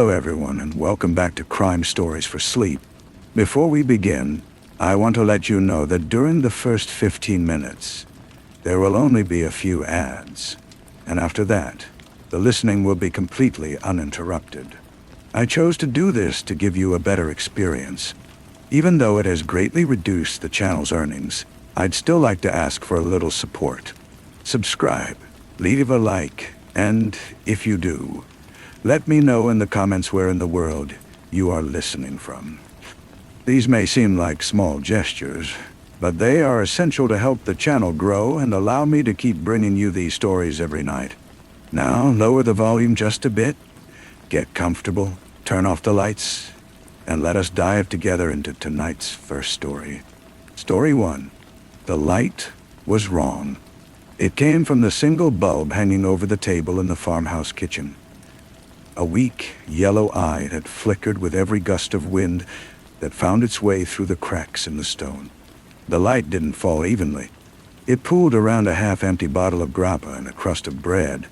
Hello everyone, and welcome back to Crime Stories for Sleep. Before we begin, I want to let you know that during the first 15 minutes, there will only be a few ads, and after that, the listening will be completely uninterrupted. I chose to do this to give you a better experience. Even though it has greatly reduced the channel's earnings, I'd still like to ask for a little support. Subscribe, leave a like, and if you do, let me know in the comments where in the world you are listening from. These may seem like small gestures, but they are essential to help the channel grow and allow me to keep bringing you these stories every night. Now, lower the volume just a bit, get comfortable, turn off the lights, and let us dive together into tonight's first story. Story 1. The light was wrong. It came from the single bulb hanging over the table in the farmhouse kitchen. A weak, yellow eye had flickered with every gust of wind that found its way through the cracks in the stone. The light didn't fall evenly. It pooled around a half-empty bottle of grappa and a crust of bread,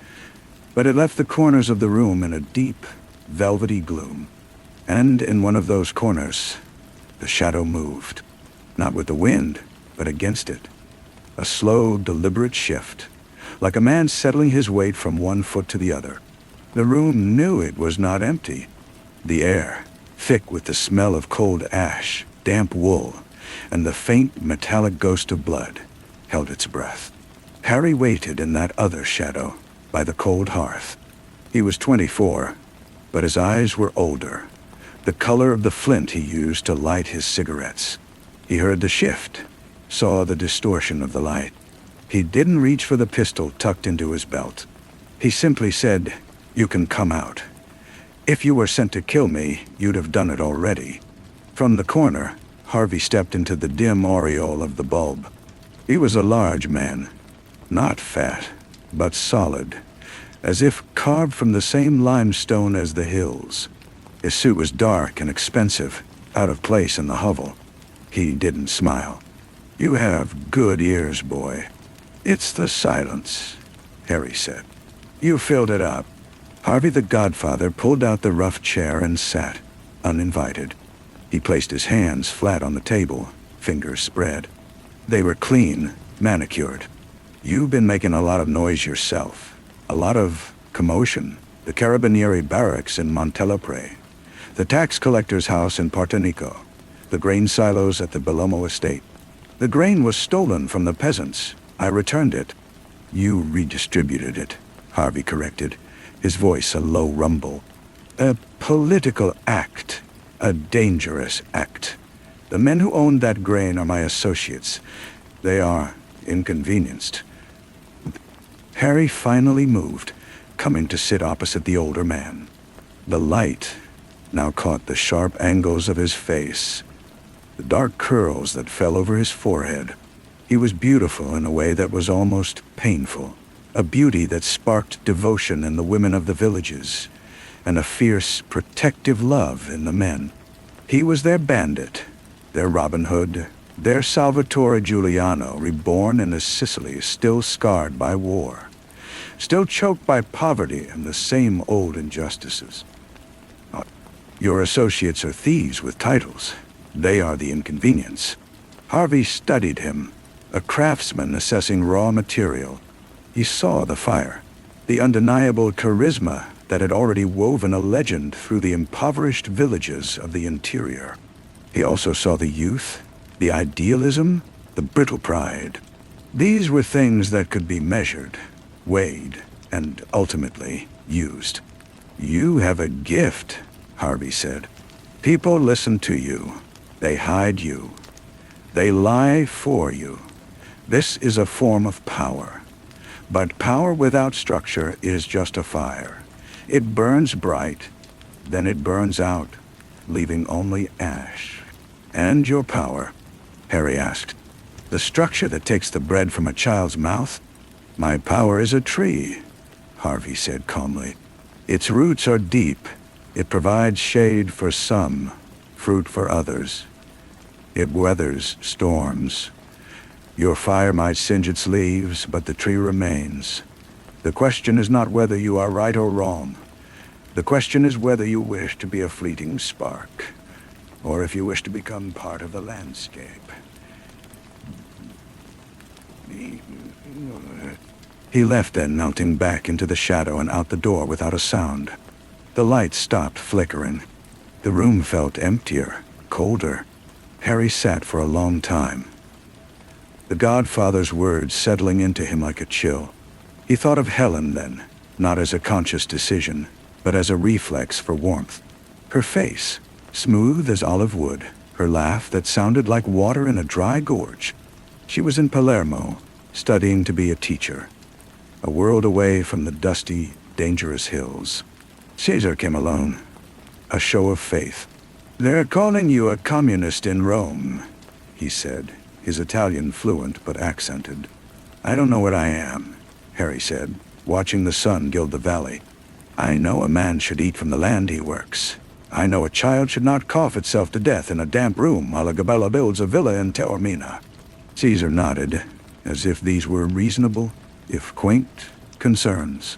but it left the corners of the room in a deep, velvety gloom. And in one of those corners, the shadow moved. Not with the wind, but against it. A slow, deliberate shift, like a man settling his weight from one foot to the other. The room knew it was not empty. The air, thick with the smell of cold ash, damp wool, and the faint metallic ghost of blood, held its breath. Harry waited in that other shadow, by the cold hearth. He was 24, but his eyes were older, the color of the flint he used to light his cigarettes. He heard the shift, saw the distortion of the light. He didn't reach for the pistol tucked into his belt. He simply said, "You can come out. If you were sent to kill me, you'd have done it already." From the corner, Harvey stepped into the dim aureole of the bulb. He was a large man, not fat, but solid, as if carved from the same limestone as the hills. His suit was dark and expensive, out of place in the hovel. He didn't smile. "You have good ears, boy." "It's the silence," Harry said. "You filled it up." Harvey the Godfather pulled out the rough chair and sat, uninvited. He placed his hands flat on the table, fingers spread. They were clean, manicured. "You've been making a lot of noise yourself. A lot of commotion. The Carabinieri barracks in Montelepre, the tax collector's house in Partenico, the grain silos at the Bellomo estate. The grain was stolen from the peasants. I returned it." "You redistributed it," Harvey corrected, his voice a low rumble. "A political act, a dangerous act. The men who owned that grain are my associates. They are inconvenienced." Harry finally moved, coming to sit opposite the older man. The light now caught the sharp angles of his face, the dark curls that fell over his forehead. He was beautiful in a way that was almost painful, a beauty that sparked devotion in the women of the villages, and a fierce, protective love in the men. He was their bandit, their Robin Hood, their Salvatore Giuliano, reborn in a Sicily still scarred by war, still choked by poverty and the same old injustices. "Your associates are thieves with titles. They are the inconvenience." Harvey studied him, a craftsman assessing raw material. He saw the fire, the undeniable charisma that had already woven a legend through the impoverished villages of the interior. He also saw the youth, the idealism, the brittle pride. These were things that could be measured, weighed, and ultimately used. "You have a gift," Harvey said. "People listen to you. They hide you. They lie for you. This is a form of power. But power without structure is just a fire. It burns bright, then it burns out, leaving only ash." "And your power?" Harry asked. "The structure that takes the bread from a child's mouth?" "My power is a tree," Harvey said calmly. "Its roots are deep. It provides shade for some, fruit for others. It weathers storms. Your fire might singe its leaves, but the tree remains. The question is not whether you are right or wrong. The question is whether you wish to be a fleeting spark, or if you wish to become part of the landscape. He left then, mounting back into the shadow and out the door without a sound. The light stopped flickering. The room felt emptier, colder. Harry sat for a long time, the Godfather's words settling into him like a chill. He thought of Helen then, not as a conscious decision, but as a reflex for warmth. Her face, smooth as olive wood, her laugh that sounded like water in a dry gorge. She was in Palermo, studying to be a teacher, a world away from the dusty, dangerous hills. Caesar came alone, a show of faith. "They're calling you a communist in Rome," he said, his Italian fluent but accented. "I don't know what I am," Harry said, watching the sun gild the valley. "I know a man should eat from the land he works. I know a child should not cough itself to death in a damp room while a Gabella builds a villa in Taormina." Caesar nodded, as if these were reasonable, if quaint, concerns.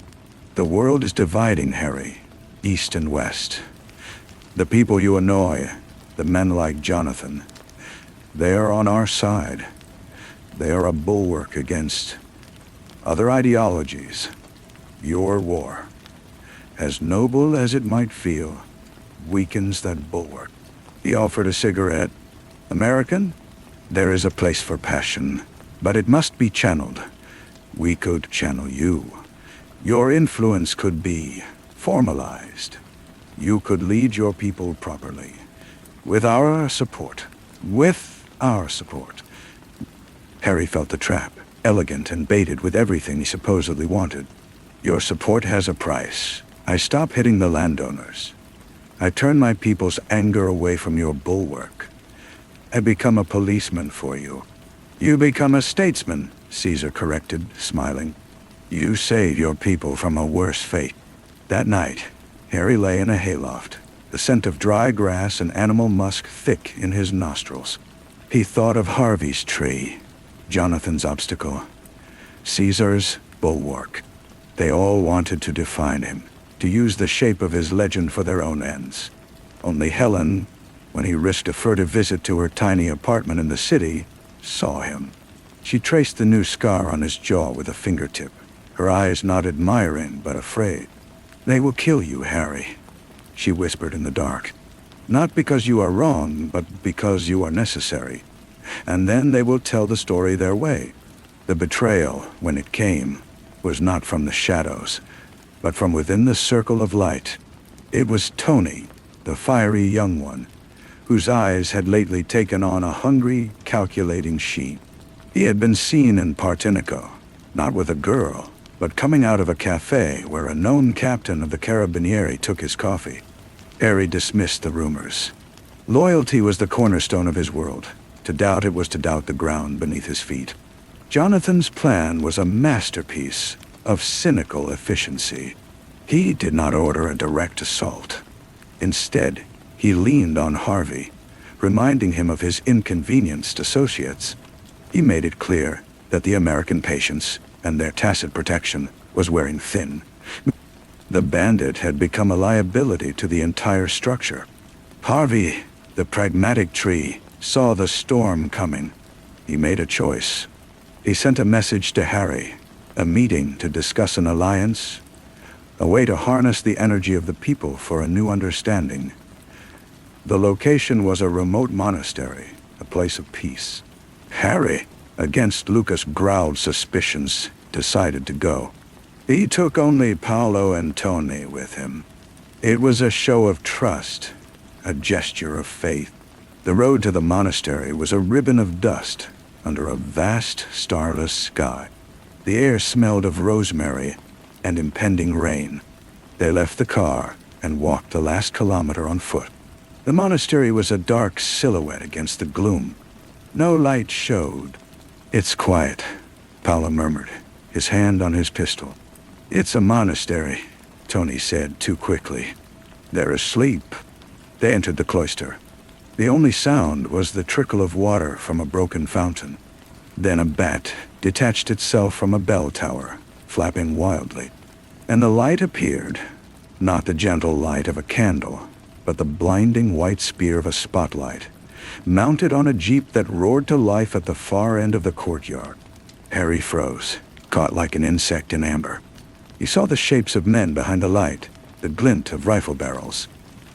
"The world is dividing, Harry, east and west. The people you annoy, the men like Jonathan, they are on our side. They are a bulwark against other ideologies. Your war, as noble as it might feel, weakens that bulwark." He offered a cigarette. "American? There is a place for passion, but it must be channeled. We could channel you. Your influence could be formalized. You could lead your people properly. With our support. With our support." Harry felt the trap, elegant and baited with everything he supposedly wanted. "Your support has a price. I stop hitting the landowners. I turn my people's anger away from your bulwark. I become a policeman for you." "You become a statesman," Caesar corrected, smiling. "You save your people from a worse fate." That night, Harry lay in a hayloft, the scent of dry grass and animal musk thick in his nostrils. He thought of Harvey's tree, Jonathan's obstacle, Caesar's bulwark. They all wanted to define him, to use the shape of his legend for their own ends. Only Helen, when he risked a furtive visit to her tiny apartment in the city, saw him. She traced the new scar on his jaw with a fingertip, her eyes not admiring but afraid. "They will kill you, Harry," she whispered in the dark. "Not because you are wrong, but because you are necessary. And then they will tell the story their way." The betrayal, when it came, was not from the shadows, but from within the circle of light. It was Tony, the fiery young one, whose eyes had lately taken on a hungry, calculating sheen. He had been seen in Partinico, not with a girl, but coming out of a cafe where a known captain of the Carabinieri took his coffee. Harry dismissed the rumors. Loyalty was the cornerstone of his world. To doubt it was to doubt the ground beneath his feet. Jonathan's plan was a masterpiece of cynical efficiency. He did not order a direct assault. Instead, he leaned on Harvey, reminding him of his inconvenienced associates. He made it clear that the American patience and their tacit protection was wearing thin. The bandit had become a liability to the entire structure. Harvey, the pragmatic tree, saw the storm coming. He made a choice. He sent a message to Harry, a meeting to discuss an alliance, a way to harness the energy of the people for a new understanding. The location was a remote monastery, a place of peace. Harry, against Lucas' growled suspicions, decided to go. He took only Paolo and Tony with him. It was a show of trust, a gesture of faith. The road to the monastery was a ribbon of dust under a vast, starless sky. The air smelled of rosemary and impending rain. They left the car and walked the last kilometer on foot. The monastery was a dark silhouette against the gloom. No light showed. "It's quiet," Paolo murmured, his hand on his pistol. "It's a monastery," Tony said too quickly. "They're asleep." They entered the cloister. The only sound was the trickle of water from a broken fountain. Then a bat detached itself from a bell tower, flapping wildly. And the light appeared, Not the gentle light of a candle, but the blinding white spear of a spotlight, mounted on a jeep that roared to life at the far end of the courtyard. Harry froze, caught like an insect in amber. He saw the shapes of men behind the light, the glint of rifle barrels.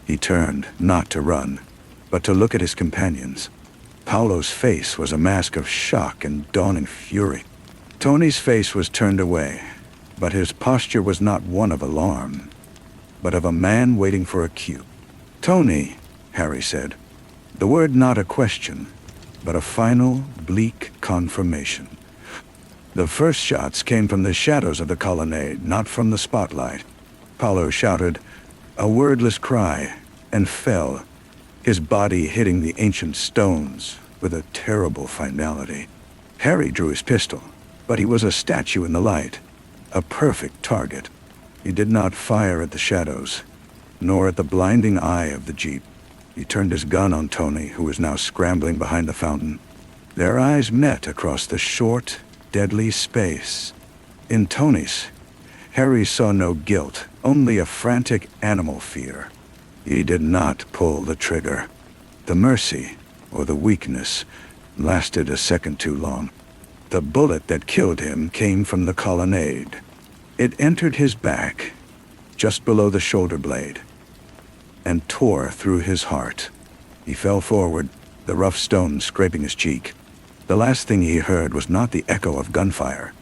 He turned, not to run, but to look at his companions. Paolo's face was a mask of shock and dawning fury. Tony's face was turned away, but his posture was not one of alarm, but of a man waiting for a cue. "Tony," Harry said. The word not a question, but a final, bleak confirmation. The first shots came from the shadows of the colonnade, not from the spotlight. Paolo shouted, a wordless cry, and fell, his body hitting the ancient stones with a terrible finality. Harry drew his pistol, but he was a statue in the light, a perfect target. He did not fire at the shadows, nor at the blinding eye of the jeep. He turned his gun on Tony, who was now scrambling behind the fountain. Their eyes met across the short, deadly space. In Tony's, Harry saw no guilt, only a frantic animal fear. He did not pull the trigger. The mercy, or the weakness, lasted a second too long. The bullet that killed him came from the colonnade. It entered his back, just below the shoulder blade, and tore through his heart. He fell forward, the rough stone scraping his cheek. The last thing he heard was not the echo of gunfire,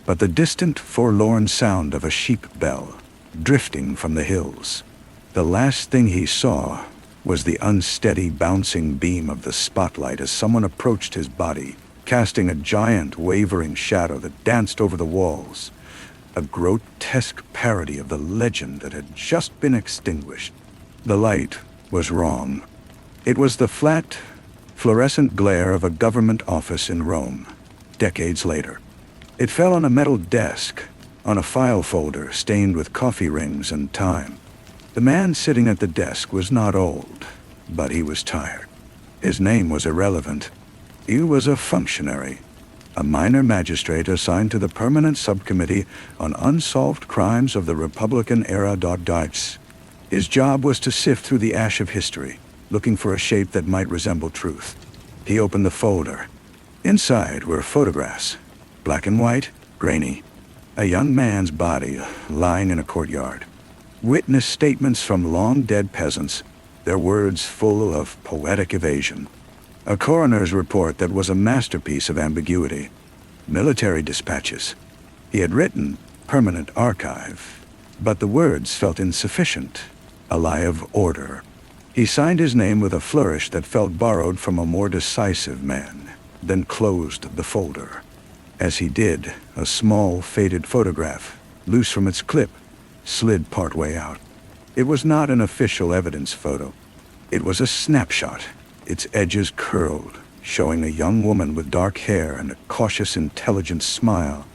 but the distant, forlorn sound of a sheep bell, drifting from the hills. The last thing he saw was the unsteady, bouncing beam of the spotlight as someone approached his body, casting a giant, wavering shadow that danced over the walls, a grotesque parody of the legend that had just been extinguished. The light was wrong. It was the flat, fluorescent glare of a government office in Rome, decades later. It fell on a metal desk, on a file folder stained with coffee rings and time. The man sitting at the desk was not old, but he was tired. His name was irrelevant. He was a functionary, a minor magistrate assigned to the Permanent Subcommittee on Unsolved Crimes of the Republican Era. His job was to sift through the ash of history, looking for a shape that might resemble truth. He opened the folder. Inside were photographs, black and white, grainy. A young man's body lying in a courtyard. Witness statements from long-dead peasants, their words full of poetic evasion. A coroner's report that was a masterpiece of ambiguity. Military dispatches. He had written permanent archive, but the words felt insufficient, a lie of order. He signed his name with a flourish that felt borrowed from a more decisive man, then closed the folder. As he did, a small, faded photograph, loose from its clip, slid partway out. It was not an official evidence photo. It was a snapshot, its edges curled, showing a young woman with dark hair and a cautious, intelligent smile,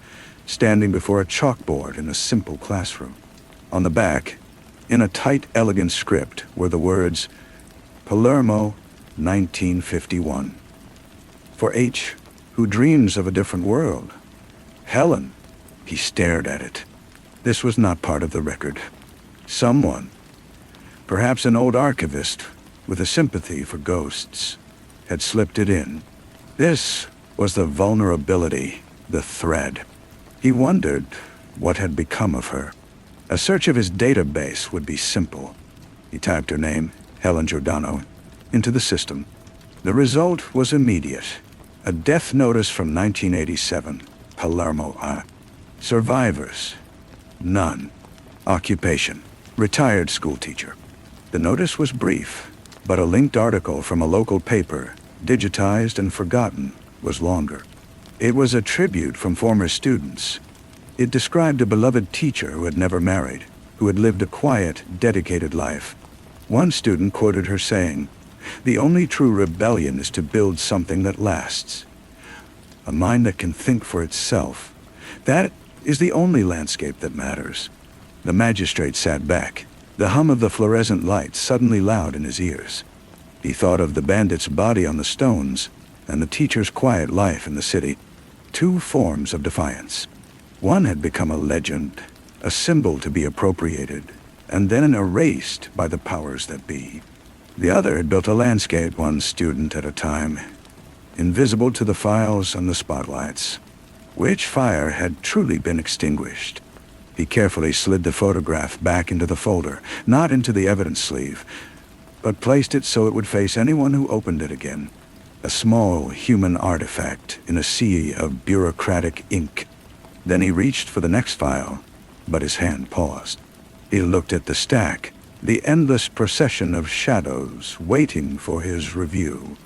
standing before a chalkboard in a simple classroom. On the back, in a tight, elegant script, were the words, Palermo, 1951. For H, who dreams of a different world. Helen. He stared at it. This was not part of the record. Someone, perhaps an old archivist with a sympathy for ghosts, had slipped it in. This was the vulnerability, the thread. He wondered what had become of her. A search of his database would be simple. He typed her name, Helen Giordano, into the system. The result was immediate. A death notice from 1987, Palermo, Survivors, none. Occupation, retired schoolteacher. The notice was brief, but a linked article from a local paper, digitized and forgotten, was longer. It was a tribute from former students. It described a beloved teacher who had never married, who had lived a quiet, dedicated life. One student quoted her saying, "The only true rebellion is to build something that lasts. A mind that can think for itself. That is the only landscape that matters." The magistrate sat back, the hum of the fluorescent light suddenly loud in his ears. He thought of the bandit's body on the stones and the teacher's quiet life in the city. Two forms of defiance. One had become a legend, a symbol to be appropriated. and then erased by the powers that be. The other had built a landscape, one student at a time, invisible to the files and the spotlights. Which fire had truly been extinguished? He carefully slid the photograph back into the folder, not into the evidence sleeve, but placed it so it would face anyone who opened it again. A small human artifact in a sea of bureaucratic ink. Then he reached for the next file, but his hand paused. He looked at the stack, the endless procession of shadows waiting for his review.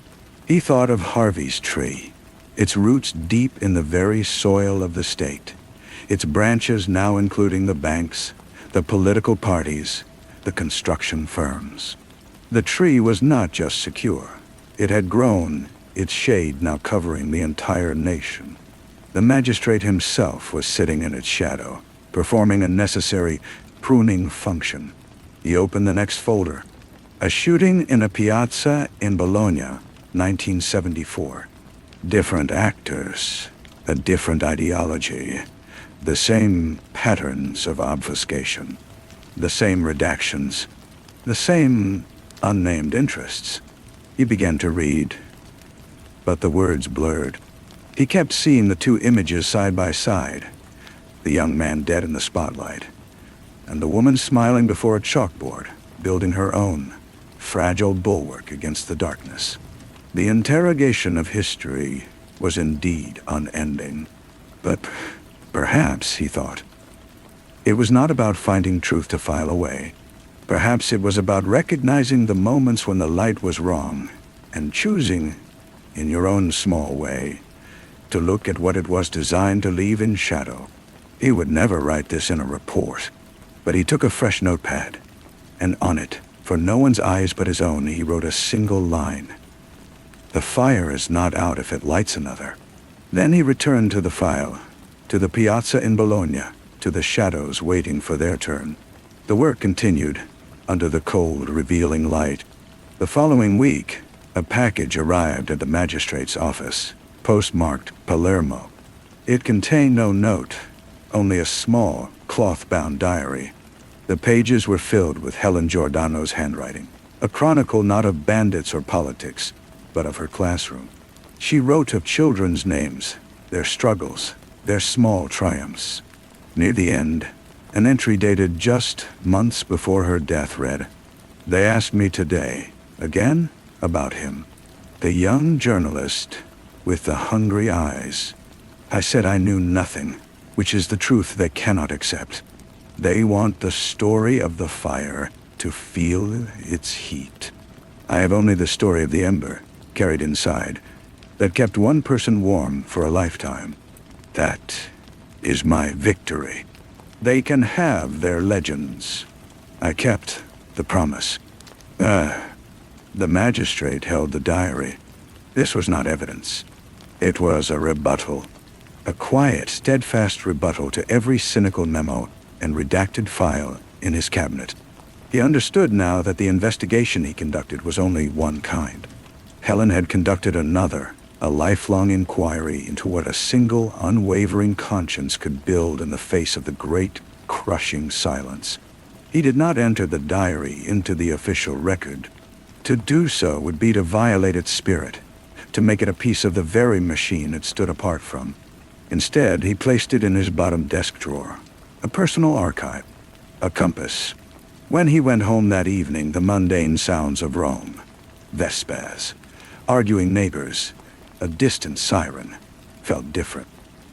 He thought of Harvey's tree, its roots deep in the very soil of the state, its branches now including the banks, the political parties, the construction firms. The tree was not just secure. It had grown, its shade now covering the entire nation. The magistrate himself was sitting in its shadow, performing a necessary pruning function. He opened the next folder. A shooting in a piazza in Bologna, 1974. Different actors, a different ideology, the same patterns of obfuscation, the same redactions, the same unnamed interests. He began to read, but the words blurred. He kept seeing the two images side by side, the young man dead in the spotlight, and the woman smiling before a chalkboard, building her own fragile bulwark against the darkness. The interrogation of history was indeed unending. But perhaps, he thought, it was not about finding truth to file away. Perhaps it was about recognizing the moments when the light was wrong and choosing, in your own small way, to look at what it was designed to leave in shadow. He would never write this in a report, but he took a fresh notepad, and on it, for no one's eyes but his own, he wrote a single line. The fire is not out if it lights another. Then he returned to the file, to the piazza in Bologna, to the shadows waiting for their turn. The work continued, under the cold, revealing light. The following week, a package arrived at the magistrate's office, postmarked Palermo. It contained no note, only a small, cloth-bound diary. The pages were filled with Helen Giordano's handwriting, a chronicle not of bandits or politics, but of her classroom. She wrote of children's names, their struggles, their small triumphs. Near the end, an entry dated just months before her death read, "They asked me today, again, about him. The young journalist with the hungry eyes. I said I knew nothing, which is the truth they cannot accept. They want the story of the fire to feel its heat. I have only the story of the ember, carried inside, that kept one person warm for a lifetime. That is my victory. They can have their legends. I kept the promise." The magistrate held the diary. This was not evidence. It was a rebuttal. A quiet, steadfast rebuttal to every cynical memo and redacted file in his cabinet. He understood now that the investigation he conducted was only one kind. Helen had conducted another, a lifelong inquiry into what a single, unwavering conscience could build in the face of the great, crushing silence. He did not enter the diary into the official record. To do so would be to violate its spirit, to make it a piece of the very machine it stood apart from. Instead, he placed it in his bottom desk drawer, a personal archive, a compass. When he went home that evening, the mundane sounds of Rome, Vespers, arguing neighbors, a distant siren, felt different.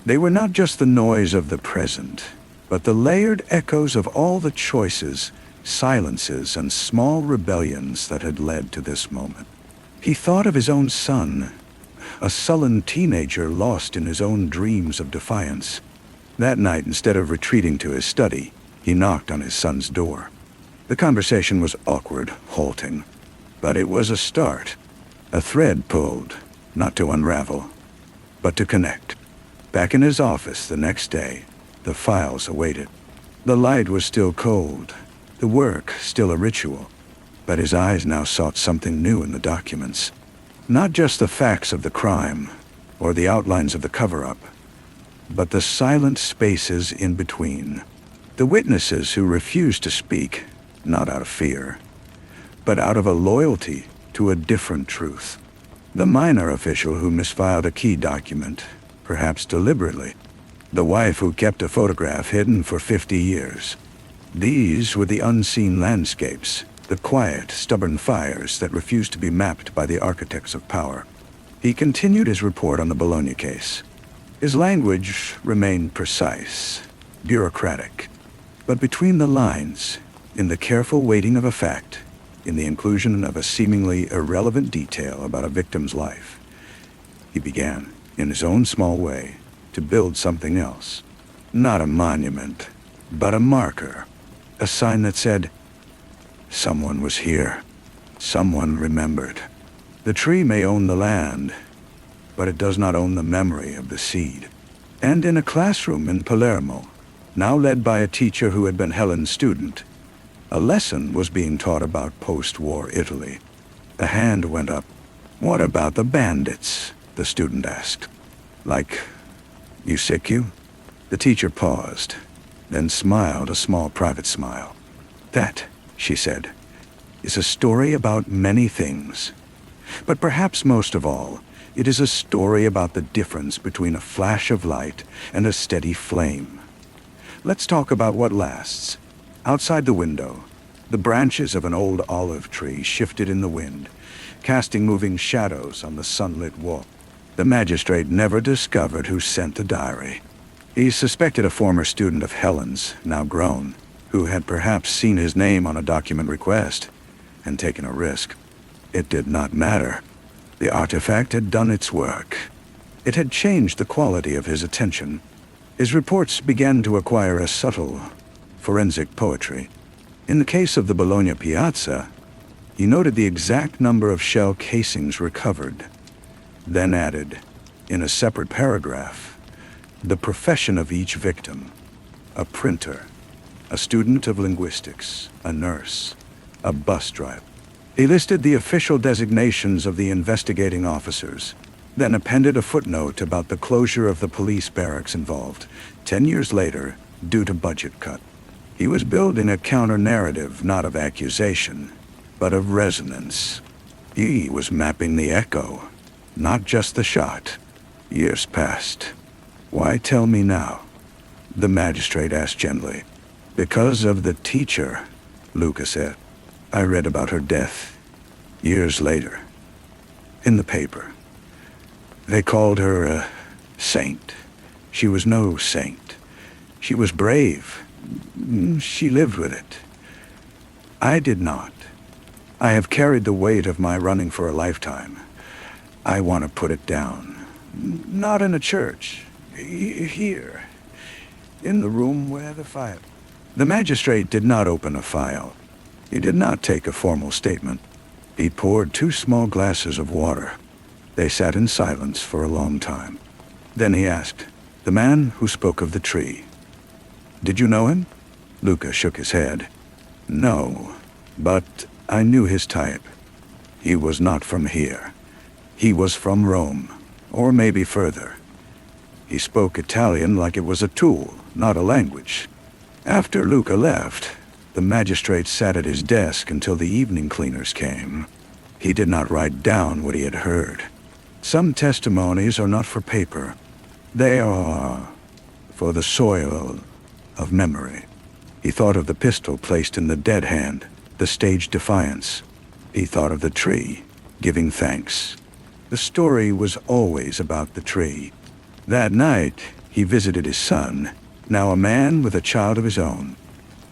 They were not just the noise of the present, but the layered echoes of all the choices, silences, and small rebellions that had led to this moment. He thought of his own son, a sullen teenager lost in his own dreams of defiance. That night, instead of retreating to his study, he knocked on his son's door. The conversation was awkward, halting, but it was a start. A thread pulled, not to unravel, but to connect. Back in his office the next day, the files awaited. The light was still cold, the work still a ritual, but his eyes now sought something new in the documents. Not just the facts of the crime, or the outlines of the cover-up, but the silent spaces in between. The witnesses who refused to speak, not out of fear, but out of a loyalty to a different truth. The minor official who misfiled a key document, perhaps deliberately. The wife who kept a photograph hidden for 50 years. These were the unseen landscapes, the quiet, stubborn fires that refused to be mapped by the architects of power. He continued his report on the Bologna case. His language remained precise, bureaucratic, but between the lines, in the careful weighting of a fact, in the inclusion of a seemingly irrelevant detail about a victim's life, he began, in his own small way, to build something else. Not a monument, but a marker. A sign that said, someone was here. Someone remembered. The tree may own the land, but it does not own the memory of the seed. And in a classroom in Palermo, now led by a teacher who had been Helen's student, a lesson was being taught about post-war Italy. A hand went up. "What about the bandits?" the student asked. "Like, you sick you?" The teacher paused, then smiled a small private smile. "That," she said, "is a story about many things. But perhaps most of all, it is a story about the difference between a flash of light and a steady flame. Let's talk about what lasts." Outside the window, the branches of an old olive tree shifted in the wind, casting moving shadows on the sunlit wall. The magistrate never discovered who sent the diary. He suspected a former student of Helen's, now grown, who had perhaps seen his name on a document request and taken a risk. It did not matter. The artifact had done its work. It had changed the quality of his attention. His reports began to acquire a subtle, forensic poetry. In the case of the Bologna Piazza, he noted the exact number of shell casings recovered, then added, in a separate paragraph, the profession of each victim: a printer, a student of linguistics, a nurse, a bus driver. He listed the official designations of the investigating officers, then appended a footnote about the closure of the police barracks involved, 10 years later, due to budget cut. He was building a counter-narrative not of accusation, but of resonance. He was mapping the echo, not just the shot. Years passed. "Why tell me now?" the magistrate asked gently. "Because of the teacher," Luca said. "I read about her death, years later, in the paper. They called her a saint. She was no saint. She was brave. She lived with it. I did not. I have carried the weight of my running for a lifetime. I want to put it down. Not in a church. Here. In the room where the file..." The magistrate did not open a file. He did not take a formal statement. He poured 2 small glasses of water. They sat in silence for a long time. Then he asked, "The man who spoke of the tree. Did you know him?" Luca shook his head. "No, but I knew his type. He was not from here. He was from Rome, or maybe further. He spoke Italian like it was a tool, not a language." After Luca left, the magistrate sat at his desk until the evening cleaners came. He did not write down what he had heard. Some testimonies are not for paper. They are for the soil of memory. He thought of the pistol placed in the dead hand, the staged defiance. He thought of the tree, giving thanks. The story was always about the tree. That night, he visited his son, now a man with a child of his own.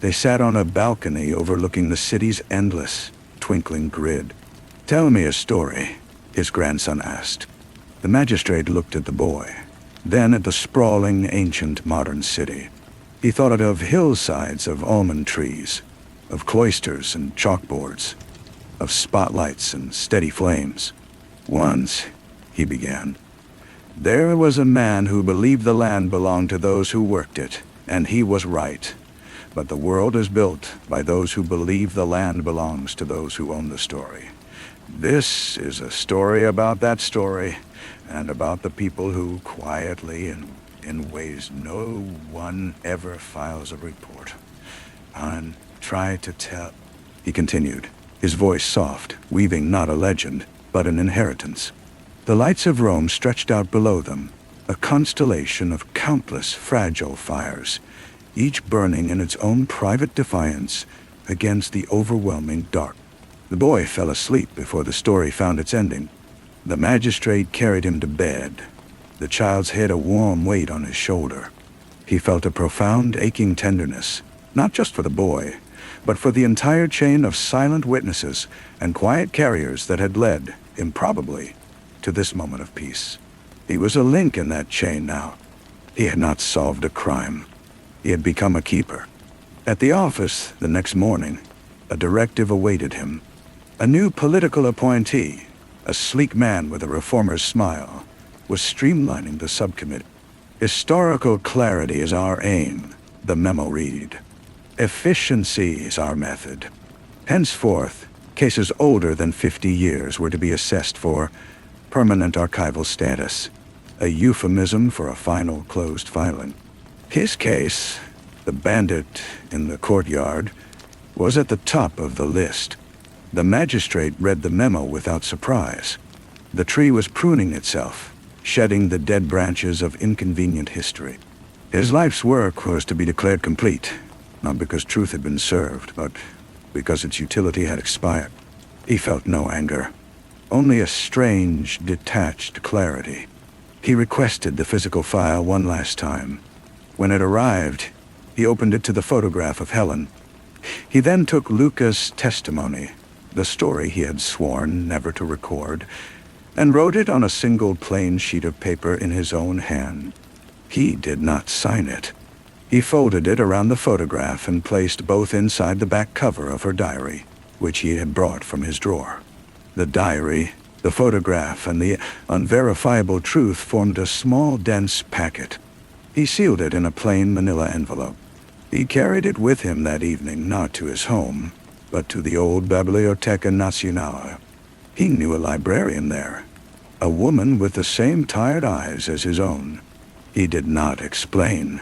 They sat on a balcony overlooking the city's endless, twinkling grid. "Tell me a story," his grandson asked. The magistrate looked at the boy, then at the sprawling, ancient, modern city. He thought of hillsides of almond trees, of cloisters and chalkboards, of spotlights and steady flames. "Once," he began, "there was a man who believed the land belonged to those who worked it, and he was right. But the world is built by those who believe the land belongs to those who own the story. This is a story about that story, and about the people who quietly and in ways no one ever files a report on try to tell he continued, his voice soft, weaving not a legend, but an inheritance. The lights of Rome stretched out below them, a constellation of countless fragile fires, each burning in its own private defiance against the overwhelming dark. The boy fell asleep before the story found its ending. The magistrate carried him to bed, the child's head a warm weight on his shoulder. He felt a profound, aching tenderness, not just for the boy, but for the entire chain of silent witnesses and quiet carriers that had led, improbably, to this moment of peace. He was a link in that chain now. He had not solved a crime. He had become a keeper. At the office the next morning, a directive awaited him. A new political appointee, a sleek man with a reformer's smile, was streamlining the subcommittee. Historical clarity is our aim, the memo read. Efficiency is our method. Henceforth, cases older than 50 years were to be assessed for permanent archival status, a euphemism for a final closed filing. His case, the bandit in the courtyard, was at the top of the list. The magistrate read the memo without surprise. The tree was pruning itself, shedding the dead branches of inconvenient history. His life's work was to be declared complete, not because truth had been served, but because its utility had expired. He felt no anger, only a strange, detached clarity. He requested the physical file one last time. When it arrived, he opened it to the photograph of Helen. He then took Luca's testimony, the story he had sworn never to record, and wrote it on a single plain sheet of paper in his own hand. He did not sign it. He folded it around the photograph and placed both inside the back cover of her diary, which he had brought from his drawer. The diary, the photograph, and the unverifiable truth formed a small, dense packet. He sealed it in a plain manila envelope. He carried it with him that evening, not to his home, but to the old Biblioteca Nacional. He knew a librarian there, a woman with the same tired eyes as his own. He did not explain.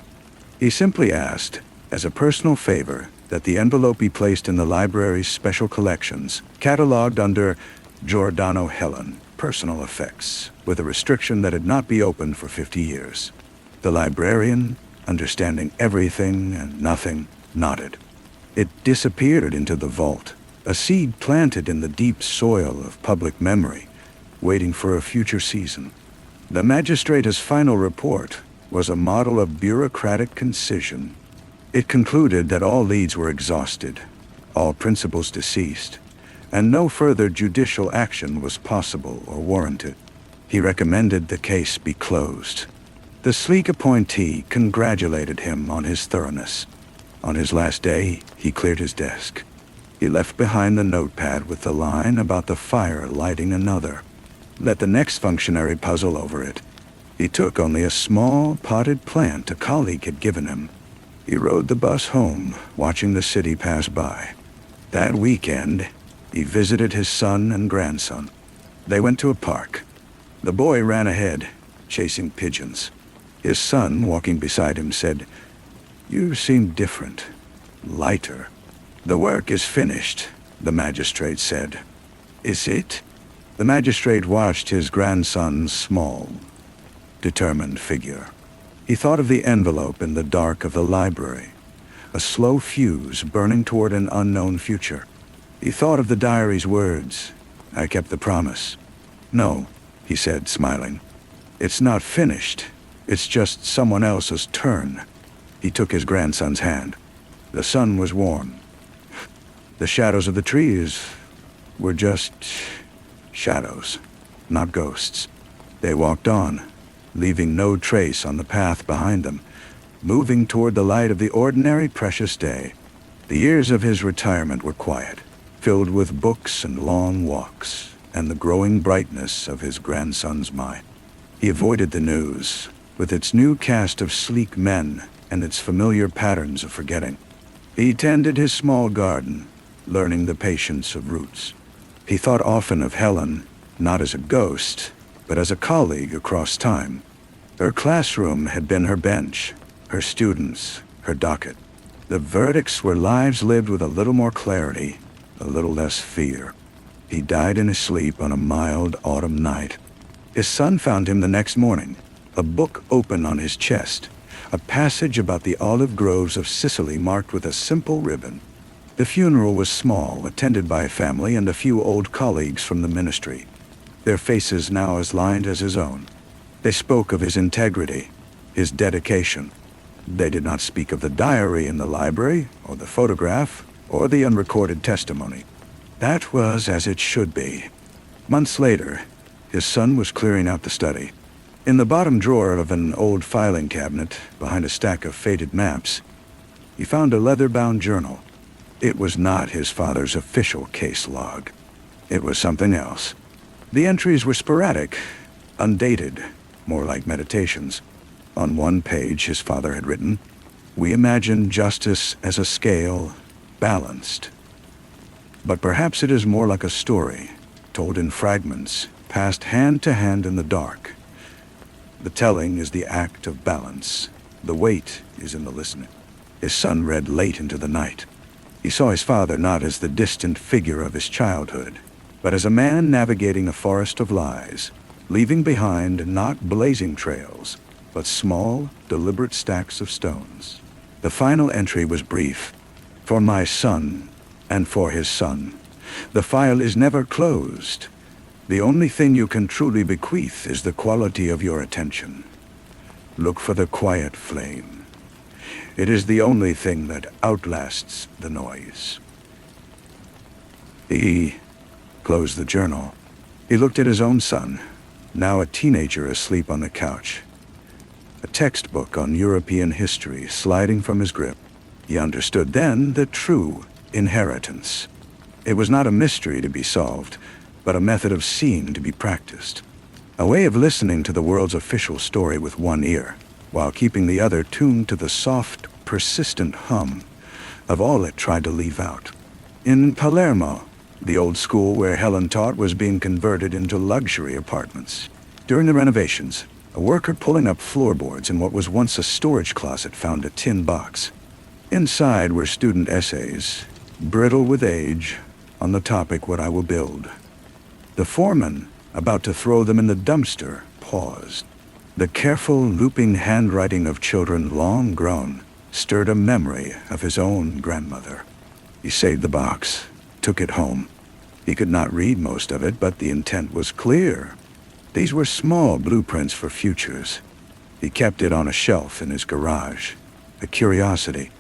He simply asked, as a personal favor, that the envelope be placed in the library's special collections, catalogued under Giordano Helen, personal effects, with a restriction that it not be opened for 50 years. The librarian, understanding everything and nothing, nodded. It disappeared into the vault, a seed planted in the deep soil of public memory, waiting for a future season. The magistrate's final report was a model of bureaucratic concision. It concluded that all leads were exhausted, all principals deceased, and no further judicial action was possible or warranted. He recommended the case be closed. The sleek appointee congratulated him on his thoroughness. On his last day, he cleared his desk. He left behind the notepad with the line about the fire lighting another. Let the next functionary puzzle over it. He took only a small potted plant a colleague had given him. He rode the bus home, watching the city pass by. That weekend, he visited his son and grandson. They went to a park. The boy ran ahead, chasing pigeons. His son, walking beside him, said, "You seem different, lighter." "The work is finished," the magistrate said. "Is it?" The magistrate watched his grandson's small, determined figure. He thought of the envelope in the dark of the library, a slow fuse burning toward an unknown future. He thought of the diary's words, "I kept the promise." "No," he said, smiling. "It's not finished. It's just someone else's turn." He took his grandson's hand. The sun was warm. The shadows of the trees were just shadows, not ghosts. They walked on, leaving no trace on the path behind them, moving toward the light of the ordinary precious day. The years of his retirement were quiet, filled with books and long walks, and the growing brightness of his grandson's mind. He avoided the news, with its new cast of sleek men and its familiar patterns of forgetting. He tended his small garden, learning the patience of roots. He thought often of Helen, not as a ghost, but as a colleague across time. Her classroom had been her bench, her students, her docket. The verdicts were lives lived with a little more clarity, a little less fear. He died in his sleep on a mild autumn night. His son found him the next morning, a book open on his chest, a passage about the olive groves of Sicily marked with a simple ribbon. The funeral was small, attended by a family and a few old colleagues from the ministry, their faces now as lined as his own. They spoke of his integrity, his dedication. They did not speak of the diary in the library, or the photograph, or the unrecorded testimony. That was as it should be. Months later, his son was clearing out the study. In the bottom drawer of an old filing cabinet, behind a stack of faded maps, he found a leather-bound journal. It was not his father's official case log. It was something else. The entries were sporadic, undated, more like meditations. On one page, his father had written, "We imagine justice as a scale, balanced. But perhaps it is more like a story, told in fragments, passed hand to hand in the dark. The telling is the act of balance. The weight is in the listening." His son read late into the night. He saw his father not as the distant figure of his childhood, but as a man navigating a forest of lies, leaving behind not blazing trails, but small, deliberate stacks of stones. The final entry was brief. "For my son, and for his son. The file is never closed. The only thing you can truly bequeath is the quality of your attention. Look for the quiet flame. It is the only thing that outlasts the noise." He closed the journal. He looked at his own son, now a teenager asleep on the couch. A textbook on European history sliding from his grip. He understood then the true inheritance. It was not a mystery to be solved, but a method of seeing to be practiced. A way of listening to the world's official story with one ear, while keeping the other tuned to the soft, persistent hum of all it tried to leave out. In Palermo, the old school where Helen taught was being converted into luxury apartments. During the renovations, a worker pulling up floorboards in what was once a storage closet found a tin box. Inside were student essays, brittle with age, on the topic "What I Will Build." The foreman, about to throw them in the dumpster, paused. The careful, looping handwriting of children long grown stirred a memory of his own grandmother. He saved the box, took it home. He could not read most of it, but the intent was clear. These were small blueprints for futures. He kept it on a shelf in his garage, a curiosity.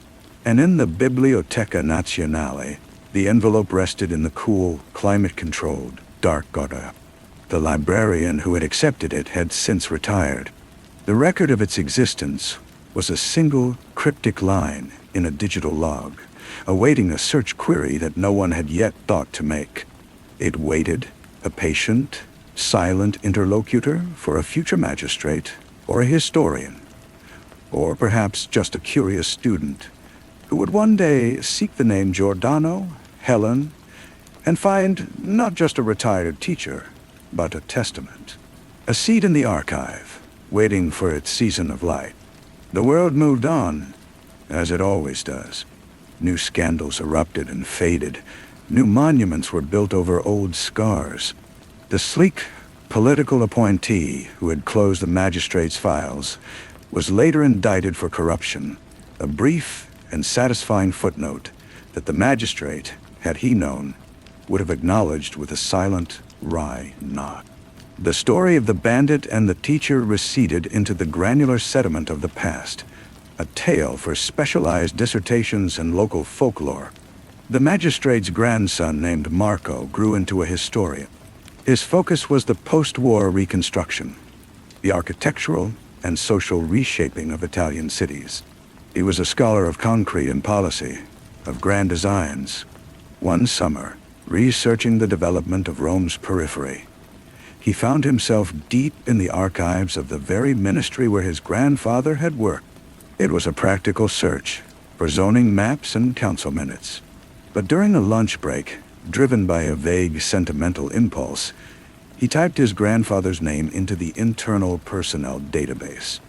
And in the Biblioteca Nazionale, the envelope rested in the cool, climate-controlled, dark Gotha. The librarian who had accepted it had since retired. The record of its existence was a single, cryptic line in a digital log, awaiting a search query that no one had yet thought to make. It waited, a patient, silent interlocutor for a future magistrate or a historian, or perhaps just a curious student who would one day seek the name Giordano, Helen, and find not just a retired teacher, but a testament. A seat in the archive, waiting for its season of light. The world moved on, as it always does. New scandals erupted and faded. New monuments were built over old scars. The sleek political appointee who had closed the magistrate's files was later indicted for corruption, a brief and satisfying footnote that the magistrate, had he known, would have acknowledged with a silent, wry nod. The story of the bandit and the teacher receded into the granular sediment of the past, a tale for specialized dissertations and local folklore. The magistrate's grandson named Marco grew into a historian. His focus was the post-war reconstruction, the architectural and social reshaping of Italian cities. He was a scholar of concrete and policy, of grand designs. One summer, researching the development of Rome's periphery, he found himself deep in the archives of the very ministry where his grandfather had worked. It was a practical search for zoning maps and council minutes. But during a lunch break, driven by a vague sentimental impulse, he typed his grandfather's name into the internal personnel database.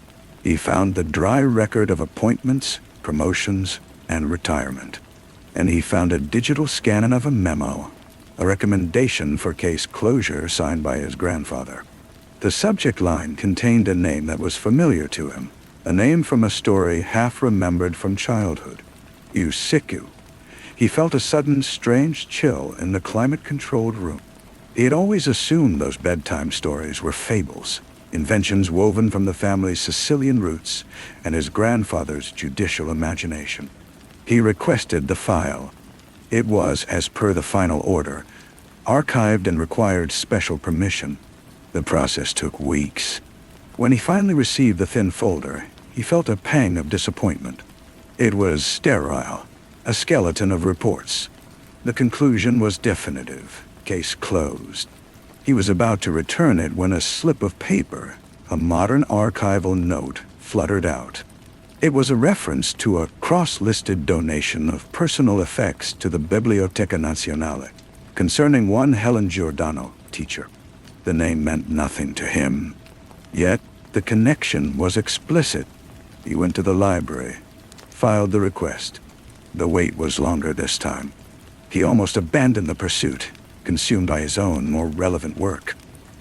He found the dry record of appointments, promotions, and retirement. and he found a digital scan of a memo, a recommendation for case closure signed by his grandfather. The subject line contained a name that was familiar to him, a name from a story half remembered from childhood. Usiku. He felt a sudden strange chill in the climate-controlled room. He had always assumed those bedtime stories were fables, inventions woven from the family's Sicilian roots and his grandfather's judicial imagination. He requested the file. It was, as per the final order, archived and required special permission. The process took weeks. When he finally received the thin folder, he felt a pang of disappointment. It was sterile, a skeleton of reports. The conclusion was definitive. Case closed. He was about to return it when a slip of paper, a modern archival note, fluttered out. It was a reference to a cross-listed donation of personal effects to the Biblioteca Nazionale, concerning one Helen Giordano, teacher. The name meant nothing to him. Yet, the connection was explicit. He went to the library, filed the request. The wait was longer this time. He almost abandoned the pursuit, consumed by his own more relevant work.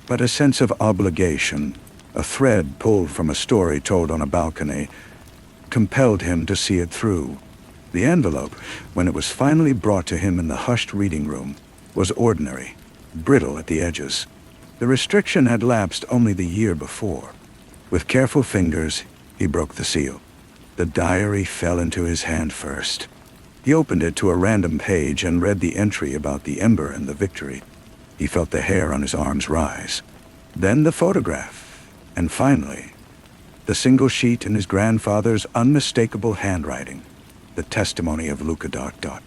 But a sense of obligation, a thread pulled from a story told on a balcony, compelled him to see it through. The envelope, when it was finally brought to him in the hushed reading room, was ordinary, brittle at the edges. The restriction had lapsed only the year before. With careful fingers, he broke the seal. The diary fell into his hand first. He opened it to a random page and read the entry about the ember and the victory. He felt the hair on his arms rise. Then the photograph, and finally, the single sheet in his grandfather's unmistakable handwriting, the testimony of Luca ...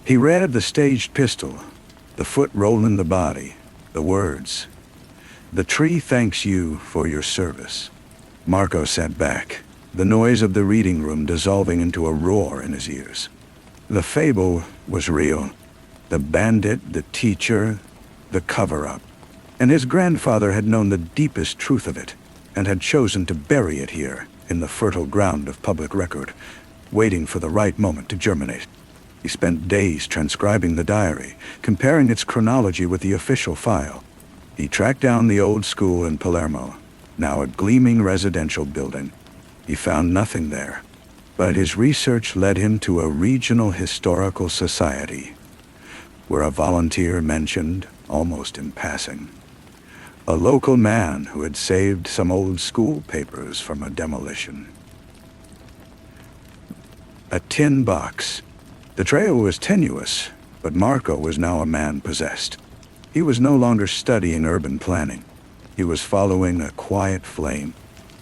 He read the staged pistol, the foot roll in the body, the words, "The tree thanks you for your service." Marco sat back, the noise of the reading room dissolving into a roar in his ears. The fable was real. The bandit, the teacher, the cover-up. And his grandfather had known the deepest truth of it, and had chosen to bury it here, in the fertile ground of public record, waiting for the right moment to germinate. He spent days transcribing the diary, comparing its chronology with the official file. He tracked down the old school in Palermo, now a gleaming residential building. He found nothing there, but his research led him to a regional historical society, where a volunteer mentioned, almost in passing, a local man who had saved some old school papers from a demolition. A tin box. The trail was tenuous, but Marco was now a man possessed. He was no longer studying urban planning. He was following a quiet flame.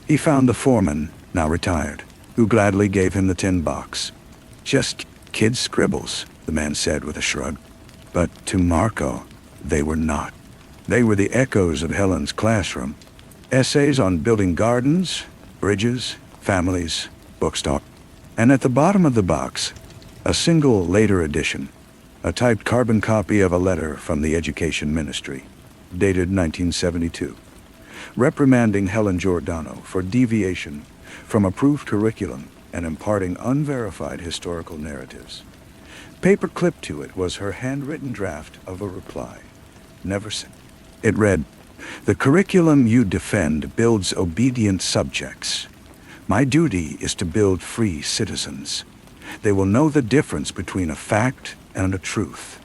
He found the foreman, now retired, who gladly gave him the tin box. "Just kid scribbles," the man said with a shrug. But to Marco, they were not. They were the echoes of Helen's classroom. Essays on building gardens, bridges, families, bookstore. And at the bottom of the box, a single later edition, a typed carbon copy of a letter from the Education Ministry, dated 1972, reprimanding Helen Giordano for deviation from approved curriculum and imparting unverified historical narratives. Paper-clipped to it was her handwritten draft of a reply, never sent. It read, "The curriculum you defend builds obedient subjects. My duty is to build free citizens. They will know the difference between a fact and a truth.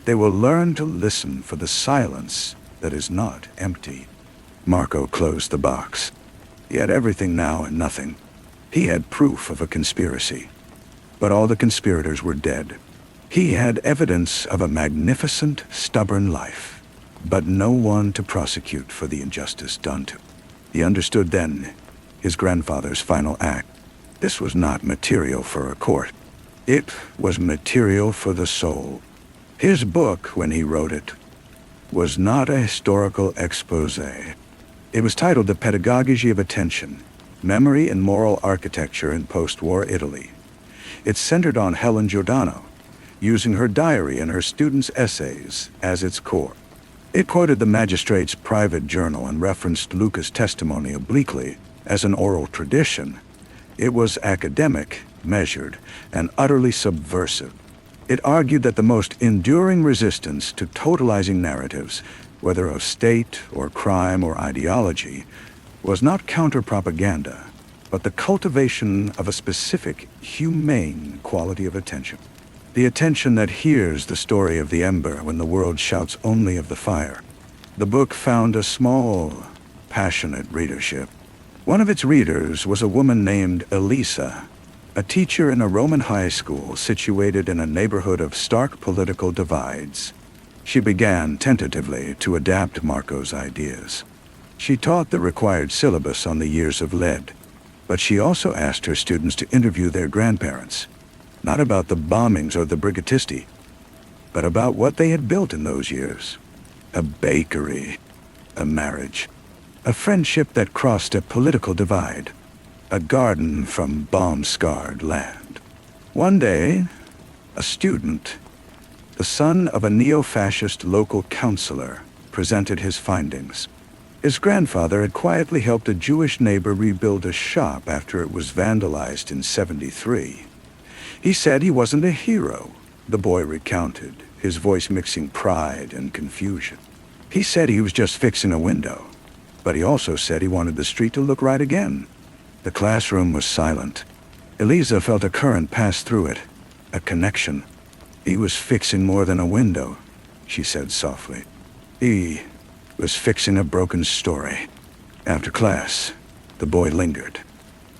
They will learn to listen for the silence that is not empty." Marco closed the box. He had everything now and nothing. He had proof of a conspiracy, but all the conspirators were dead. He had evidence of a magnificent, stubborn life, but no one to prosecute for the injustice done to him. He understood then his grandfather's final act. This was not material for a court. It was material for the soul. His book, when he wrote it, was not a historical exposé. It was titled The Pedagogy of Attention, Memory and Moral Architecture in Post-War Italy. It centered on Helen Giordano, using her diary and her students' essays as its core. It quoted the magistrate's private journal and referenced Luca's testimony obliquely as an oral tradition. It was academic, measured, and utterly subversive. It argued that the most enduring resistance to totalizing narratives, whether of state or crime or ideology, was not counter-propaganda, but the cultivation of a specific, humane quality of attention. The attention that hears the story of the ember when the world shouts only of the fire. The book found a small, passionate readership. One of its readers was a woman named Elisa, a teacher in a Roman high school situated in a neighborhood of stark political divides. She began tentatively to adapt Marco's ideas. She taught the required syllabus on the years of lead, but she also asked her students to interview their grandparents, not about the bombings or the brigatisti, but about what they had built in those years. A bakery, a marriage, a friendship that crossed a political divide, a garden from bomb-scarred land. One day, a student, the son of a neo-fascist local councilor, presented his findings. His grandfather had quietly helped a Jewish neighbor rebuild a shop after it was vandalized in '73. He said he wasn't a hero, the boy recounted, his voice mixing pride and confusion. He said he was just fixing a window, but he also said he wanted the street to look right again. The classroom was silent. Elisa felt a current pass through it, a connection. He was fixing more than a window, she said softly. He was fixing a broken story. After class, the boy lingered.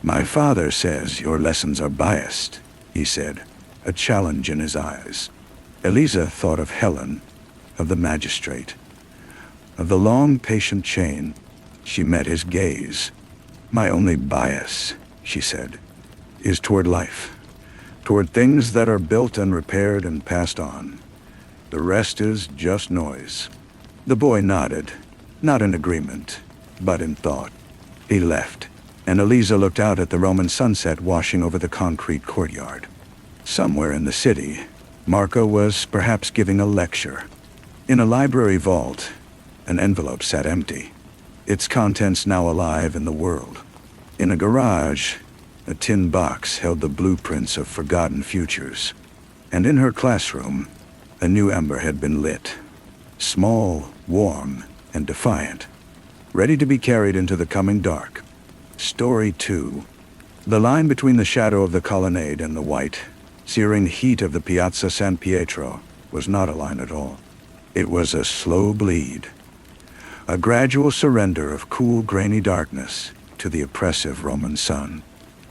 My father says your lessons are biased, he said, a challenge in his eyes. Elisa thought of Helen, of the magistrate, of the long, patient chain. She met his gaze. My only bias, she said, is toward life, toward things that are built and repaired and passed on. The rest is just noise. The boy nodded, not in agreement, but in thought. He left, and Elisa looked out at the Roman sunset washing over the concrete courtyard. Somewhere in the city, Marco was perhaps giving a lecture. In a library vault, an envelope sat empty, its contents now alive in the world. In a garage, a tin box held the blueprints of forgotten futures. And in her classroom, a new ember had been lit. Small, warm, and defiant, ready to be carried into the coming dark. Story 2. The line between the shadow of the colonnade and the white, searing heat of the Piazza San Pietro was not a line at all. It was a slow bleed, a gradual surrender of cool, grainy darkness to the oppressive Roman sun.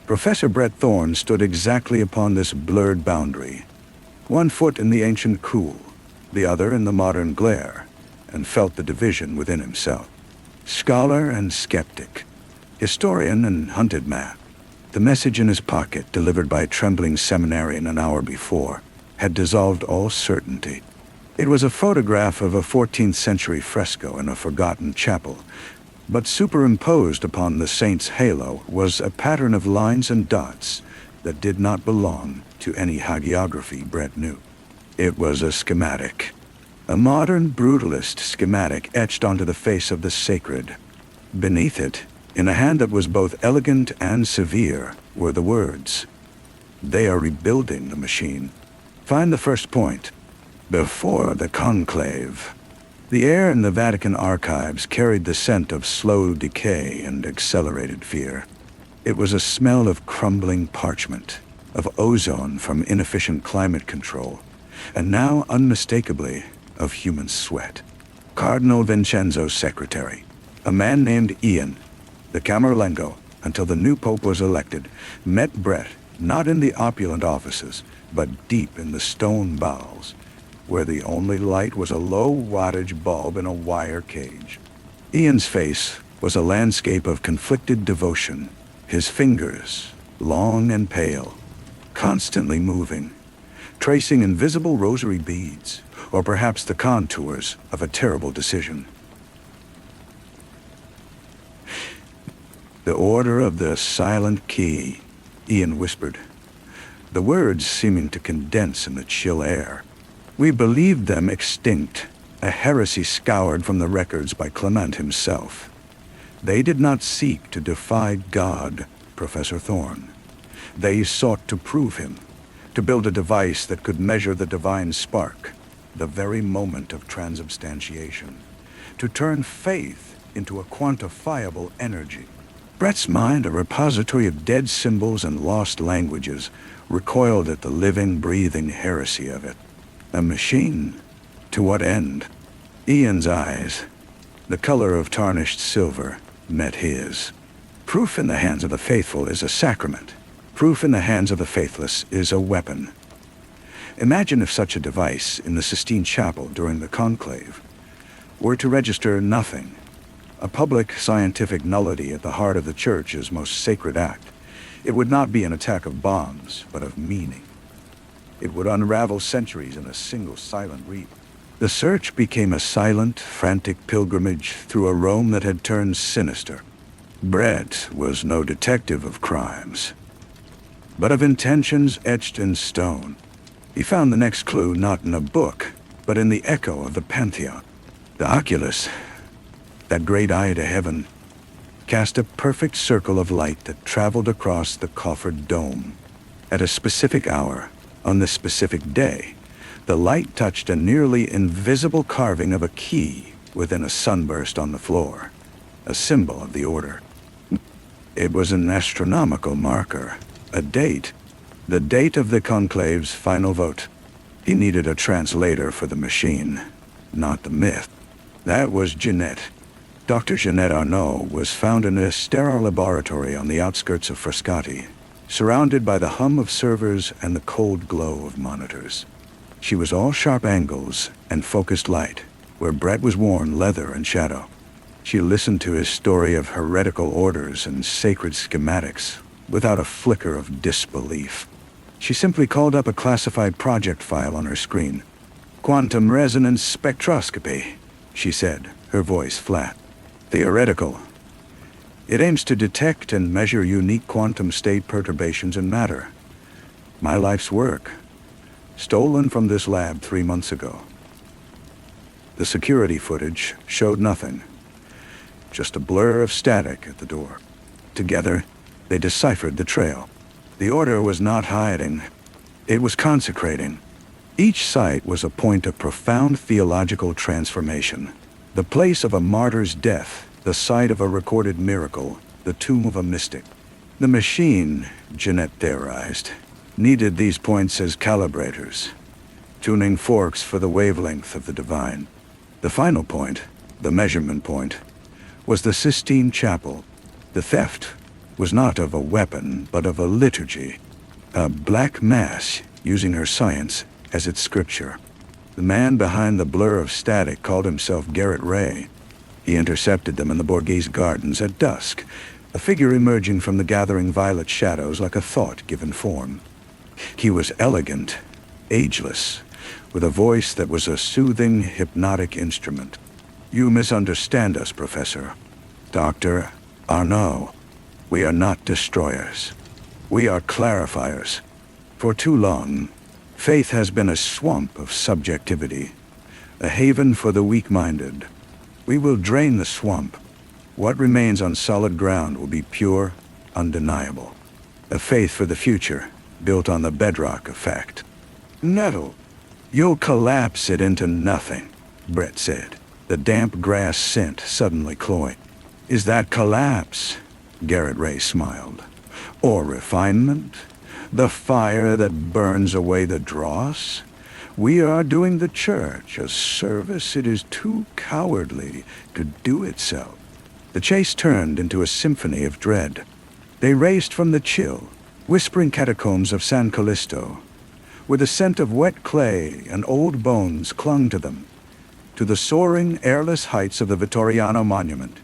Professor Brett Thorne stood exactly upon this blurred boundary, one foot in the ancient cool, the other in the modern glare, and felt the division within himself. Scholar and skeptic, historian and hunted man. The message in his pocket, delivered by a trembling seminarian an hour before, had dissolved all certainty. It was a photograph of a 14th century fresco in a forgotten chapel, but superimposed upon the saint's halo was a pattern of lines and dots that did not belong to any hagiography Brett knew. It was a schematic, a modern brutalist schematic etched onto the face of the sacred. Beneath it, in a hand that was both elegant and severe, were the words, "They are rebuilding the machine. Find the first point. Before the conclave." The air in the Vatican archives carried the scent of slow decay and accelerated fear. It was a smell of crumbling parchment, of ozone from inefficient climate control, and now unmistakably of human sweat. Cardinal Vincenzo's secretary, a man named Ian, the Camerlengo, until the new pope was elected, met Brett not in the opulent offices, but deep in the stone bowels, where the only light was a low-wattage bulb in a wire cage. Ian's face was a landscape of conflicted devotion, his fingers, long and pale, constantly moving, tracing invisible rosary beads, or perhaps the contours of a terrible decision. "The order of the silent key," Ian whispered, the words seeming to condense in the chill air. "We believed them extinct, a heresy scoured from the records by Clement himself. They did not seek to defy God, Professor Thorne. They sought to prove him, to build a device that could measure the divine spark, the very moment of transubstantiation, to turn faith into a quantifiable energy. Brett's mind, a repository of dead symbols and lost languages, recoiled at the living, breathing heresy of it. A machine? To what end? Ian's eyes, the color of tarnished silver, met his. Proof in the hands of the faithful is a sacrament. Proof in the hands of the faithless is a weapon. Imagine if such a device in the Sistine Chapel during the conclave were to register nothing, a public scientific nullity at the heart of the Church's most sacred act. It would not be an attack of bombs, but of meaning. It would unravel centuries in a single silent reap. The search became a silent, frantic pilgrimage through a Rome that had turned sinister. Brett was no detective of crimes, but of intentions etched in stone. He found the next clue not in a book, but in the echo of the Pantheon. The oculus, that great eye to heaven, cast a perfect circle of light that traveled across the coffered dome. At a specific hour, on this specific day, the light touched a nearly invisible carving of a key within a sunburst on the floor, a symbol of the order. It was an astronomical marker, a date, the date of the conclave's final vote. He needed a translator for the machine, not the myth. That was Jeanette. Dr. Jeanette Arnaud was found in a sterile laboratory on the outskirts of Frascati, surrounded by the hum of servers and the cold glow of monitors. She was all sharp angles and focused light, where Brett was worn leather and shadow. She listened to his story of heretical orders and sacred schematics without a flicker of disbelief. She simply called up a classified project file on her screen. "Quantum resonance spectroscopy," she said, her voice flat. "Theoretical. It aims to detect and measure unique quantum state perturbations in matter. My life's work. Stolen from this lab 3 months ago." The security footage showed nothing. Just a blur of static at the door. Together, they deciphered the trail. The order was not hiding. It was consecrating. Each site was a point of profound theological transformation. The place of a martyr's death, the site of a recorded miracle, the tomb of a mystic. The machine, Jeanette theorized, needed these points as calibrators, tuning forks for the wavelength of the divine. The final point, the measurement point, was the Sistine Chapel. The theft was not of a weapon, but of a liturgy, a black mass using her science as its scripture. The man behind the blur of static called himself Garrett Ray. He intercepted them in the Borghese Gardens at dusk, a figure emerging from the gathering violet shadows like a thought given form. He was elegant, ageless, with a voice that was a soothing, hypnotic instrument. "You misunderstand us, Professor. Dr. Arnaud. We are not destroyers. We are clarifiers. For too long, faith has been a swamp of subjectivity, a haven for the weak-minded. We will drain the swamp. What remains on solid ground will be pure, undeniable. A faith for the future, built on the bedrock of fact." "Nettle, you'll collapse it into nothing," Brett said, the damp grass scent suddenly cloying. "Is that collapse?" Garrett Ray smiled. "Or refinement? The fire that burns away the dross? We are doing the Church a service it is too cowardly to do itself." The chase turned into a symphony of dread. They raced from the chill, whispering catacombs of San Callisto, where the scent of wet clay and old bones clung to them, to the soaring, airless heights of the Vittoriano Monument,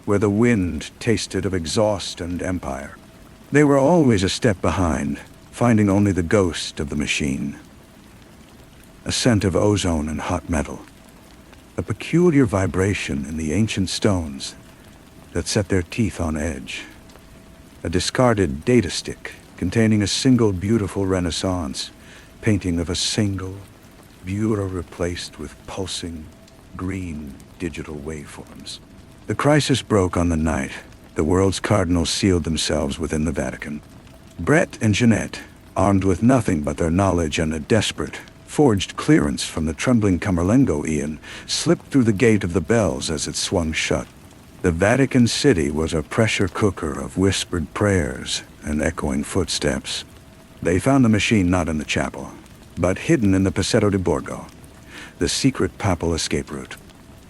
where the wind tasted of exhaust and empire. They were always a step behind, finding only the ghost of the machine. A scent of ozone and hot metal, a peculiar vibration in the ancient stones that set their teeth on edge. A discarded data stick containing a single beautiful Renaissance painting of a single bureau replaced with pulsing green digital waveforms. The crisis broke on the night the world's cardinals sealed themselves within the Vatican. Brett and Jeanette, Armed with nothing but their knowledge and a desperate, forged clearance from the trembling Camerlengo, Ian slipped through the gate of the bells as it swung shut. The Vatican City was a pressure cooker of whispered prayers and echoing footsteps. They found the machine not in the chapel, but hidden in the Passetto di Borgo, the secret papal escape route.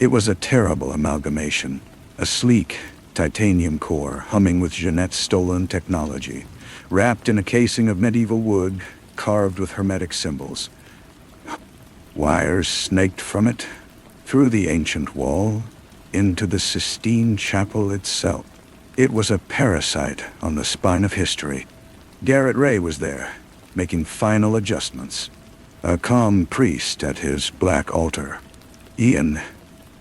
It was a terrible amalgamation, a sleek, titanium core humming with Jeanette's stolen technology, wrapped in a casing of medieval wood carved with hermetic symbols. Wires snaked from it, through the ancient wall, into the Sistine Chapel itself. It was a parasite on the spine of history. Garrett Ray was there, making final adjustments. A calm priest at his black altar. Ian,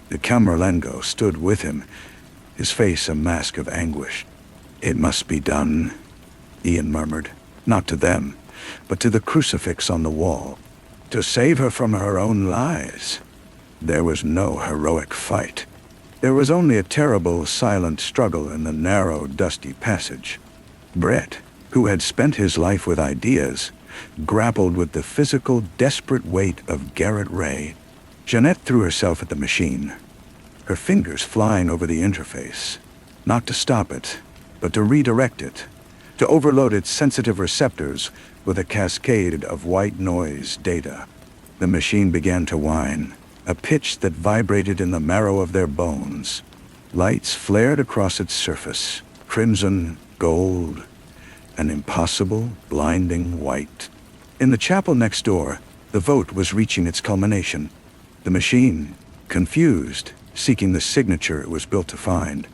the Camerlengo, stood with him, his face a mask of anguish. "It must be done," Ian murmured, not to them, but to the crucifix on the wall. To save her from her own lies. There was no heroic fight. There was only a terrible, silent struggle in the narrow, dusty passage. Brett, who had spent his life with ideas, grappled with the physical, desperate weight of Garrett Ray. Jeanette threw herself at the machine, her fingers flying over the interface, not to stop it, but to redirect it, to overload its sensitive receptors with a cascade of white noise data. The machine began to whine, a pitch that vibrated in the marrow of their bones. Lights flared across its surface, crimson, gold, an impossible, blinding white. In the chapel next door, the vote was reaching its culmination. The machine, confused, seeking the signature it was built to find,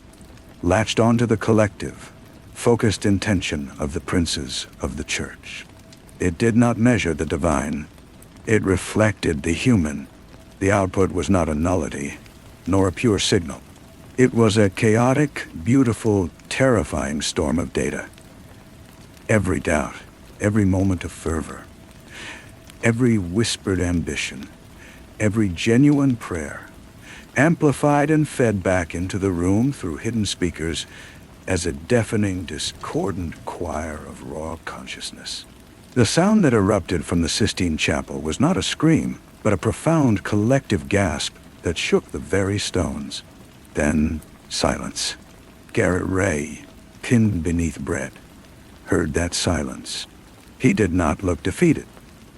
latched onto the collective, focused intention of the princes of the church. It did not measure the divine. It reflected the human. The output was not a nullity, nor a pure signal. It was a chaotic, beautiful, terrifying storm of data. Every doubt, every moment of fervor, every whispered ambition, every genuine prayer, amplified and fed back into the room through hidden speakers as a deafening, discordant choir of raw consciousness. The sound that erupted from the Sistine Chapel was not a scream, but a profound collective gasp that shook the very stones. Then, silence. Garrett Ray, pinned beneath Brett, heard that silence. He did not look defeated.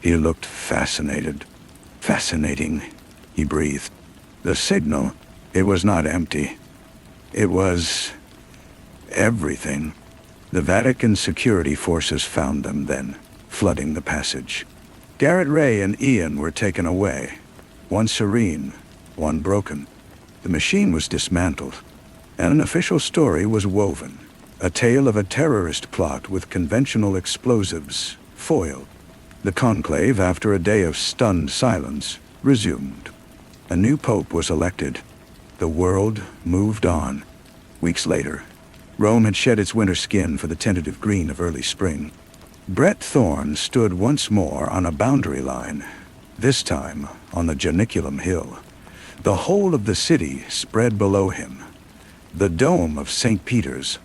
He looked fascinated. "Fascinating," he breathed. The signal, it was not empty. It was everything. The Vatican security forces found them then, flooding the passage. Garrett Ray and Ian were taken away, one serene, one broken. The machine was dismantled, and an official story was woven, a tale of a terrorist plot with conventional explosives foiled. The conclave, after a day of stunned silence, resumed. A new pope was elected. The world moved on. Weeks later, Rome had shed its winter skin for the tentative green of early spring. Brett Thorne stood once more on a boundary line, this time on the Janiculum Hill. The whole of the city spread below him. The dome of St. Peter's,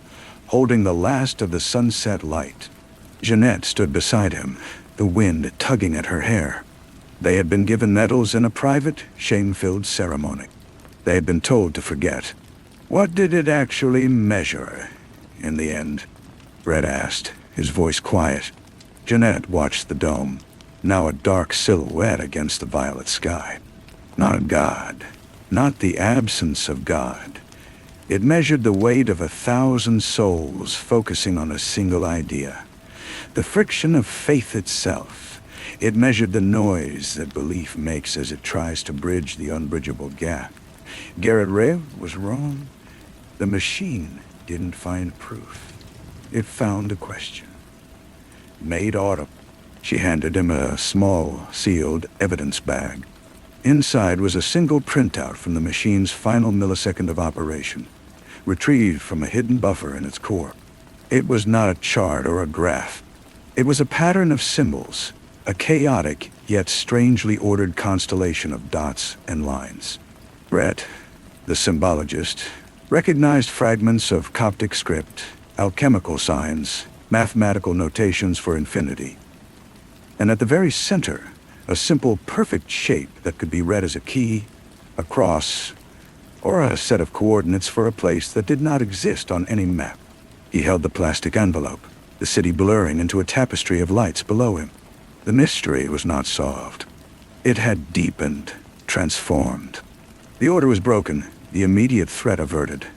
holding the last of the sunset light. Jeanette stood beside him, the wind tugging at her hair. They had been given medals in a private, shame-filled ceremony. They had been told to forget. What did it actually measure, in the end? Brett asked, his voice quiet. Jeanette watched the dome, now a dark silhouette against the violet sky. Not God, not the absence of God. It measured the weight of 1,000 souls focusing on a single idea. The friction of faith itself. It measured the noise that belief makes as it tries to bridge the unbridgeable gap. Garrett Ray was wrong. The machine didn't find proof. It found a question. Made audible. She handed him a small, sealed evidence bag. Inside was a single printout from the machine's final millisecond of operation, retrieved from a hidden buffer in its core. It was not a chart or a graph. It was a pattern of symbols, a chaotic yet strangely ordered constellation of dots and lines. Brett, the symbologist, recognized fragments of Coptic script, alchemical signs, mathematical notations for infinity. And at the very center, a simple, perfect shape that could be read as a key, a cross, or a set of coordinates for a place that did not exist on any map. He held the plastic envelope, the city blurring into a tapestry of lights below him. The mystery was not solved. It had deepened, transformed. The order was broken, the immediate threat averted.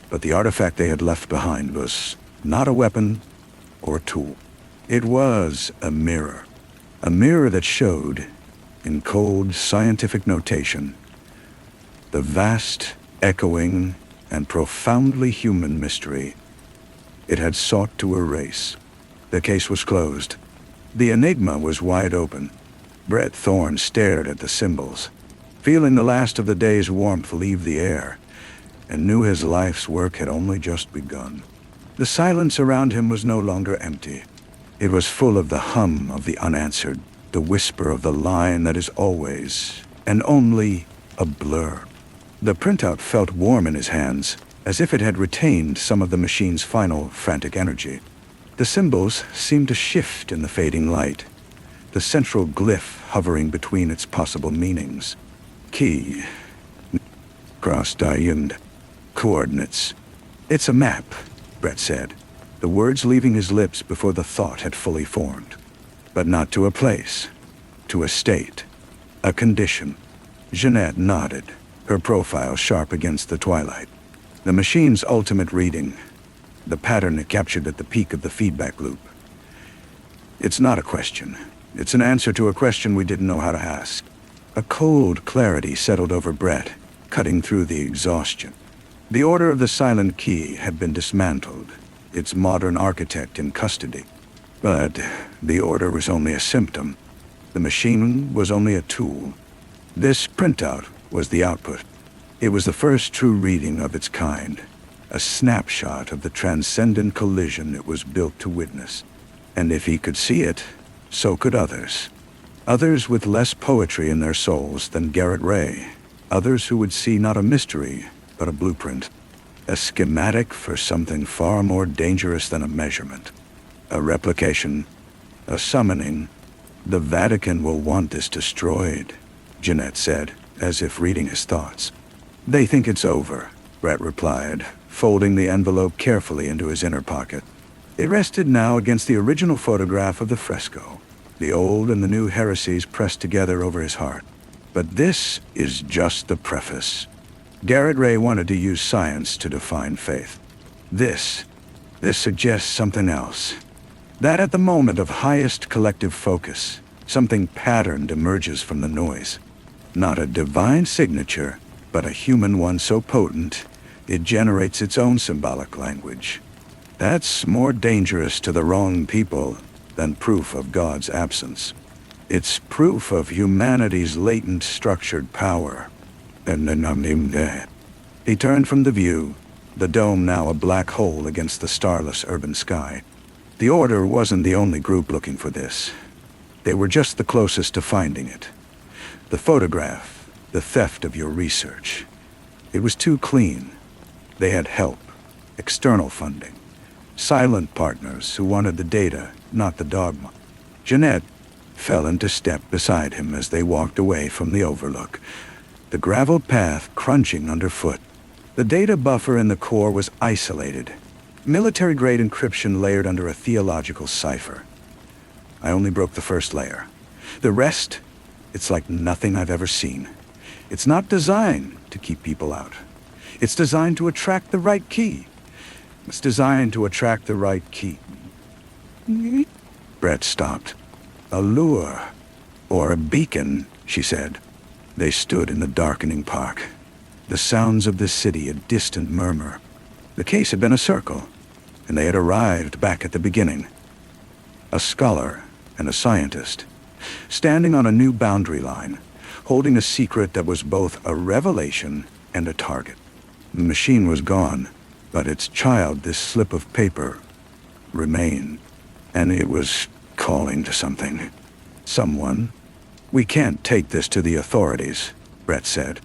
But the artifact they had left behind was not a weapon or a tool. It was a mirror that showed, in cold scientific notation, the vast, echoing, and profoundly human mystery it had sought to erase. The case was closed. The enigma was wide open. Brett Thorne stared at the symbols, feeling the last of the day's warmth leave the air, and knew his life's work had only just begun. The silence around him was no longer empty. It was full of the hum of the unanswered, the whisper of the line that is always and only a blur. The printout felt warm in his hands, as if it had retained some of the machine's final frantic energy. The symbols seemed to shift in the fading light, the central glyph hovering between its possible meanings. Key, cross-diamond, coordinates. It's a map, Brett said, the words leaving his lips before the thought had fully formed. But not to a place, to a state, a condition. Jeanette nodded, her profile sharp against the twilight. The machine's ultimate reading, the pattern it captured at the peak of the feedback loop. It's not a question. It's an answer to a question we didn't know how to ask. A cold clarity settled over Brett, cutting through the exhaustion. The Order of the Silent Key had been dismantled, its modern architect in custody. But the Order was only a symptom. The machine was only a tool. This printout was the output. It was the first true reading of its kind, a snapshot of the transcendent collision it was built to witness. And if he could see it, so could others. Others with less poetry in their souls than Garrett Ray. Others who would see not a mystery, but a blueprint. A schematic for something far more dangerous than a measurement. A replication, a summoning. The Vatican will want this destroyed, Jeanette said, as if reading his thoughts. They think it's over, Brett replied, folding the envelope carefully into his inner pocket. It rested now against the original photograph of the fresco, the old and the new heresies pressed together over his heart. But this is just the preface. Garrett Ray wanted to use science to define faith. This suggests something else. That at the moment of highest collective focus, something patterned emerges from the noise. Not a divine signature, but a human one so potent, it generates its own symbolic language. That's more dangerous to the wrong people than proof of God's absence. It's proof of humanity's latent structured power. And then he turned from the view, the dome now a black hole against the starless urban sky. The Order wasn't the only group looking for this. They were just the closest to finding it. The photograph, the theft of your research. It was too clean. They had help, external funding, silent partners who wanted the data, not the dogma. Jeanette fell into step beside him as they walked away from the overlook, the gravel path crunching underfoot. The data buffer in the core was isolated, military-grade encryption layered under a theological cipher. I only broke the first layer. The rest, it's like nothing I've ever seen. It's not designed to keep people out. It's designed to attract the right key. It's designed to attract the right key. Brett stopped. A lure, or a beacon, she said. They stood in the darkening park. The sounds of the city a distant murmur. The case had been a circle, and they had arrived back at the beginning. A scholar and a scientist, standing on a new boundary line, holding a secret that was both a revelation and a target. The machine was gone, but its child, this slip of paper, remained. And it was calling to something. Someone. We can't take this to the authorities, Brett said.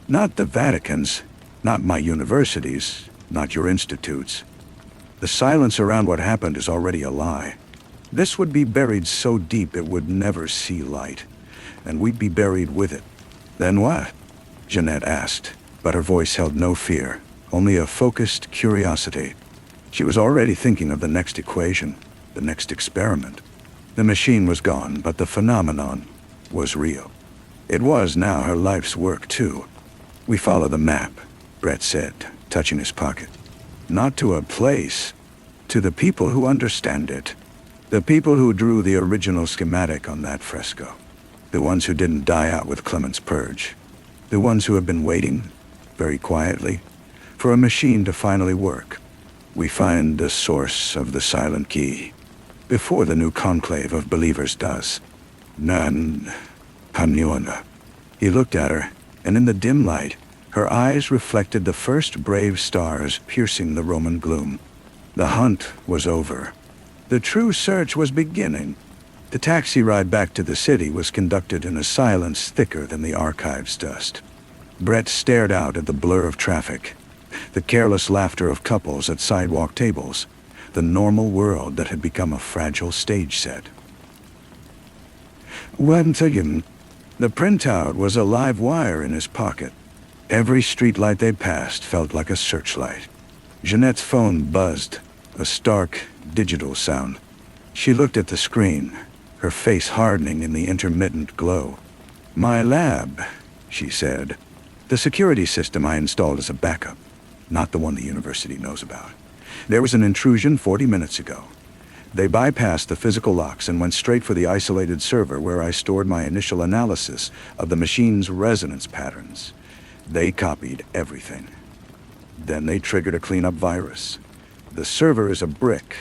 Not the Vatican's, not my universities, not your institutes. The silence around what happened is already a lie. This would be buried so deep it would never see light, and we'd be buried with it. Then what? Jeanette asked, but her voice held no fear, only a focused curiosity. She was already thinking of the next equation, the next experiment. The machine was gone, but the phenomenon was real. It was now her life's work, too. We follow the map, Brett said, touching his pocket. Not to a place, to the people who understand it. The people who drew the original schematic on that fresco. The ones who didn't die out with Clement's purge. The ones who have been waiting, very quietly, for a machine to finally work. We find the source of the silent key, before the new conclave of believers does. None. Hanyona. He looked at her, and in the dim light, her eyes reflected the first brave stars piercing the Roman gloom. The hunt was over. The true search was beginning. The taxi ride back to the city was conducted in a silence thicker than the archive's dust. Brett stared out at the blur of traffic, the careless laughter of couples at sidewalk tables, the normal world that had become a fragile stage set. Once again, the printout was a live wire in his pocket. Every streetlight they passed felt like a searchlight. Jeanette's phone buzzed, a stark, digital sound. She looked at the screen, her face hardening in the intermittent glow. "My lab," she said. "The security system I installed as a backup, not the one the university knows about. There was an intrusion 40 minutes ago. They bypassed the physical locks and went straight for the isolated server where I stored my initial analysis of the machine's resonance patterns. They copied everything. Then they triggered a cleanup virus. The server is a brick.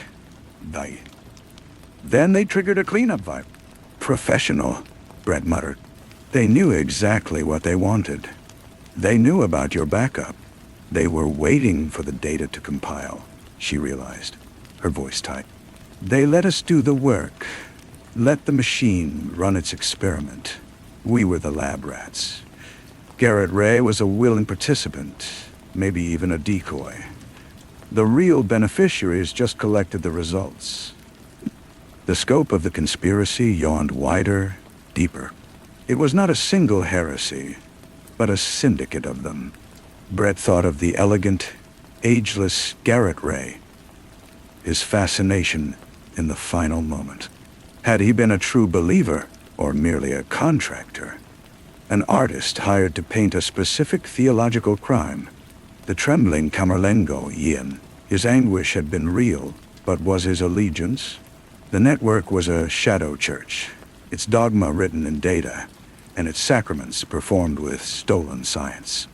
Then they triggered a cleanup virus. Professional," Brett muttered. "They knew exactly what they wanted. They knew about your backup. They were waiting for the data to compile," she realized, her voice tight. "They let us do the work. Let the machine run its experiment. We were the lab rats. Garrett Ray was a willing participant, maybe even a decoy. The real beneficiaries just collected the results." The scope of the conspiracy yawned wider, deeper. It was not a single heresy, but a syndicate of them. Brett thought of the elegant, ageless Garrett Ray, his fascination in the final moment. Had he been a true believer, or merely a contractor? An artist hired to paint a specific theological crime. The trembling Camerlengo, Ian. His anguish had been real, but was his allegiance? The network was a shadow church, its dogma written in data, and its sacraments performed with stolen science.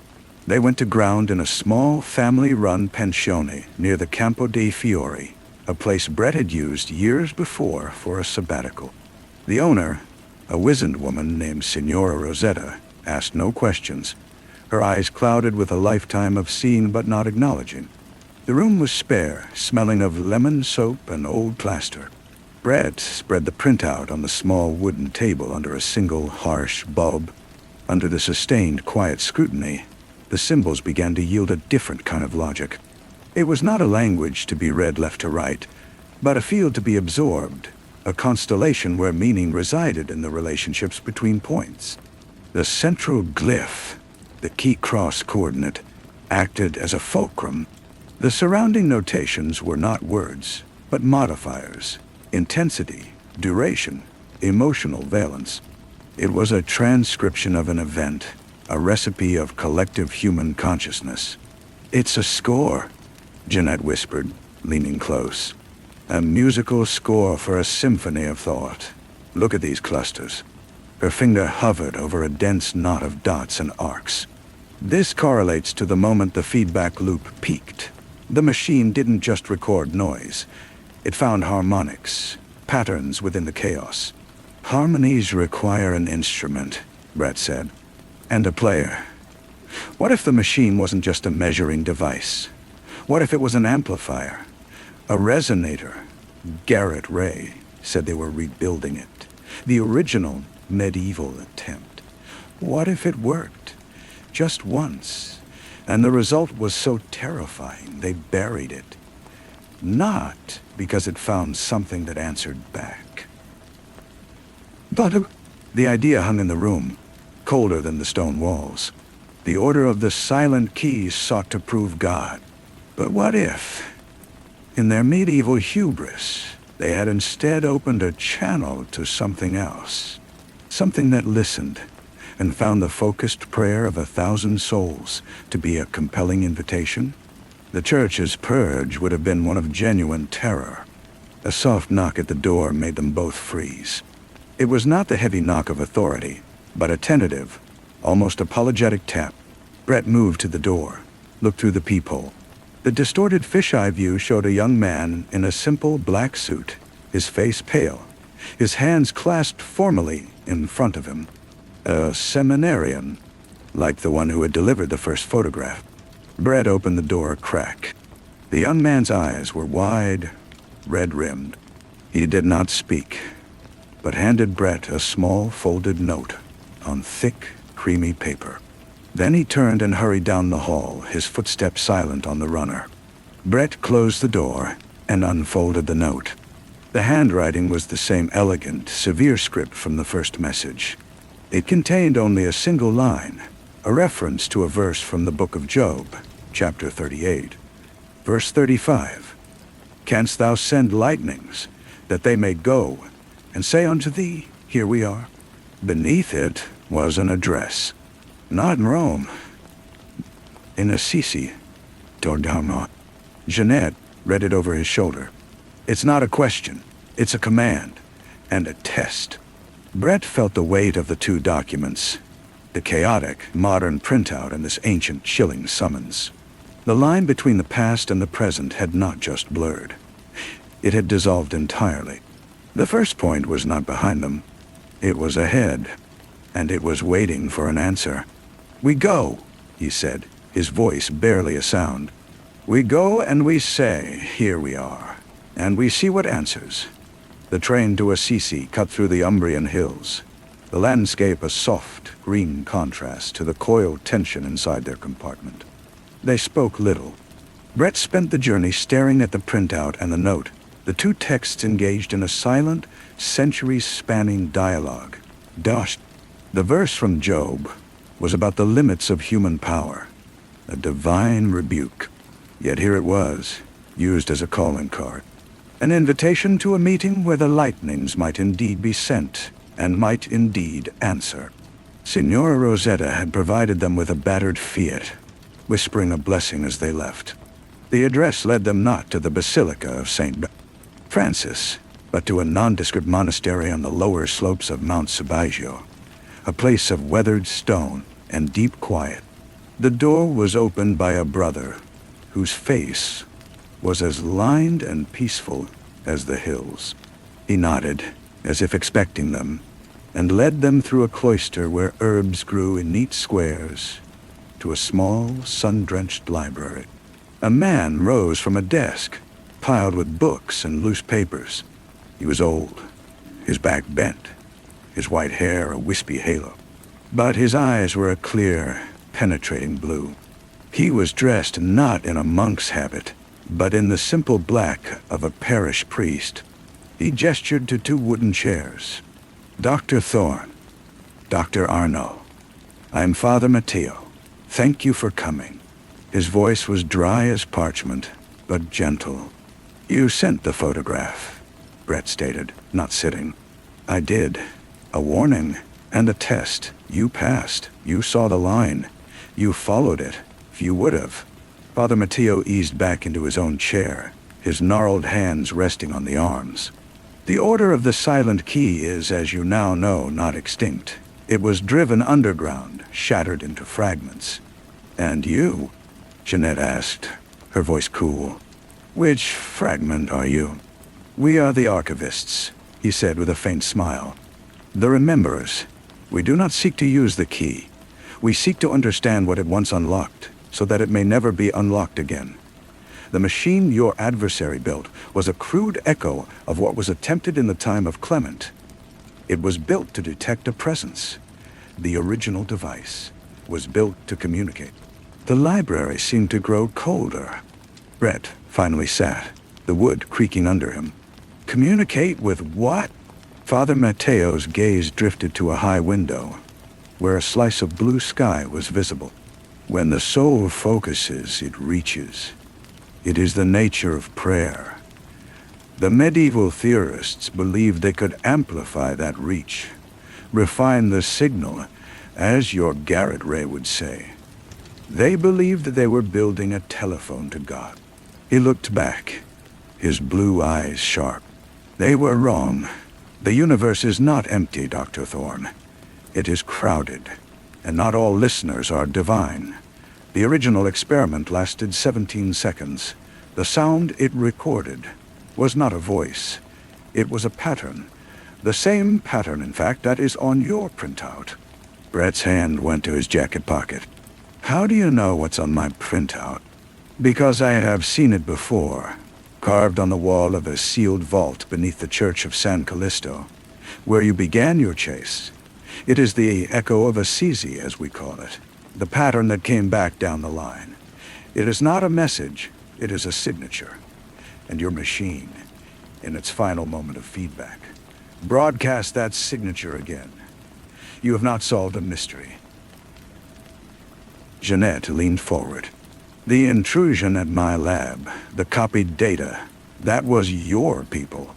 They went to ground in a small, family-run pensione near the Campo dei Fiori, a place Brett had used years before for a sabbatical. The owner, a wizened woman named Signora Rosetta, asked no questions, her eyes clouded with a lifetime of seeing but not acknowledging. The room was spare, smelling of lemon soap and old plaster. Brett spread the printout on the small wooden table under a single harsh bulb. Under the sustained, quiet scrutiny, the symbols began to yield a different kind of logic. It was not a language to be read left to right, but a field to be absorbed, a constellation where meaning resided in the relationships between points. The central glyph, the key cross coordinate, acted as a fulcrum. The surrounding notations were not words, but modifiers. Intensity, duration, emotional valence. It was a transcription of an event, a recipe of collective human consciousness. "It's a score," Jeanette whispered, leaning close. "A musical score for a symphony of thought. Look at these clusters." Her finger hovered over a dense knot of dots and arcs. "This correlates to the moment the feedback loop peaked. The machine didn't just record noise. It found harmonics, patterns within the chaos. Harmonies require an instrument," Brett said, "and a player. What if the machine wasn't just a measuring device? What if it was an amplifier, a resonator?" Garrett Ray said they were rebuilding it, the original medieval attempt. What if it worked, just once, and the result was so terrifying they buried it? not because it found something that answered back. But the idea hung in the room, colder than the stone walls. The Order of the Silent Keys sought to prove God. But what if, in their medieval hubris, they had instead opened a channel to something else? Something that listened and found the focused prayer of 1,000 souls to be a compelling invitation? The church's purge would have been one of genuine terror. A soft knock at the door made them both freeze. It was not the heavy knock of authority, but a tentative, almost apologetic tap. Brett moved to the door, looked through the peephole. The distorted fisheye view showed a young man in a simple black suit, his face pale, his hands clasped formally in front of him. A seminarian, like the one who had delivered the first photograph. Brett opened the door a crack. The young man's eyes were wide, red-rimmed. He did not speak, but handed Brett a small folded note on thick, creamy paper. Then he turned and hurried down the hall, his footsteps silent on the runner. Brett closed the door and unfolded the note. The handwriting was the same elegant, severe script from the first message. It contained only a single line, a reference to a verse from the book of Job, chapter 38. Verse 35. Canst thou send lightnings, that they may go, and say unto thee, Here we are? Beneath it was an address. Not in Rome. In Assisi, Torgamo. Jeanette read it over his shoulder. It's not a question, it's a command, and a test. Brett felt the weight of the two documents, the chaotic, modern printout and this ancient, chilling summons. The line between the past and the present had not just blurred. It had dissolved entirely. The first point was not behind them. It was ahead, and it was waiting for an answer. We go, he said, his voice barely a sound. We go and we say, Here we are, and we see what answers. The train to Assisi cut through the Umbrian hills, the landscape a soft, green contrast to the coiled tension inside their compartment. They spoke little. Brett spent the journey staring at the printout and the note, the two texts engaged in a silent, centuries-spanning dialogue. The verse from Job was about the limits of human power, a divine rebuke. Yet here it was, used as a calling card. An invitation to a meeting where the lightnings might indeed be sent, and might indeed answer. Signora Rosetta had provided them with a battered Fiat, whispering a blessing as they left. The address led them not to the Basilica of St. Francis, but to a nondescript monastery on the lower slopes of Mount Sabagio, a place of weathered stone and deep quiet. The door was opened by a brother whose face was as lined and peaceful as the hills. He nodded, as if expecting them, and led them through a cloister where herbs grew in neat squares to a small, sun-drenched library. A man rose from a desk, piled with books and loose papers. He was old, his back bent, his white hair a wispy halo. But his eyes were a clear, penetrating blue. He was dressed not in a monk's habit, but in the simple black of a parish priest. He gestured to two wooden chairs. Dr. Thorne, Dr. Arnaud, I'm Father Matteo. Thank you for coming. His voice was dry as parchment, but gentle. You sent the photograph, Brett stated, not sitting. I did. A warning and a test. You passed. You saw the line. You followed it. If you would have. Father Matteo eased back into his own chair, his gnarled hands resting on the arms. The Order of the Silent Key is, as you now know, not extinct. It was driven underground, shattered into fragments. And you? Jeanette asked, her voice cool. Which fragment are you? We are the archivists, he said with a faint smile. The rememberers. We do not seek to use the key. We seek to understand what it once unlocked, so that it may never be unlocked again. The machine your adversary built was a crude echo of what was attempted in the time of Clement. It was built to detect a presence. The original device was built to communicate. The library seemed to grow colder. Brett finally sat, the wood creaking under him. Communicate with what? Father Mateo's gaze drifted to a high window, where a slice of blue sky was visible. When the soul focuses, it reaches. It is the nature of prayer. The medieval theorists believed they could amplify that reach, refine the signal, as your Garrett Ray would say. They believed that they were building a telephone to God. He looked back, his blue eyes sharp. They were wrong. The universe is not empty, Dr. Thorne. It is crowded, and not all listeners are divine. The original experiment lasted 17 seconds. The sound it recorded was not a voice. It was a pattern. The same pattern, in fact, that is on your printout. Brett's hand went to his jacket pocket. How do you know what's on my printout? Because I have seen it before, carved on the wall of a sealed vault beneath the Church of San Callisto, where you began your chase. It is the echo of Assisi, as we call it, the pattern that came back down the line. It is not a message, it is a signature. And your machine, in its final moment of feedback, broadcast that signature again. You have not solved a mystery. Jeanette leaned forward. The intrusion at my lab, the copied data, that was your people.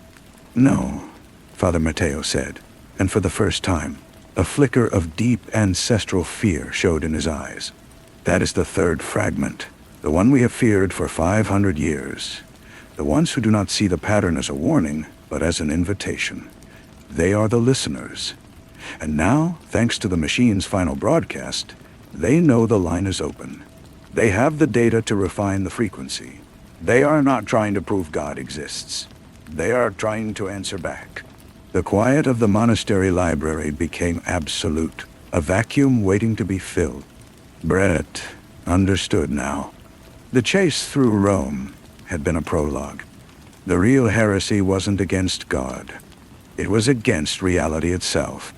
No, Father Mateo said, and for the first time, a flicker of deep ancestral fear showed in his eyes. That is the third fragment, the one we have feared for 500 years. The ones who do not see the pattern as a warning, but as an invitation. They are the listeners. And now, thanks to the machine's final broadcast, they know the line is open. They have the data to refine the frequency. They are not trying to prove God exists. They are trying to answer back. The quiet of the monastery library became absolute, a vacuum waiting to be filled. Brett understood now. The chase through Rome had been a prologue. The real heresy wasn't against God. It was against reality itself.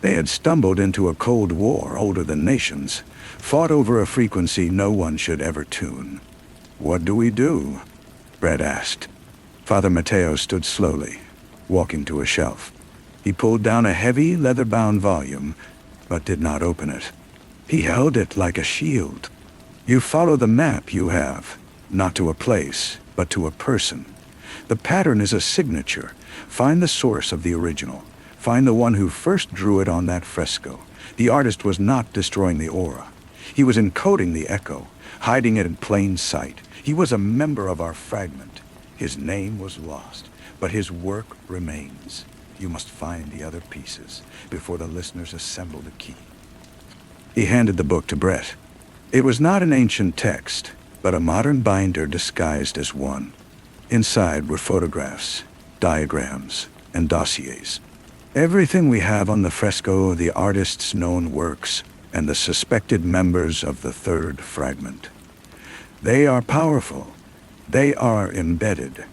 They had stumbled into a cold war older than nations, fought over a frequency no one should ever tune. What do we do? Brett asked. Father Mateo stood slowly, walking to a shelf. He pulled down a heavy, leather-bound volume, but did not open it. He held it like a shield. You follow the map you have, not to a place, but to a person. The pattern is a signature. Find the source of the original. Find the one who first drew it on that fresco. The artist was not destroying the aura. He was encoding the echo, hiding it in plain sight. He was a member of our fragment. His name was lost, but his work remains. You must find the other pieces before the listeners assemble the key. He handed the book to Brett. It was not an ancient text, but a modern binder disguised as one. Inside were photographs, diagrams, and dossiers. Everything we have on the fresco, the artist's known works, and the suspected members of the third fragment. They are powerful. They are embedded.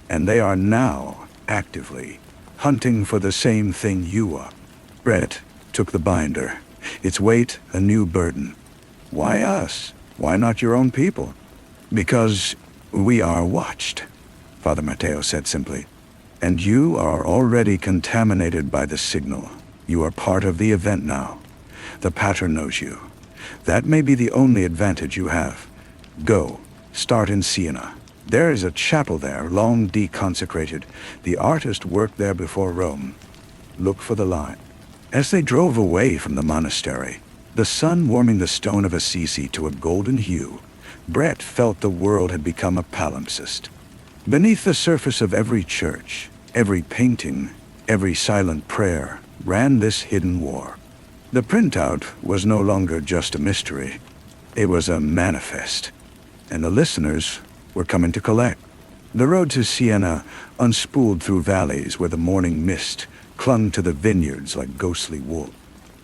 And they are now, actively, hunting for the same thing you are. Brett took the binder, its weight a new burden. Why us? Why not your own people? Because we are watched, Father Mateo said simply. And you are already contaminated by the signal. You are part of the event now. The pattern knows you. That may be the only advantage you have. Go. Start in Siena. There is a chapel there, long deconsecrated. The artist worked there before Rome. Look for the line. As they drove away from the monastery, the sun warming the stone of Assisi to a golden hue, Brett felt the world had become a palimpsest. Beneath the surface of every church, every painting, every silent prayer, ran this hidden war. The printout was no longer just a mystery. It was a manifest, and the listeners were coming to collect. The road to Siena unspooled through valleys where the morning mist clung to the vineyards like ghostly wool.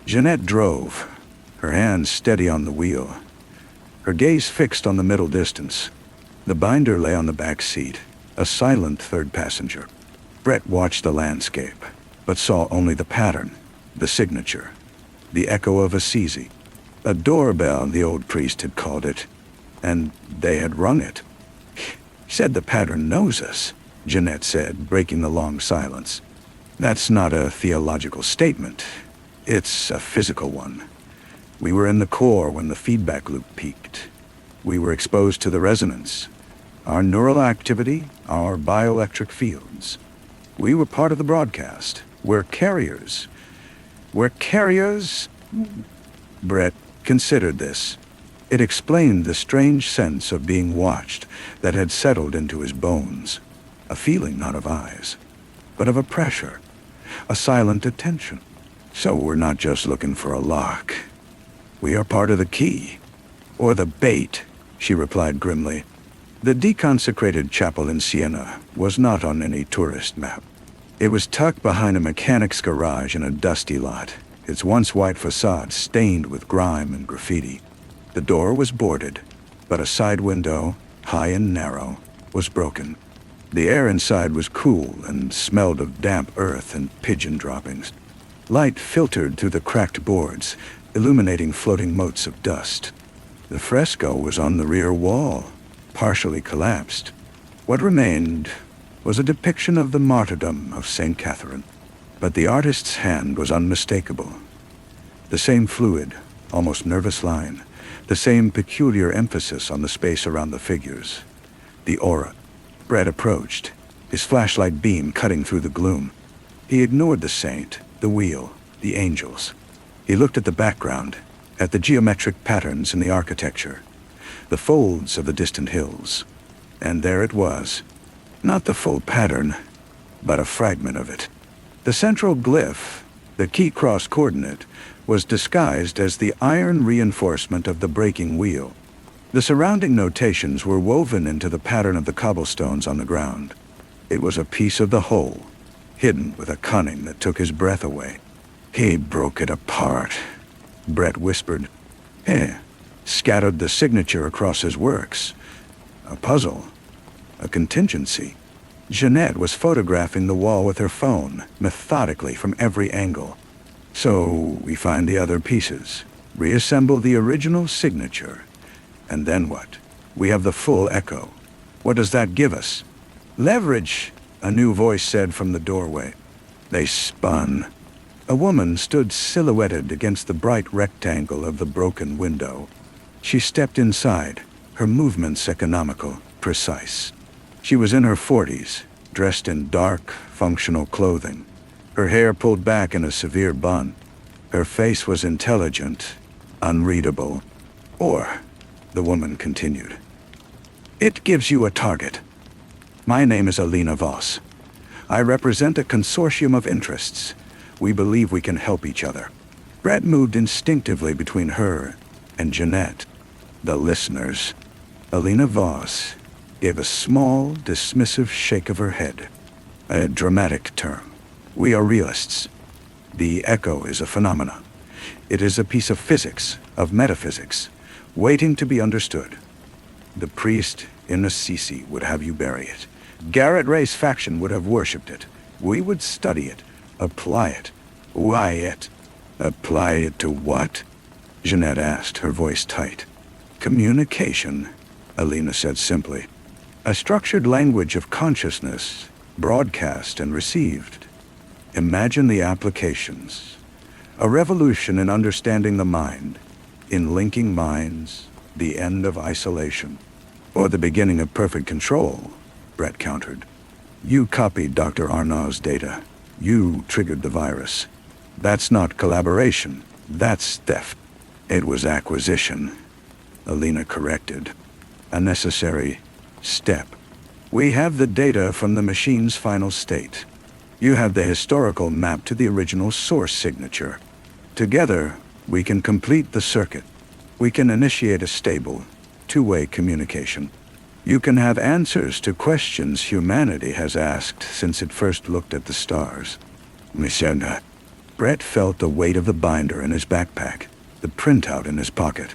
Jeanette drove, her hands steady on the wheel, her gaze fixed on the middle distance. The binder lay on the back seat, a silent third passenger. Brett watched the landscape, but saw only the pattern, the signature, the echo of Assisi. A doorbell, the old priest had called it, and they had rung it. said the pattern knows us, Jeanette said, breaking the long silence. That's not a theological statement. It's a physical one. We were in the core when the feedback loop peaked. We were exposed to the resonance, our neural activity, our bioelectric fields. We were part of the broadcast. We're carriers. We're carriers? Brett considered this. It explained the strange sense of being watched that had settled into his bones. A feeling not of eyes, but of a pressure, a silent attention. So we're not just looking for a lock. We are part of the key. Or the bait, she replied grimly. The deconsecrated chapel in Siena was not on any tourist map. It was tucked behind a mechanic's garage in a dusty lot, its once white facade stained with grime and graffiti. The door was boarded, but a side window, high and narrow, was broken. The air inside was cool and smelled of damp earth and pigeon droppings. Light filtered through the cracked boards, illuminating floating motes of dust. The fresco was on the rear wall, partially collapsed. What remained was a depiction of the martyrdom of St. Catherine, but the artist's hand was unmistakable. The same fluid, almost nervous line, the same peculiar emphasis on the space around the figures. The aura. Brett approached, his flashlight beam cutting through the gloom. He ignored the saint, the wheel, the angels. He looked at the background, at the geometric patterns in the architecture, the folds of the distant hills. And there it was. Not the full pattern, but a fragment of it. The central glyph, the key cross coordinate, was disguised as the iron reinforcement of the breaking wheel. The surrounding notations were woven into the pattern of the cobblestones on the ground. It was a piece of the whole, hidden with a cunning that took his breath away. He broke it apart, Brett whispered. Scattered the signature across his works. A puzzle. A contingency. Jeanette was photographing the wall with her phone, methodically from every angle. So we find the other pieces, reassemble the original signature. And then what? We have the full echo. What does that give us? Leverage, a new voice said from the doorway. They spun. A woman stood silhouetted against the bright rectangle of the broken window. She stepped inside, her movements economical, precise. She was in her 40s, dressed in dark, functional clothing. Her hair pulled back in a severe bun. Her face was intelligent, unreadable. Or, the woman continued, it gives you a target. My name is Alina Voss. I represent a consortium of interests. We believe we can help each other. Brett moved instinctively between her and Jeanette. The listeners. Alina Voss gave a small, dismissive shake of her head. A dramatic term. We are realists. The echo is a phenomenon. It is a piece of physics, of metaphysics, waiting to be understood. The priest in Assisi would have you bury it. Garrett Ray's faction would have worshipped it. We would study it, apply it. Why it? Apply it to what? Jeanette asked, her voice tight. Communication, Alina said simply. A structured language of consciousness, broadcast and received. Imagine the applications. A revolution in understanding the mind, in linking minds, the end of isolation. Or the beginning of perfect control, Brett countered. You copied Dr. Arnaud's data. You triggered the virus. That's not collaboration. That's theft. It was acquisition, Alina corrected. A necessary step. We have the data from the machine's final state. You have the historical map to the original source signature. Together, we can complete the circuit. We can initiate a stable, two-way communication. You can have answers to questions humanity has asked since it first looked at the stars. Monsieur, Brett felt the weight of the binder in his backpack, the printout in his pocket.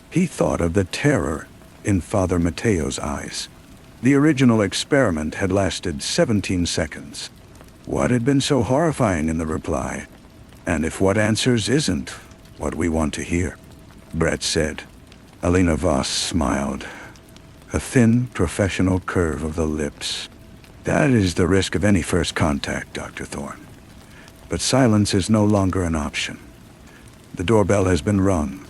He thought of the terror in Father Mateo's eyes. The original experiment had lasted 17 seconds. What had been so horrifying in the reply? And if what answers isn't what we want to hear? Brett said. Alina Voss smiled. a thin, professional curve of the lips. "That is the risk of any first contact, Dr. Thorne. But silence is no longer an option. The doorbell has been rung.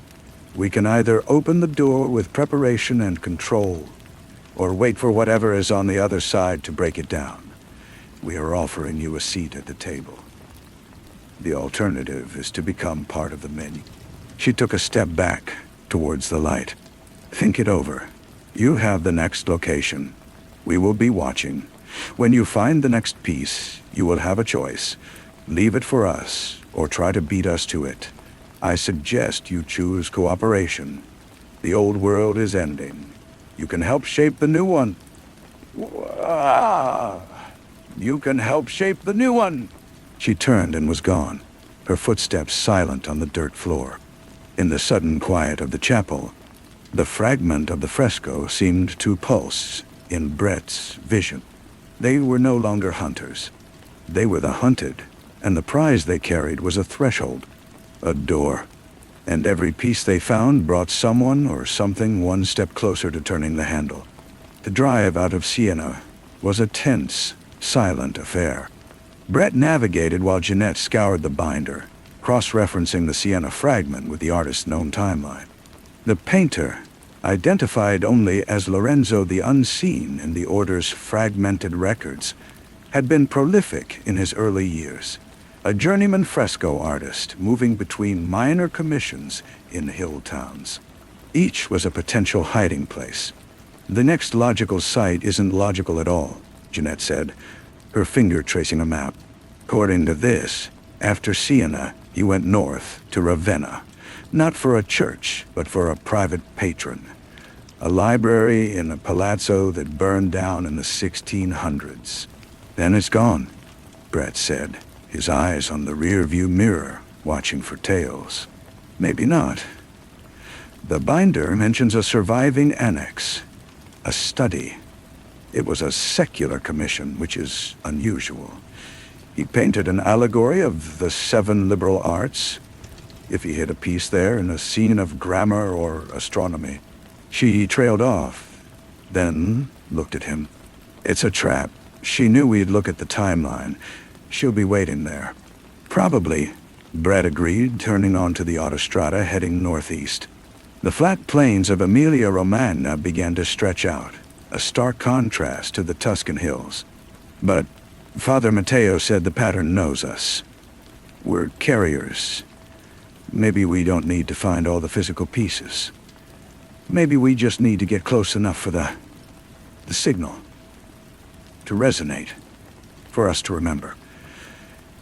We can either open the door with preparation and control, or wait for whatever is on the other side to break it down. We are offering you a seat at the table. The alternative is to become part of the menu." She took a step back towards the light. "Think it over. You have the next location. We will be watching. When you find the next piece, you will have a choice. Leave it for us, or try to beat us to it. I suggest you choose cooperation. The old world is ending. You can help shape the new one. You can help shape the new one." She turned and was gone, her footsteps silent on the dirt floor. In the sudden quiet of the chapel, the fragment of the fresco seemed to pulse in Brett's vision. They were no longer hunters. They were the hunted, and the prize they carried was a threshold, a door. And every piece they found brought someone or something one step closer to turning the handle. The drive out of Siena was a tense, silent affair. Brett navigated while Jeanette scoured the binder, cross-referencing the Siena fragment with the artist's known timeline. The painter, identified only as Lorenzo the Unseen in the Order's fragmented records, had been prolific in his early years, a journeyman fresco artist moving between minor commissions in hill towns. Each was a potential hiding place. "The next logical site isn't logical at all," Jeanette said, her finger tracing a map. "According to this, after Siena, he went north to Ravenna, not for a church, but for a private patron. A library in a palazzo that burned down in the 1600s. Then it's gone," Brett said, his eyes on the rear-view mirror, watching for tails. "Maybe not. The binder mentions a surviving annex, a study. It was a secular commission, which is unusual. He painted an allegory of the 7 liberal arts. If he hid a piece there in a scene of grammar or astronomy." She trailed off, then looked at him. "It's a trap. She knew we'd look at the timeline. She'll be waiting there." "Probably," Brett agreed, turning onto the autostrada heading northeast. The flat plains of Emilia-Romagna began to stretch out, a stark contrast to the Tuscan hills. "But Father Matteo said the pattern knows us. We're carriers. Maybe we don't need to find all the physical pieces. Maybe we just need to get close enough for the signal to resonate, for us to remember.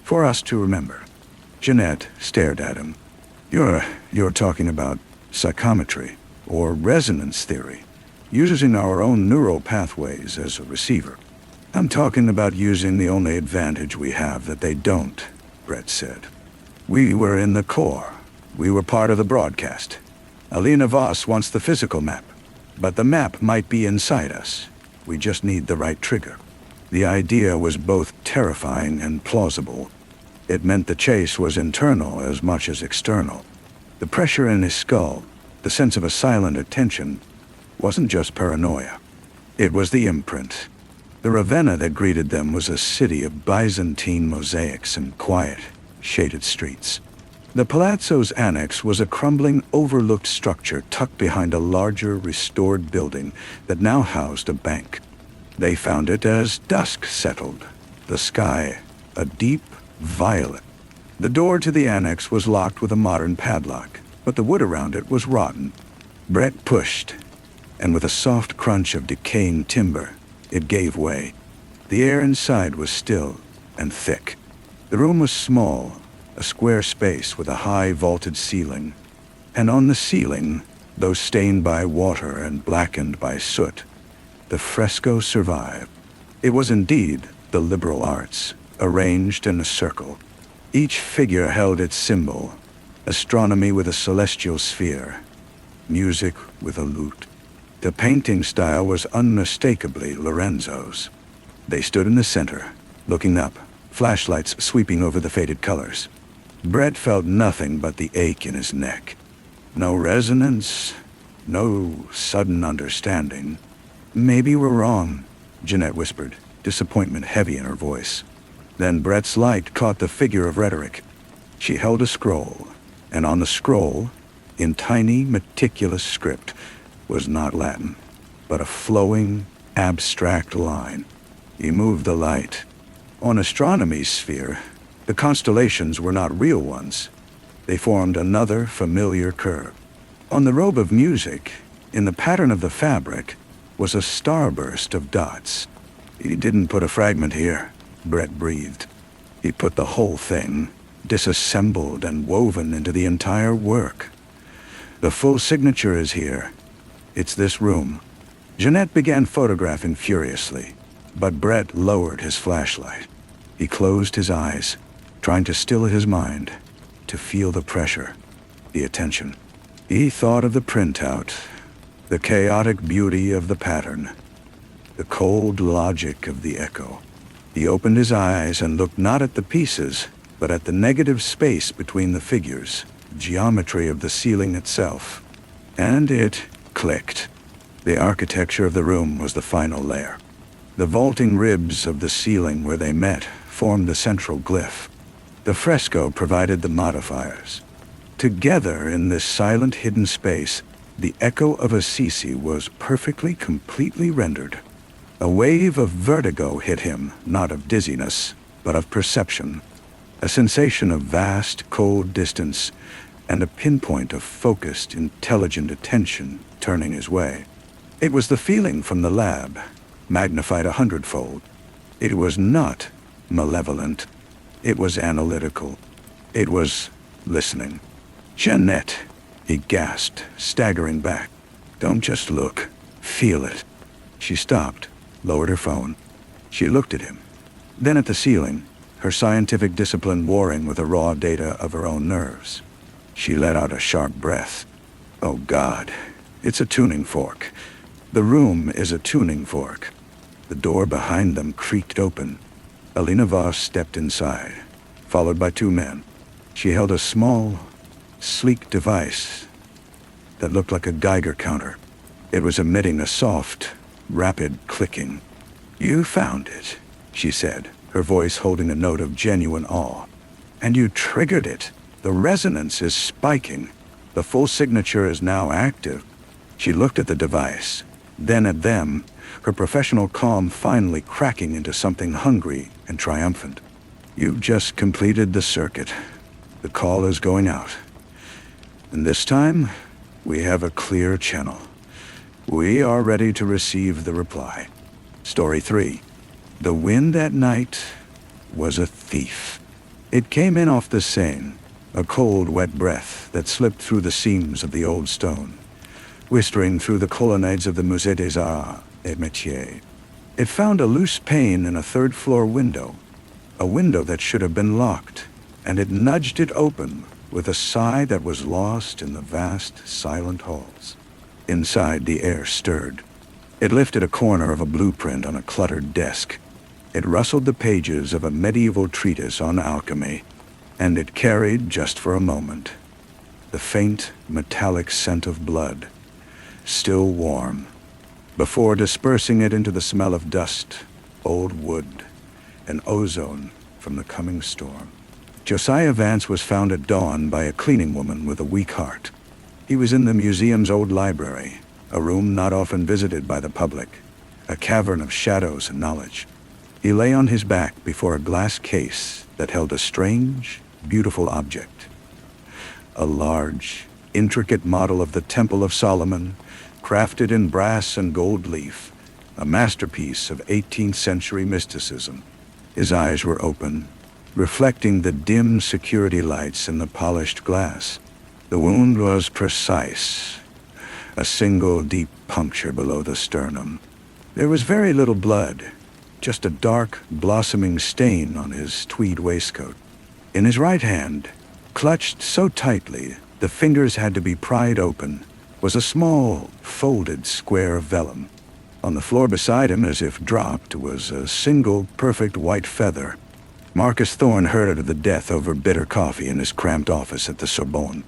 For us to remember." Jeanette stared at him. You're talking about psychometry, or resonance theory, using our own neural pathways as a receiver." "I'm talking about using the only advantage we have that they don't," Brett said. "We were in the core. We were part of the broadcast. Alina Voss wants the physical map, but the map might be inside us. We just need the right trigger." The idea was both terrifying and plausible. It meant the chase was internal as much as external. The pressure in his skull, the sense of a silent attention, wasn't just paranoia. It was the imprint. The Ravenna that greeted them was a city of Byzantine mosaics and quiet, shaded streets. The palazzo's annex was a crumbling, overlooked structure tucked behind a larger, restored building that now housed a bank. They found it as dusk settled, the sky a deep violet. The door to the annex was locked with a modern padlock, but the wood around it was rotten. Brett pushed, and with a soft crunch of decaying timber, it gave way. The air inside was still and thick. The room was small, a square space with a high vaulted ceiling, and on the ceiling, though stained by water and blackened by soot, the fresco survived. It was indeed the liberal arts, arranged in a circle. Each figure held its symbol, astronomy with a celestial sphere, music with a lute. The painting style was unmistakably Lorenzo's. They stood in the center, looking up, flashlights sweeping over the faded colors. Brett felt nothing but the ache in his neck. No resonance, no sudden understanding, Maybe we're wrong, Jeanette whispered, disappointment heavy in her voice. Then Brett's light caught the figure of Rhetoric. She held a scroll, and on the scroll, in tiny, meticulous script, was not Latin, but a flowing, abstract line. He moved the light. On astronomy's sphere, the constellations were not real ones. They formed another familiar curve. On the robe of music, in the pattern of the fabric, was a starburst of dots. He didn't put a fragment here, Brett breathed. He put the whole thing, disassembled and woven into the entire work. The full signature is here. It's this room. Jeanette began photographing furiously, but Brett lowered his flashlight. He closed his eyes, trying to still his mind, to feel the pressure, the attention. He thought of the printout, the chaotic beauty of the pattern, the cold logic of the echo. He opened his eyes and looked not at the pieces, but at the negative space between the figures, geometry of the ceiling itself. And it clicked. The architecture of the room was the final layer. The vaulting ribs of the ceiling where they met formed the central glyph. The fresco provided the modifiers. Together in this silent hidden space, the echo of Assisi was perfectly, completely rendered. A wave of vertigo hit him, not of dizziness, but of perception. A sensation of vast, cold distance, and a pinpoint of focused, intelligent attention turning his way. It was the feeling from the lab, magnified 100-fold. It was not malevolent. It was analytical. It was listening. "Jeanette," he gasped, staggering back. "Don't just look. Feel it." She stopped, lowered her phone. She looked at him, then at the ceiling, her scientific discipline warring with the raw data of her own nerves. She let out a sharp breath. "Oh God, it's a tuning fork. The room is a tuning fork." The door behind them creaked open. Alina Voss stepped inside, followed by two men. She held a small, sleek device that looked like a Geiger counter. It was emitting a soft, rapid clicking. "You found it," she said, her voice holding a note of genuine awe. "And you triggered it. The resonance is spiking. The full signature is now active." She looked at the device, then at them, her professional calm finally cracking into something hungry and triumphant. "You've just completed the circuit. The call is going out. And this time, we have a clear channel. We are ready to receive the reply." Story 3. The wind at night was a thief. It came in off the Seine, a cold, wet breath that slipped through the seams of the old stone, whistling through the colonnades of the Musée des Arts et Métiers. It found a loose pane in a third-floor window, a window that should have been locked, and it nudged it open with a sigh that was lost in the vast, silent halls. Inside, the air stirred. It lifted a corner of a blueprint on a cluttered desk. It rustled the pages of a medieval treatise on alchemy, and it carried, just for a moment, the faint, metallic scent of blood, still warm, before dispersing it into the smell of dust, old wood, and ozone from the coming storm. Josiah Vance was found at dawn by a cleaning woman with a weak heart. He was in the museum's old library, a room not often visited by the public, a cavern of shadows and knowledge. He lay on his back before a glass case that held a strange, beautiful object. A large, intricate model of the Temple of Solomon, crafted in brass and gold leaf, a masterpiece of 18th century mysticism. His eyes were open, reflecting the dim security lights in the polished glass. The wound was precise, a single deep puncture below the sternum. There was very little blood, just a dark, blossoming stain on his tweed waistcoat. In his right hand, clutched so tightly the fingers had to be pried open, was a small, folded square of vellum. On the floor beside him, as if dropped, was a single, perfect white feather. Marcus Thorne heard of the death over bitter coffee in his cramped office at the Sorbonne.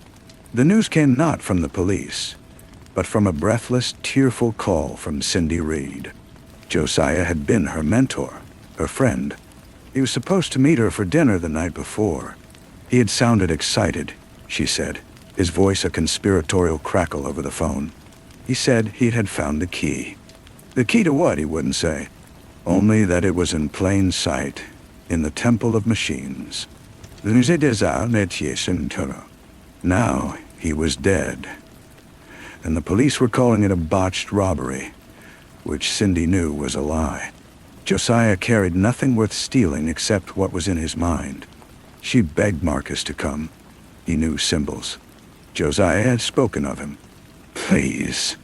The news came not from the police, but from a breathless, tearful call from Cindy Reed. Josiah had been her mentor, her friend. He was supposed to meet her for dinner the night before. He had sounded excited, she said, his voice a conspiratorial crackle over the phone. He said he had found the key. The key to what, he wouldn't say. Only that it was in plain sight, in the Temple of Machines. The Musée des Arts Métiers. Now he was dead. And the police were calling it a botched robbery, which Cindy knew was a lie. Josiah carried nothing worth stealing except what was in his mind. She begged Marcus to come. He knew symbols. Josiah had spoken of him. Please.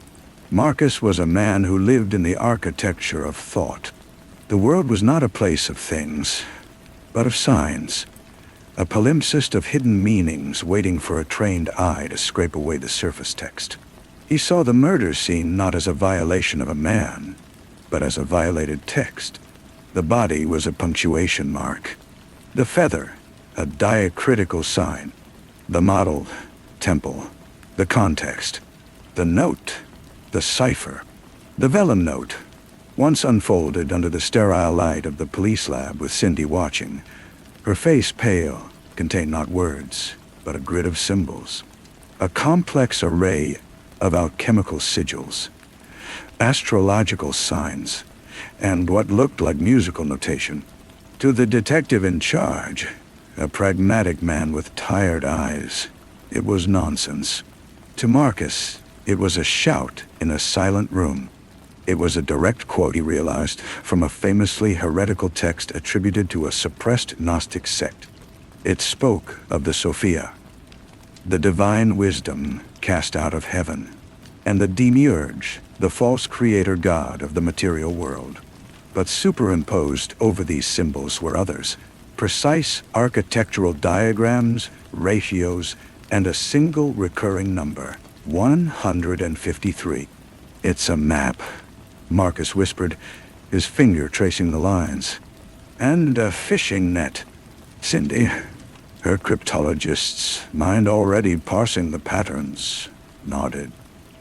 Marcus was a man who lived in the architecture of thought. The world was not a place of things, but of signs. A palimpsest of hidden meanings waiting for a trained eye to scrape away the surface text. He saw the murder scene not as a violation of a man, but as a violated text. The body was a punctuation mark. The feather, a diacritical sign. The model, temple. The context. The note, the cipher. The vellum note, once unfolded under the sterile light of the police lab with Cindy watching. Her face pale, contained not words, but a grid of symbols. A complex array of alchemical sigils, astrological signs, and what looked like musical notation. To the detective in charge, a pragmatic man with tired eyes, it was nonsense. To Marcus, it was a shout in a silent room. It was a direct quote, he realized, from a famously heretical text attributed to a suppressed Gnostic sect. It spoke of the Sophia, the divine wisdom cast out of heaven, and the demiurge, the false creator god of the material world. But superimposed over these symbols were others, precise architectural diagrams, ratios, and a single recurring number, 153. It's a map, Marcus whispered, his finger tracing the lines. And a fishing net. Cindy, her cryptologist's mind already parsing the patterns, nodded.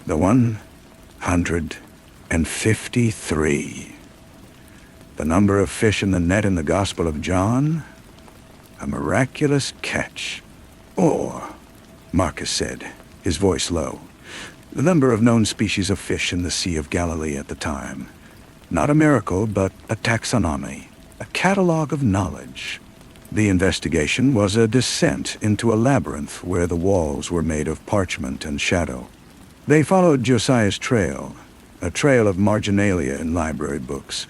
The 153. The number of fish in the net in the Gospel of John? A miraculous catch. Or, Marcus said, his voice low, the number of known species of fish in the Sea of Galilee at the time. Not a miracle, but a taxonomy, a catalog of knowledge. The investigation was a descent into a labyrinth where the walls were made of parchment and shadow. They followed Josiah's trail, a trail of marginalia in library books,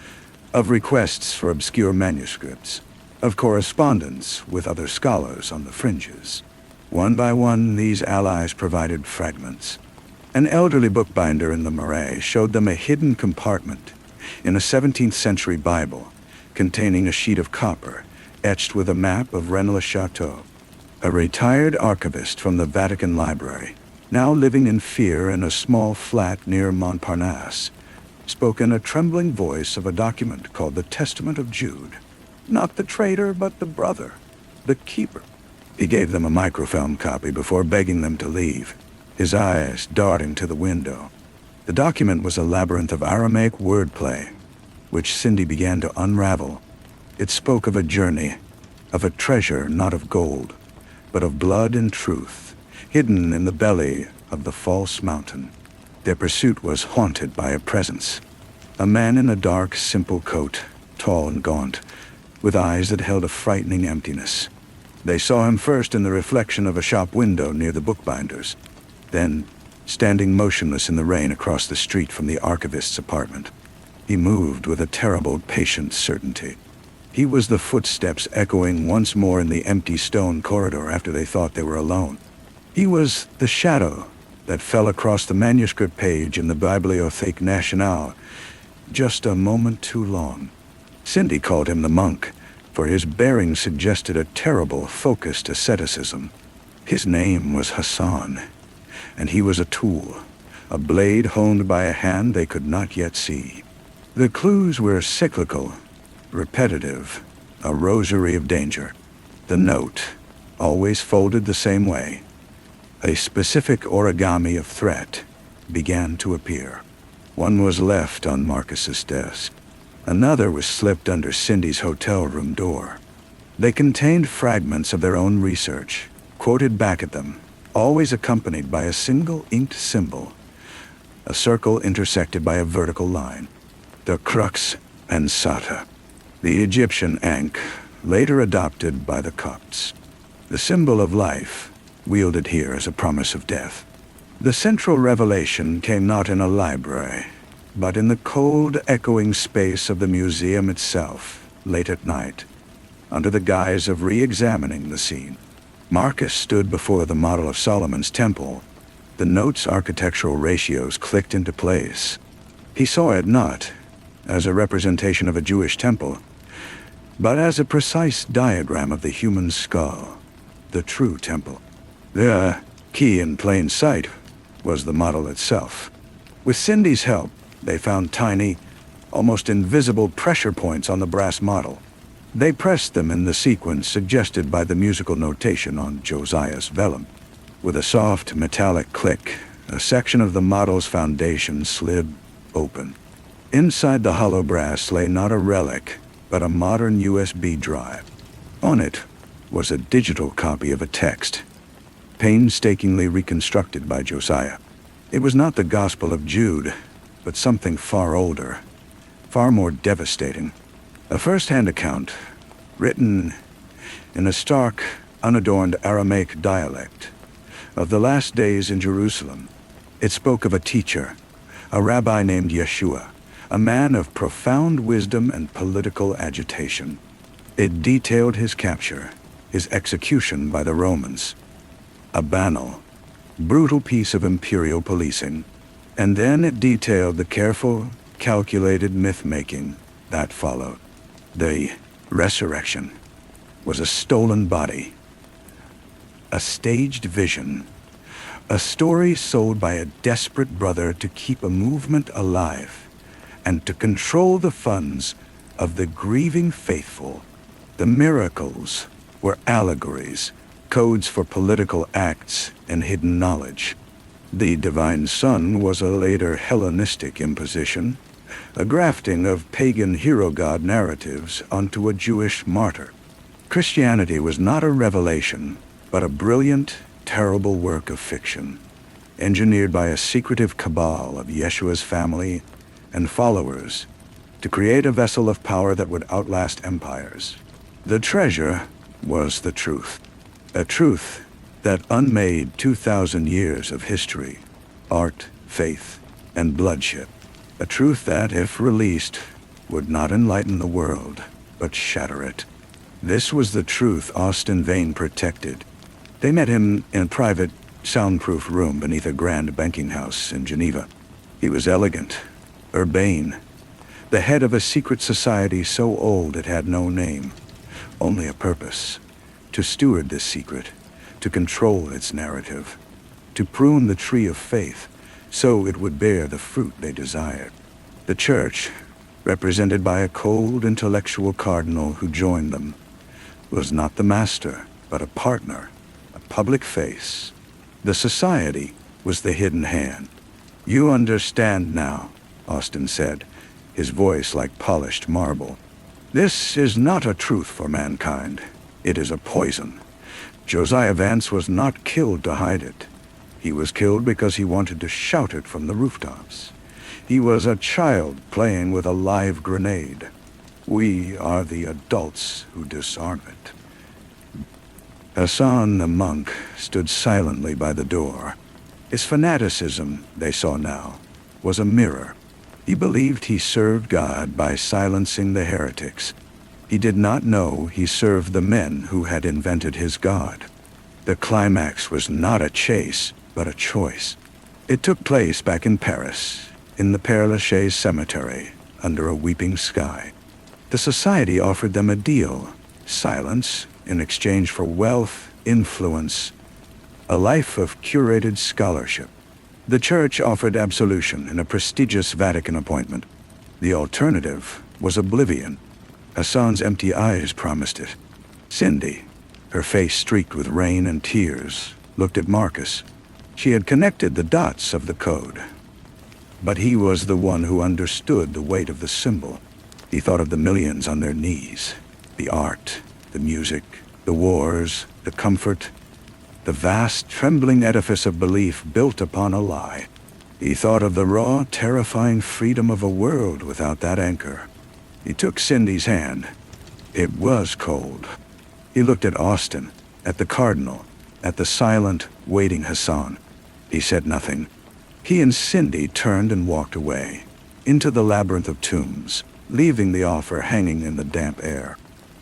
of requests for obscure manuscripts, of correspondence with other scholars on the fringes. One by one, these allies provided fragments. An elderly bookbinder in the Marais showed them a hidden compartment in a 17th century Bible containing a sheet of copper etched with a map of Rennes-le-Château. A retired archivist from the Vatican Library, now living in fear in a small flat near Montparnasse, spoke in a trembling voice of a document called the Testament of Jude. Not the traitor, but the brother, the keeper. He gave them a microfilm copy before begging them to leave, his eyes darting to the window. The document was a labyrinth of Aramaic wordplay, which Cindy began to unravel. It spoke of a journey, of a treasure not of gold, but of blood and truth, hidden in the belly of the false mountain. Their pursuit was haunted by a presence. A man in a dark, simple coat, tall and gaunt, with eyes that held a frightening emptiness. They saw him first in the reflection of a shop window near the bookbinder's, then standing motionless in the rain across the street from the archivist's apartment. He moved with a terrible, patient certainty. He was the footsteps echoing once more in the empty stone corridor after they thought they were alone. He was the shadow that fell across the manuscript page in the Bibliothèque Nationale just a moment too long. Cindy called him the monk, for his bearing suggested a terrible, focused asceticism. His name was Hassan, and he was a tool, a blade honed by a hand they could not yet see. The clues were cyclical, repetitive, a rosary of danger. The note, always folded the same way, a specific origami of threat. began to appear. One was left on Marcus's desk. Another was slipped under Cindy's hotel room door. They contained fragments of their own research, quoted back at them, always accompanied by a single inked symbol, a circle intersected by a vertical line. The crux ansata, the Egyptian ankh, later adopted by the Copts. The symbol of life, wielded here as a promise of death. The central revelation came not in a library, but in the cold, echoing space of the museum itself, late at night, under the guise of re-examining the scene. Marcus stood before the model of Solomon's temple. The note's architectural ratios clicked into place. He saw it not as a representation of a Jewish temple, but as a precise diagram of the human skull, the true temple. The key in plain sight was the model itself. With Cindy's help, they found tiny, almost invisible pressure points on the brass model. They pressed them in the sequence suggested by the musical notation on Josiah's vellum. With a soft, metallic click, a section of the model's foundation slid open. Inside the hollow brass lay not a relic, but a modern USB drive. On it was a digital copy of a text, painstakingly reconstructed by Josiah. It was not the Gospel of Jude, but something far older, far more devastating. A first-hand account, written in a stark, unadorned Aramaic dialect, of the last days in Jerusalem. It spoke of a teacher, a rabbi named Yeshua, a man of profound wisdom and political agitation. It detailed his capture, his execution by the Romans, a banal, brutal piece of imperial policing, and then it detailed the careful, calculated myth-making that followed. The resurrection was a stolen body, a staged vision, a story sold by a desperate brother to keep a movement alive and to control the funds of the grieving faithful. The miracles were allegories, codes for political acts and hidden knowledge. The divine son was a later Hellenistic imposition, a grafting of pagan hero-god narratives onto a Jewish martyr. Christianity was not a revelation, but a brilliant, terrible work of fiction, engineered by a secretive cabal of Yeshua's family and followers to create a vessel of power that would outlast empires. The treasure was the truth, a truth that unmade 2,000 years of history, art, faith, and bloodshed. A truth that, if released, would not enlighten the world, but shatter it. This was the truth Austin Vane protected. They met him in a private, soundproof room beneath a grand banking house in Geneva. He was elegant, urbane, the head of a secret society so old it had no name, only a purpose: to steward this secret, to control its narrative, to prune the tree of faith so it would bear the fruit they desired. The church, represented by a cold, intellectual cardinal who joined them, was not the master, but a partner, a public face. The society was the hidden hand. "You understand now," Austin said, his voice like polished marble. "This is not a truth for mankind. It is a poison. Josiah Vance was not killed to hide it. He was killed because he wanted to shout it from the rooftops. He was a child playing with a live grenade. We are the adults who disarm it." Hassan the monk stood silently by the door. His fanaticism, they saw now, was a mirror. He believed he served God by silencing the heretics. He did not know he served the men who had invented his God. The climax was not a chase, but a choice. It took place back in Paris, in the Père Lachaise cemetery, under a weeping sky. The society offered them a deal: silence in exchange for wealth, influence, a life of curated scholarship. The church offered absolution in a prestigious Vatican appointment. The alternative was oblivion. Hassan's empty eyes promised it. Cindy, her face streaked with rain and tears, looked at Marcus. She had connected the dots of the code. But he was the one who understood the weight of the symbol. He thought of the millions on their knees, the art, the music, the wars, the comfort, the vast, trembling edifice of belief built upon a lie. He thought of the raw, terrifying freedom of a world without that anchor. He took Cindy's hand. It was cold. He looked at Austin, at the Cardinal, at the silent, waiting Hassan. He said nothing. He and Cindy turned and walked away, into the labyrinth of tombs, leaving the offer hanging in the damp air.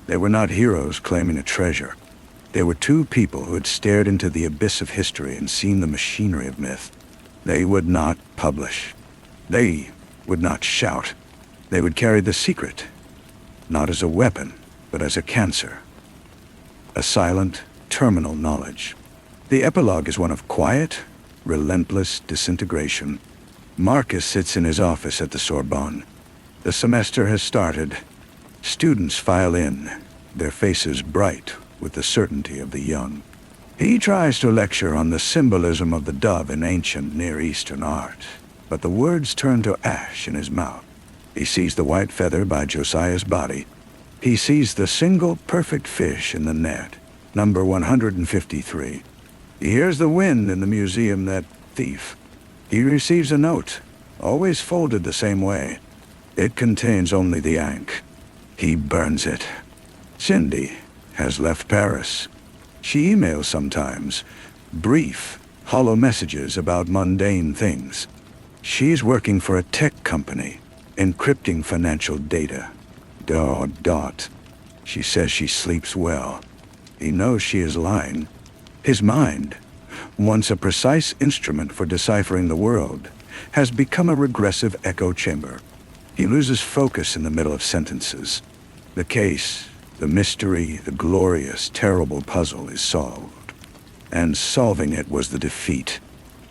They were not heroes claiming a treasure. They were two people who had stared into the abyss of history and seen the machinery of myth. They would not publish. They would not shout. They would carry the secret, not as a weapon, but as a cancer. A silent, terminal knowledge. The epilogue is one of quiet, relentless disintegration. Marcus sits in his office at the Sorbonne. The semester has started. Students file in, their faces bright with the certainty of the young. He tries to lecture on the symbolism of the dove in ancient Near Eastern art, but the words turn to ash in his mouth. He sees the white feather by Josiah's body. He sees the single perfect fish in the net, number 153. He hears the wind in the museum, that thief. He receives a note, always folded the same way. It contains only the ink. He burns it. Cindy has left Paris. She emails sometimes, brief, hollow messages about mundane things. She's working for a tech company, encrypting financial data. Dot. She says she sleeps well. He knows she is lying. His mind, once a precise instrument for deciphering the world, has become a regressive echo chamber. He loses focus in the middle of sentences. The case, the mystery, the glorious, terrible puzzle is solved. And solving it was the defeat.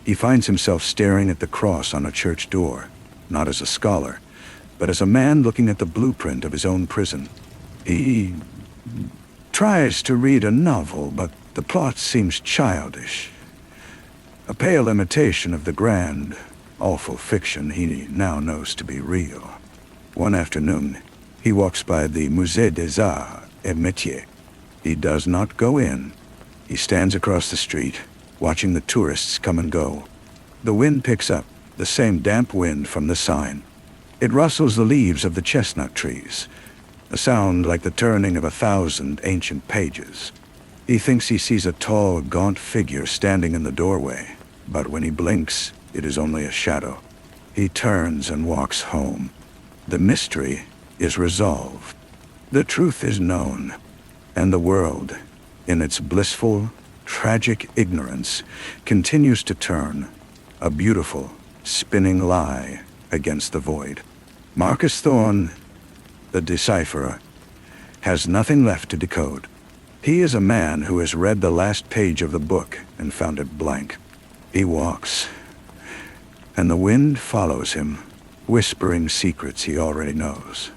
He finds himself staring at the cross on a church door, not as a scholar, but as a man looking at the blueprint of his own prison. He tries to read a novel, but the plot seems childish. A pale imitation of the grand, awful fiction he now knows to be real. One afternoon, he walks by the Musée des Arts et Métiers. He does not go in. He stands across the street, watching the tourists come and go. The wind picks up, the same damp wind from the sign. It rustles the leaves of the chestnut trees, a sound like the turning of 1,000 ancient pages. He thinks he sees a tall, gaunt figure standing in the doorway, but when he blinks, it is only a shadow. He turns and walks home. The mystery is resolved. The truth is known, and the world, in its blissful, tragic ignorance, continues to turn, a beautiful, spinning lie against the void. Marcus Thorne, the decipherer, has nothing left to decode. He is a man who has read the last page of the book and found it blank. He walks, and the wind follows him, whispering secrets he already knows,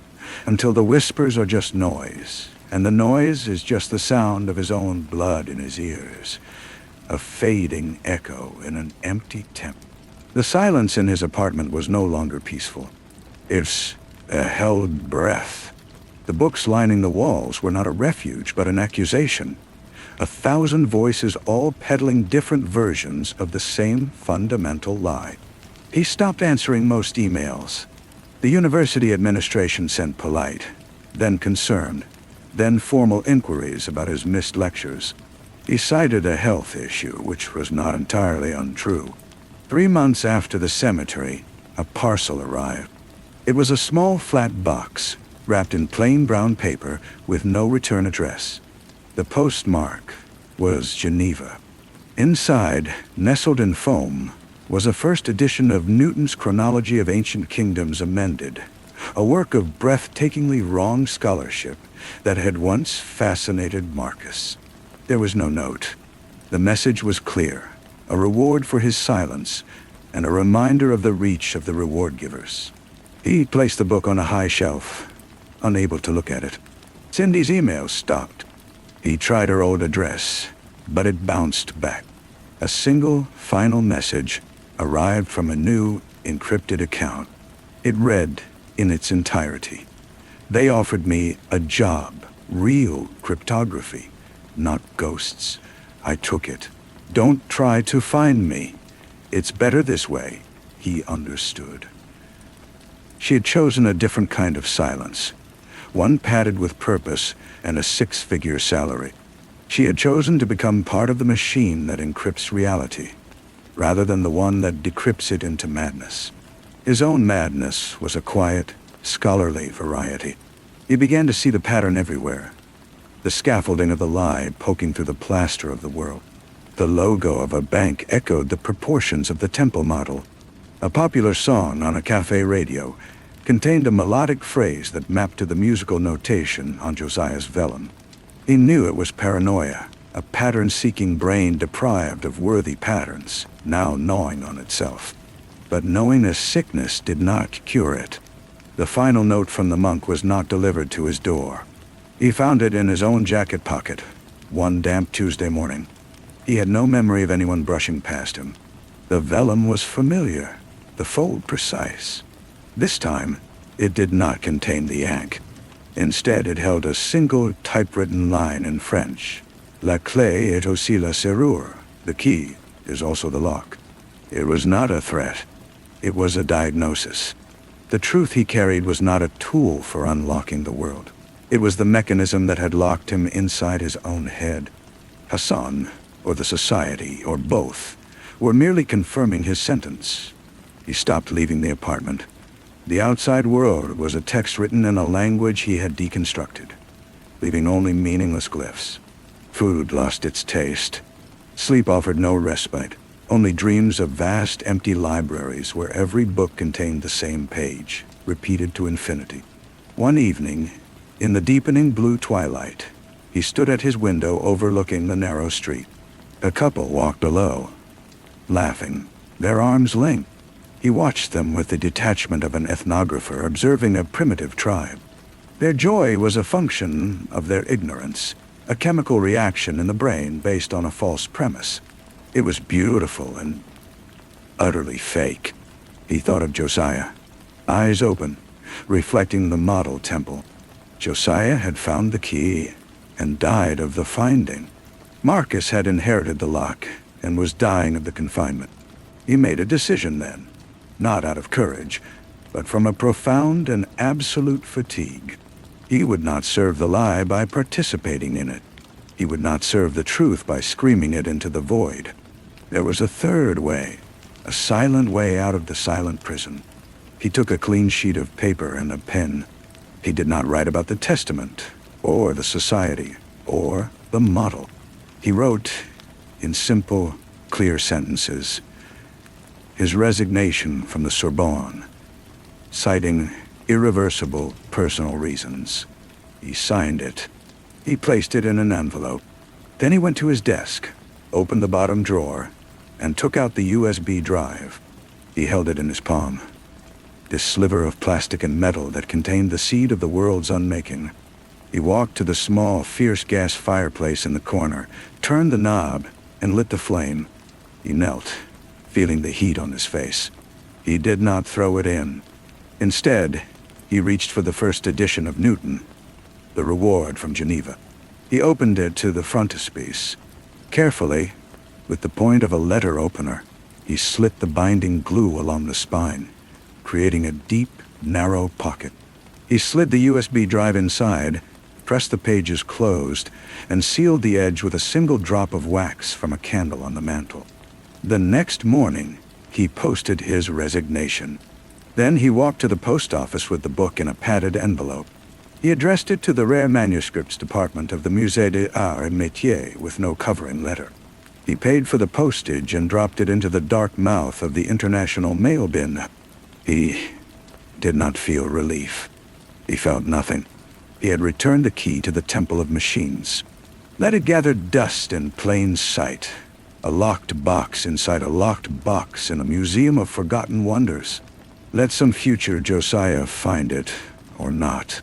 until the whispers are just noise, and the noise is just the sound of his own blood in his ears, a fading echo in an empty temple. The silence in his apartment was no longer peaceful. It's a held breath. The books lining the walls were not a refuge, but an accusation. 1,000 voices all peddling different versions of the same fundamental lie. He stopped answering most emails. The university administration sent polite, then concerned, then formal inquiries about his missed lectures. He cited a health issue, which was not entirely untrue. 3 months after the cemetery, a parcel arrived. It was a small flat box, wrapped in plain brown paper with no return address. The postmark was Geneva. Inside, nestled in foam, was a first edition of Newton's Chronology of Ancient Kingdoms Amended, a work of breathtakingly wrong scholarship that had once fascinated Marcus. There was no note. The message was clear, a reward for his silence, and a reminder of the reach of the reward givers. He placed the book on a high shelf, unable to look at it. Cindy's email stopped. He tried her old address, but it bounced back. A single, final message arrived from a new, encrypted account. It read in its entirety. They offered me a job, real cryptography, not ghosts. I took it. Don't try to find me. It's better this way. He understood. She had chosen a different kind of silence, one padded with purpose and a six-figure salary. She had chosen to become part of the machine that encrypts reality, rather than the one that decrypts it into madness. His own madness was a quiet, scholarly variety. He began to see the pattern everywhere, the scaffolding of the lie poking through the plaster of the world. The logo of a bank echoed the proportions of the temple model. A popular song on a cafe radio contained a melodic phrase that mapped to the musical notation on Josiah's vellum. He knew it was paranoia, a pattern-seeking brain deprived of worthy patterns, now gnawing on itself. But knowing a sickness did not cure it. The final note from the monk was not delivered to his door. He found it in his own jacket pocket, one damp Tuesday morning. He had no memory of anyone brushing past him. The vellum was familiar, the fold precise. This time, it did not contain the ink. Instead, it held a single typewritten line in French. La clé est aussi la serrure. The key is also the lock. It was not a threat. It was a diagnosis. The truth he carried was not a tool for unlocking the world. It was the mechanism that had locked him inside his own head. Hassan, or the society, or both, were merely confirming his sentence. He stopped leaving the apartment. The outside world was a text written in a language he had deconstructed, leaving only meaningless glyphs. Food lost its taste. Sleep offered no respite, only dreams of vast empty libraries where every book contained the same page, repeated to infinity. One evening, in the deepening blue twilight, he stood at his window overlooking the narrow street. A couple walked below, laughing, their arms linked. He watched them with the detachment of an ethnographer observing a primitive tribe. Their joy was a function of their ignorance, a chemical reaction in the brain based on a false premise. It was beautiful and utterly fake. He thought of Josiah, eyes open, reflecting the model temple. Josiah had found the key and died of the finding. Marcus had inherited the lock and was dying of the confinement. He made a decision then, not out of courage, but from a profound and absolute fatigue. He would not serve the lie by participating in it. He would not serve the truth by screaming it into the void. There was a third way, a silent way out of the silent prison. He took a clean sheet of paper and a pen. He did not write about the testament, or the society, or the model. He wrote, in simple, clear sentences, his resignation from the Sorbonne, citing irreversible personal reasons. He signed it. He placed it in an envelope. Then he went to his desk, opened the bottom drawer, and took out the USB drive. He held it in his palm, this sliver of plastic and metal that contained the seed of the world's unmaking. He walked to the small, fierce gas fireplace in the corner, turned the knob, and lit the flame. He knelt, feeling the heat on his face. He did not throw it in. Instead, he reached for the first edition of Newton, The Reward from Geneva. He opened it to the frontispiece. Carefully, with the point of a letter opener, he slit the binding glue along the spine, creating a deep, narrow pocket. He slid the USB drive inside, pressed the pages closed, and sealed the edge with a single drop of wax from a candle on the mantel. The next morning, he posted his resignation. Then he walked to the post office with the book in a padded envelope. He addressed it to the rare manuscripts department of the Musée des Arts et Métiers with no covering letter. He paid for the postage and dropped it into the dark mouth of the international mail bin. He did not feel relief. He felt nothing. He had returned the key to the Temple of Machines. Let it gather dust in plain sight. A locked box inside a locked box in a museum of forgotten wonders. Let some future Josiah find it, or not.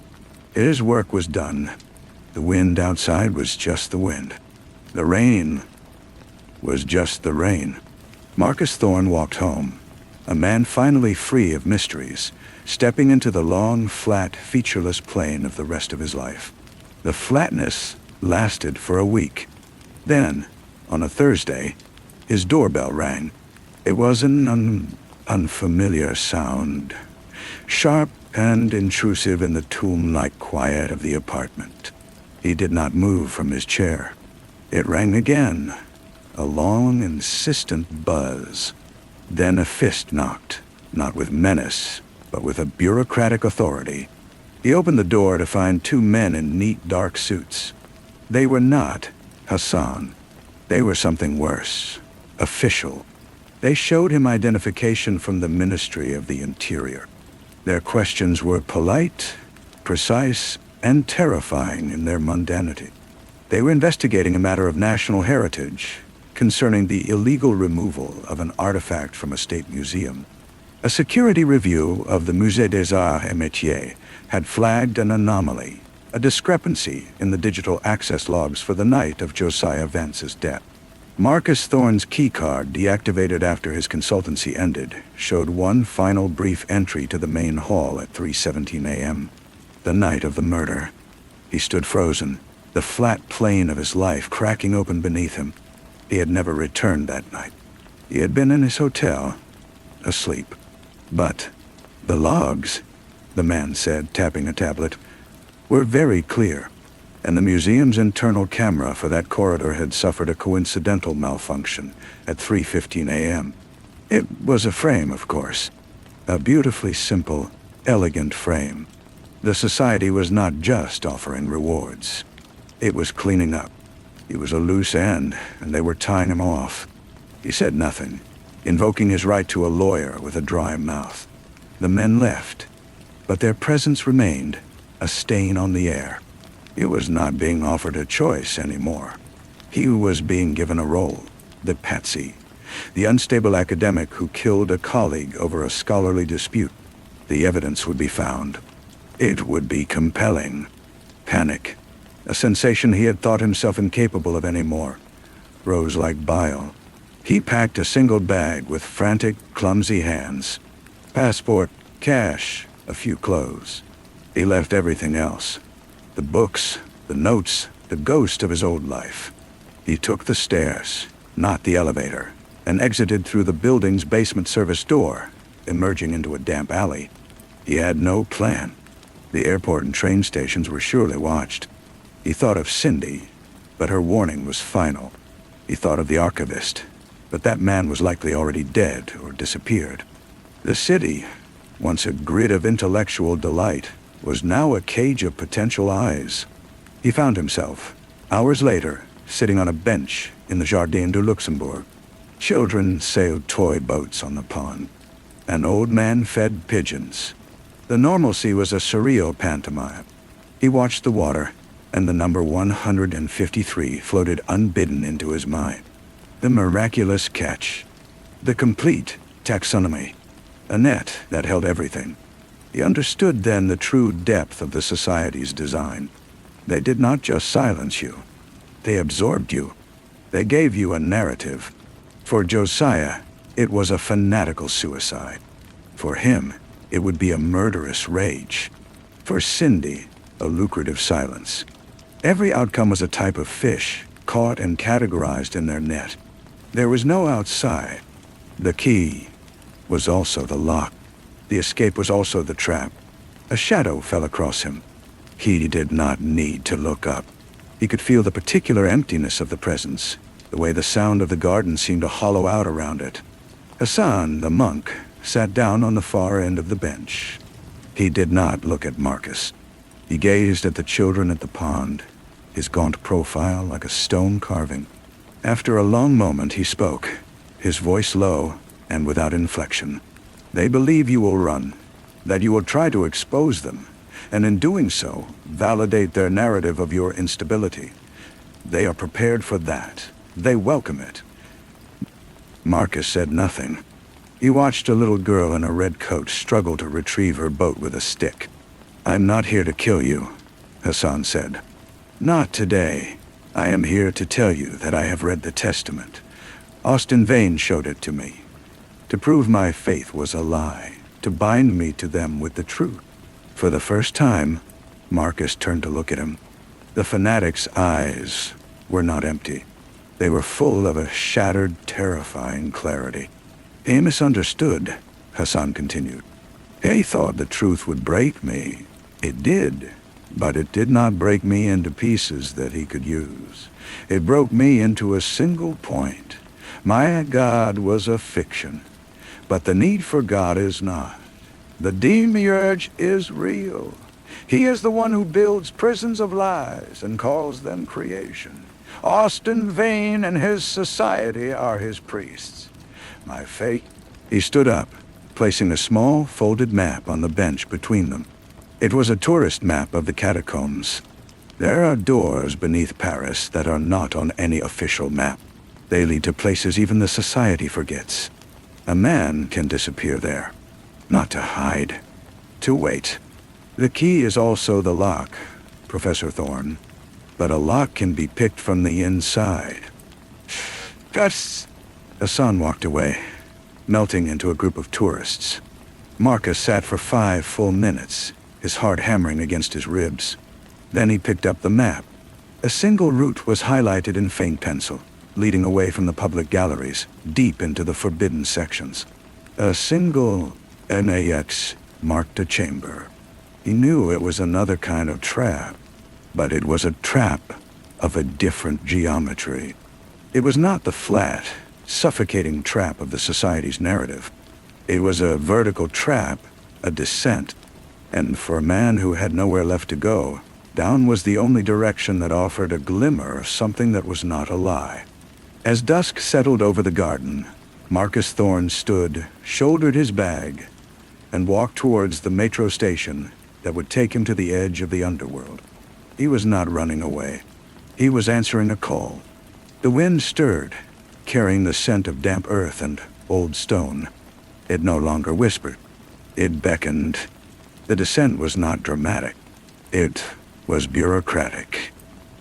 His work was done. The wind outside was just the wind. The rain was just the rain. Marcus Thorne walked home, A man finally free of mysteries, stepping into the long, flat, featureless plane of the rest of his life. The flatness lasted for a week. Then, on a Thursday, his doorbell rang. It was an unfamiliar sound, sharp and intrusive in the tomb-like quiet of the apartment. He did not move from his chair. It rang again, a long, insistent buzz. Then a fist knocked, not with menace, but with a bureaucratic authority. He opened the door to find two men in neat, dark suits. They were not Hassan. They were something worse, official. They showed him identification from the Ministry of the Interior. Their questions were polite, precise, and terrifying in their mundanity. They were investigating a matter of national heritage concerning the illegal removal of an artifact from a state museum. A security review of the Musée des Arts et Métiers had flagged an anomaly, a discrepancy in the digital access logs for the night of Josiah Vance's death. Marcus Thorne's keycard, deactivated after his consultancy ended, showed one final brief entry to the main hall at 3:17 a.m., the night of the murder. He stood frozen, the flat plane of his life cracking open beneath him. He had never returned that night. He had been in his hotel, asleep. But the logs, the man said, tapping a tablet, were very clear, and the museum's internal camera for that corridor had suffered a coincidental malfunction at 3:15 a.m. It was a frame, of course, a beautifully simple, elegant frame. The society was not just offering rewards. It was cleaning up. He was a loose end, and they were tying him off. He said nothing, invoking his right to a lawyer with a dry mouth. The men left, but their presence remained, a stain on the air. He was not being offered a choice anymore. He was being given a role, the patsy, the unstable academic who killed a colleague over a scholarly dispute. The evidence would be found. It would be compelling. Panic, a sensation he had thought himself incapable of anymore, rose like bile. He packed a single bag with frantic, clumsy hands. Passport, cash, a few clothes. He left everything else. The books, the notes, the ghost of his old life. He took the stairs, not the elevator, and exited through the building's basement service door, emerging into a damp alley. He had no plan. The airport and train stations were surely watched. He thought of Cindy, but her warning was final. He thought of the archivist, but that man was likely already dead or disappeared. The city, once a grid of intellectual delight, was now a cage of potential eyes. He found himself, hours later, sitting on a bench in the Jardin du Luxembourg. Children sailed toy boats on the pond. An old man fed pigeons. The normalcy was a surreal pantomime. He watched the water, and the number 153 floated unbidden into his mind. The miraculous catch. The complete taxonomy. A net that held everything. He understood then the true depth of the society's design. They did not just silence you. They absorbed you. They gave you a narrative. For Josiah, it was a fanatical suicide. For him, it would be a murderous rage. For Cindy, a lucrative silence. Every outcome was a type of fish, caught and categorized in their net. There was no outside. The key was also the lock. The escape was also the trap. A shadow fell across him. He did not need to look up. He could feel the particular emptiness of the presence, the way the sound of the garden seemed to hollow out around it. Hassan, the monk, sat down on the far end of the bench. He did not look at Marcus. He gazed at the children at the pond, his gaunt profile like a stone carving. After a long moment he spoke, his voice low and without inflection. They believe you will run, that you will try to expose them, and in doing so, validate their narrative of your instability. They are prepared for that. They welcome it. Marcus said nothing. He watched a little girl in a red coat struggle to retrieve her boat with a stick. "I'm not here to kill you," Hassan said. "Not today. I am here to tell you that I have read the Testament. Austin Vane showed it to me. to prove my faith was a lie, to bind me to them with the truth. For the first time, Marcus turned to look at him. The fanatic's eyes were not empty. They were full of a shattered, terrifying clarity. "He misunderstood," Hassan continued. "He thought the truth would break me. It did, but it did not break me into pieces that he could use. It broke me into a single point. My God was a fiction, but the need for God is not. The demiurge is real. He is the one who builds prisons of lies and calls them creation. Austin Vane and his society are his priests. My fate..." He stood up, placing a small, folded map on the bench between them. It was a tourist map of the catacombs. There are doors beneath Paris that are not on any official map. They lead to places even the society forgets. A man can disappear there, not to hide, to wait. The key is also the lock, Professor Thorne, but a lock can be picked from the inside. Gus! Hassan walked away, melting into a group of tourists. Marcus sat for 5 full minutes, his heart hammering against his ribs. Then he picked up the map. A single route was highlighted in faint pencil, leading away from the public galleries, deep into the forbidden sections. A single NAX marked a chamber. He knew it was another kind of trap, but it was a trap of a different geometry. It was not the flat, suffocating trap of the society's narrative. It was a vertical trap, a descent, and for a man who had nowhere left to go, down was the only direction that offered a glimmer of something that was not a lie. As dusk settled over the garden, Marcus Thorne stood, shouldered his bag, and walked towards the metro station that would take him to the edge of the underworld. He was not running away. He was answering a call. The wind stirred, carrying the scent of damp earth and old stone. It no longer whispered. It beckoned. The descent was not dramatic. It was bureaucratic.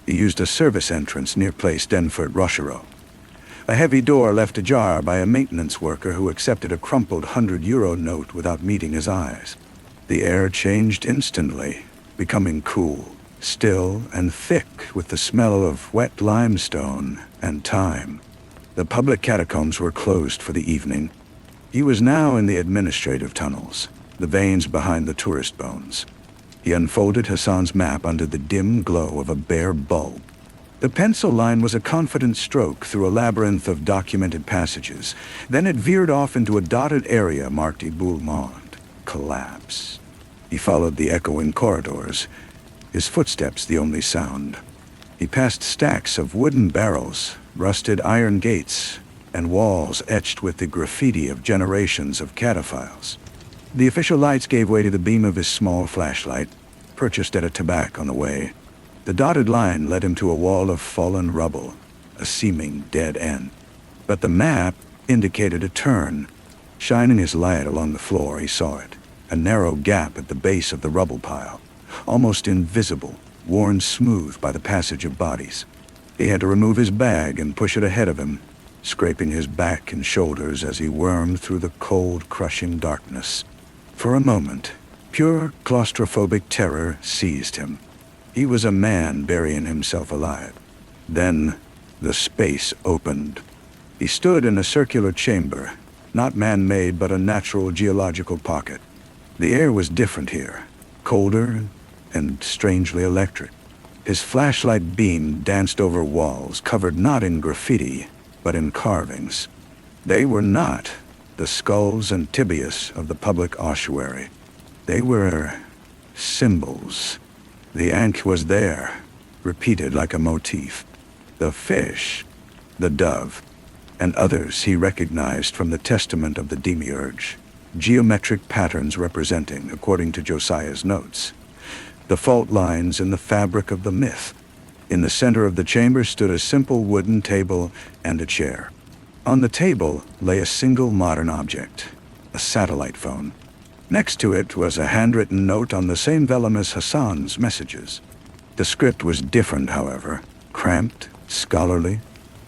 He used a service entrance near Place Denfert Rochereau. A heavy door left ajar by a maintenance worker who accepted a crumpled €100 note without meeting his eyes. The air changed instantly, becoming cool, still, and thick with the smell of wet limestone and thyme. The public catacombs were closed for the evening. He was now in the administrative tunnels, the veins behind the tourist bones. He unfolded Hassan's map under the dim glow of a bare bulb. The pencil line was a confident stroke through a labyrinth of documented passages. Then it veered off into a dotted area marked éboulement, collapse. He followed the echoing corridors, his footsteps the only sound. He passed stacks of wooden barrels, rusted iron gates, and walls etched with the graffiti of generations of cataphiles. The official lights gave way to the beam of his small flashlight, purchased at a tabac on the way. The dotted line led him to a wall of fallen rubble, a seeming dead end. But the map indicated a turn. Shining his light along the floor, he saw it, a narrow gap at the base of the rubble pile, almost invisible, worn smooth by the passage of bodies. He had to remove his bag and push it ahead of him, scraping his back and shoulders as he wormed through the cold, crushing darkness. For a moment, pure claustrophobic terror seized him. He was a man burying himself alive. Then, the space opened. He stood in a circular chamber, not man-made but a natural geological pocket. The air was different here, colder and strangely electric. His flashlight beam danced over walls covered not in graffiti, but in carvings. They were not the skulls and tibias of the public ossuary. They were symbols. The ankh was there, repeated like a motif. The fish, the dove, and others he recognized from the testament of the demiurge, geometric patterns representing, according to Josiah's notes, the fault lines in the fabric of the myth. In the center of the chamber stood a simple wooden table and a chair. On the table lay a single modern object, a satellite phone. Next to it was a handwritten note on the same vellum as Hassan's messages. The script was different, however, cramped, scholarly.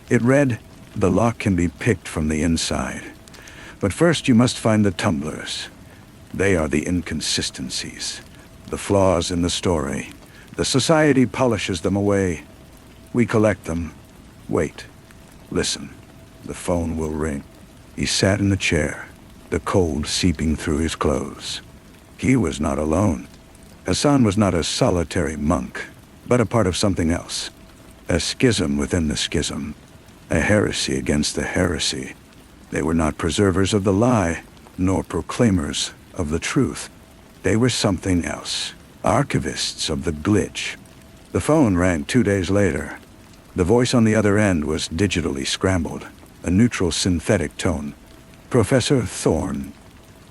It read, "The lock can be picked from the inside. But first you must find the tumblers. They are the inconsistencies, the flaws in the story. The society polishes them away. We collect them. Wait. Listen. The phone will ring. He sat in the chair, the cold seeping through his clothes. He was not alone. Hassan was not a solitary monk, but a part of something else. A schism within the schism. A heresy against the heresy. They were not preservers of the lie, nor proclaimers of the truth. They were something else. Archivists of the glitch. The phone rang 2 days later. The voice on the other end was digitally scrambled, a neutral synthetic tone. Professor Thorne,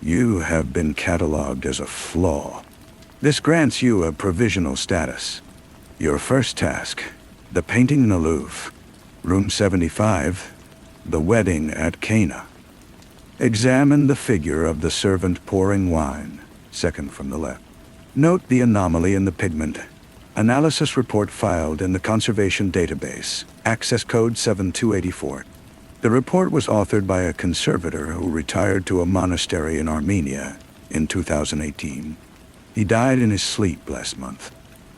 you have been cataloged as a flaw. This grants you a provisional status. Your first task, the painting in the Louvre. Room 75, the wedding at Cana. Examine the figure of the servant pouring wine, second from the left. Note the anomaly in the pigment. Analysis report filed in the conservation database, access code 7284. The report was authored by a conservator who retired to a monastery in Armenia in 2018. He died in his sleep last month.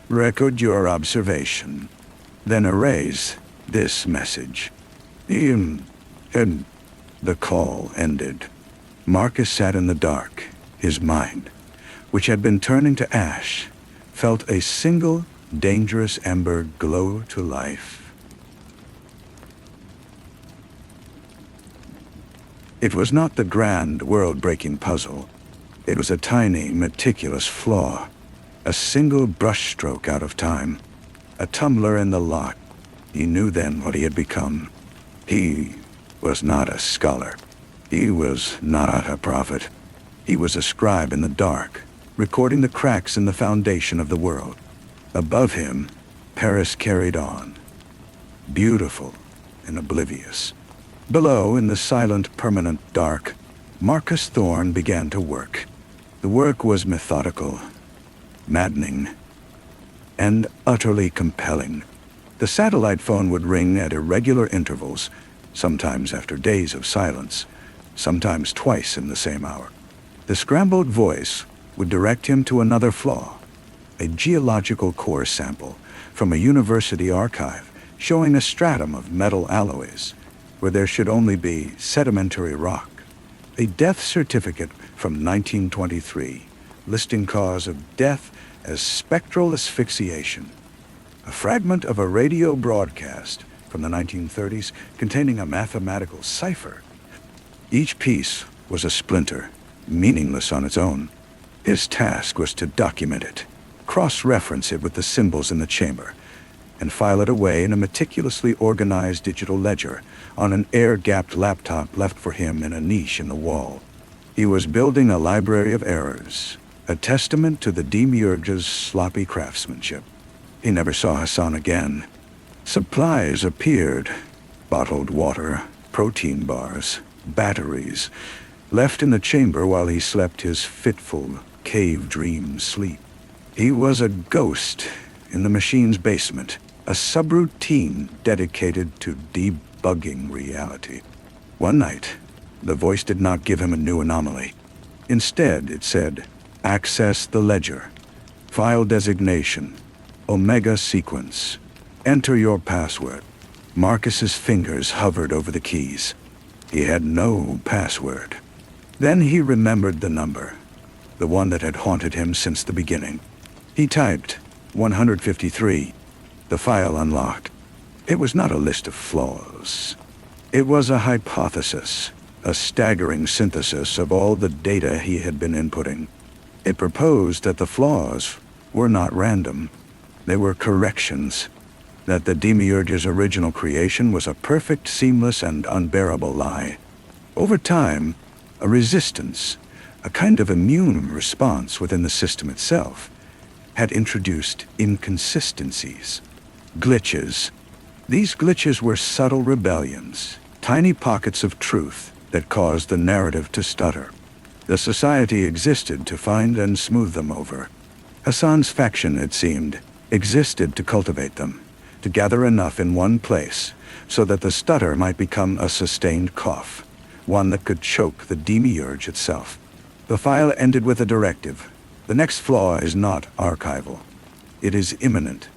Record your observation. Then erase this message. The call ended. Marcus sat in the dark. His mind, which had been turning to ash, felt a single dangerous ember glow to life. It was not the grand, world-breaking puzzle. It was a tiny, meticulous flaw. A single brushstroke out of time. A tumbler in the lot. He knew then what he had become. He was not a scholar. He was not a prophet. He was a scribe in the dark, recording the cracks in the foundation of the world. Above him, Paris carried on, beautiful and oblivious. Below, in the silent, permanent dark, Marcus Thorne began to work. The work was methodical, maddening, and utterly compelling. The satellite phone would ring at irregular intervals, sometimes after days of silence, sometimes twice in the same hour. The scrambled voice would direct him to another flaw, a geological core sample from a university archive showing a stratum of metal alloys where there should only be sedimentary rock. A death certificate from 1923, listing cause of death as spectral asphyxiation. A fragment of a radio broadcast from the 1930s containing a mathematical cipher. Each piece was a splinter, meaningless on its own. His task was to document it, cross-reference it with the symbols in the chamber, and file it away in a meticulously organized digital ledger on an air-gapped laptop left for him in a niche in the wall. He was building a library of errors, a testament to the demiurge's sloppy craftsmanship. He never saw Hassan again. Supplies appeared, bottled water, protein bars, batteries, left in the chamber while he slept his fitful, cave dream sleep. He was a ghost in the machine's basement, a subroutine dedicated to debugging reality. One night, the voice did not give him a new anomaly. Instead, it said, "Access the ledger. File designation. Omega sequence. Enter your password." Marcus's fingers hovered over the keys. He had no password. Then he remembered the number, the one that had haunted him since the beginning. He typed 153. The file unlocked. It was not a list of flaws. It was a hypothesis, a staggering synthesis of all the data he had been inputting. It proposed that the flaws were not random. They were corrections, that the demiurge's original creation was a perfect, seamless, and unbearable lie. Over time, a resistance, a kind of immune response within the system itself, had introduced inconsistencies, glitches. These glitches were subtle rebellions, tiny pockets of truth that caused the narrative to stutter. The society existed to find and smooth them over. Hassan's faction, it seemed, existed to cultivate them, to gather enough in one place so that the stutter might become a sustained cough, one that could choke the demiurge itself. The file ended with a directive. The next flaw is not archival. It is imminent.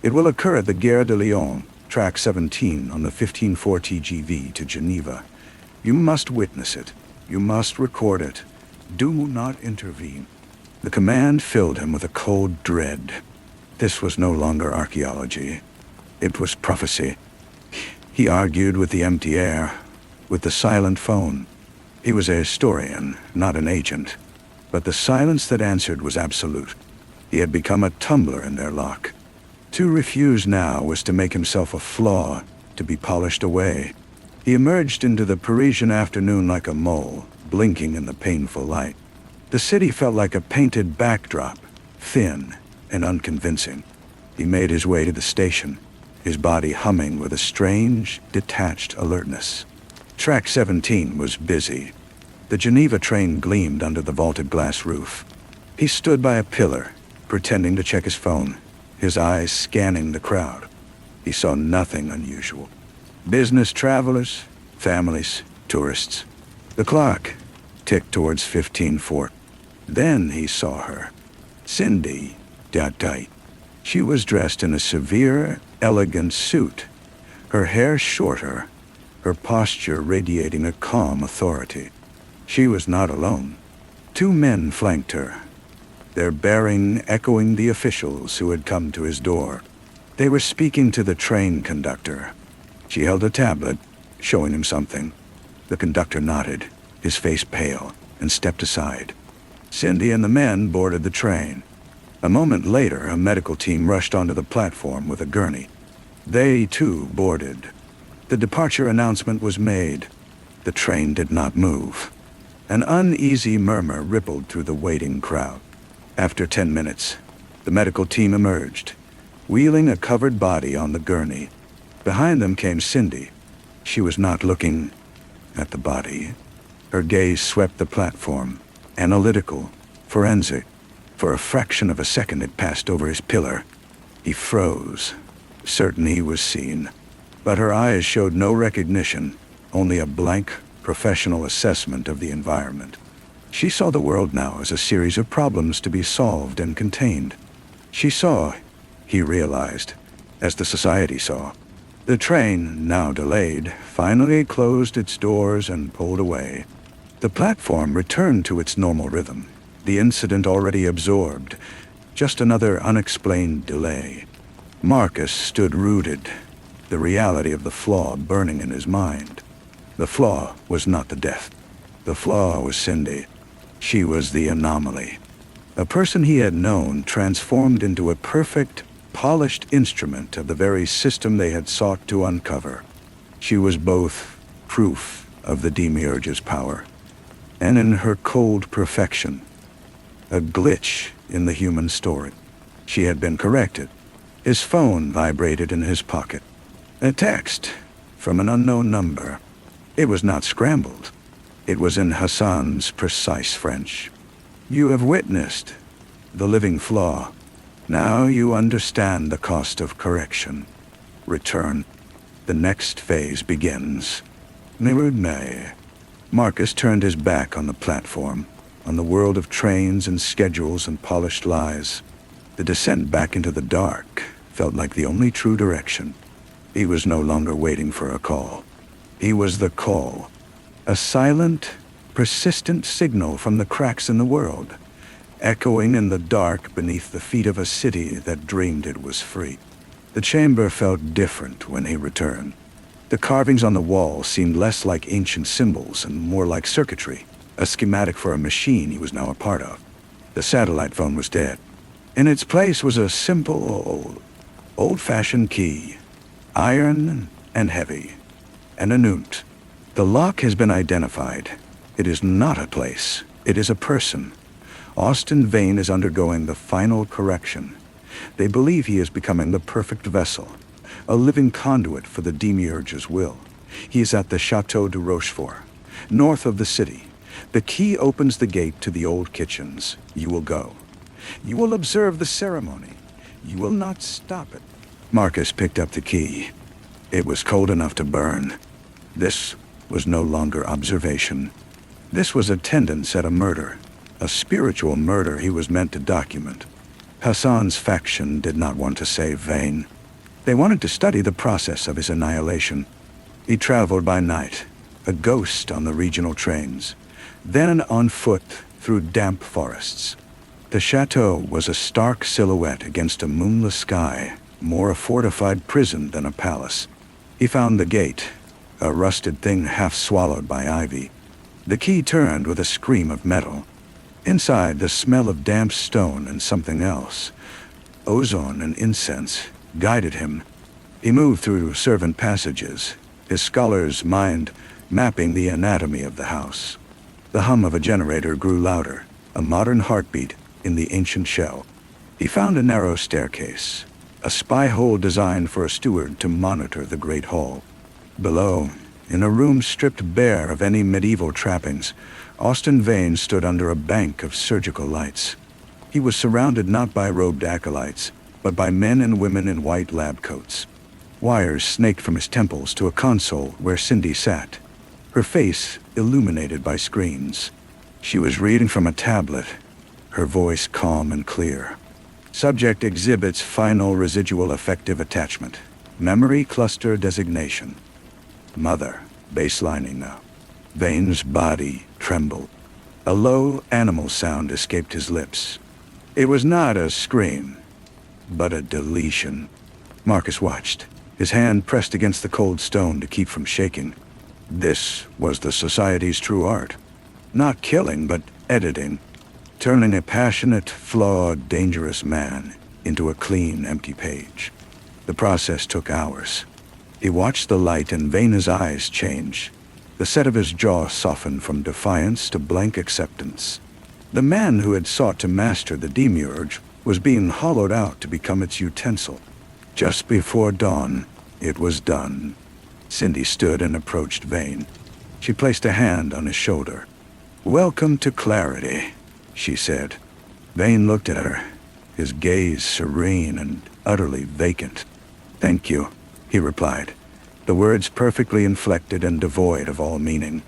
It will occur at the Gare de Lyon, track 17 on the 15-4 TGV to Geneva. You must witness it. You must record it. Do not intervene. The command filled him with a cold dread. This was no longer archaeology. It was prophecy. He argued with the empty air, with the silent phone. He was a historian, not an agent. But the silence that answered was absolute. He had become a tumbler in their lock. To refuse now was to make himself a flaw, to be polished away. He emerged into the Parisian afternoon like a mole, blinking in the painful light. The city felt like a painted backdrop, thin and unconvincing. He made his way to the station, his body humming with a strange, detached alertness. Track 17 was busy. The Geneva train gleamed under the vaulted glass roof. He stood by a pillar, pretending to check his phone, his eyes scanning the crowd. He saw nothing unusual. Business travelers, families, tourists. The clock ticked towards 15-4. Then he saw her. Cindy. She was dressed in a severe, elegant suit, her hair shorter, her posture radiating a calm authority. She was not alone. Two men flanked her, their bearing echoing the officials who had come to his door. They were speaking to the train conductor. She held a tablet, showing him something. The conductor nodded, his face pale, and stepped aside. Cindy and the men boarded the train. A moment later, a medical team rushed onto the platform with a gurney. They, too, boarded. The departure announcement was made. The train did not move. An uneasy murmur rippled through the waiting crowd. After 10 minutes, the medical team emerged, wheeling a covered body on the gurney. Behind them came Cindy. She was not looking at the body. Her gaze swept the platform, analytical, forensic. For a fraction of a second it passed over his pillar. He froze, certain he was seen. But her eyes showed no recognition, only a blank, professional assessment of the environment. She saw the world now as a series of problems to be solved and contained. She saw, he realized, as the society saw. The train, now delayed, finally closed its doors and pulled away. The platform returned to its normal rhythm, the incident already absorbed, just another unexplained delay. Marcus stood rooted, the reality of the flaw burning in his mind. The flaw was not the death. The flaw was Cindy. She was the anomaly. A person he had known transformed into a perfect, polished instrument of the very system they had sought to uncover. She was both proof of the demiurge's power, and in her cold perfection, a glitch in the human story. She had been corrected. His phone vibrated in his pocket. A text from an unknown number. It was not scrambled. It was in Hassan's precise French. You have witnessed the living flaw. Now you understand the cost of correction. Return. The next phase begins. Marcus turned his back on the platform, on the world of trains and schedules and polished lies. The descent back into the dark felt like the only true direction. He was no longer waiting for a call. He was the call. A silent, persistent signal from the cracks in the world, echoing in the dark beneath the feet of a city that dreamed it was free. The chamber felt different when he returned. The carvings on the wall seemed less like ancient symbols and more like circuitry, a schematic for a machine he was now a part of. The satellite phone was dead. In its place was a simple, old-fashioned key, iron and heavy, and a neunt. The lock has been identified. It is not a place. It is a person. Austin Vane is undergoing the final correction. They believe he is becoming the perfect vessel, a living conduit for the demiurge's will. He is at the Chateau de Rochefort, north of the city. The key opens the gate to the old kitchens. You will go. You will observe the ceremony. You will not stop it. Marcus picked up the key. It was cold enough to burn. This was no longer observation. This was attendance at a murder, a spiritual murder he was meant to document. Hassan's faction did not want to save Vane. They wanted to study the process of his annihilation. He traveled by night, a ghost on the regional trains, then on foot through damp forests. The chateau was a stark silhouette against a moonless sky, more a fortified prison than a palace. He found the gate, a rusted thing half swallowed by ivy. The key turned with a scream of metal. Inside, the smell of damp stone and something else, ozone and incense, guided him. He moved through servant passages, his scholar's mind mapping the anatomy of the house. The hum of a generator grew louder, a modern heartbeat in the ancient shell. He found a narrow staircase, a spy hole designed for a steward to monitor the great hall. Below, in a room stripped bare of any medieval trappings, Austin Vane stood under a bank of surgical lights. He was surrounded not by robed acolytes, but by men and women in white lab coats. Wires snaked from his temples to a console where Cindy sat, her face illuminated by screens. She was reading from a tablet, her voice calm and clear. Subject exhibits final residual affective attachment. Memory cluster designation. Mother, baselining now. Vane's body trembled. A low animal sound escaped his lips. It was not a scream, but a deletion. Marcus watched, his hand pressed against the cold stone to keep from shaking. This was the Society's true art. Not killing, but editing. Turning a passionate, flawed, dangerous man into a clean, empty page. The process took hours. He watched the light and Vane's eyes change. The set of his jaw softened from defiance to blank acceptance. The man who had sought to master the demiurge was being hollowed out to become its utensil. Just before dawn, it was done. Cindy stood and approached Vane. She placed a hand on his shoulder. "Welcome to clarity," she said. Vane looked at her, his gaze serene and utterly vacant. "Thank you," he replied, the words perfectly inflected and devoid of all meaning.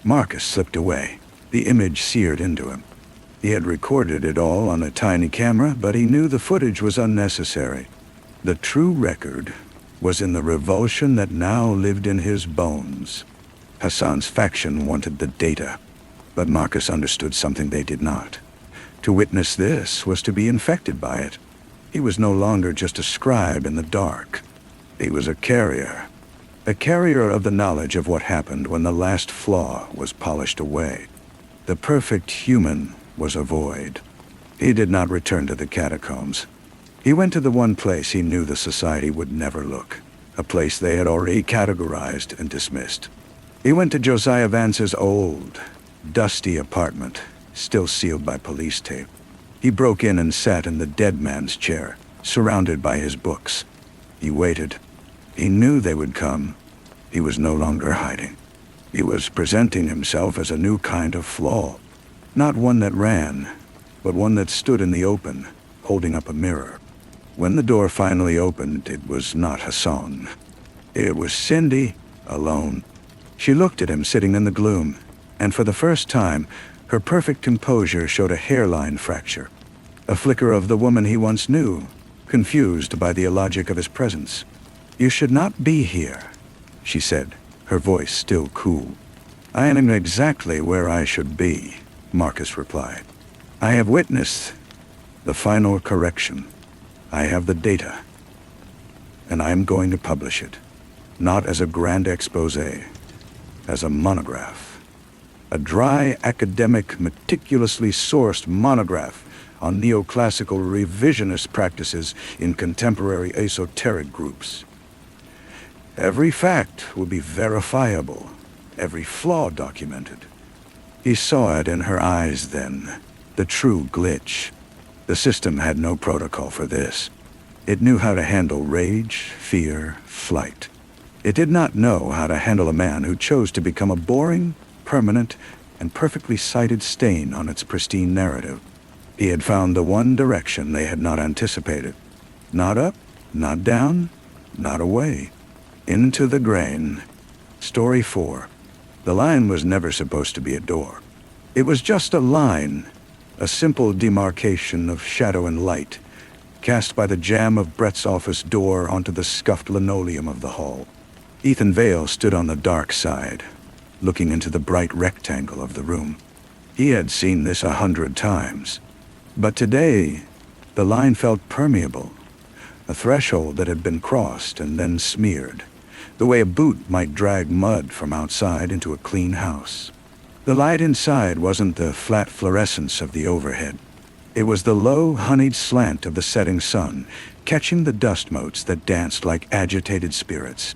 Marcus slipped away, the image seared into him. He had recorded it all on a tiny camera, but he knew the footage was unnecessary. The true record was in the revulsion that now lived in his bones. Hassan's faction wanted the data, but Marcus understood something they did not. To witness this was to be infected by it. He was no longer just a scribe in the dark. He was a carrier of the knowledge of what happened when the last flaw was polished away. The perfect human was a void. He did not return to the catacombs. He went to the one place he knew the Society would never look, a place they had already categorized and dismissed. He went to Josiah Vance's old, dusty apartment, still sealed by police tape. He broke in and sat in the dead man's chair, surrounded by his books. He waited. He knew they would come. He was no longer hiding. He was presenting himself as a new kind of flaw. Not one that ran, but one that stood in the open, holding up a mirror. When the door finally opened, it was not Hassan. It was Cindy, alone. She looked at him sitting in the gloom, and for the first time, her perfect composure showed a hairline fracture. A flicker of the woman he once knew, confused by the illogic of his presence. "You should not be here," she said, her voice still cool. "I am exactly where I should be," Marcus replied. "I have witnessed the final correction. I have the data, and I am going to publish it, not as a grand exposé, as a monograph. A dry, academic, meticulously sourced monograph on neoclassical revisionist practices in contemporary esoteric groups. Every fact will be verifiable, every flaw documented." He saw it in her eyes then, the true glitch. The system had no protocol for this. It knew how to handle rage, fear, flight. It did not know how to handle a man who chose to become a boring, permanent, and perfectly sighted stain on its pristine narrative. He had found the one direction they had not anticipated. Not up, not down, not away. Into the grain. Story 4. The line was never supposed to be a door. It was just a line, a simple demarcation of shadow and light, cast by the jamb of Brett's office door onto the scuffed linoleum of the hall. Ethan Vale stood on the dark side, looking into the bright rectangle of the room. He had seen this 100 times, but today the line felt permeable, a threshold that had been crossed and then smeared, the way a boot might drag mud from outside into a clean house. The light inside wasn't the flat fluorescence of the overhead. It was the low, honeyed slant of the setting sun, catching the dust motes that danced like agitated spirits.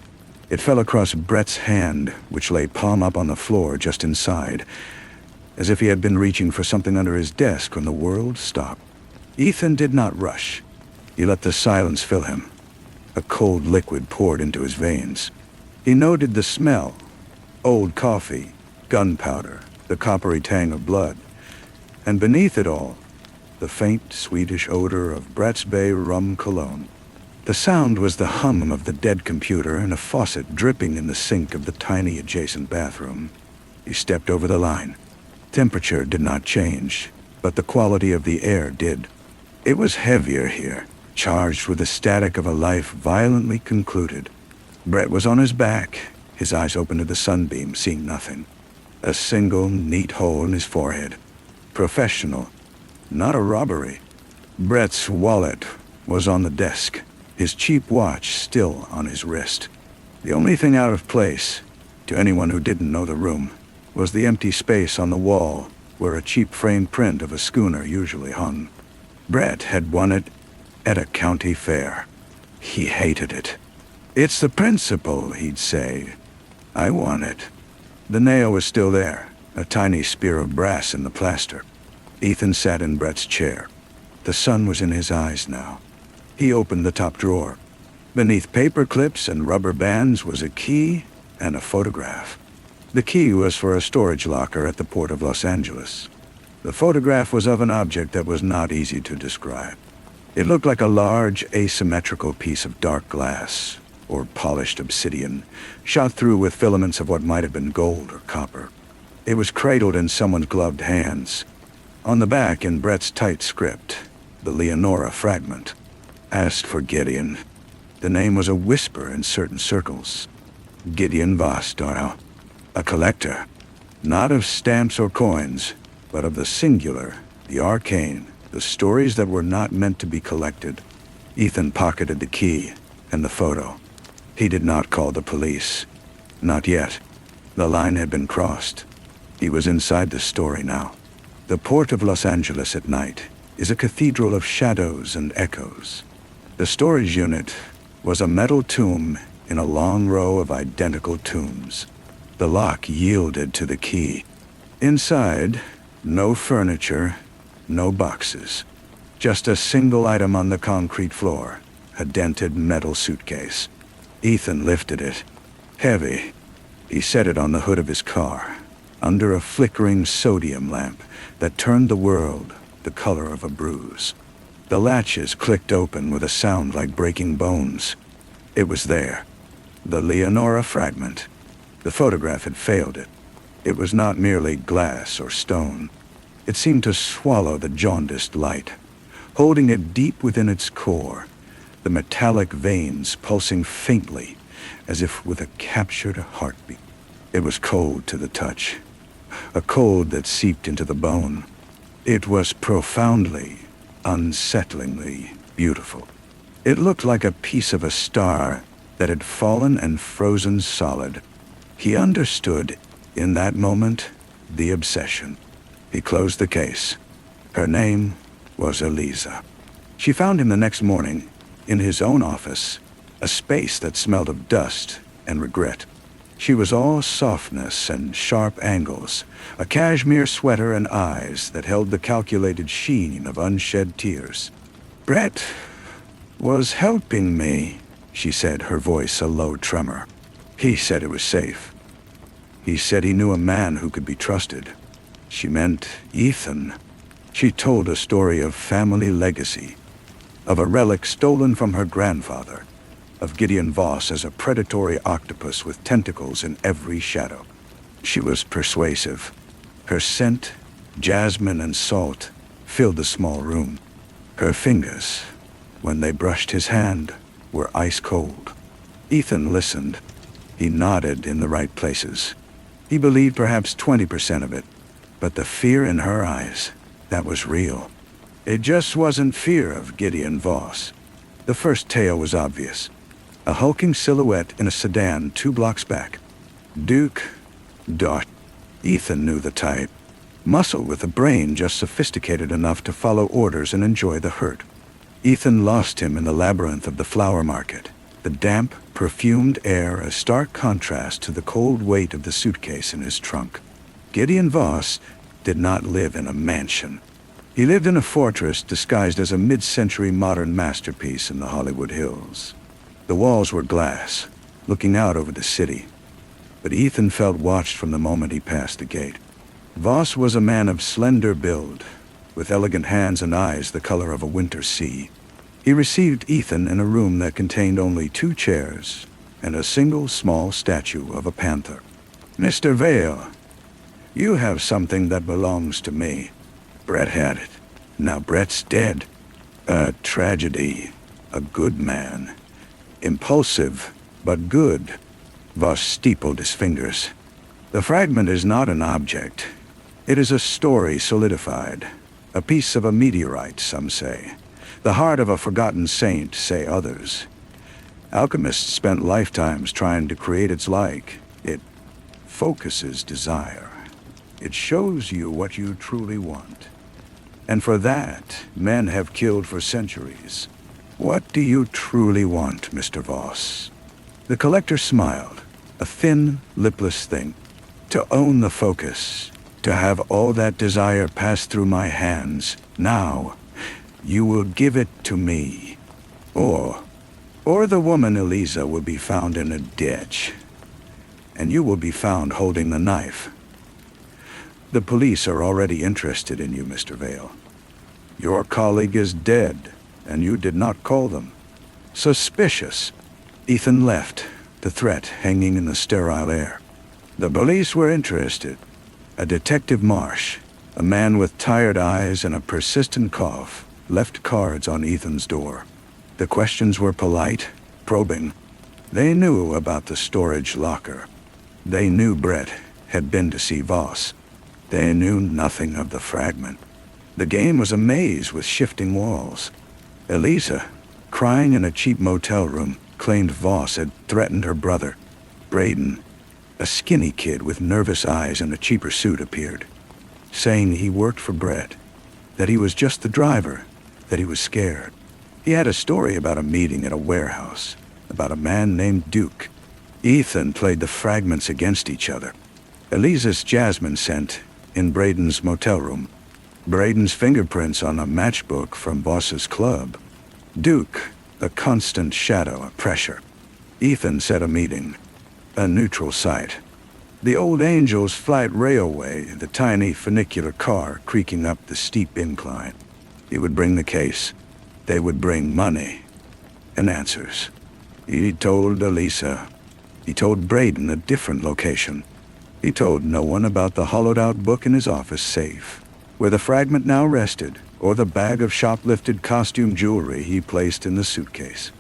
It fell across Brett's hand, which lay palm up on the floor just inside, as if he had been reaching for something under his desk when the world stopped. Ethan did not rush. He let the silence fill him. A cold liquid poured into his veins. He noted the smell: old coffee, gunpowder, the coppery tang of blood, and beneath it all, the faint Swedish odor of Brett's Bay rum cologne. The sound was the hum of the dead computer and a faucet dripping in the sink of the tiny adjacent bathroom. He stepped over the line. Temperature did not change, but the quality of the air did. It was heavier here, charged with the static of a life violently concluded. Brett was on his back, his eyes open to the sunbeam, seeing nothing. A single, neat hole in his forehead. Professional, not a robbery. Brett's wallet was on the desk, his cheap watch still on his wrist. The only thing out of place, to anyone who didn't know the room, was the empty space on the wall where a cheap framed print of a schooner usually hung. Brett had won it at a county fair. He hated it. "It's the principle," he'd say. "I won it." The nail was still there, a tiny spear of brass in the plaster. Ethan sat in Brett's chair. The sun was in his eyes now. He opened the top drawer. Beneath paper clips and rubber bands was a key and a photograph. The key was for a storage locker at the port of Los Angeles. The photograph was of an object that was not easy to describe. It looked like a large, asymmetrical piece of dark glass, or polished obsidian, shot through with filaments of what might have been gold or copper. It was cradled in someone's gloved hands. On the back, in Brett's tight script, the Leonora fragment asked for Gideon. The name was a whisper in certain circles. Gideon Vostar, a collector, not of stamps or coins, but of the singular, the arcane, the stories that were not meant to be collected. Ethan pocketed the key and the photo. He did not call the police. Not yet. The line had been crossed. He was inside the story now. The port of Los Angeles at night is a cathedral of shadows and echoes. The storage unit was a metal tomb in a long row of identical tombs. The lock yielded to the key. Inside, no furniture, no boxes. Just a single item on the concrete floor, a dented metal suitcase. Ethan lifted it. Heavy. He set it on the hood of his car, under a flickering sodium lamp that turned the world the color of a bruise. The latches clicked open with a sound like breaking bones. It was there. The Leonora fragment. The photograph had failed it. It was not merely glass or stone. It seemed to swallow the jaundiced light, holding it deep within its core, the metallic veins pulsing faintly, as if with a captured heartbeat. It was cold to the touch, a cold that seeped into the bone. It was profoundly, unsettlingly beautiful. It looked like a piece of a star that had fallen and frozen solid. He understood, in that moment, the obsession. He closed the case. Her name was Eliza. She found him the next morning, in his own office, a space that smelled of dust and regret. She was all softness and sharp angles, a cashmere sweater and eyes that held the calculated sheen of unshed tears. "Brett was helping me," she said, her voice a low tremor. "He said it was safe. He said he knew a man who could be trusted." She meant Ethan. She told a story of family legacy, of a relic stolen from her grandfather, of Gideon Voss as a predatory octopus with tentacles in every shadow. She was persuasive. Her scent, jasmine and salt, filled the small room. Her fingers, when they brushed his hand, were ice cold. Ethan listened. He nodded in the right places. He believed perhaps 20% of it, but the fear in her eyes, that was real. It just wasn't fear of Gideon Voss. The first tale was obvious. A hulking silhouette in a sedan 2 blocks back. Duke Dart. Ethan knew the type. Muscle with a brain just sophisticated enough to follow orders and enjoy the hurt. Ethan lost him in the labyrinth of the flower market. The damp, perfumed air a stark contrast to the cold weight of the suitcase in his trunk. Gideon Voss did not live in a mansion. He lived in a fortress disguised as a mid-century modern masterpiece in the Hollywood Hills. The walls were glass, looking out over the city. But Ethan felt watched from the moment he passed the gate. Voss was a man of slender build, with elegant hands and eyes the color of a winter sea. He received Ethan in a room that contained only 2 chairs and a single small statue of a panther. "Mr. Vale, you have something that belongs to me. Brett had it. Now Brett's dead. A tragedy. A good man. Impulsive, but good." Voss steepled his fingers. "The fragment is not an object. It is a story solidified. A piece of a meteorite, some say. The heart of a forgotten saint, say others. Alchemists spent lifetimes trying to create its like. It focuses desire. It shows you what you truly want. And for that, men have killed for centuries. What do you truly want, Mr. Voss?" The collector smiled, a thin, lipless thing. "To own the focus, to have all that desire pass through my hands. Now, you will give it to me. Or the woman Elisa will be found in a ditch, and you will be found holding the knife. The police are already interested in you, Mr. Vale. Your colleague is dead, and you did not call them. Suspicious." Ethan left, the threat hanging in the sterile air. The police were interested. A Detective Marsh, a man with tired eyes and a persistent cough, left cards on Ethan's door. The questions were polite, probing. They knew about the storage locker. They knew Brett had been to see Voss. They knew nothing of the fragment. The game was a maze with shifting walls. Elisa, crying in a cheap motel room, claimed Voss had threatened her brother. Braden, a skinny kid with nervous eyes and a cheaper suit, appeared, saying he worked for Brett, that he was just the driver, that he was scared. He had a story about a meeting at a warehouse, about a man named Duke. Ethan played the fragments against each other. Elisa's jasmine scent in Braden's motel room. Braden's fingerprints on a matchbook from Voss's club. Duke, a constant shadow of pressure. Ethan set a meeting. A neutral site. The Old Angels Flight Railway, the tiny funicular car creaking up the steep incline. He would bring the case. They would bring money and answers. He told Elisa. He told Braden a different location. He told no one about the hollowed-out book in his office safe, where the fragment now rested, or the bag of shoplifted costume jewelry he placed in the suitcase.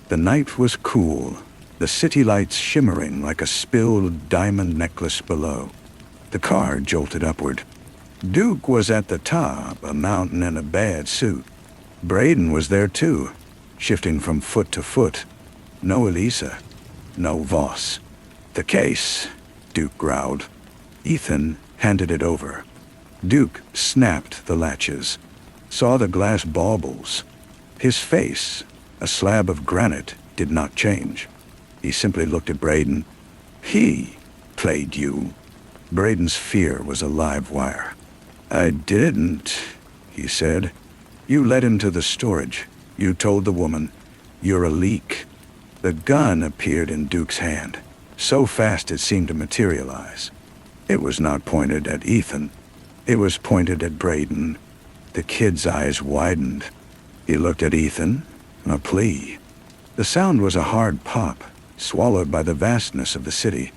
The night was cool, the city lights shimmering like a spilled diamond necklace below. The car jolted upward. Duke was at the top, a mountain in a bad suit. Braden was there too, shifting from foot to foot. No Elisa, no Voss. "The case," Duke growled. Ethan handed it over. Duke snapped the latches, saw the glass baubles. His face, a slab of granite, did not change. He simply looked at Braden. "He played you." Braden's fear was a live wire. "I didn't," he said. "You led him to the storage. You told the woman, 'You're a leak.'" The gun appeared in Duke's hand, so fast it seemed to materialize. It was not pointed at Ethan. It was pointed at Braden. The kid's eyes widened. He looked at Ethan, a plea. The sound was a hard pop, swallowed by the vastness of the city.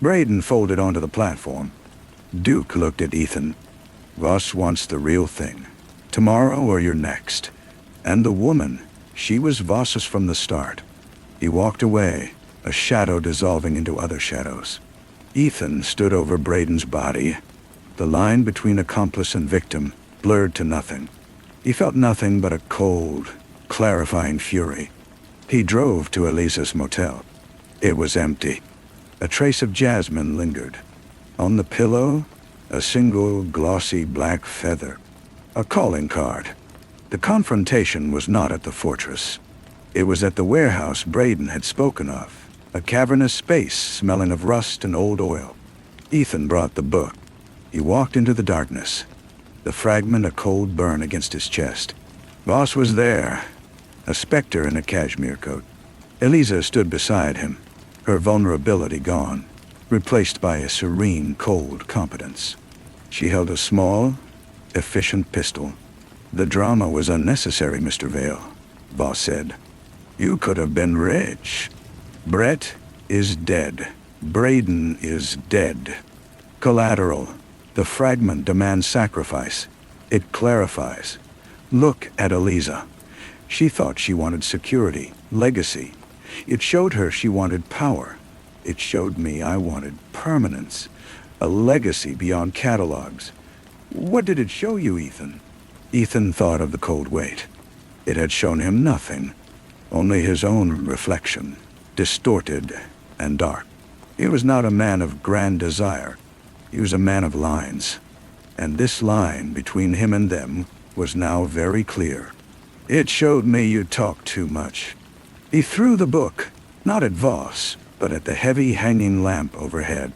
Braden folded onto the platform. Duke looked at Ethan. Voss wants the real thing. Tomorrow or you're next. And the woman, she was Voss's from the start. He walked away, a shadow dissolving into other shadows. Ethan stood over Braden's body. The line between accomplice and victim blurred to nothing. He felt nothing but a cold, clarifying fury. He drove to Elisa's motel. It was empty. A trace of jasmine lingered. On the pillow, a single glossy black feather. A calling card. The confrontation was not at the fortress. It was at the warehouse Braden had spoken of, a cavernous space smelling of rust and old oil. Ethan brought the book. He walked into the darkness, the fragment a cold burn against his chest. Voss was there, a specter in a cashmere coat. Elisa stood beside him, her vulnerability gone, replaced by a serene, cold competence. She held a small, efficient pistol. "The drama was unnecessary, Mr. Vale," Voss said. "You could have been rich. Brett is dead. Braden is dead. Collateral. The fragment demands sacrifice. It clarifies. Look at Elisa. She thought she wanted security, legacy. It showed her she wanted power. It showed me I wanted permanence, a legacy beyond catalogs. What did it show you, Ethan?" Ethan thought of the cold weight. It had shown him nothing, only his own reflection, distorted and dark. He was not a man of grand desire. He was a man of lines. And this line between him and them was now very clear. "It showed me you talk too much." He threw the book, not at Voss, but at the heavy hanging lamp overhead.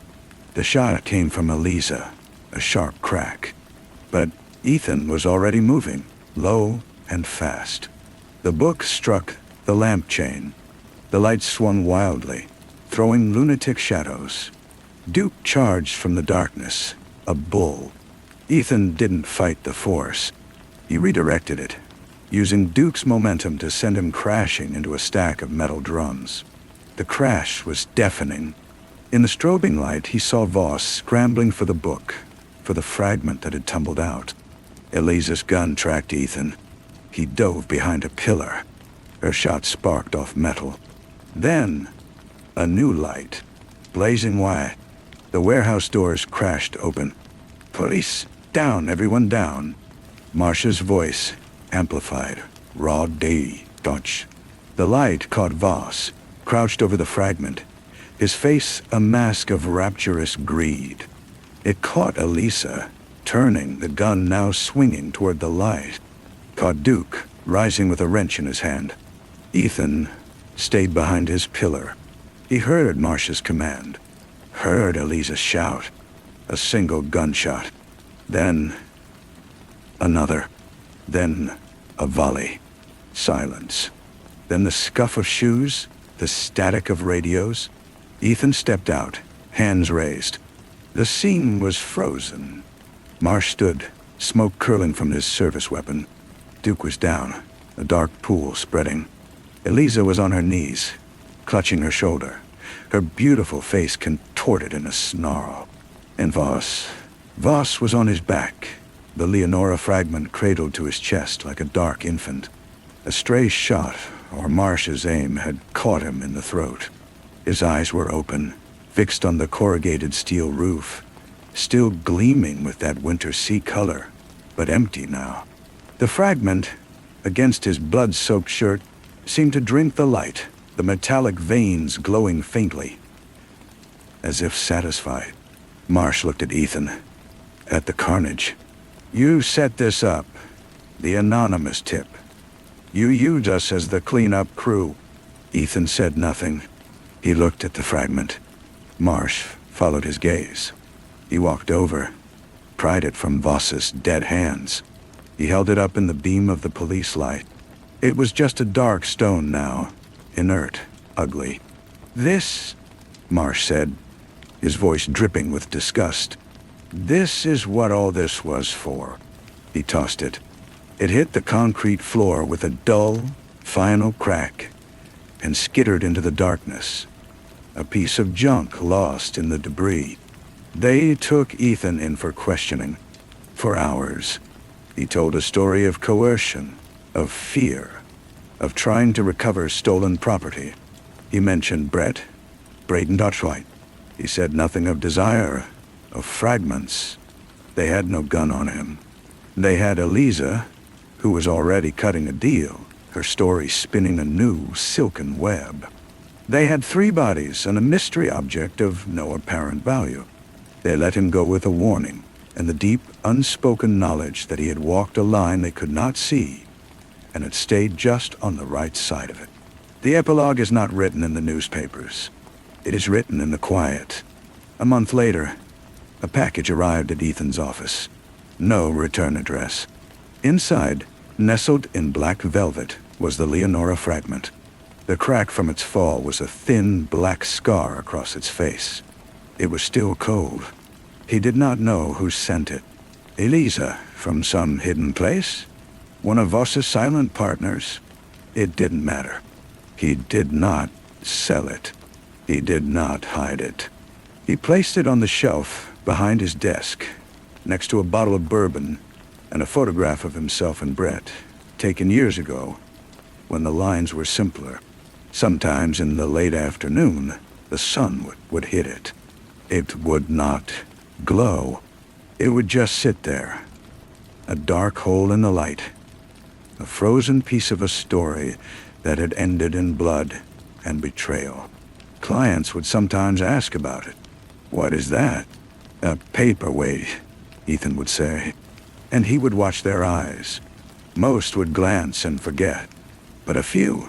The shot came from Elisa, a sharp crack. But Ethan was already moving, low and fast. The book struck the lamp chain. The light swung wildly, throwing lunatic shadows. Duke charged from the darkness, a bull. Ethan didn't fight the force. He redirected it, using Duke's momentum to send him crashing into a stack of metal drums. The crash was deafening. In the strobing light, he saw Voss scrambling for the book, for the fragment that had tumbled out. Elisa's gun tracked Ethan. He dove behind a pillar. Her shot sparked off metal. Then, a new light, blazing white. The warehouse doors crashed open. "Police, down, everyone down." Marcia's voice, amplified, raw day, Dutch. The light caught Voss, crouched over the fragment, his face a mask of rapturous greed. It caught Elisa, turning, the gun now swinging toward the light. Caught Duke, rising with a wrench in his hand. Ethan stayed behind his pillar. He heard Marcia's command, heard Elisa shout. A single gunshot. Then another. Then a volley. Silence. Then the scuff of shoes, the static of radios. Ethan stepped out, hands raised. The scene was frozen. Marsh stood, smoke curling from his service weapon. Duke was down, a dark pool spreading. Elisa was on her knees, clutching her shoulder, her beautiful face contorted in a snarl. And Voss was on his back, the Leonora fragment cradled to his chest like a dark infant. A stray shot, or Marsh's aim, had caught him in the throat. His eyes were open, fixed on the corrugated steel roof, still gleaming with that winter sea color, but empty now. The fragment, against his blood-soaked shirt, seemed to drink the light, the metallic veins glowing faintly. As if satisfied, Marsh looked at Ethan, at the carnage. "You set this up, the anonymous tip. You used us as the cleanup crew." Ethan said nothing. He looked at the fragment. Marsh followed his gaze. He walked over, pried it from Voss's dead hands. He held it up in the beam of the police light. It was just a dark stone now, inert, ugly. "This," Marsh said, his voice dripping with disgust. "This is what all this was for." He tossed it. It hit the concrete floor with a dull, final crack and skittered into the darkness. a piece of junk lost in the debris. They took Ethan in for questioning. For hours, he told a story of coercion, of fear, of trying to recover stolen property. He mentioned Braden Dotchwhite. He said nothing of desire, of fragments. They had no gun on him. They had Eliza, who was already cutting a deal, her story spinning a new silken web. They had 3 bodies and a mystery object of no apparent value. They let him go with a warning, and the deep, unspoken knowledge that he had walked a line they could not see, and had stayed just on the right side of it. The epilogue is not written in the newspapers. It is written in the quiet. A month later, a package arrived at Ethan's office. No return address. Inside, nestled in black velvet, was the Leonora fragment. The crack from its fall was a thin, black scar across its face. It was still cold. He did not know who sent it. Eliza, from some hidden place? One of Voss's silent partners? It didn't matter. He did not sell it. He did not hide it. He placed it on the shelf behind his desk, next to a bottle of bourbon and a photograph of himself and Brett, taken years ago, when the lines were simpler. Sometimes in the late afternoon, the sun would hit it. It would not glow. It would just sit there, a dark hole in the light, a frozen piece of a story that had ended in blood and betrayal. Clients would sometimes ask about it. "What is that?" "A paperweight," Ethan would say, and he would watch their eyes. Most would glance and forget, but a few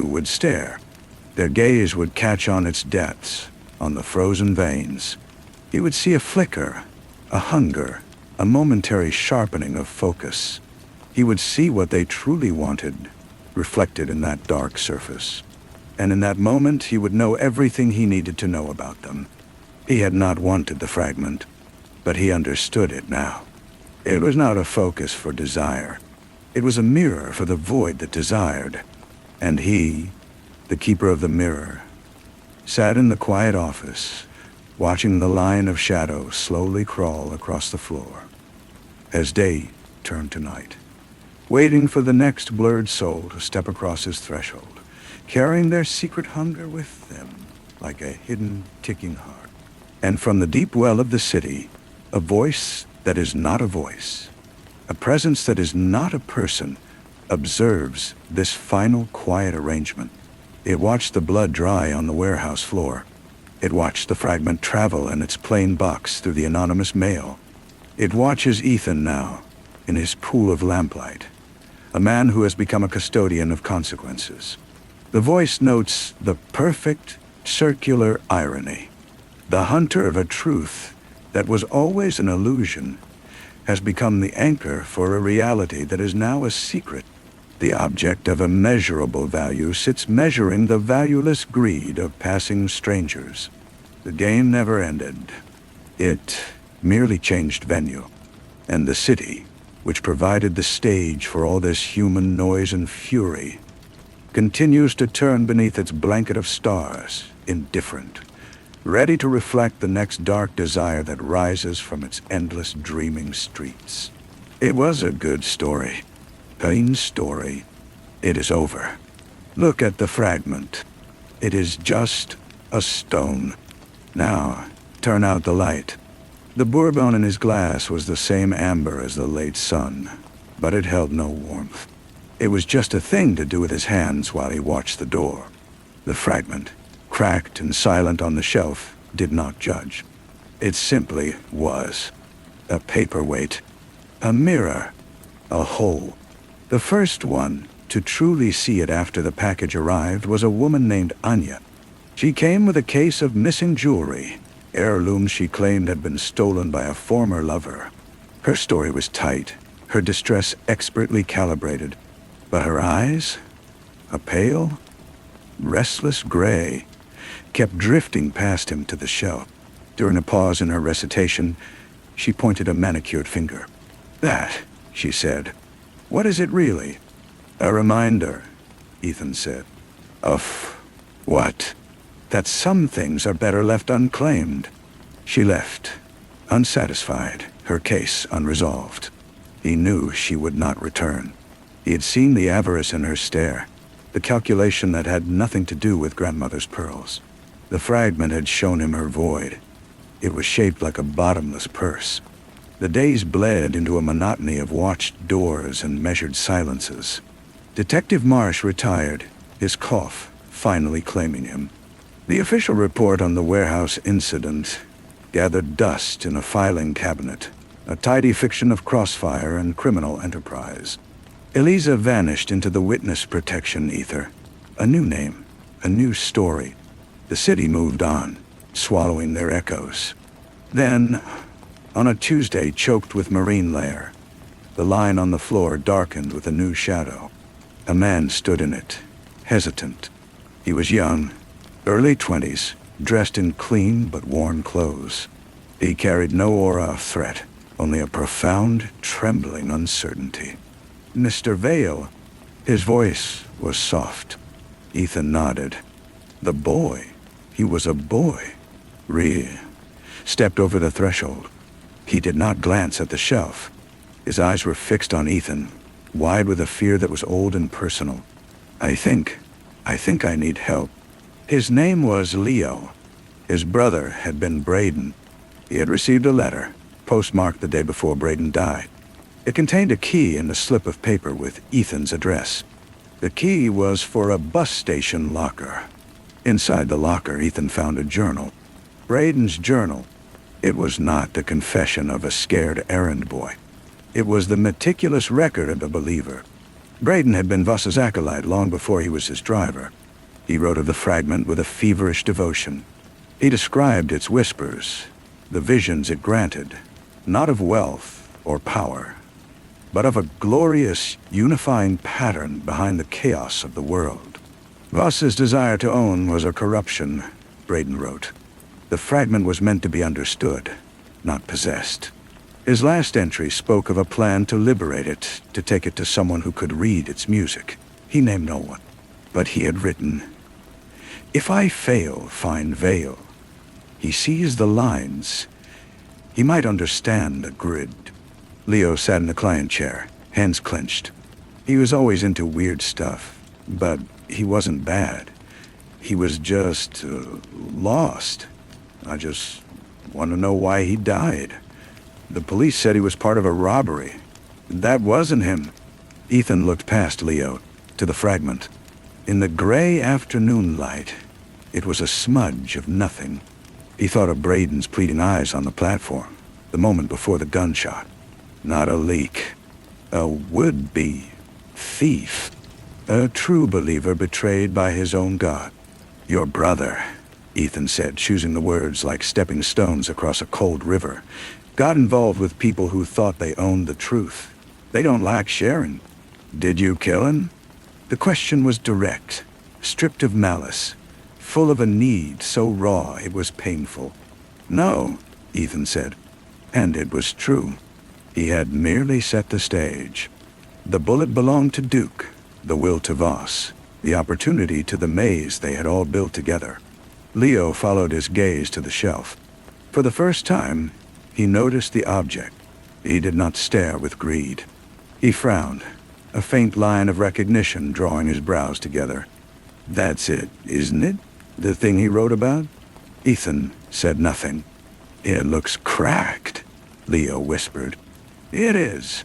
would stare. Their gaze would catch on its depths, on the frozen veins. He would see a flicker, a hunger, a momentary sharpening of focus. He would see what they truly wanted, reflected in that dark surface. And in that moment, he would know everything he needed to know about them. He had not wanted the fragment, but he understood it now. It was not a focus for desire. It was a mirror for the void that desired. And he, the keeper of the mirror, sat in the quiet office, watching the line of shadow slowly crawl across the floor, as day turned to night, waiting for the next blurred soul to step across his threshold, carrying their secret hunger with them like a hidden ticking heart. And from the deep well of the city, a voice that is not a voice, a presence that is not a person, observes this final quiet arrangement. It watched the blood dry on the warehouse floor. It watched the fragment travel in its plain box through the anonymous mail. It watches Ethan now, in his pool of lamplight, a man who has become a custodian of consequences. The voice notes the perfect circular irony. The hunter of a truth that was always an illusion has become the anchor for a reality that is now a secret. The object of immeasurable value sits measuring the valueless greed of passing strangers. The game never ended. It merely changed venue. And the city, which provided the stage for all this human noise and fury, continues to turn beneath its blanket of stars, indifferent, ready to reflect the next dark desire that rises from its endless dreaming streets. It was a good story. Pain's story. It is over. Look at the fragment. It is just a stone. Now, turn out the light. The bourbon in his glass was the same amber as the late sun, but it held no warmth. It was just a thing to do with his hands while he watched the door. The fragment, cracked and silent on the shelf, did not judge. It simply was. A paperweight. A mirror. A hole. The first one to truly see it after the package arrived was a woman named Anya. She came with a case of missing jewelry, heirlooms she claimed had been stolen by a former lover. Her story was tight, her distress expertly calibrated, but her eyes, a pale, restless gray, kept drifting past him to the shelf. During a pause in her recitation, she pointed a manicured finger. "That," she said. "What is it really?" "A reminder," Ethan said. "Of what?" that some things are better left unclaimed. She left, unsatisfied, her case unresolved. He knew she would not return. He had seen the avarice in her stare, the calculation that had nothing to do with grandmother's pearls. The fragment had shown him her void. It was shaped like a bottomless purse. The days bled into a monotony of watched doors and measured silences. Detective Marsh retired, his cough finally claiming him. The official report on the warehouse incident gathered dust in a filing cabinet, a tidy fiction of crossfire and criminal enterprise. Eliza vanished into the witness protection ether. A new name, a new story. The city moved on, swallowing their echoes. Then, on a Tuesday choked with marine layer, the line on the floor darkened with a new shadow. A man stood in it, hesitant. He was young, early 20s, dressed in clean but worn clothes. He carried no aura of threat, only a profound, trembling uncertainty. "Mr. Vale." His voice was soft. Ethan nodded. The boy. He was a boy. Rhea stepped over the threshold. He did not glance at the shelf. His eyes were fixed on Ethan, wide with a fear that was old and personal. I think I need help." His name was Leo. His brother had been Braden. He had received a letter, postmarked the day before Braden died. It contained a key and a slip of paper with Ethan's address. The key was for a bus station locker. Inside the locker, Ethan found a journal. Braden's journal. It was not the confession of a scared errand boy. It was the meticulous record of a believer. Braden had been Voss's acolyte long before he was his driver. He wrote of the fragment with a feverish devotion. He described its whispers, the visions it granted, not of wealth or power, but of a glorious, unifying pattern behind the chaos of the world. Voss's desire to own was a corruption, Braden wrote. The fragment was meant to be understood, not possessed. His last entry spoke of a plan to liberate it, to take it to someone who could read its music. He named no one, but he had written, "If I fail, find Vale. He sees the lines. He might understand the grid." Leo sat in the client chair, hands clenched. He was always into weird stuff, but he wasn't bad. He was just lost. I just want to know why he died. The police said he was part of a robbery. That wasn't him. Ethan looked past Leo, to the fragment. In the gray afternoon light, it was a smudge of nothing. He thought of Braden's pleading eyes on the platform, the moment before the gunshot. Not a leak. A would-be thief. A true believer betrayed by his own God. "Your brother," Ethan said, choosing the words like stepping stones across a cold river, "got involved with people who thought they owned the truth. They don't like sharing. Did you kill him?" The question was direct, stripped of malice, full of a need so raw it was painful. "No," Ethan said, and it was true. He had merely set the stage. The bullet belonged to Duke, the will to Voss, the opportunity to the maze they had all built together. Leo followed his gaze to the shelf. For the first time, he noticed the object. He did not stare with greed. He frowned, a faint line of recognition drawing his brows together. "That's it, isn't it? The thing he wrote about?" Ethan said nothing. "It looks cracked," Leo whispered. "It is."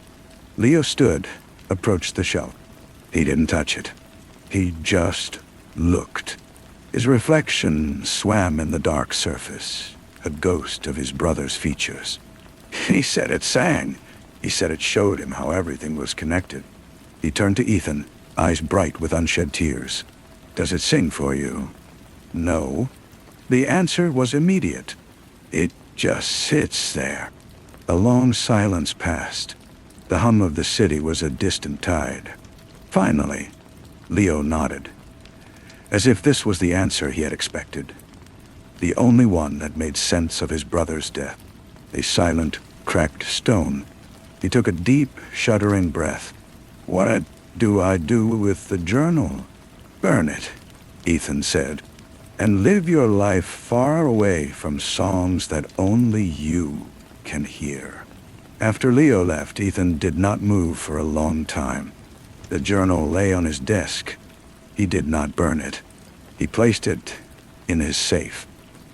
Leo stood, approached the shelf. He didn't touch it. He just looked. His reflection swam in the dark surface, a ghost of his brother's features. He said it sang. He said it showed him how everything was connected. He turned to Ethan, eyes bright with unshed tears. "Does it sing for you?" "No." The answer was immediate. "It just sits there." A long silence passed. The hum of the city was a distant tide. Finally, Leo nodded, as if this was the answer he had expected. The only one that made sense of his brother's death. A silent, cracked stone. He took a deep, shuddering breath. "What do I do with the journal?" "Burn it," Ethan said. and live your life far away from songs that only you can hear. After Leo left, Ethan did not move for a long time. The journal lay on his desk. He did not burn it. He placed it in his safe.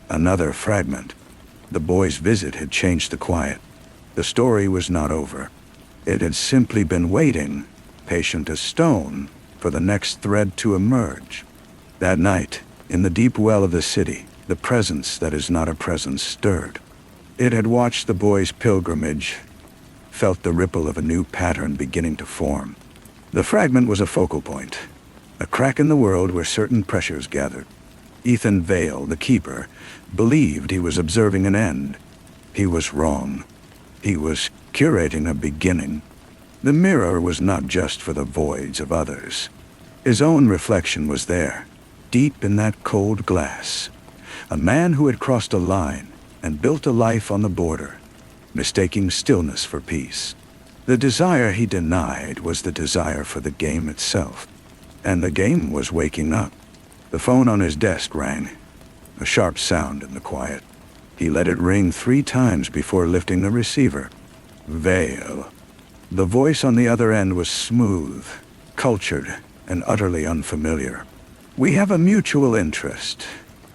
Another fragment. The boy's visit had changed the quiet. The story was not over. It had simply been waiting, patient as stone, for the next thread to emerge. That night, in the deep well of the city, the presence that is not a presence stirred. It had watched the boy's pilgrimage, felt the ripple of a new pattern beginning to form. The fragment was a focal point, a crack in the world where certain pressures gathered. Ethan Vale, the keeper, believed he was observing an end. He was wrong. He was curating a beginning. The mirror was not just for the voids of others. His own reflection was there, deep in that cold glass. A man who had crossed a line and built a life on the border, mistaking stillness for peace. The desire he denied was the desire for the game itself. And the game was waking up. The phone on his desk rang, a sharp sound in the quiet. He let it ring 3 times before lifting the receiver. Vale. The voice on the other end was smooth, cultured, and utterly unfamiliar. We have a mutual interest,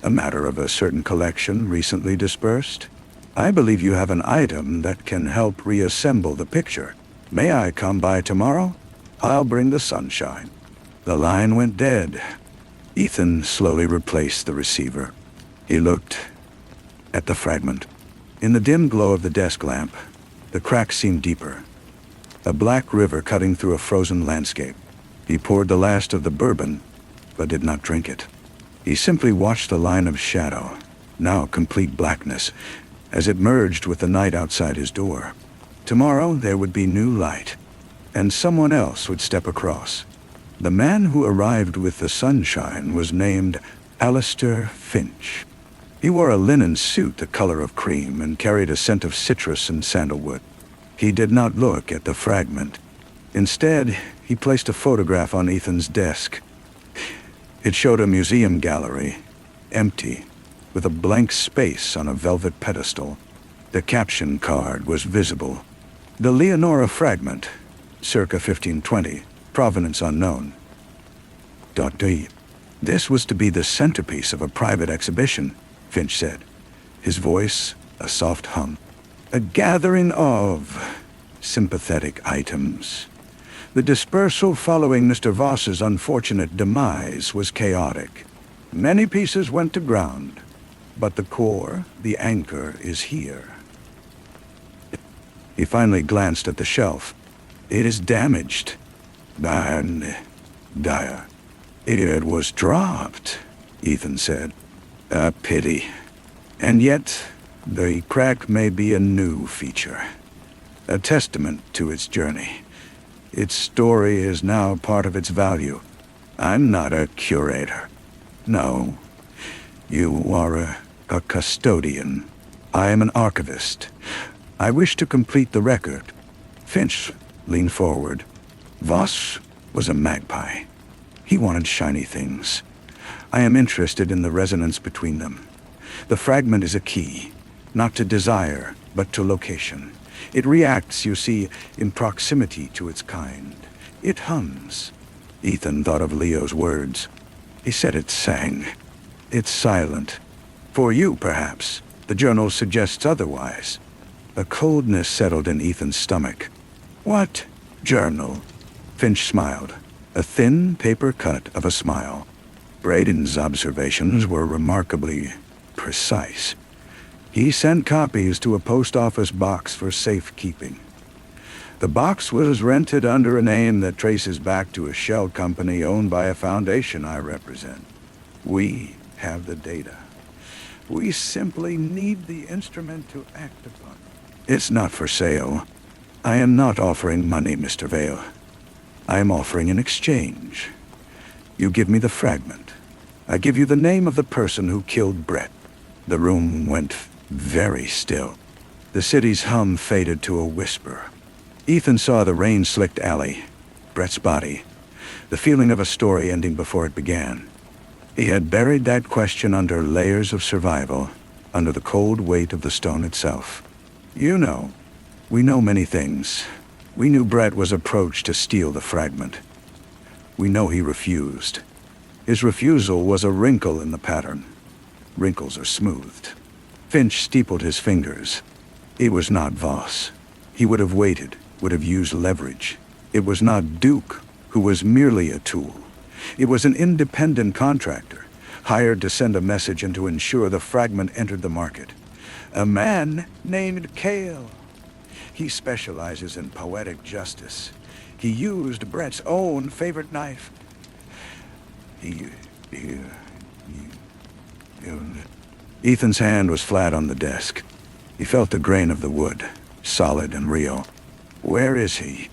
a matter of a certain collection recently dispersed. I believe you have an item that can help reassemble the picture. May I come by tomorrow? I'll bring the sunshine. The line went dead. Ethan slowly replaced the receiver. He looked at the fragment. In the dim glow of the desk lamp, the crack seemed deeper. A black river cutting through a frozen landscape. He poured the last of the bourbon, but did not drink it. He simply watched the line of shadow, now complete blackness, as it merged with the night outside his door. Tomorrow there would be new light, and someone else would step across. The man who arrived with the sunshine was named Alistair Finch. He wore a linen suit the color of cream and carried a scent of citrus and sandalwood. He did not look at the fragment. Instead, he placed a photograph on Ethan's desk. It showed a museum gallery, empty, with a blank space on a velvet pedestal. The caption card was visible. The Leonora fragment, circa 1520, provenance unknown. Dr. This was to be the centerpiece of a private exhibition, Finch said, his voice a soft hum. A gathering of sympathetic items. The dispersal following Mr. Voss's unfortunate demise was chaotic. Many pieces went to ground, but the core, the anchor, is here. He finally glanced at the shelf. It is damaged. And dire. It was dropped, Ethan said. A pity. And yet, the crack may be a new feature. A testament to its journey. Its story is now part of its value. I'm not a curator. No. You are a custodian. I am an archivist. I wish to complete the record. Finch leaned forward. Voss was a magpie. He wanted shiny things. I am interested in the resonance between them. The fragment is a key, not to desire, but to location. It reacts, you see, in proximity to its kind. It hums. Ethan thought of Leo's words. He said it sang. It's silent. For you, perhaps. The journal suggests otherwise. A coldness settled in Ethan's stomach. What journal? Finch smiled, a thin paper cut of a smile. Braden's observations were remarkably precise. He sent copies to a post office box for safekeeping. The box was rented under a name that traces back to a shell company owned by a foundation I represent. We have the data. We simply need the instrument to act upon it. It's not for sale. I am not offering money, Mr. Vale. I am offering an exchange. You give me the fragment. I give you the name of the person who killed Brett. The room went very still. The city's hum faded to a whisper. Ethan saw the rain-slicked alley, Brett's body, the feeling of a story ending before it began. He had buried that question under layers of survival, under the cold weight of the stone itself. You know, we know many things. We knew Brett was approached to steal the fragment. We know he refused. His refusal was a wrinkle in the pattern. Wrinkles are smoothed. Finch steepled his fingers. It was not Voss. He would have waited, would have used leverage. It was not Duke, who was merely a tool. It was an independent contractor, hired to send a message and to ensure the fragment entered the market. A man named Cale. He specializes in poetic justice. He used Brett's own favorite knife. Ethan's hand was flat on the desk. He felt the grain of the wood, solid and real. Where is he?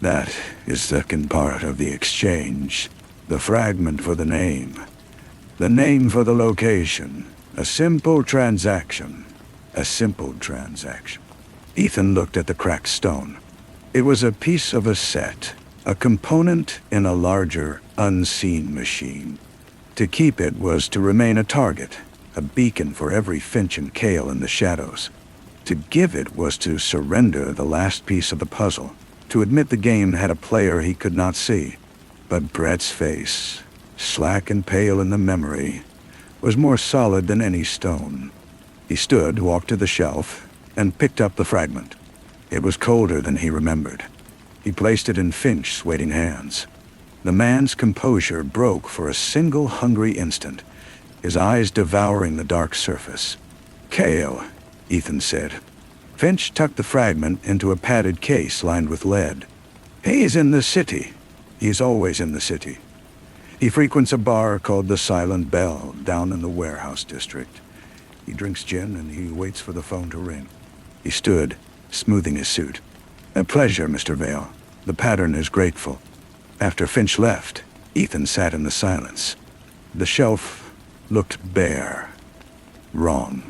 That is the second part of the exchange. The fragment for the name. The name for the location. A simple transaction. A simple transaction. Ethan looked at the cracked stone. It was a piece of a set, a component in a larger, unseen machine. To keep it was to remain a target, a beacon for every Finch and Cale in the shadows. To give it was to surrender the last piece of the puzzle, to admit the game had a player he could not see. But Brett's face, slack and pale in the memory, was more solid than any stone. He stood, walked to the shelf, and picked up the fragment. It was colder than he remembered. He placed it in Finch's waiting hands. The man's composure broke for a single hungry instant, his eyes devouring the dark surface. "Cale," Ethan said. Finch tucked the fragment into a padded case lined with lead. "He's in the city. He's always in the city. He frequents a bar called the Silent Bell down in the warehouse district. He drinks gin and he waits for the phone to ring." He stood, smoothing his suit. "A pleasure, Mr. Vale. The pattern is grateful." After Finch left, Ethan sat in the silence. The shelf looked bare. Wrong.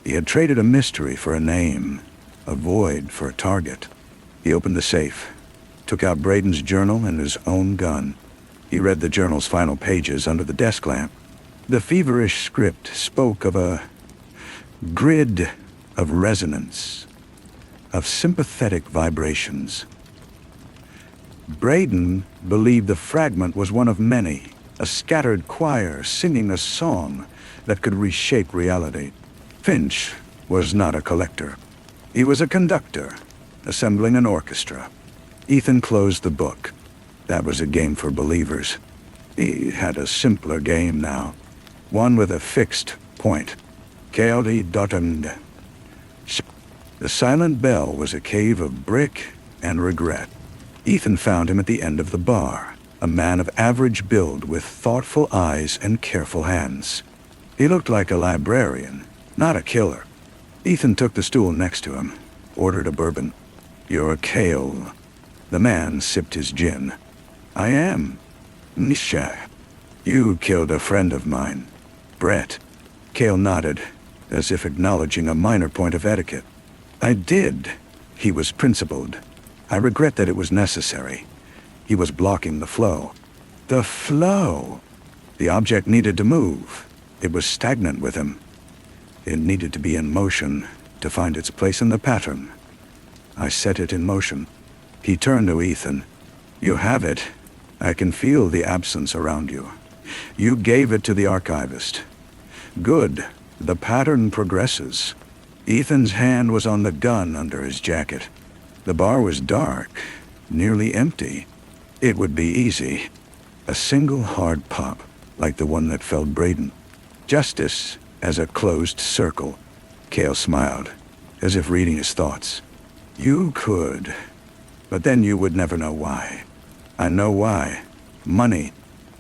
He had traded a mystery for a name, a void for a target. He opened the safe, took out Braden's journal and his own gun. He read the journal's final pages under the desk lamp. The feverish script spoke of a grid of resonance, of sympathetic vibrations. Braden believed the fragment was one of many, a scattered choir singing a song that could reshape reality. Finch was not a collector. He was a conductor, assembling an orchestra. Ethan closed the book. That was a game for believers. He had a simpler game now, one with a fixed point. Cale Dotund. The Silent Bell was a cave of brick and regret. Ethan found him at the end of the bar, a man of average build with thoughtful eyes and careful hands. He looked like a librarian, not a killer. Ethan took the stool next to him, ordered a bourbon. "You're Cale." The man sipped his gin. "I am. Nisha. You killed a friend of mine, Brett." Cale nodded, as if acknowledging a minor point of etiquette. "I did." He was principled. "I regret that it was necessary." He was blocking the flow. The flow! The object needed to move. It was stagnant with him. It needed to be in motion to find its place in the pattern. I set it in motion. He turned to Ethan. "You have it. I can feel the absence around you. You gave it to the archivist. Good. The pattern progresses." Ethan's hand was on the gun under his jacket. The bar was dark, nearly empty. It would be easy. A single hard pop, like the one that felled Braden. Justice as a closed circle. Cale smiled, as if reading his thoughts. "You could, but then you would never know why." "I know why. Money."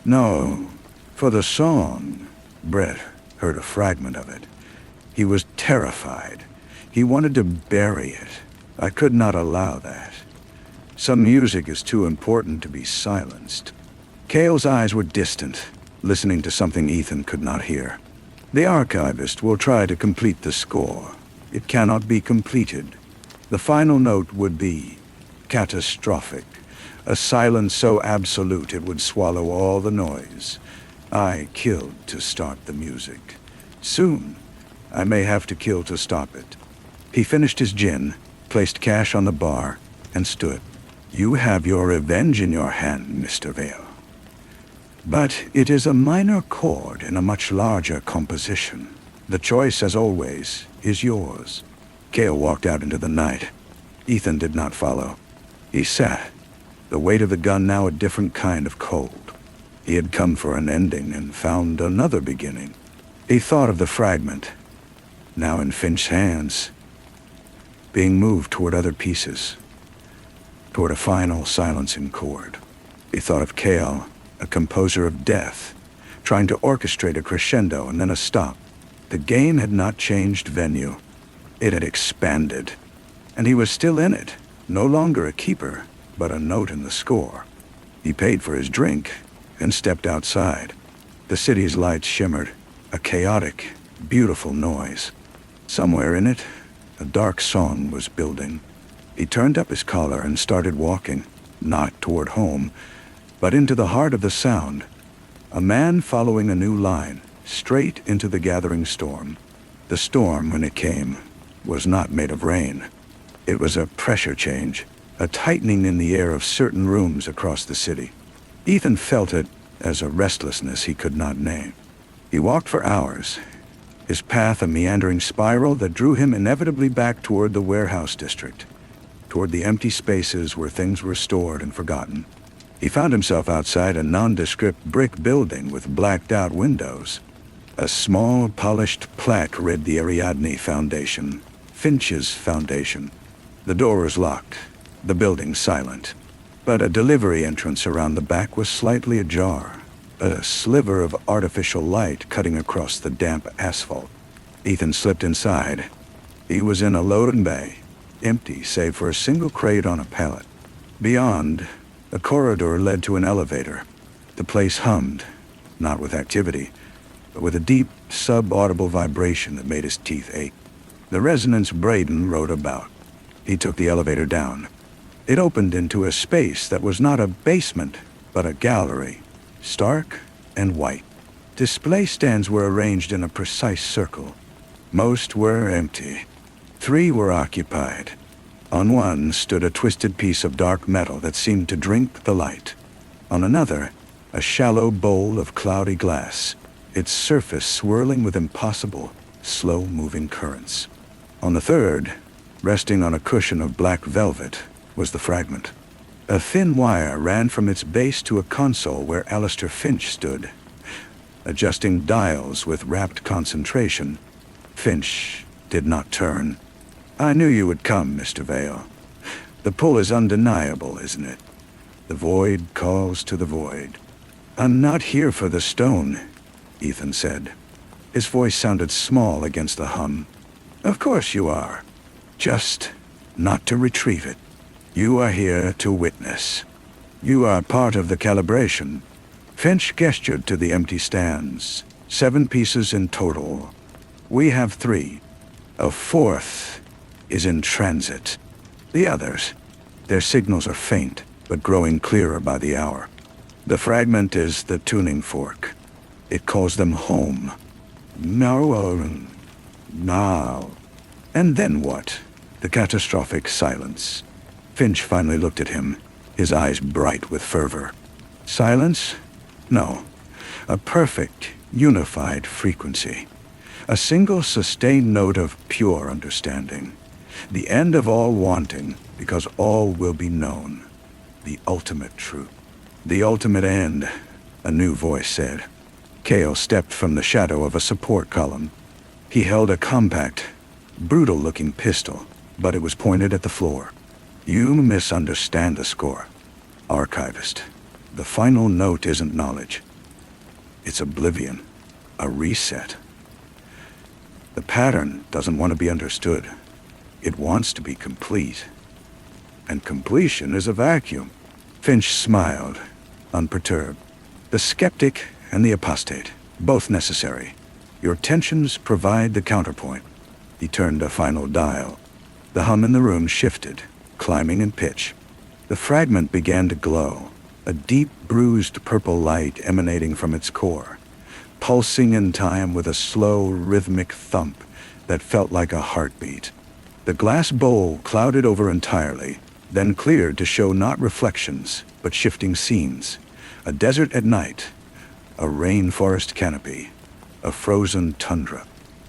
"No, for the song." Brett heard a fragment of it. He was terrified. He wanted to bury it. I could not allow that. Some music is too important to be silenced. Cale's eyes were distant, listening to something Ethan could not hear. "The archivist will try to complete the score. It cannot be completed. The final note would be catastrophic, a silence so absolute it would swallow all the noise. I killed to start the music. Soon, I may have to kill to stop it. He finished his gin, placed cash on the bar, and stood. You have your revenge in your hand, Mr. Vale. But it is a minor chord in a much larger composition. The choice, as always, is yours. Cale walked out into the night. Ethan did not follow. He sat, the weight of the gun now a different kind of cold. He had come for an ending and found another beginning. He thought of the fragment, now in Finch's hands, being moved toward other pieces, toward a final silencing chord. He thought of Cale, a composer of death, trying to orchestrate a crescendo and then a stop. The game had not changed venue. It had expanded, and he was still in it, no longer a keeper, but a note in the score. He paid for his drink and stepped outside. The city's lights shimmered, a chaotic, beautiful noise. Somewhere in it, a dark song was building. He turned up his collar and started walking, not toward home, but into the heart of the sound. A man following a new line, straight into the gathering storm. The storm, when it came, was not made of rain. It was a pressure change, a tightening in the air of certain rooms across the city. Ethan felt it as a restlessness he could not name. He walked for hours, his path a meandering spiral that drew him inevitably back toward the warehouse district, toward the empty spaces where things were stored and forgotten. He found himself outside a nondescript brick building with blacked-out windows. A small, polished plaque read the Ariadne Foundation, Finch's Foundation. The door was locked, the building silent, but a delivery entrance around the back was slightly ajar, a sliver of artificial light cutting across the damp asphalt. Ethan slipped inside. He was in a loading bay, empty save for a single crate on a pallet. Beyond, a corridor led to an elevator. The place hummed, not with activity, but with a deep, sub-audible vibration that made his teeth ache. The resonance Braden wrote about. He took the elevator down. It opened into a space that was not a basement, but a gallery, stark and white. Display stands were arranged in a precise circle. Most were empty. 3 were occupied. On one stood a twisted piece of dark metal that seemed to drink the light. On another, a shallow bowl of cloudy glass, its surface swirling with impossible, slow-moving currents. On the third, resting on a cushion of black velvet, was the fragment. A thin wire ran from its base to a console where Alistair Finch stood, adjusting dials with rapt concentration. Finch did not turn. I knew you would come, Mr. Vale. The pull is undeniable, isn't it? The void calls to the void. I'm not here for the stone, Ethan said. His voice sounded small against the hum. Of course you are. Just not to retrieve it. You are here to witness. You are part of the calibration. Finch gestured to the empty stands. 7 pieces in total. We have 3. A 4th is in transit. The others, their signals are faint, but growing clearer by the hour. The fragment is the tuning fork. It calls them home. Now. And then what? The catastrophic silence. Finch finally looked at him, his eyes bright with fervor. Silence? No. A perfect, unified frequency. A single sustained note of pure understanding. The end of all wanting, because all will be known. The ultimate truth. The ultimate end, a new voice said. Cale stepped from the shadow of a support column. He held a compact, brutal-looking pistol, but it was pointed at the floor. You misunderstand the score, Archivist. The final note isn't knowledge. It's oblivion, a reset. The pattern doesn't want to be understood. It wants to be complete. And completion is a vacuum. Finch smiled, unperturbed. The skeptic and the apostate, both necessary. Your tensions provide the counterpoint. He turned a final dial. The hum in the room shifted, climbing in pitch. The fragment began to glow, a deep, bruised purple light emanating from its core. pulsing in time with a slow, rhythmic thump that felt like a heartbeat. The glass bowl clouded over entirely, then cleared to show not reflections, but shifting scenes. A desert at night, a rainforest canopy, a frozen tundra.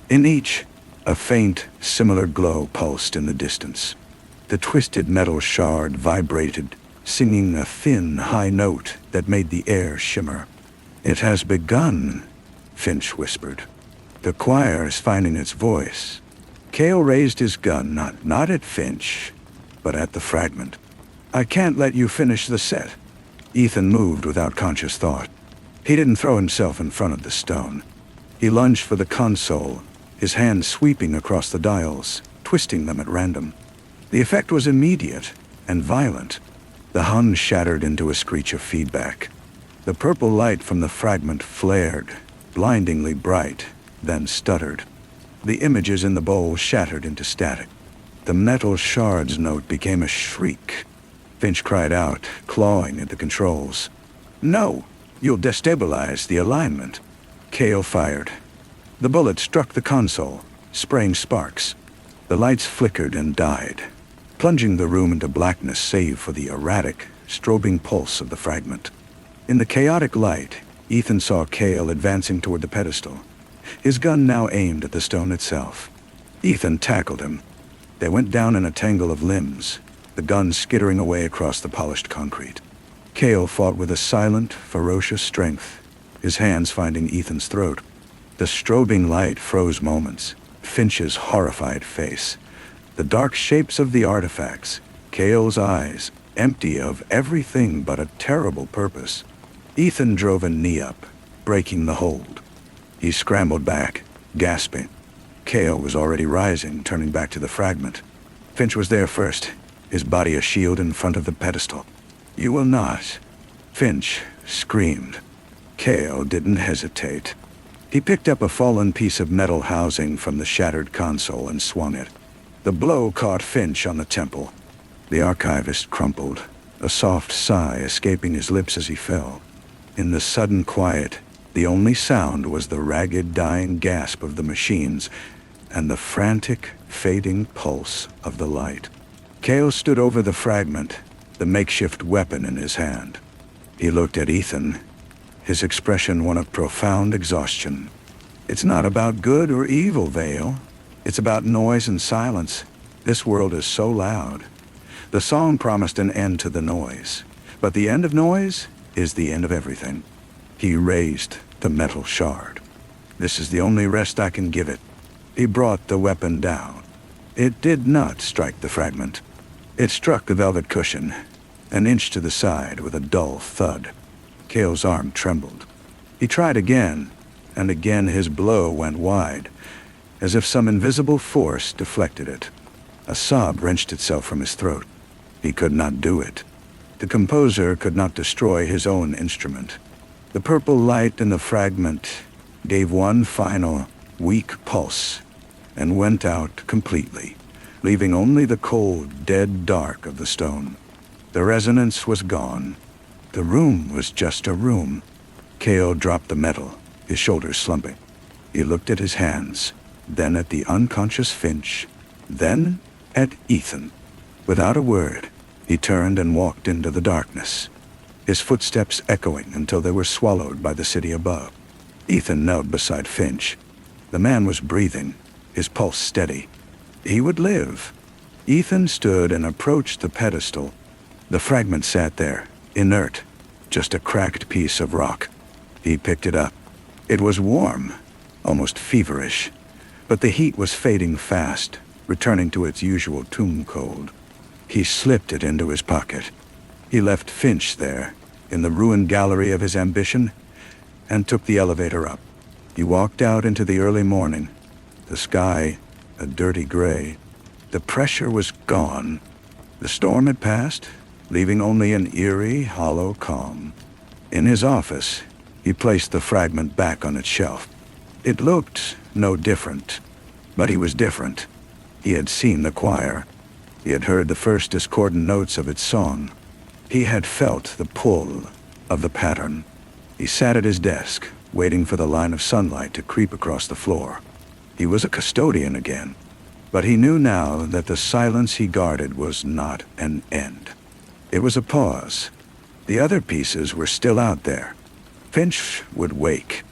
In each, a faint, similar glow pulsed in the distance. The twisted metal shard vibrated, singing a thin, high note that made the air shimmer. "It has begun," Finch whispered. "The choir is finding its voice." Cale raised his gun, not at Finch, but at the fragment. "I can't let you finish the set." Ethan moved without conscious thought. He didn't throw himself in front of the stone. He lunged for the console, his hand sweeping across the dials, twisting them at random. The effect was immediate and violent. The Hun shattered into a screech of feedback. The purple light from the fragment flared, blindingly bright, then stuttered. The images in the bowl shattered into static. The metal shard's note became a shriek. Finch cried out, clawing at the controls. "No! You'll destabilize the alignment." Cale fired. The bullet struck the console, spraying sparks. The lights flickered and died, plunging the room into blackness save for the erratic, strobing pulse of the fragment. In the chaotic light, Ethan saw Cale advancing toward the pedestal, his gun now aimed at the stone itself. Ethan tackled him. They went down in a tangle of limbs, the gun skittering away across the polished concrete. Cale fought with a silent, ferocious strength, his hands finding Ethan's throat. The strobing light froze moments, Finch's horrified face, the dark shapes of the artifacts, Cale's eyes, empty of everything but a terrible purpose. Ethan drove a knee up, breaking the hold. He scrambled back, gasping. Cale was already rising, turning back to the fragment. Finch was there first, his body a shield in front of the pedestal. "You will not," Finch screamed. Cale didn't hesitate. He picked up a fallen piece of metal housing from the shattered console and swung it. The blow caught Finch on the temple. The archivist crumpled, a soft sigh escaping his lips as he fell. In the sudden quiet, the only sound was the ragged, dying gasp of the machines and the frantic, fading pulse of the light. Cale stood over the fragment, the makeshift weapon in his hand. He looked at Ethan, his expression one of profound exhaustion. "It's not about good or evil, Vale. It's about noise and silence. This world is so loud." The song promised an end to the noise, but the end of noise is the end of everything. He raised the metal shard. "This is the only rest I can give it." He brought the weapon down. It did not strike the fragment. It struck the velvet cushion, an inch to the side with a dull thud. Cale's arm trembled. He tried again, and again his blow went wide, as if some invisible force deflected it. A sob wrenched itself from his throat. He could not do it. The composer could not destroy his own instrument. The purple light in the fragment gave one final, weak pulse, and went out completely, leaving only the cold, dead dark of the stone. The resonance was gone. The room was just a room. Cale dropped the metal, his shoulders slumping. He looked at his hands, then at the unconscious Finch, then at Ethan. Without a word, he turned and walked into the darkness, his footsteps echoing until they were swallowed by the city above. Ethan knelt beside Finch. The man was breathing, his pulse steady. He would live. Ethan stood and approached the pedestal. The fragment sat there, inert, just a cracked piece of rock. He picked it up. It was warm, almost feverish, but the heat was fading fast, returning to its usual tomb cold. He slipped it into his pocket. He left Finch there, in the ruined gallery of his ambition, and took the elevator up. He walked out into the early morning, the sky a dirty gray. The pressure was gone. The storm had passed, leaving only an eerie, hollow calm. In his office, he placed the fragment back on its shelf. It looked no different, but he was different. He had seen the choir. He had heard the first discordant notes of its song. He had felt the pull of the pattern. He sat at his desk, waiting for the line of sunlight to creep across the floor. He was a custodian again, but he knew now that the silence he guarded was not an end. It was a pause. The other pieces were still out there. Finch would wake.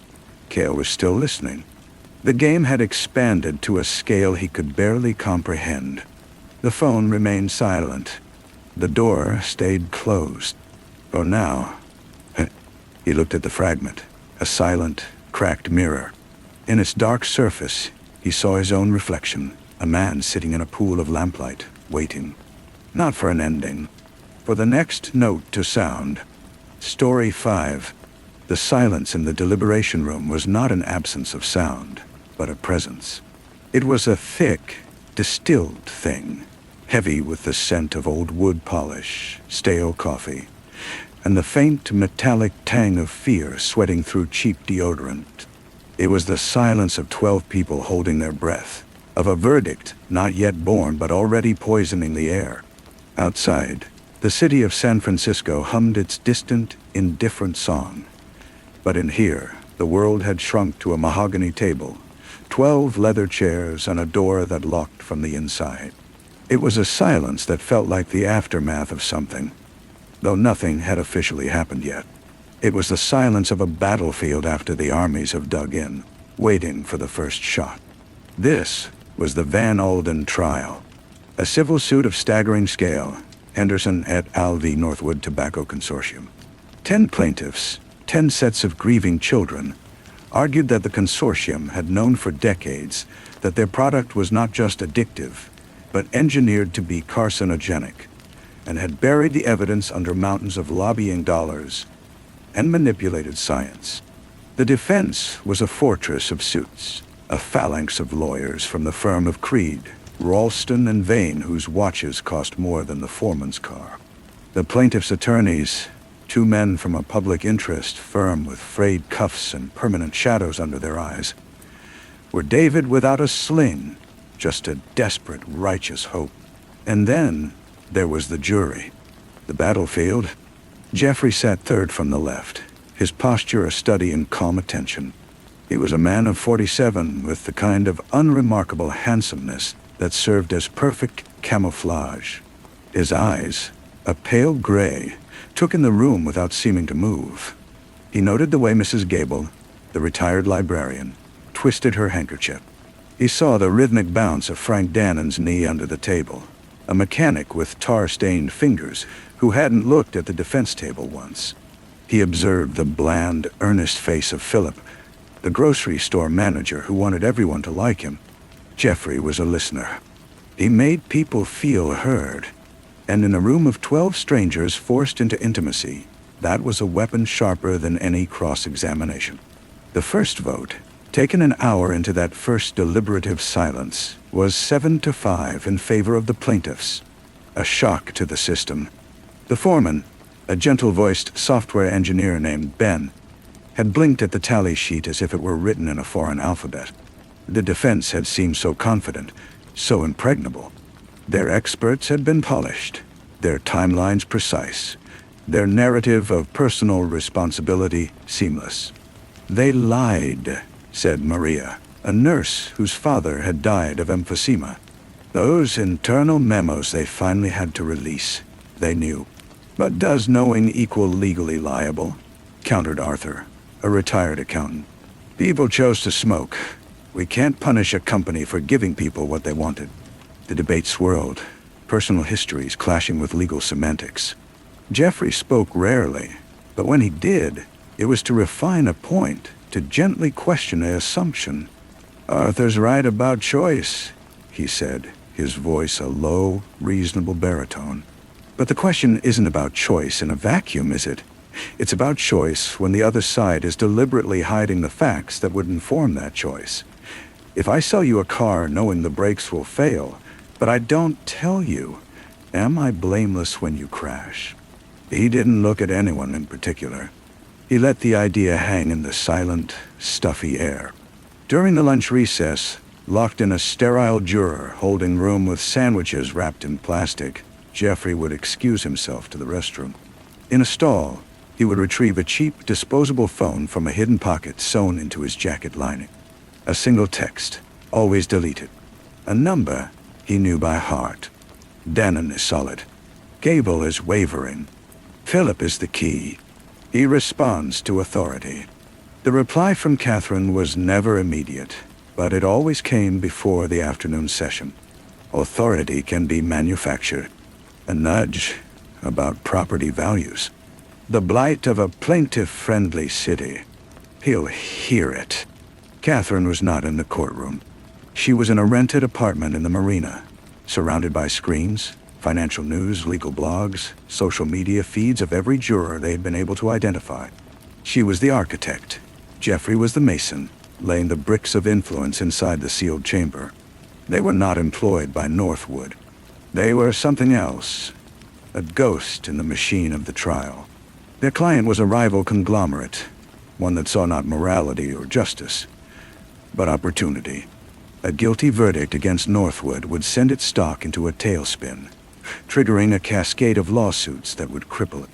Cale was still listening. The game had expanded to a scale he could barely comprehend. The phone remained silent. The door stayed closed. For now. He looked at the fragment, a silent, cracked mirror. In its dark surface, he saw his own reflection, a man sitting in a pool of lamplight, waiting. Not for an ending. For the next note to sound. Story 5. The silence in the deliberation room was not an absence of sound, but a presence. It was a thick, distilled thing, heavy with the scent of old wood polish, stale coffee, and the faint metallic tang of fear sweating through cheap deodorant. It was the silence of 12 people holding their breath, of a verdict not yet born but already poisoning the air. Outside, the city of San Francisco hummed its distant, indifferent song. But in here, the world had shrunk to a mahogany table, 12 leather chairs, and a door that locked from the inside. It was a silence that felt like the aftermath of something, though nothing had officially happened yet. It was the silence of a battlefield after the armies have dug in, waiting for the first shot. This was the Van Alden trial, a civil suit of staggering scale, Henderson et al. V. Northwood Tobacco Consortium. 10 plaintiffs, 10 sets of grieving children, argued that the consortium had known for decades that their product was not just addictive, but engineered to be carcinogenic, and had buried the evidence under mountains of lobbying dollars and manipulated science. The defense was a fortress of suits, a phalanx of lawyers from the firm of Creed, Ralston and Vane, whose watches cost more than the foreman's car. The plaintiff's attorneys, 2 men from a public interest firm with frayed cuffs and permanent shadows under their eyes, were David without a sling, just a desperate, righteous hope. And then there was the jury. The battlefield. Jeffrey sat third from the left, his posture a study in calm attention. He was a man of 47 with the kind of unremarkable handsomeness that served as perfect camouflage. His eyes, a pale gray, took in the room without seeming to move. He noted the way Mrs. Gable, the retired librarian, twisted her handkerchief. He saw the rhythmic bounce of Frank Dannon's knee under the table, a mechanic with tar-stained fingers who hadn't looked at the defense table once. He observed the bland, earnest face of Philip, the grocery store manager who wanted everyone to like him. Jeffrey was a listener. He made people feel heard, and in a room of 12 strangers forced into intimacy, that was a weapon sharper than any cross-examination. The first vote, taken an hour into that first deliberative silence, was 7-5 in favor of the plaintiffs, a shock to the system. The foreman, a gentle-voiced software engineer named Ben, had blinked at the tally sheet as if it were written in a foreign alphabet. The defense had seemed so confident, so impregnable. Their experts had been polished, their timelines precise, their narrative of personal responsibility seamless. "They lied," said Maria, a nurse whose father had died of emphysema. Those internal memos they finally had to release, they knew. "But does knowing equal legally liable?" countered Arthur, a retired accountant. "People chose to smoke. We can't punish a company for giving people what they wanted." The debate swirled, personal histories clashing with legal semantics. Jeffrey spoke rarely, but when he did, it was to refine a point, to gently question an assumption. "Arthur's right about choice," he said, his voice a low, reasonable baritone. "But the question isn't about choice in a vacuum, is it? It's about choice when the other side is deliberately hiding the facts that would inform that choice. If I sell you a car knowing the brakes will fail, but I don't tell you, am I blameless when you crash?" He didn't look at anyone in particular. He let the idea hang in the silent, stuffy air. During the lunch recess, locked in a sterile juror holding room with sandwiches wrapped in plastic, Jeffrey would excuse himself to the restroom. In a stall, He would retrieve a cheap, disposable phone from a hidden pocket sewn into his jacket lining. A single text, always deleted. A number he knew by heart. Dannon is solid. Gable is wavering. Philip is the key. He responds to authority. The reply from Catherine was never immediate, but it always came before the afternoon session. Authority can be manufactured. A nudge about property values. The blight of a plaintiff-friendly city. He'll hear it. Catherine was not in the courtroom. She was in a rented apartment in the marina, surrounded by screens, financial news, legal blogs, social media feeds of every juror they had been able to identify. She was the architect. Jeffrey was the mason, laying the bricks of influence inside the sealed chamber. They were not employed by Northwood. They were something else, a ghost in the machine of the trial. Their client was a rival conglomerate, one that saw not morality or justice, but opportunity. A guilty verdict against Northwood would send its stock into a tailspin, triggering a cascade of lawsuits that would cripple it.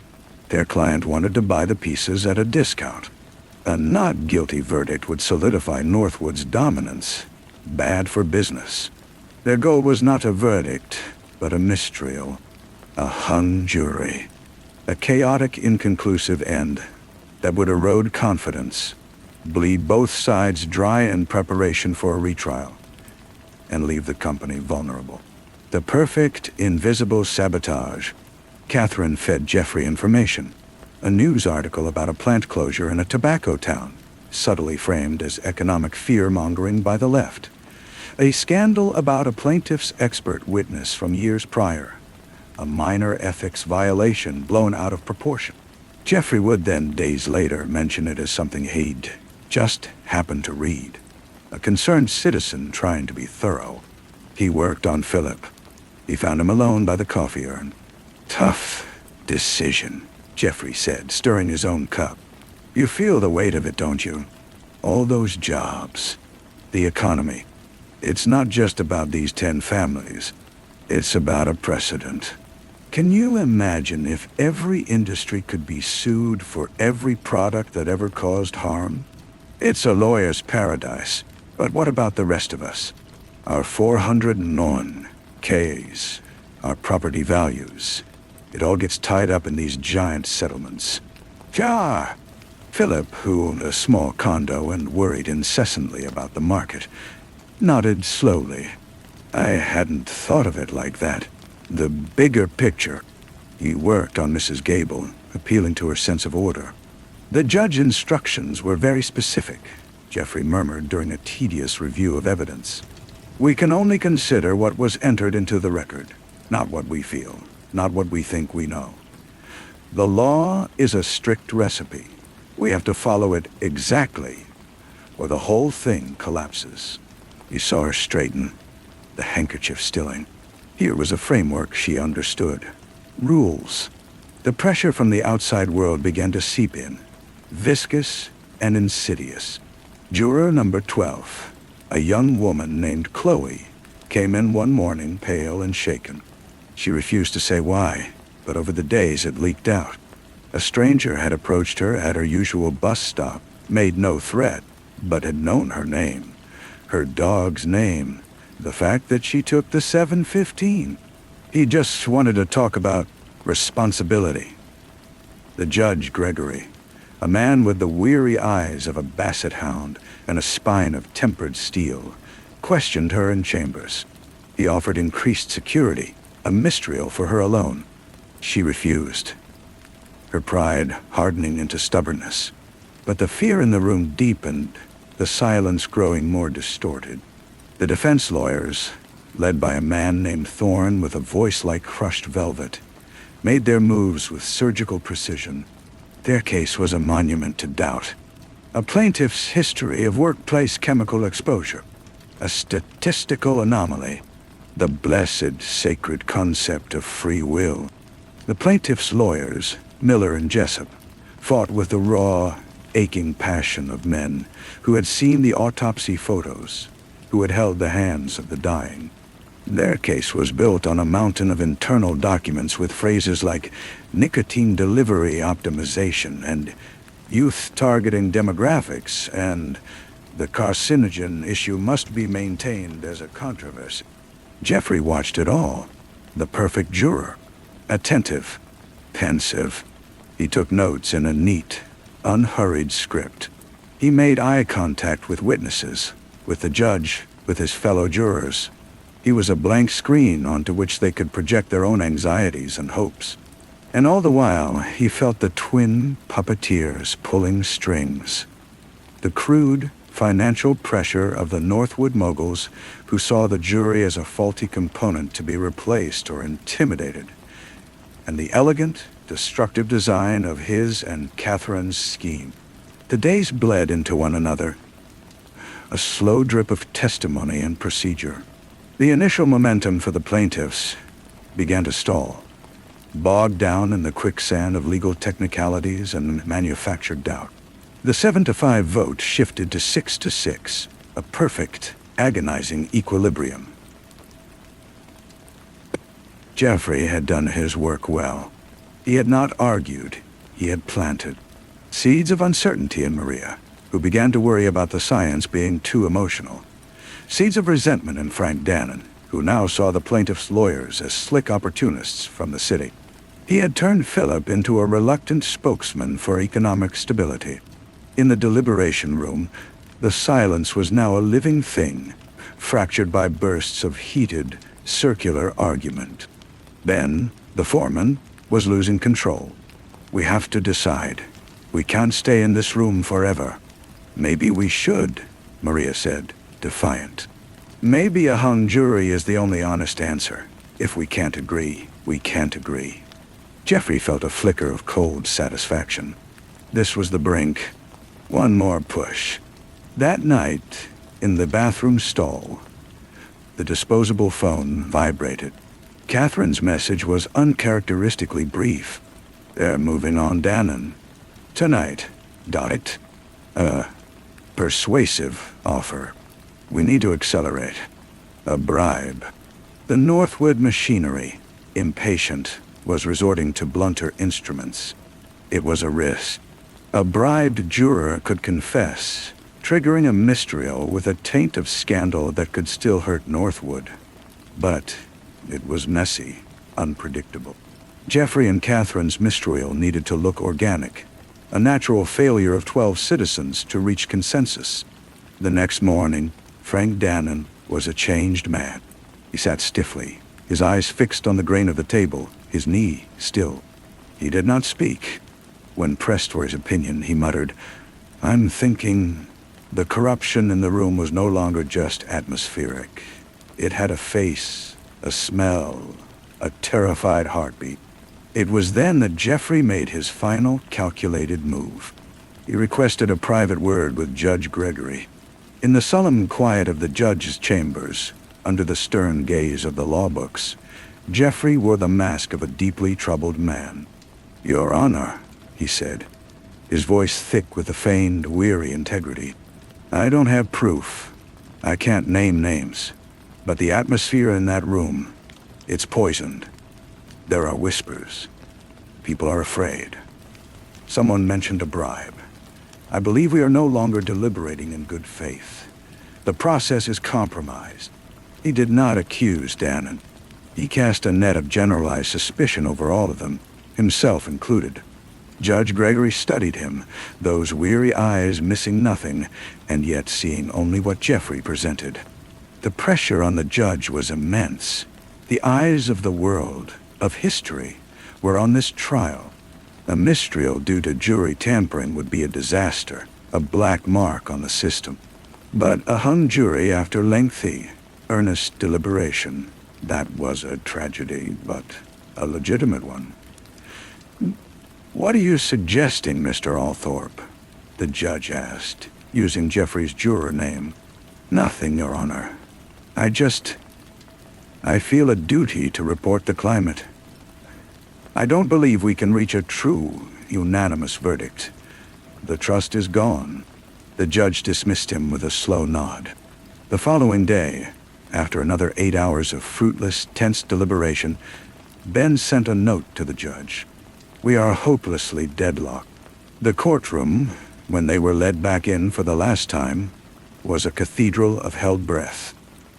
Their client wanted to buy the pieces at a discount. A not guilty verdict would solidify Northwood's dominance. Bad for business. Their goal was not a verdict, but a mistrial. A hung jury. A chaotic, inconclusive end that would erode confidence, bleed both sides dry in preparation for a retrial, and leave the company vulnerable. The perfect, invisible sabotage. Catherine fed Jeffrey information. A news article about a plant closure in a tobacco town, subtly framed as economic fear-mongering by the left. A scandal about a plaintiff's expert witness from years prior. A minor ethics violation blown out of proportion. Jeffrey would then, days later, mention it as something he'd just happened to read. A concerned citizen trying to be thorough. He worked on Philip. He found him alone by the coffee urn. Tough decision, Jeffrey said, stirring his own cup. You feel the weight of it, don't you? All those jobs. The economy. It's not just about these 10 families. It's about a precedent. Can you imagine if every industry could be sued for every product that ever caused harm? It's a lawyer's paradise. But what about the rest of us? Our 401 Ks, our property values. It all gets tied up in these giant settlements. Ja! Philip, who owned a small condo and worried incessantly about the market, nodded slowly. I hadn't thought of it like that. The bigger picture. He worked on Mrs. Gable, appealing to her sense of order. The judge's instructions were very specific, Jeffrey murmured during a tedious review of evidence. We can only consider what was entered into the record, not what we feel, not what we think we know. The law is a strict recipe. We have to follow it exactly, or the whole thing collapses. He saw her straighten, the handkerchief stilling. Here was a framework she understood. Rules. The pressure from the outside world began to seep in, viscous and insidious. Juror number 12, a young woman named Chloe, came in one morning pale and shaken. She refused to say why, but over the days it leaked out. A stranger had approached her at her usual bus stop, made no threat, but had known her name. Her dog's name. The fact that she took the 715. He just wanted to talk about responsibility. The judge, Gregory, a man with the weary eyes of a basset hound and a spine of tempered steel, questioned her in chambers. He offered increased security, a mistrial for her alone. She refused, her pride hardening into stubbornness. But the fear in the room deepened, the silence growing more distorted. The defense lawyers, led by a man named Thorne with a voice like crushed velvet, made their moves with surgical precision. Their case was a monument to doubt. A plaintiff's history of workplace chemical exposure. A statistical anomaly. The blessed, sacred concept of free will. The plaintiff's lawyers, Miller and Jessup, fought with the raw, aching passion of men who had seen the autopsy photos, who had held the hands of the dying. Their case was built on a mountain of internal documents with phrases like nicotine delivery optimization and youth targeting demographics, and the carcinogen issue must be maintained as a controversy. Jeffrey watched it all. The perfect juror. Attentive. Pensive. He took notes in a neat, unhurried script. He made eye contact with witnesses, with the judge, with his fellow jurors. He was a blank screen onto which they could project their own anxieties and hopes. And all the while, he felt the twin puppeteers pulling strings. The crude, financial pressure of the Northwood moguls who saw the jury as a faulty component to be replaced or intimidated, and the elegant, destructive design of his and Catherine's scheme. The days bled into one another, a slow drip of testimony and procedure. The initial momentum for the plaintiffs began to stall, bogged down in the quicksand of legal technicalities and manufactured doubt. The 7-5 vote shifted to 6-6, a perfect, agonizing equilibrium. Jeffrey had done his work well. He had not argued, he had planted seeds of uncertainty in Maria, who began to worry about the science being too emotional. Seeds of resentment in Frank Dannon, who now saw the plaintiff's lawyers as slick opportunists from the city. He had turned Philip into a reluctant spokesman for economic stability. In the deliberation room, the silence was now a living thing, fractured by bursts of heated, circular argument. Ben, the foreman, was losing control. "We have to decide. We can't stay in this room forever." "Maybe we should," Maria said, defiant. "Maybe a hung jury is the only honest answer. If we can't agree, we can't agree." Jeffrey felt a flicker of cold satisfaction. This was the brink. One more push. That night, in the bathroom stall, the disposable phone vibrated. Catherine's message was uncharacteristically brief. "They're moving on Dannon. Tonight. Dot. Persuasive offer. We need to accelerate. A bribe." The Northwood machinery, impatient, was resorting to blunter instruments. It was a risk. A bribed juror could confess, triggering a mistrial with a taint of scandal that could still hurt Northwood. But it was messy, unpredictable. Jeffrey and Catherine's mistrial needed to look organic, a natural failure of 12 citizens to reach consensus. The next morning, Frank Dannon was a changed man. He sat stiffly, his eyes fixed on the grain of the table, his knee still. He did not speak. When pressed for his opinion, he muttered, "I'm thinking." The corruption in the room was no longer just atmospheric. It had a face, a smell, a terrified heartbeat. It was then that Jeffrey made his final calculated move. He requested a private word with Judge Gregory. In the solemn quiet of the judge's chambers, under the stern gaze of the law books, Jeffrey wore the mask of a deeply troubled man. "Your Honor," he said, his voice thick with a feigned, weary integrity. "I don't have proof. I can't name names. But the atmosphere in that room, it's poisoned. There are whispers. People are afraid. Someone mentioned a bribe. I believe we are no longer deliberating in good faith. The process is compromised." He did not accuse Dannon. He cast a net of generalized suspicion over all of them, himself included. Judge Gregory studied him, those weary eyes missing nothing, and yet seeing only what Jeffrey presented. The pressure on the judge was immense. The eyes of the world, of history, were on this trial. A mistrial due to jury tampering would be a disaster, a black mark on the system. But a hung jury after lengthy, earnest deliberation, that was a tragedy, but a legitimate one. "What are you suggesting, Mr. Althorpe?" the judge asked, using Jeffrey's juror name. "Nothing, Your Honor. I feel a duty to report the climate. I don't believe we can reach a true, unanimous verdict. The trust is gone." The judge dismissed him with a slow nod. The following day, After another 8 hours of fruitless, tense deliberation, Ben sent a note to the judge. "We are hopelessly deadlocked." The courtroom, when they were led back in for the last time, was a cathedral of held breath.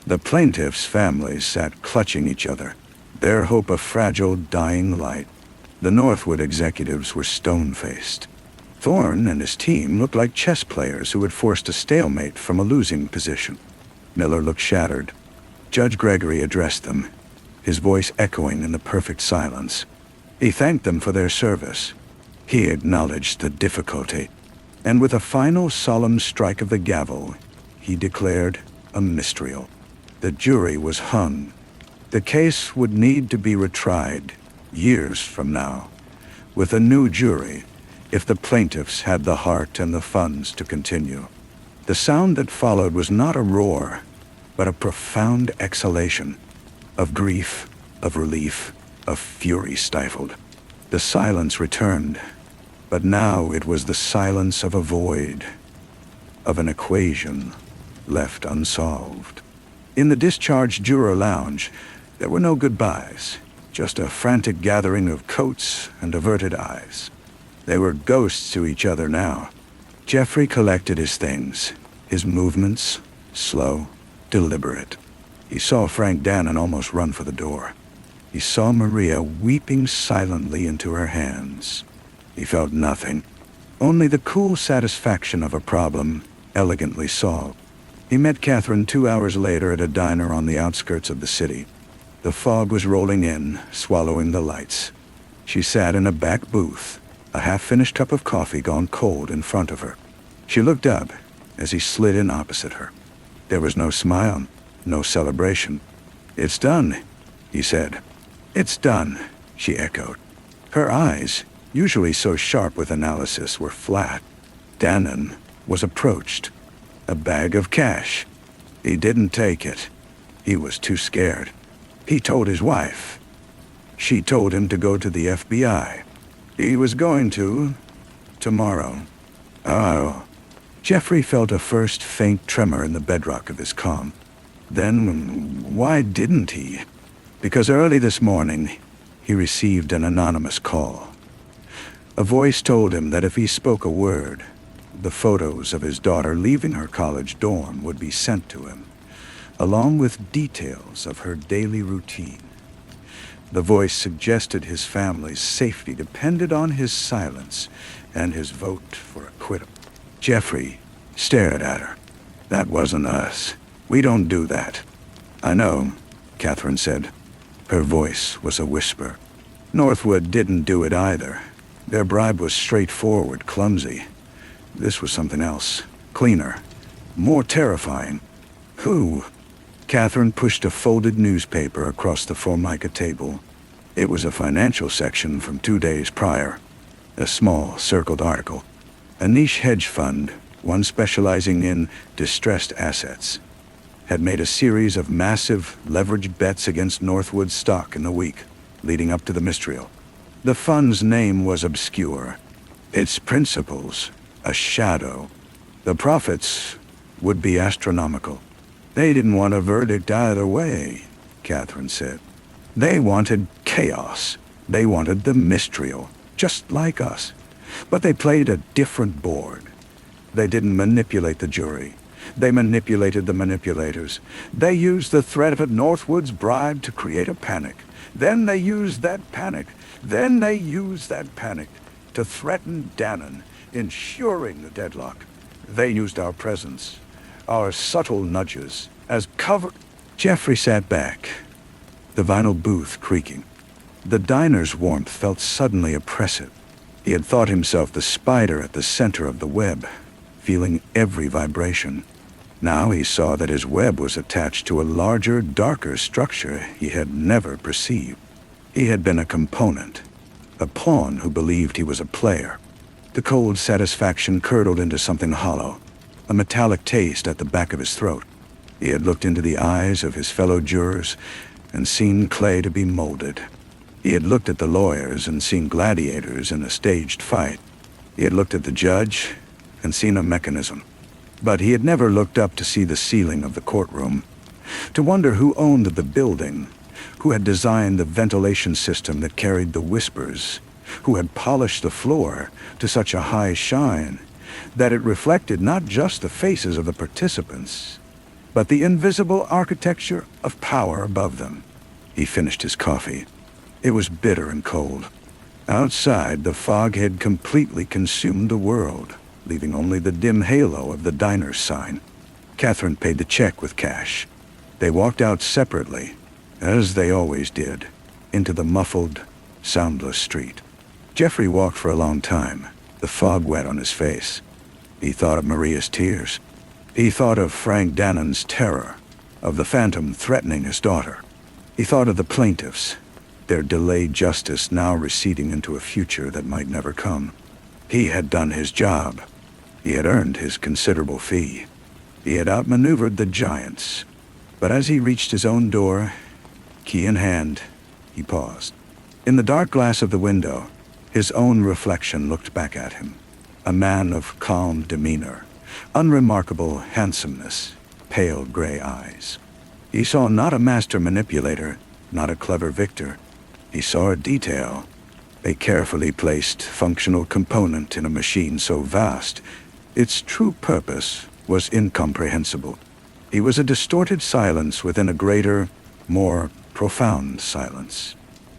The plaintiffs' families sat clutching each other, their hope a fragile, dying light. The Northwood executives were stone-faced. Thorne and his team looked like chess players who had forced a stalemate from a losing position. Miller looked shattered. Judge Gregory addressed them, his voice echoing in the perfect silence. He thanked them for their service. He acknowledged the difficulty. And with a final solemn strike of the gavel, he declared a mistrial. The jury was hung. The case would need to be retried years from now, with a new jury, if the plaintiffs had the heart and the funds to continue. The sound that followed was not a roar, but a profound exhalation of grief, of relief, of fury stifled. The silence returned, but now it was the silence of a void, of an equation left unsolved. In the discharged juror lounge, there were no goodbyes, just a frantic gathering of coats and averted eyes. They were ghosts to each other now. Jeffrey collected his things, his movements slow, deliberate. He saw Frank Dannon almost run for the door. He saw Maria weeping silently into her hands. He felt nothing, only the cool satisfaction of a problem elegantly solved. He met Catherine 2 hours later at a diner on the outskirts of the city. The fog was rolling in, swallowing the lights. She sat in a back booth, a half-finished cup of coffee gone cold in front of her. She looked up as he slid in opposite her. There was no smile, no celebration. "It's done," he said. "It's done," she echoed. Her eyes, usually so sharp with analysis, were flat. Dannon was approached. A bag of cash. He didn't take it. He was too scared. He told his wife. She told him to go to the FBI. He was going to, tomorrow. Oh. Jeffrey felt a first faint tremor in the bedrock of his calm. Then, why didn't he? Because early this morning, he received an anonymous call. A voice told him that if he spoke a word, the photos of his daughter leaving her college dorm would be sent to him, along with details of her daily routine. The voice suggested his family's safety depended on his silence and his vote for acquittal. Jeffrey stared at her. "That wasn't us. We don't do that." "I know," Catherine said. Her voice was a whisper. "Northwood didn't do it either. Their bribe was straightforward, clumsy. This was something else, cleaner, more terrifying." "Who?" Catherine pushed a folded newspaper across the Formica table. It was a financial section from 2 days prior, a small circled article. A niche hedge fund, one specializing in distressed assets, had made a series of massive, leveraged bets against Northwood's stock in the week leading up to the mistrial. The fund's name was obscure, its principles a shadow. The profits would be astronomical. They didn't want a verdict either way, Catherine said. They wanted chaos. They wanted the mistrial, just like us. But they played a different board. They didn't manipulate the jury. They manipulated the manipulators. They used the threat of Northwood's bribe to create a panic. Then they used that panic. To threaten Dannon, ensuring the deadlock. They used our presence, our subtle nudges, as cover. Jeffrey sat back, the vinyl booth creaking. The diner's warmth felt suddenly oppressive. He had thought himself the spider at the center of the web, feeling every vibration. Now he saw that his web was attached to a larger, darker structure he had never perceived. He had been a component, a pawn who believed he was a player. The cold satisfaction curdled into something hollow, a metallic taste at the back of his throat. He had looked into the eyes of his fellow jurors and seen clay to be molded. He had looked at the lawyers and seen gladiators in a staged fight. He had looked at the judge and seen a mechanism. But he had never looked up to see the ceiling of the courtroom, to wonder who owned the building, who had designed the ventilation system that carried the whispers, who had polished the floor to such a high shine that it reflected not just the faces of the participants, but the invisible architecture of power above them. He finished his coffee. It was bitter and cold. Outside, the fog had completely consumed the world, leaving only the dim halo of the diner's sign. Catherine paid the check with cash. They walked out separately, as they always did, into the muffled, soundless street. Jeffrey walked for a long time, the fog wet on his face. He thought of Maria's tears. He thought of Frank Dannon's terror, of the phantom threatening his daughter. He thought of the plaintiffs, their delayed justice now receding into a future that might never come. He had done his job. He had earned his considerable fee. He had outmaneuvered the giants. But as he reached his own door, key in hand, he paused. In the dark glass of the window, his own reflection looked back at him. A man of calm demeanor, unremarkable handsomeness, pale gray eyes. He saw not a master manipulator, not a clever victor. He saw a detail, a carefully placed functional component in a machine so vast, its true purpose was incomprehensible. He was a distorted silence within a greater, more profound silence.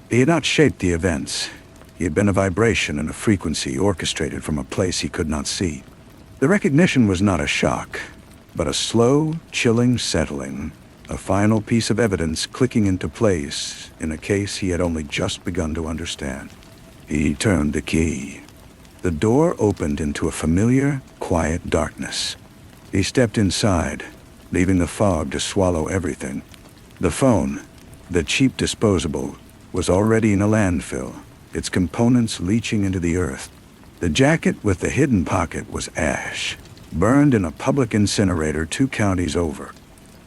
He had not shaped the events. He had been a vibration and a frequency orchestrated from a place he could not see. The recognition was not a shock, but a slow, chilling settling, a final piece of evidence clicking into place in a case he had only just begun to understand. He turned the key. The door opened into a familiar, quiet darkness. He stepped inside, leaving the fog to swallow everything. The phone, the cheap disposable, was already in a landfill, its components leaching into the earth. The jacket with the hidden pocket was ash, burned in a public incinerator 2 counties over.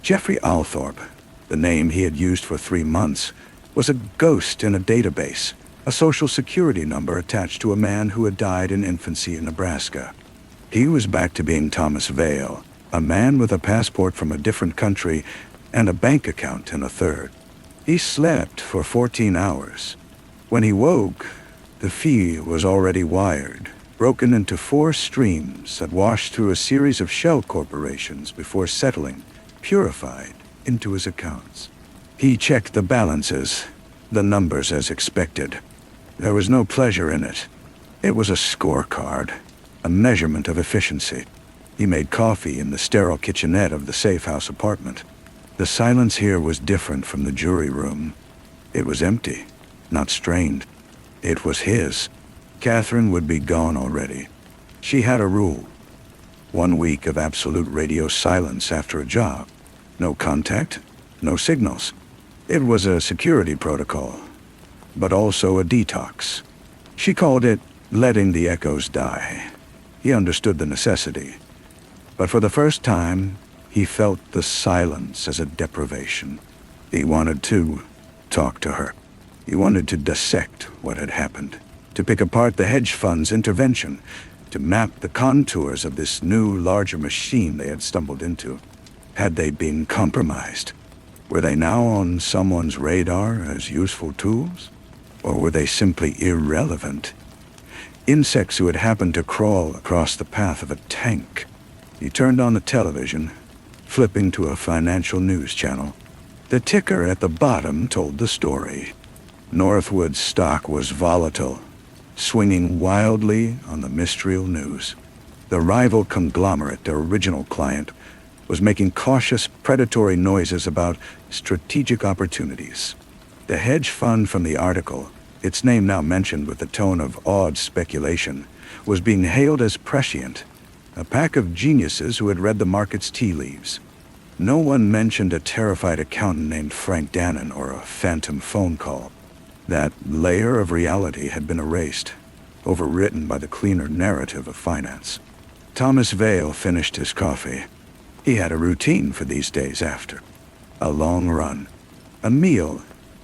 Jeffrey Althorpe, the name he had used for 3 months, was a ghost in a database, a social security number attached to a man who had died in infancy in Nebraska. He was back to being Thomas Vale, a man with a passport from a different country and a bank account in a third. He slept for 14 hours. When he woke, the fee was already wired, broken into 4 streams that washed through a series of shell corporations before settling, purified, into his accounts. He checked the balances, the numbers as expected. There was no pleasure in it. It was a scorecard, a measurement of efficiency. He made coffee in the sterile kitchenette of the safe house apartment. The silence here was different from the jury room. It was empty, not strained. It was his. Catherine would be gone already. She had a rule. 1 week of absolute radio silence after a job. No contact, no signals. It was a security protocol, but also a detox. She called it letting the echoes die. He understood the necessity, but for the first time, he felt the silence as a deprivation. He wanted to talk to her. He wanted to dissect what had happened, to pick apart the hedge fund's intervention, to map the contours of this new, larger machine they had stumbled into. Had they been compromised? Were they now on someone's radar as useful tools? Or were they simply irrelevant? Insects who had happened to crawl across the path of a tank. He turned on the television, flipping to a financial news channel. The ticker at the bottom told the story. Northwood's stock was volatile, swinging wildly on the Mistral news. The rival conglomerate, their original client, was making cautious, predatory noises about strategic opportunities. The hedge fund from the article, its name now mentioned with a tone of awed speculation, was being hailed as prescient, a pack of geniuses who had read the market's tea leaves. No one mentioned a terrified accountant named Frank Dannon or a phantom phone call. That layer of reality had been erased, overwritten by the cleaner narrative of finance. Thomas Vale finished his coffee. He had a routine for these days after. A long run, a meal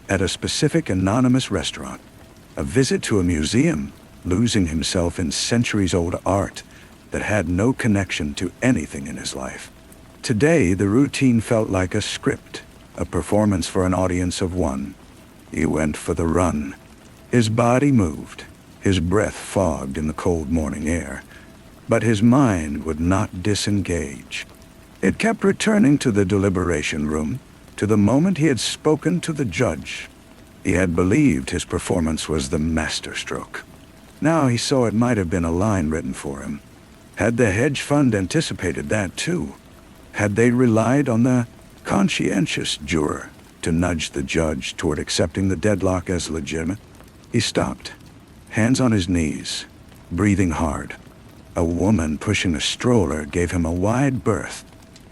at a specific anonymous restaurant, a visit to a museum, losing himself in centuries-old art that had no connection to anything in his life. Today, the routine felt like a script, a performance for an audience of one. He went for the run. His body moved, his breath fogged in the cold morning air, but his mind would not disengage. It kept returning to the deliberation room, to the moment he had spoken to the judge. He had believed his performance was the masterstroke. Now he saw it might have been a line written for him. Had the hedge fund anticipated that too? Had they relied on the conscientious juror to nudge the judge toward accepting the deadlock as legitimate? He stopped, hands on his knees, breathing hard. A woman pushing a stroller gave him a wide berth.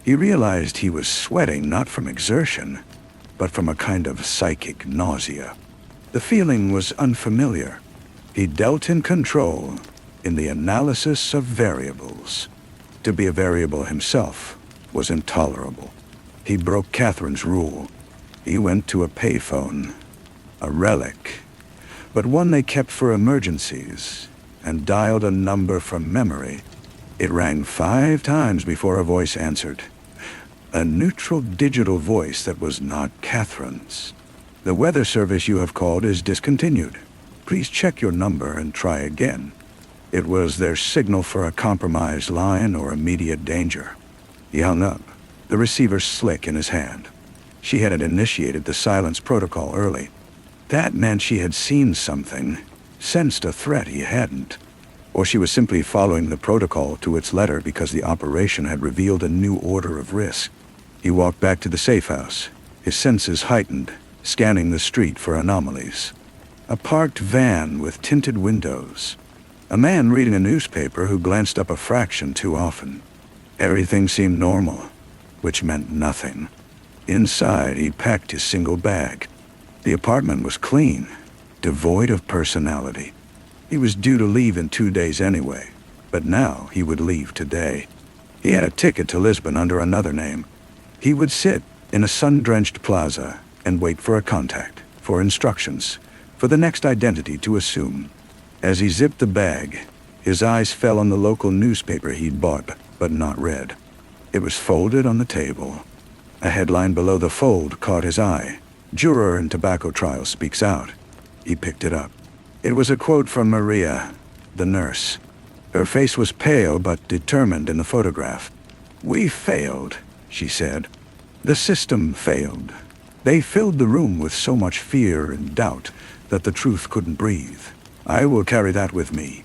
He realized he was sweating not from exertion, but from a kind of psychic nausea. The feeling was unfamiliar. He dealt in control, in the analysis of variables. To be a variable himself was intolerable. He broke Catherine's rule. He went to a payphone, a relic, but one they kept for emergencies, and dialed a number from memory. It rang 5 times before a voice answered. A neutral digital voice that was not Catherine's. The weather service you have called is discontinued. Please check your number and try again. It was their signal for a compromised line or immediate danger. He hung up, the receiver slick in his hand. She had initiated the silence protocol early. That meant she had seen something, sensed a threat he hadn't. Or she was simply following the protocol to its letter because the operation had revealed a new order of risk. He walked back to the safe house, his senses heightened, scanning the street for anomalies. A parked van with tinted windows. A man reading a newspaper who glanced up a fraction too often. Everything seemed normal, which meant nothing. Inside, he packed his single bag. The apartment was clean, devoid of personality. He was due to leave in 2 days anyway, but now he would leave today. He had a ticket to Lisbon under another name. He would sit in a sun-drenched plaza and wait for a contact, for instructions, for the next identity to assume. As he zipped the bag, his eyes fell on the local newspaper he'd bought, but not read. It was folded on the table. A headline below the fold caught his eye. Juror in tobacco trial speaks out. He picked it up. It was a quote from Maria, the nurse. Her face was pale but determined in the photograph. "We failed," she said. "The system failed. They filled the room with so much fear and doubt that the truth couldn't breathe. I will carry that with me."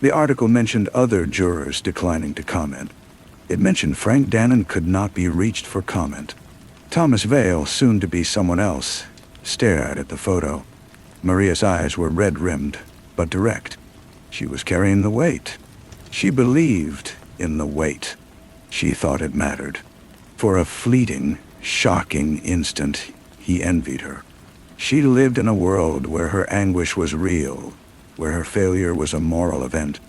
The article mentioned other jurors declining to comment. It mentioned Frank Dannon could not be reached for comment. Thomas Vale, soon to be someone else, stared at the photo. Maria's eyes were red-rimmed, but direct. She was carrying the weight. She believed in the weight. She thought it mattered. For a fleeting, shocking instant, he envied her. She lived in a world where her anguish was real, where her failure was a moral event.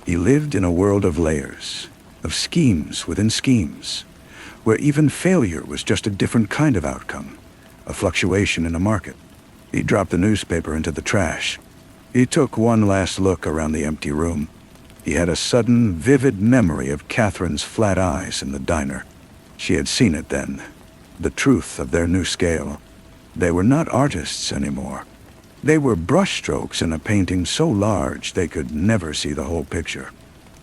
He lived in a world of layers, of schemes within schemes, where even failure was just a different kind of outcome, a fluctuation in a market. He dropped the newspaper into the trash. He took one last look around the empty room. He had a sudden, vivid memory of Catherine's flat eyes in the diner. She had seen it then, the truth of their new scale. They were not artists anymore. They were brushstrokes in a painting so large they could never see the whole picture.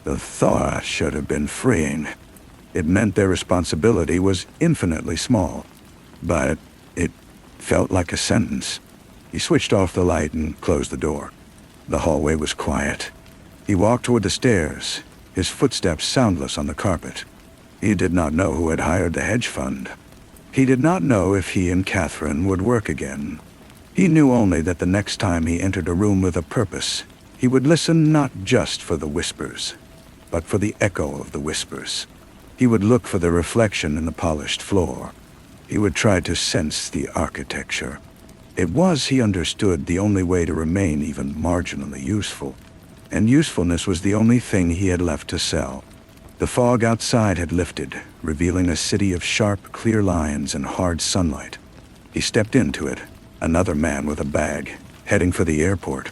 The thought should have been freeing. It meant their responsibility was infinitely small, but it felt like a sentence. He switched off the light and closed the door. The hallway was quiet. He walked toward the stairs, his footsteps soundless on the carpet. He did not know who had hired the hedge fund. He did not know if he and Catherine would work again. He knew only that the next time he entered a room with a purpose, he would listen not just for the whispers, but for the echo of the whispers. He would look for the reflection in the polished floor. He would try to sense the architecture. It was, he understood, the only way to remain even marginally useful. And usefulness was the only thing he had left to sell. The fog outside had lifted, revealing a city of sharp, clear lines and hard sunlight. He stepped into it, another man with a bag, heading for the airport.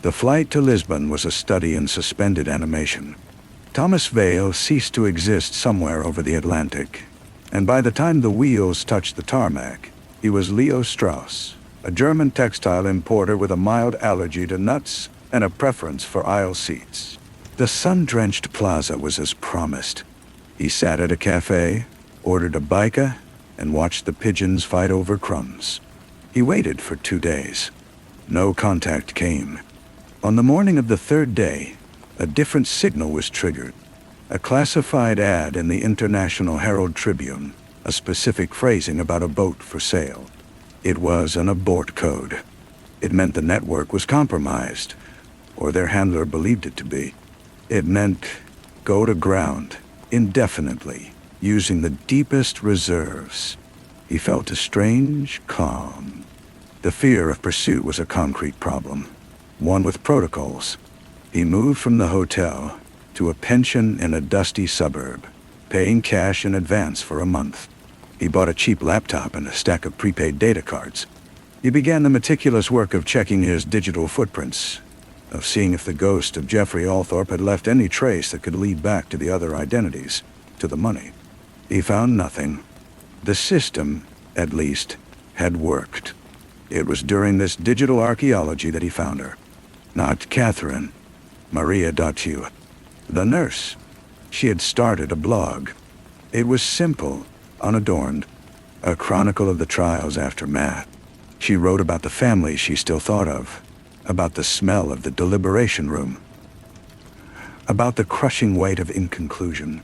The flight to Lisbon was a study in suspended animation. Thomas Vale ceased to exist somewhere over the Atlantic, and by the time the wheels touched the tarmac, He was Leo Strauss, a German textile importer with a mild allergy to nuts and a preference for aisle seats. The sun-drenched plaza was as promised. He sat at a cafe, ordered a bica, and watched the pigeons fight over crumbs. He waited for 2 days. No contact came. On the morning of the third day, a different signal was triggered. A classified ad in the International Herald Tribune, a specific phrasing about a boat for sale. It was an abort code. It meant the network was compromised, or their handler believed it to be. It meant go to ground indefinitely, using the deepest reserves. He felt a strange calm. The fear of pursuit was a concrete problem, one with protocols. He moved from the hotel to a pension in a dusty suburb, paying cash in advance for a month. He bought a cheap laptop and a stack of prepaid data cards. He began the meticulous work of checking his digital footprints, of seeing if the ghost of Jeffrey Althorpe had left any trace that could lead back to the other identities, to the money. He found nothing. The system, at least, had worked. It was during this digital archaeology that he found her. Not Catherine. Maria Datu. The nurse. She had started a blog. It was simple, unadorned, a chronicle of the trial's aftermath. She wrote about the family she still thought of, about the smell of the deliberation room, about the crushing weight of inconclusion.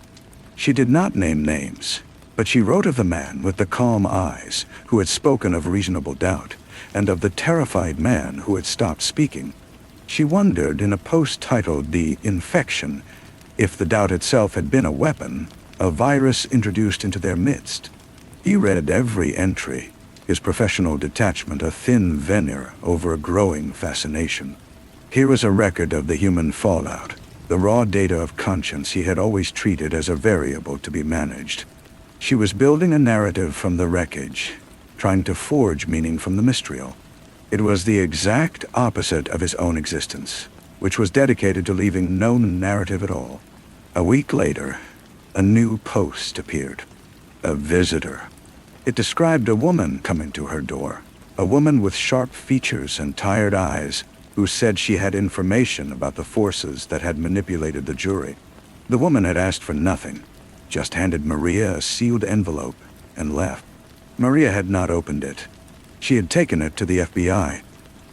She did not name names, but she wrote of the man with the calm eyes who had spoken of reasonable doubt, and of the terrified man who had stopped speaking. She wondered, in a post titled The Infection, if the doubt itself had been a weapon, a virus introduced into their midst. He read every entry, his professional detachment a thin veneer over a growing fascination. Here was a record of the human fallout, the raw data of conscience he had always treated as a variable to be managed. She was building a narrative from the wreckage, trying to forge meaning from the mystical. It was the exact opposite of his own existence, which was dedicated to leaving no narrative at all. A week later, a new post appeared. A visitor. It described a woman coming to her door, a woman with sharp features and tired eyes, who said she had information about the forces that had manipulated the jury. The woman had asked for nothing, just handed Maria a sealed envelope and left. Maria had not opened it. She had taken it to the FBI.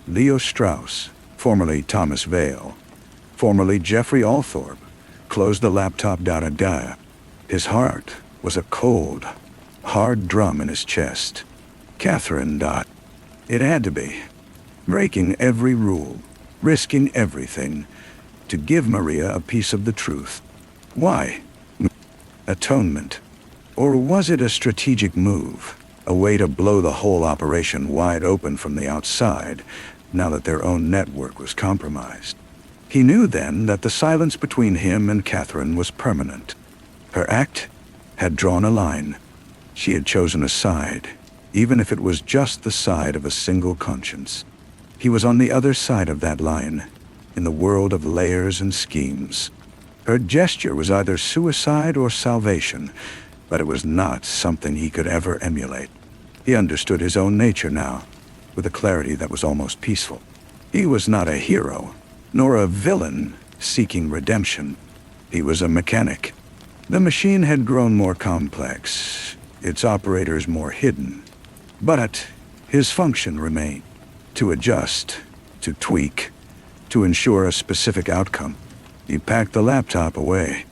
Leo Strauss, formerly Thomas Vale, formerly Jeffrey Althorpe, closed the laptop da-da-da. His heart was a cold, hard drum in his chest. Catherine. It had to be. Breaking every rule, risking everything, to give Maria a piece of the truth. Why? Atonement. Or was it a strategic move? A way to blow the whole operation wide open from the outside, now that their own network was compromised. He knew then that the silence between him and Catherine was permanent. Her act had drawn a line. She had chosen a side, even if it was just the side of a single conscience. He was on the other side of that line, in the world of layers and schemes. Her gesture was either suicide or salvation, but it was not something he could ever emulate. He understood his own nature now, with a clarity that was almost peaceful. He was not a hero, nor a villain seeking redemption. He was a mechanic. The machine had grown more complex, its operators more hidden. But his function remained: to adjust, to tweak, to ensure a specific outcome. He packed the laptop away.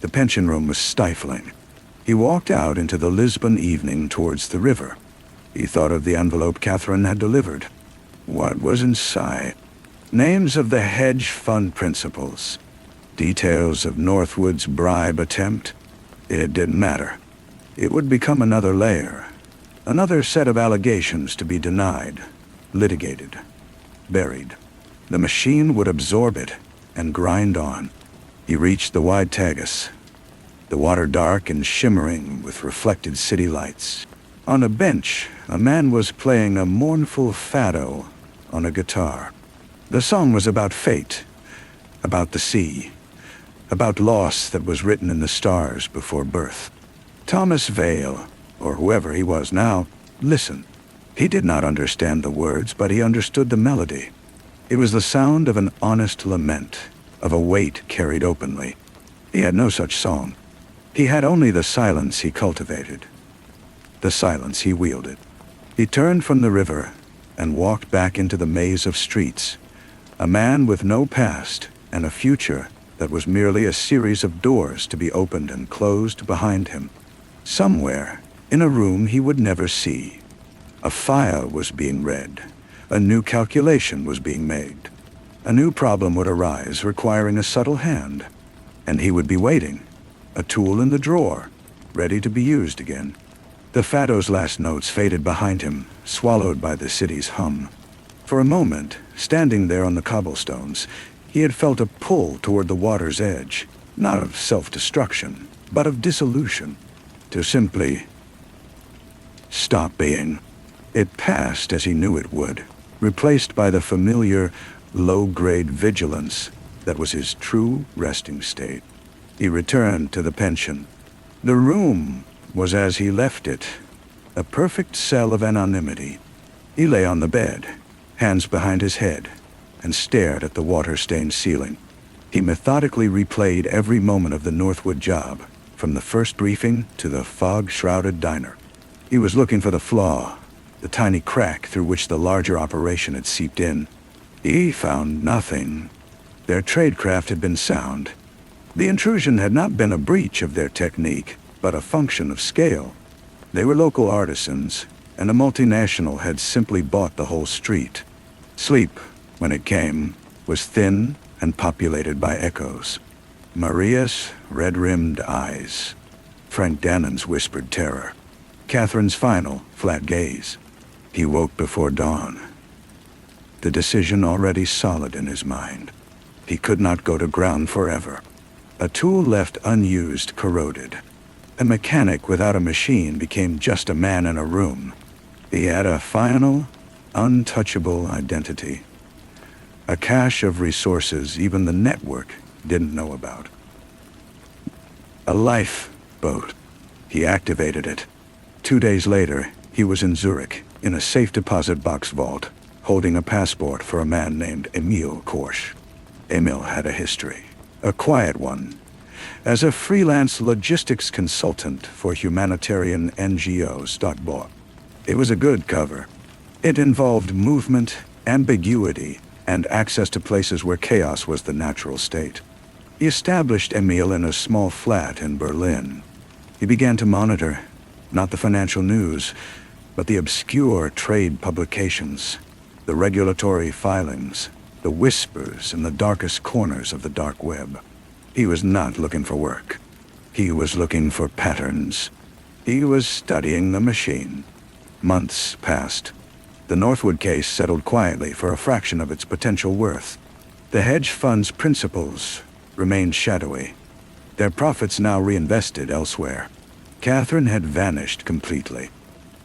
The pension room was stifling. He walked out into the Lisbon evening towards the river. He thought of the envelope Catherine had delivered. What was inside? Names of the hedge fund principals. Details of Northwood's bribe attempt. It didn't matter. It would become another layer. Another set of allegations to be denied, litigated, buried. The machine would absorb it and grind on. He reached the wide Tagus, the water dark and shimmering with reflected city lights. On a bench, a man was playing a mournful fado on a guitar. The song was about fate, about the sea, about loss that was written in the stars before birth. Thomas Vale, or whoever he was now, listened. He did not understand the words, but he understood the melody. It was the sound of an honest lament, of a weight carried openly. He had no such song. He had only the silence he cultivated, the silence he wielded. He turned from the river and walked back into the maze of streets, a man with no past and a future that was merely a series of doors to be opened and closed behind him. Somewhere, in a room he would never see, a file was being read, a new calculation was being made. A new problem would arise requiring a subtle hand, and he would be waiting, a tool in the drawer, ready to be used again. The Fado's last notes faded behind him, swallowed by the city's hum. For a moment, standing there on the cobblestones, he had felt a pull toward the water's edge, not of self-destruction, but of dissolution, to simply stop being. It passed as he knew it would, replaced by the familiar, low-grade vigilance that was his true resting state. He returned to the pension. The room was as he left it, a perfect cell of anonymity. He lay on the bed, hands behind his head, and stared at the water-stained ceiling. He methodically replayed every moment of the Northwood job, from the first briefing to the fog-shrouded diner. He was looking for the flaw, the tiny crack through which the larger operation had seeped in. He found nothing. Their tradecraft had been sound. The intrusion had not been a breach of their technique, but a function of scale. They were local artisans, and a multinational had simply bought the whole street. Sleep, when it came, was thin and populated by echoes. Maria's red-rimmed eyes, Frank Dannon's whispered terror, Catherine's final, flat gaze. He woke before dawn, the decision already solid in his mind. He could not go to ground forever. A tool left unused corroded. A mechanic without a machine became just a man in a room. He had a final, untouchable identity. A cache of resources even the network didn't know about. A lifeboat. He activated it. 2 days later, he was in Zurich, in a safe deposit box vault, holding a passport for a man named Emil Korsch. Emil had a history, a quiet one, as a freelance logistics consultant for humanitarian NGO Stockbought. It was a good cover. It involved movement, ambiguity, and access to places where chaos was the natural state. He established Emil in a small flat in Berlin. He began to monitor, not the financial news, but the obscure trade publications, the regulatory filings, the whispers in the darkest corners of the dark web. He was not looking for work. He was looking for patterns. He was studying the machine. Months passed. The Northwood case settled quietly for a fraction of its potential worth. The hedge fund's principals remained shadowy, their profits now reinvested elsewhere. Catherine had vanished completely.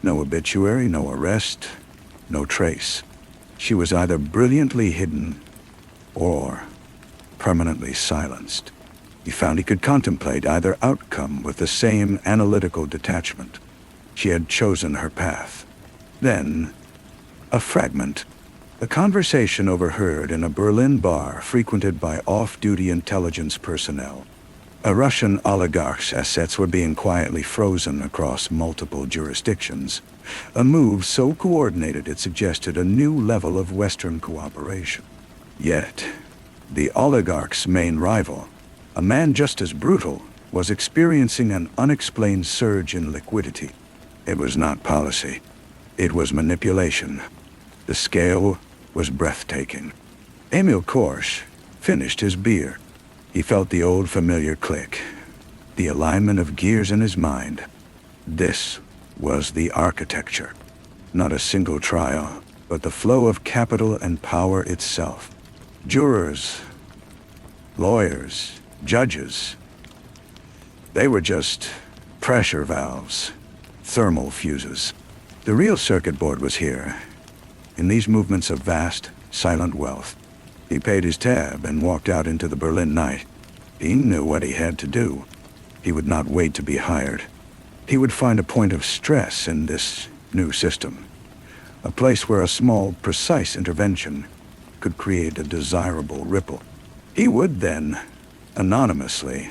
No obituary, no arrest, no trace. She was either brilliantly hidden or permanently silenced. He found he could contemplate either outcome with the same analytical detachment. She had chosen her path. Then, a fragment. A conversation overheard in a Berlin bar frequented by off-duty intelligence personnel. A Russian oligarch's assets were being quietly frozen across multiple jurisdictions, a move so coordinated it suggested a new level of Western cooperation. Yet, the oligarch's main rival, a man just as brutal, was experiencing an unexplained surge in liquidity. It was not policy. It was manipulation. The scale was breathtaking. Emil Korsch finished his beer. He felt the old familiar click, the alignment of gears in his mind. This was the architecture. Not a single trial, but the flow of capital and power itself. Jurors, lawyers, judges. They were just pressure valves, thermal fuses. The real circuit board was here, in these movements of vast, silent wealth. He paid his tab and walked out into the Berlin night. He knew what he had to do. He would not wait to be hired. He would find a point of stress in this new system, a place where a small, precise intervention could create a desirable ripple. He would then, anonymously,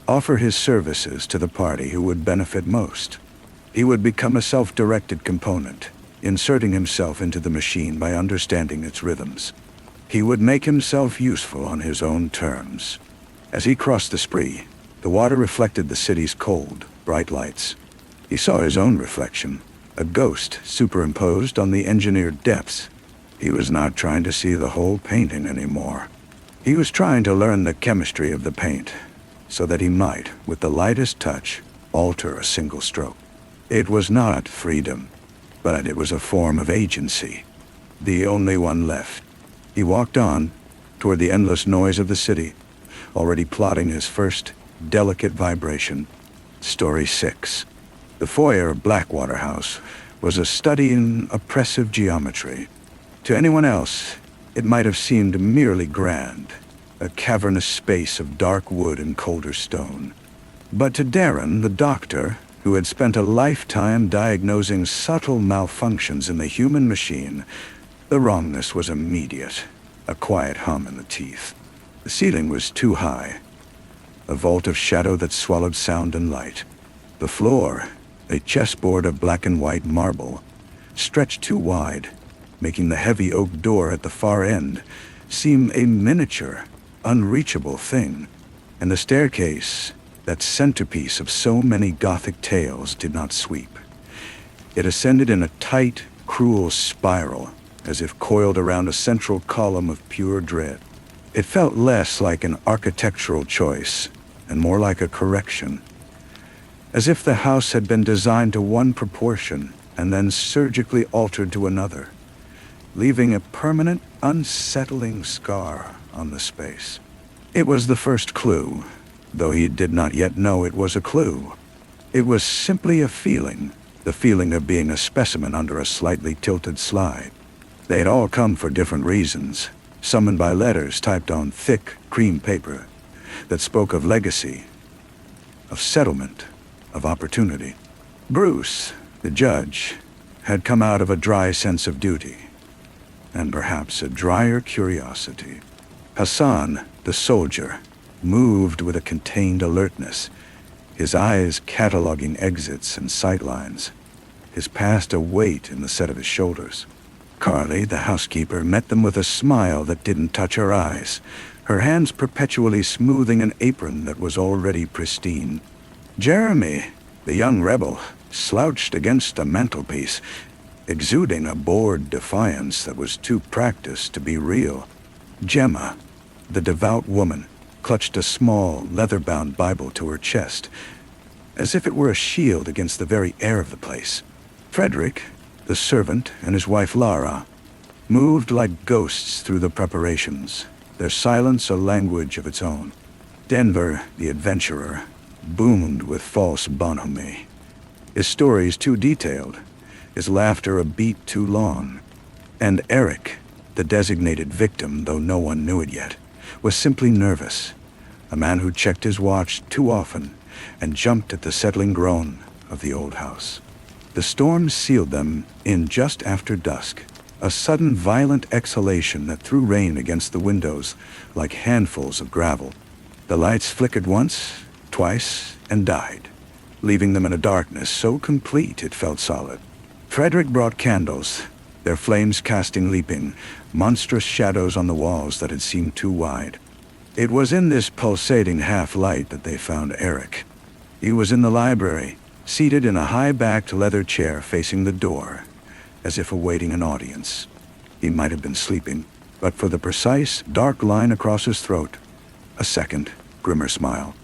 offer his services to the party who would benefit most. He would become a self-directed component, inserting himself into the machine by understanding its rhythms. He would make himself useful on his own terms. As he crossed the spree, the water reflected the city's cold, bright lights. He saw his own reflection, a ghost superimposed on the engineered depths. He was not trying to see the whole painting anymore. He was trying to learn the chemistry of the paint, so that he might, with the lightest touch, alter a single stroke. It was not freedom, but it was a form of agency, the only one left. He walked on, toward the endless noise of the city, already plotting his first delicate vibration. Story 6. The foyer of Blackwater House was a study in oppressive geometry. To anyone else, it might have seemed merely grand, a cavernous space of dark wood and colder stone. But to Darren, the doctor, who had spent a lifetime diagnosing subtle malfunctions in the human machine, the wrongness was immediate, a quiet hum in the teeth. The ceiling was too high, a vault of shadow that swallowed sound and light. The floor, a chessboard of black and white marble, stretched too wide, making the heavy oak door at the far end seem a miniature, unreachable thing. And the staircase, that centerpiece of so many Gothic tales, did not sweep. It ascended in a tight, cruel spiral, as if coiled around a central column of pure dread. It felt less like an architectural choice, and more like a correction. As if the house had been designed to one proportion, and then surgically altered to another, leaving a permanent, unsettling scar on the space. It was the first clue, though he did not yet know it was a clue. It was simply a feeling, the feeling of being a specimen under a slightly tilted slide. They had all come for different reasons, summoned by letters typed on thick cream paper that spoke of legacy, of settlement, of opportunity. Bruce, the judge, had come out of a dry sense of duty, and perhaps a drier curiosity. Hassan, the soldier, moved with a contained alertness, his eyes cataloging exits and sightlines, his past a weight in the set of his shoulders. Carly, the housekeeper, met them with a smile that didn't touch her eyes, her hands perpetually smoothing an apron that was already pristine. Jeremy, the young rebel, slouched against a mantelpiece, exuding a bored defiance that was too practiced to be real. Gemma, the devout woman, clutched a small, leather-bound Bible to her chest, as if it were a shield against the very air of the place. Frederick, the servant, and his wife Lara moved like ghosts through the preparations, their silence a language of its own. Denver, the adventurer, boomed with false bonhomie, his stories too detailed, his laughter a beat too long. And Eric, the designated victim, though no one knew it yet, was simply nervous, a man who checked his watch too often and jumped at the settling groan of the old house. The storm sealed them in just after dusk, a sudden violent exhalation that threw rain against the windows like handfuls of gravel. The lights flickered once, twice, and died, leaving them in a darkness so complete it felt solid. Frederick brought candles, their flames casting leaping, monstrous shadows on the walls that had seemed too wide. It was in this pulsating half-light that they found Eric. He was in the library, seated in a high-backed leather chair facing the door, as if awaiting an audience. He might have been sleeping, but for the precise, dark line across his throat, a second, grimmer smile.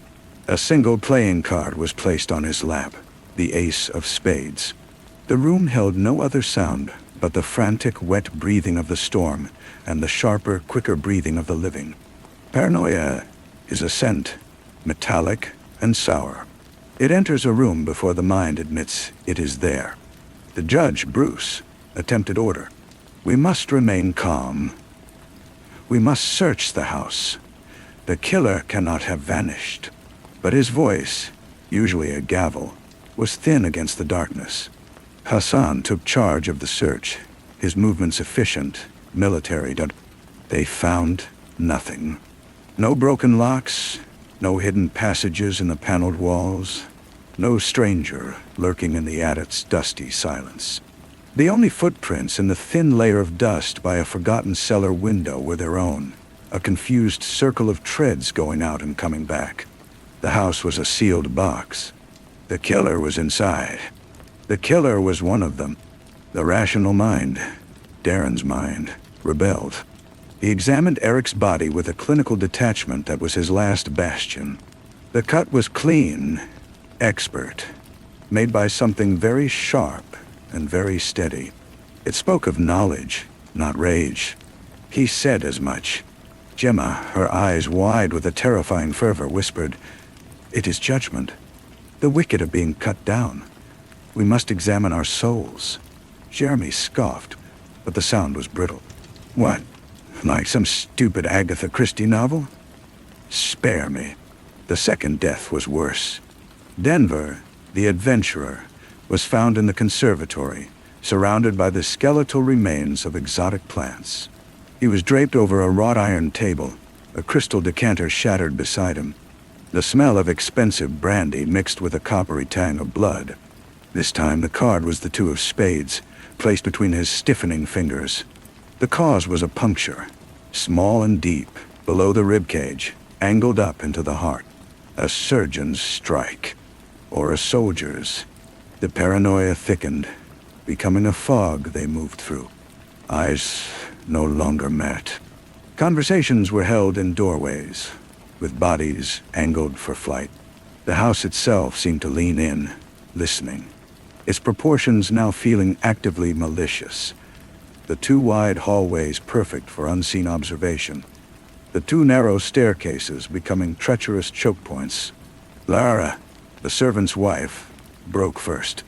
A single playing card was placed on his lap, the ace of spades. The room held no other sound but the frantic, wet breathing of the storm and the sharper, quicker breathing of the living. Paranoia is a scent, metallic and sour. It enters a room before the mind admits it is there. The judge, Bruce, attempted order. We must remain calm. We must search the house. The killer cannot have vanished. But his voice, usually a gavel, was thin against the darkness. Hassan took charge of the search, his movements efficient, military. They found nothing. No broken locks, no hidden passages in the paneled walls, no stranger lurking in the attic's dusty silence. The only footprints in the thin layer of dust by a forgotten cellar window were their own, a confused circle of treads going out and coming back. The house was a sealed box. The killer was inside. The killer was one of them. The rational mind, Darren's mind, rebelled. He examined Eric's body with a clinical detachment that was his last bastion. The cut was clean, expert, made by something very sharp and very steady. It spoke of knowledge, not rage. He said as much. Gemma, her eyes wide with a terrifying fervor, whispered, "It is judgment. The wicked are being cut down. We must examine our souls." Jeremy scoffed, but the sound was brittle. "What? Like some stupid Agatha Christie novel? Spare me." The second death was worse. Denver, the adventurer, was found in the conservatory, surrounded by the skeletal remains of exotic plants. He was draped over a wrought iron table, a crystal decanter shattered beside him. The smell of expensive brandy mixed with a coppery tang of blood. This time the card was the two of spades, placed between his stiffening fingers. The cause was a puncture, small and deep, below the ribcage, angled up into the heart. A surgeon's strike, or a soldier's. The paranoia thickened, becoming a fog they moved through. Eyes no longer met. Conversations were held in doorways, with bodies angled for flight. The house itself seemed to lean in, listening, its proportions now feeling actively malicious. The two wide hallways perfect for unseen observation. The two narrow staircases becoming treacherous choke points. Lara, the servant's wife, broke first.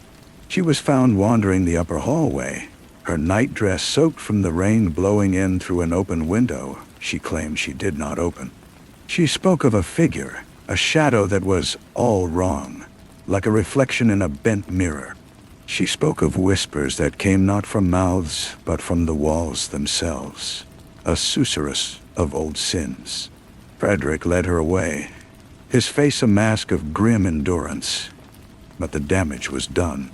She was found wandering the upper hallway, her nightdress soaked from the rain blowing in through an open window she claimed she did not open. She spoke of a figure, a shadow that was all wrong, like a reflection in a bent mirror. She spoke of whispers that came not from mouths, but from the walls themselves, a susurrus of old sins. Frederick led her away, his face a mask of grim endurance. But the damage was done.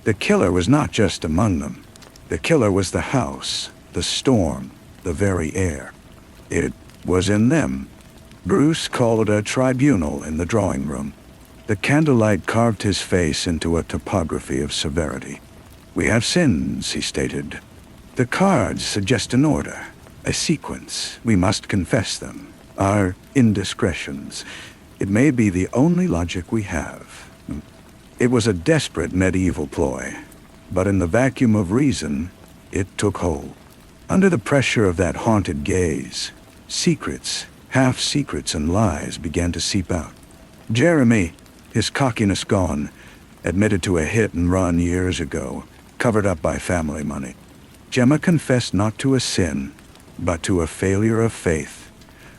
The killer was not just among them. The killer was the house, the storm, the very air. It was in them. Bruce called a tribunal in the drawing room. The candlelight carved his face into a topography of severity. "We have sins," he stated. "The cards suggest an order, a sequence. We must confess them. Our indiscretions. It may be the only logic we have." It was a desperate medieval ploy, but in the vacuum of reason, it took hold. Under the pressure of that haunted gaze, secrets, half-secrets and lies began to seep out. Jeremy, his cockiness gone, admitted to a hit and run years ago, covered up by family money. Gemma confessed not to a sin, but to a failure of faith,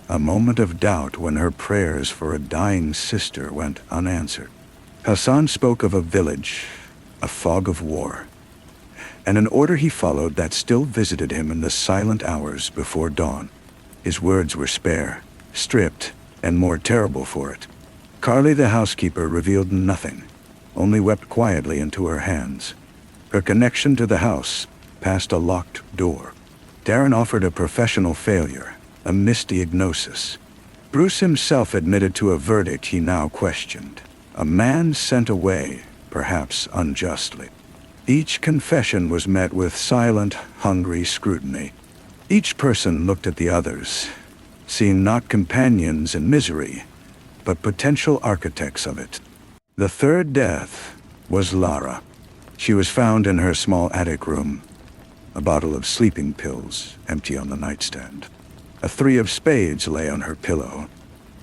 a moment of doubt when her prayers for a dying sister went unanswered. Hassan spoke of a village, a fog of war, and an order he followed that still visited him in the silent hours before dawn. His words were spare, stripped, and more terrible for it. Carly, the housekeeper, revealed nothing, only wept quietly into her hands. Her connection to the house passed a locked door. Darren offered a professional failure, a misdiagnosis. Bruce himself admitted to a verdict he now questioned. A man sent away, perhaps unjustly. Each confession was met with silent, hungry scrutiny. Each person looked at the others, seeing not companions in misery, but potential architects of it. The third death was Lara. She was found in her small attic room, a bottle of sleeping pills empty on the nightstand. A three of spades lay on her pillow.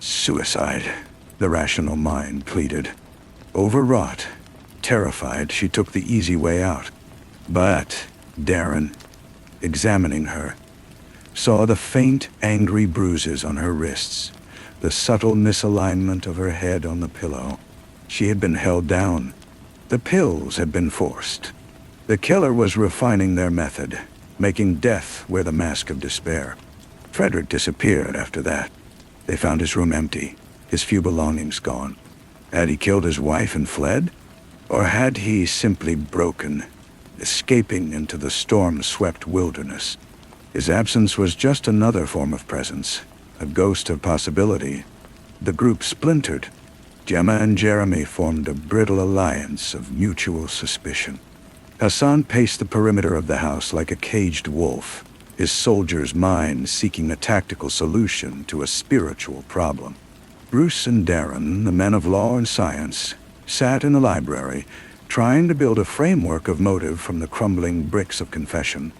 Suicide, the rational mind pleaded. Overwrought, terrified, she took the easy way out. But Darren, examining her, saw the faint, angry bruises on her wrists, the subtle misalignment of her head on the pillow. She had been held down. The pills had been forced. The killer was refining their method, making death wear the mask of despair. Frederick disappeared after that. They found his room empty, his few belongings gone. Had he killed his wife and fled? Or had he simply broken, escaping into the storm-swept wilderness? His absence was just another form of presence, a ghost of possibility. The group splintered. Gemma and Jeremy formed a brittle alliance of mutual suspicion. Hassan paced the perimeter of the house like a caged wolf, his soldier's mind seeking a tactical solution to a spiritual problem. Bruce and Darren, the men of law and science, sat in the library, trying to build a framework of motive from the crumbling bricks of confession.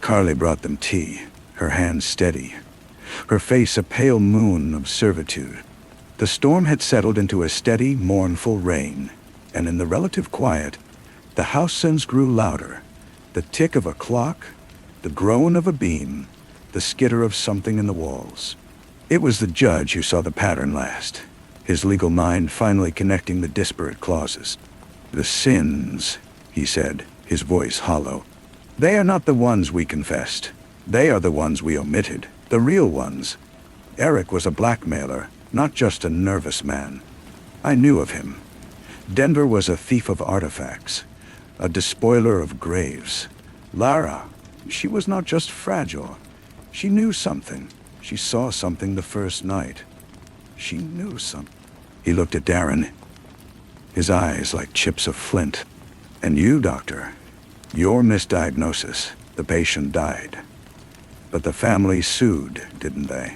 Carly brought them tea, her hands steady, her face a pale moon of servitude. The storm had settled into a steady, mournful rain, and in the relative quiet, the house sounds grew louder. The tick of a clock, the groan of a beam, the skitter of something in the walls. It was the judge who saw the pattern last, his legal mind finally connecting the disparate clauses. "The sins," he said, his voice hollow. "They are not the ones we confessed. They are the ones we omitted, the real ones. Eric was a blackmailer, not just a nervous man. I knew of him. Denver was a thief of artifacts, a despoiler of graves. Lara, she was not just fragile. She knew something. She saw something the first night. She knew something." He looked at Darren, his eyes like chips of flint. "And you, Doctor, your misdiagnosis, the patient died. But the family sued, didn't they?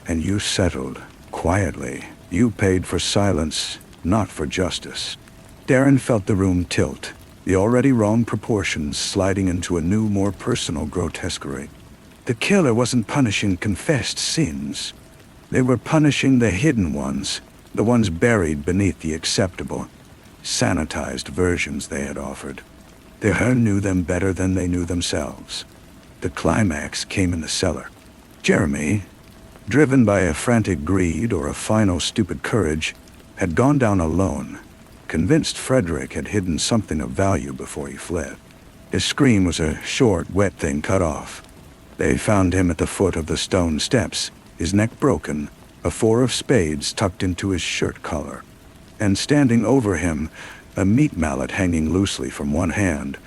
And you settled, quietly. You paid for silence, not for justice." Darren felt the room tilt, the already wrong proportions sliding into a new, more personal grotesquerie. The killer wasn't punishing confessed sins. They were punishing the hidden ones, the ones buried beneath the acceptable, sanitized versions they had offered. They knew them better than they knew themselves. The climax came in the cellar. Jeremy, driven by a frantic greed or a final stupid courage, had gone down alone, convinced Frederick had hidden something of value before he fled. His scream was a short, wet thing cut off. They found him at the foot of the stone steps, his neck broken, a 4 of spades tucked into his shirt collar. And standing over him, a meat mallet hanging loosely from one hand,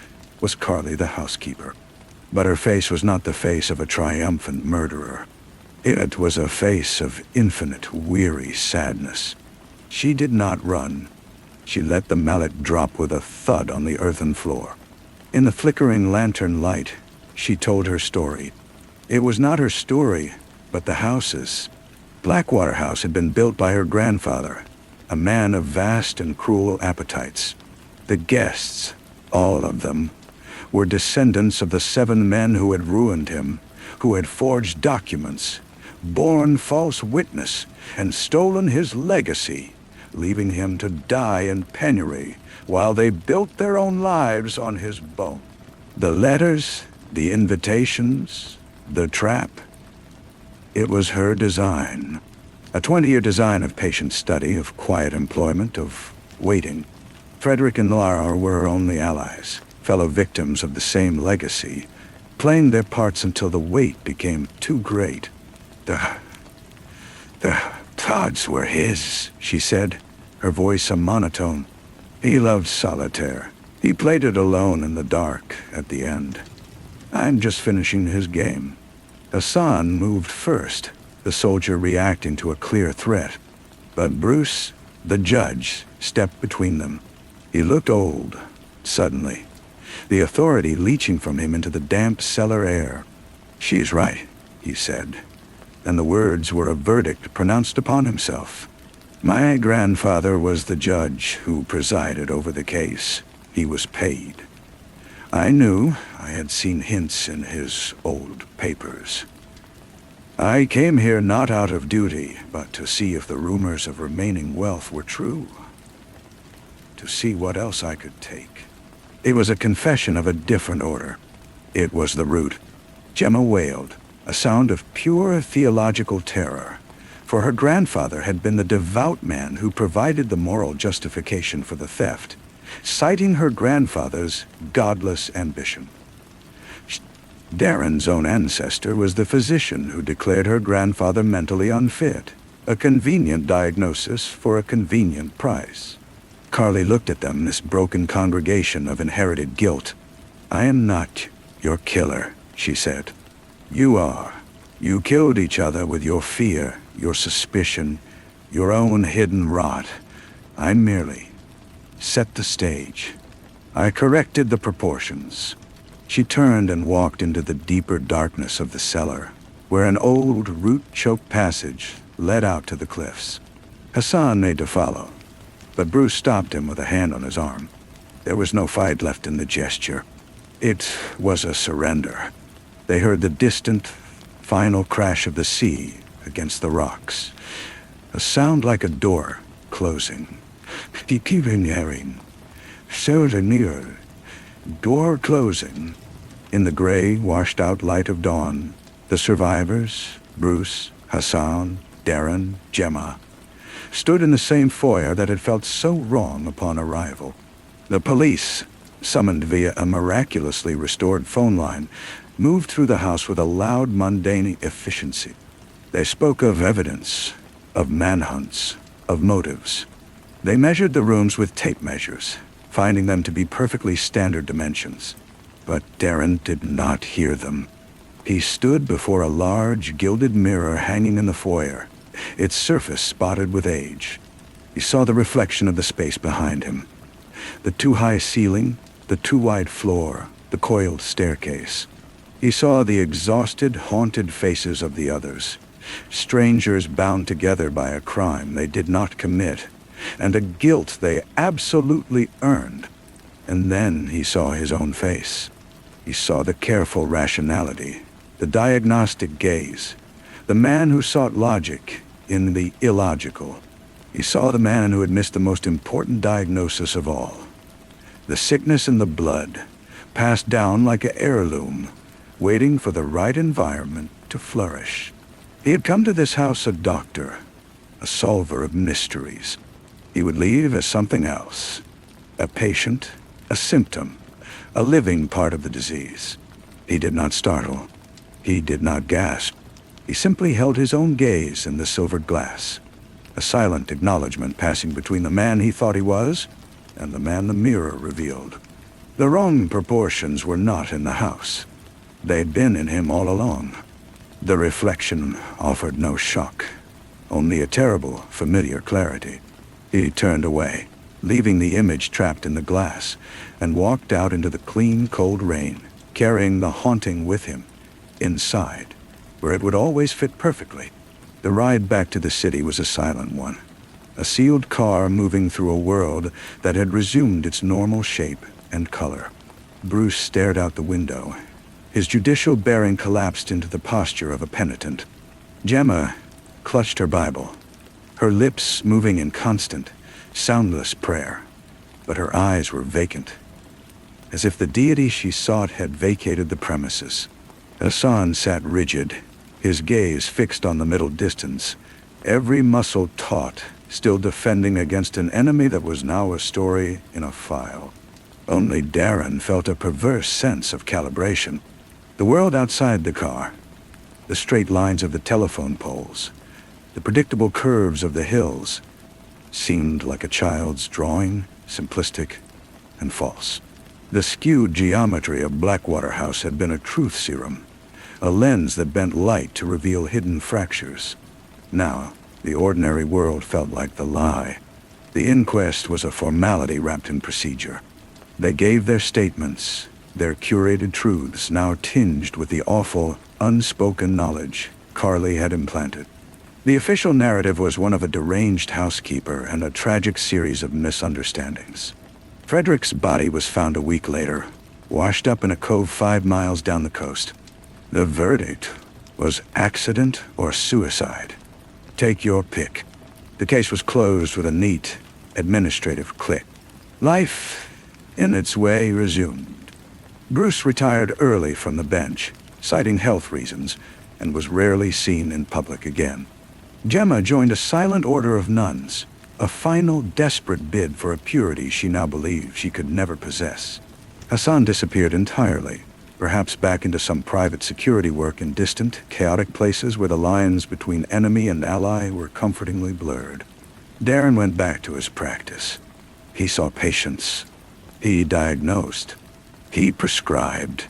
was Carly the housekeeper. But her face was not the face of a triumphant murderer. It was a face of infinite, weary sadness. She did not run. She let the mallet drop with a thud on the earthen floor. In the flickering lantern light, she told her story. It was not her story, but the house's. Blackwater House had been built by her grandfather, a man of vast and cruel appetites. The guests, all of them, were descendants of the 7 men who had ruined him, who had forged documents, borne false witness, and stolen his legacy, leaving him to die in penury while they built their own lives on his bone. The letters, the invitations, the trap. It was her design. A 20-year design of patient study, of quiet employment, of waiting. Frederick and Lara were her only allies, fellow victims of the same legacy, playing their parts until the weight became too great. The odds were his, she said, her voice a monotone. He loved solitaire. He played it alone in the dark at the end. I'm just finishing his game. Hassan moved first, the soldier reacting to a clear threat. But Bruce, the judge, stepped between them. He looked old, suddenly, the authority leaching from him into the damp cellar air. "She's right," he said, and the words were a verdict pronounced upon himself. "My grandfather was the judge who presided over the case. He was paid. I knew. I had seen hints in his old papers. I came here not out of duty, but to see if the rumors of remaining wealth were true. To see what else I could take." It was a confession of a different order. It was the root. Gemma wailed, a sound of pure theological terror, for her grandfather had been the devout man who provided the moral justification for the theft, citing her grandfather's godless ambition. Darren's own ancestor was the physician who declared her grandfather mentally unfit. A convenient diagnosis for a convenient price. Carly looked at them, this broken congregation of inherited guilt. "I am not your killer," she said. "You are. You killed each other with your fear, your suspicion, your own hidden rot. I merely set the stage. I corrected the proportions." She turned and walked into the deeper darkness of the cellar, where an old, root-choked passage led out to the cliffs. Hassan made to follow, but Bruce stopped him with a hand on his arm. There was no fight left in the gesture. It was a surrender. They heard the distant, final crash of the sea against the rocks. A sound like a door closing. "You keep hearing. So the near. Door closing." In the gray, washed-out light of dawn, the survivors, Bruce, Hassan, Darren, Gemma, stood in the same foyer that had felt so wrong upon arrival. The police, summoned via a miraculously restored phone line, moved through the house with a loud, mundane efficiency. They spoke of evidence, of manhunts, of motives. They measured the rooms with tape measures, finding them to be perfectly standard dimensions. But Darren did not hear them. He stood before a large, gilded mirror hanging in the foyer, its surface spotted with age. He saw the reflection of the space behind him. The too-high ceiling, the too-wide floor, the coiled staircase. He saw the exhausted, haunted faces of the others, strangers bound together by a crime they did not commit, and a guilt they absolutely earned. And then he saw his own face. He saw the careful rationality, the diagnostic gaze, the man who sought logic in the illogical. He saw the man who had missed the most important diagnosis of all. The sickness in the blood, passed down like an heirloom, waiting for the right environment to flourish. He had come to this house a doctor, a solver of mysteries. He would leave as something else, a patient, a symptom, a living part of the disease. He did not startle. He did not gasp. He simply held his own gaze in the silvered glass, a silent acknowledgement passing between the man he thought he was and the man the mirror revealed. The wrong proportions were not in the house. They'd been in him all along. The reflection offered no shock, only a terrible, familiar clarity. He turned away, leaving the image trapped in the glass, and walked out into the clean, cold rain, carrying the haunting with him, inside, where it would always fit perfectly. The ride back to the city was a silent one, a sealed car moving through a world that had resumed its normal shape and color. Bruce stared out the window. His judicial bearing collapsed into the posture of a penitent. Gemma clutched her Bible, her lips moving in constant, soundless prayer, but her eyes were vacant, as if the deity she sought had vacated the premises. Hassan sat rigid, his gaze fixed on the middle distance, every muscle taut, still defending against an enemy that was now a story in a file. Only Darren felt a perverse sense of calibration. The world outside the car, the straight lines of the telephone poles, the predictable curves of the hills, seemed like a child's drawing, simplistic and false. The skewed geometry of Blackwater House had been a truth serum, a lens that bent light to reveal hidden fractures. Now, the ordinary world felt like the lie. The inquest was a formality wrapped in procedure. They gave their statements, their curated truths now tinged with the awful, unspoken knowledge Carly had implanted. The official narrative was one of a deranged housekeeper and a tragic series of misunderstandings. Frederick's body was found a week later, washed up in a cove 5 miles down the coast. The verdict was accident or suicide. Take your pick. The case was closed with a neat, administrative click. Life, in its way, resumed. Bruce retired early from the bench, citing health reasons, and was rarely seen in public again. Gemma joined a silent order of nuns, a final, desperate bid for a purity she now believed she could never possess. Hassan disappeared entirely, perhaps back into some private security work in distant, chaotic places where the lines between enemy and ally were comfortingly blurred. Darren went back to his practice. He saw patients. He diagnosed. He prescribed.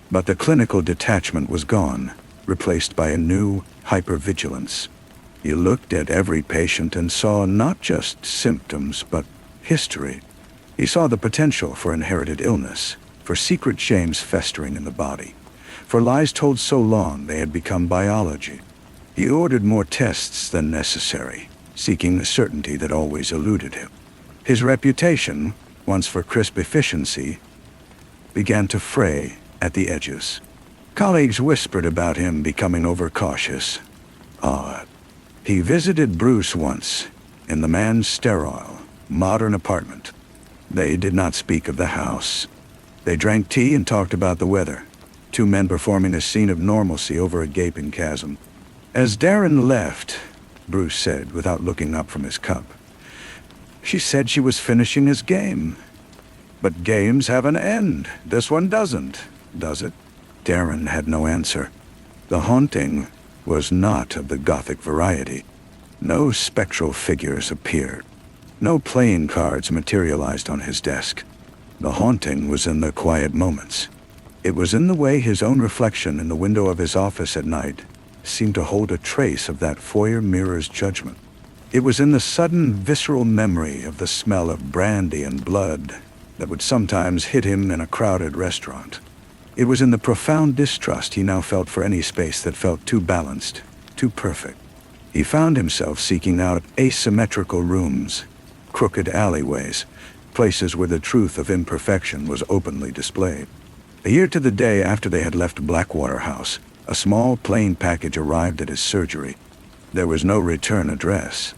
But the clinical detachment was gone, replaced by a new hypervigilance. He looked at every patient and saw not just symptoms, but history. He saw the potential for inherited illness, for secret shames festering in the body, for lies told so long they had become biology. He ordered more tests than necessary, seeking the certainty that always eluded him. His reputation, once for crisp efficiency, began to fray at the edges. Colleagues whispered about him becoming overcautious. Odd. He visited Bruce once, in the man's sterile, modern apartment. They did not speak of the house. They drank tea and talked about the weather, two men performing a scene of normalcy over a gaping chasm. As Darren left, Bruce said, without looking up from his cup, "She said she was finishing his game. But games have an end. This one doesn't, does it?" Darren had no answer. The haunting was not of the gothic variety. No spectral figures appeared. No playing cards materialized on his desk. The haunting was in the quiet moments. It was in the way his own reflection in the window of his office at night seemed to hold a trace of that foyer mirror's judgment. It was in the sudden visceral memory of the smell of brandy and blood that would sometimes hit him in a crowded restaurant. It was in the profound distrust he now felt for any space that felt too balanced, too perfect. He found himself seeking out asymmetrical rooms, crooked alleyways, places where the truth of imperfection was openly displayed. A year to the day after they had left Blackwater House, a small plain package arrived at his surgery. There was no return address.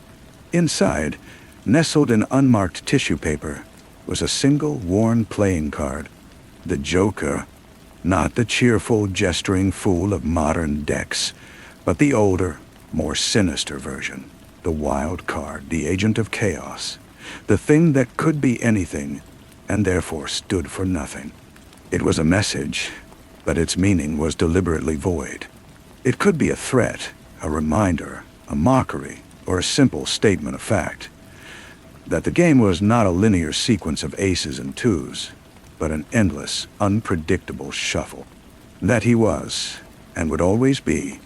Inside, nestled in unmarked tissue paper, was a single worn playing card. The Joker, not the cheerful, gesturing fool of modern decks, but the older, more sinister version. The wild card, the agent of chaos, the thing that could be anything, and therefore stood for nothing. It was a message, but its meaning was deliberately void. It could be a threat, a reminder, a mockery, or a simple statement of fact. That the game was not a linear sequence of aces and twos, but an endless, unpredictable shuffle. That he was, and would always be,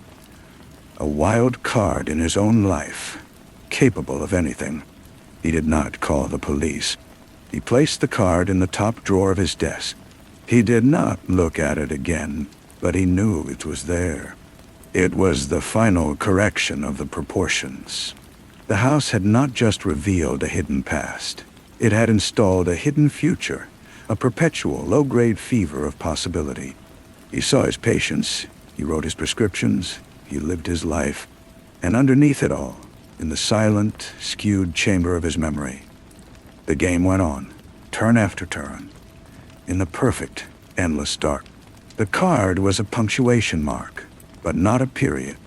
a wild card in his own life, capable of anything. He did not call the police. He placed the card in the top drawer of his desk. He did not look at it again, but he knew it was there. It was the final correction of the proportions. The house had not just revealed a hidden past. It had installed a hidden future, a perpetual low-grade fever of possibility. He saw his patients, he wrote his prescriptions, he lived his life, and underneath it all, in the silent, skewed chamber of his memory, the game went on, turn after turn, in the perfect, endless dark. The card was a punctuation mark, but not a period.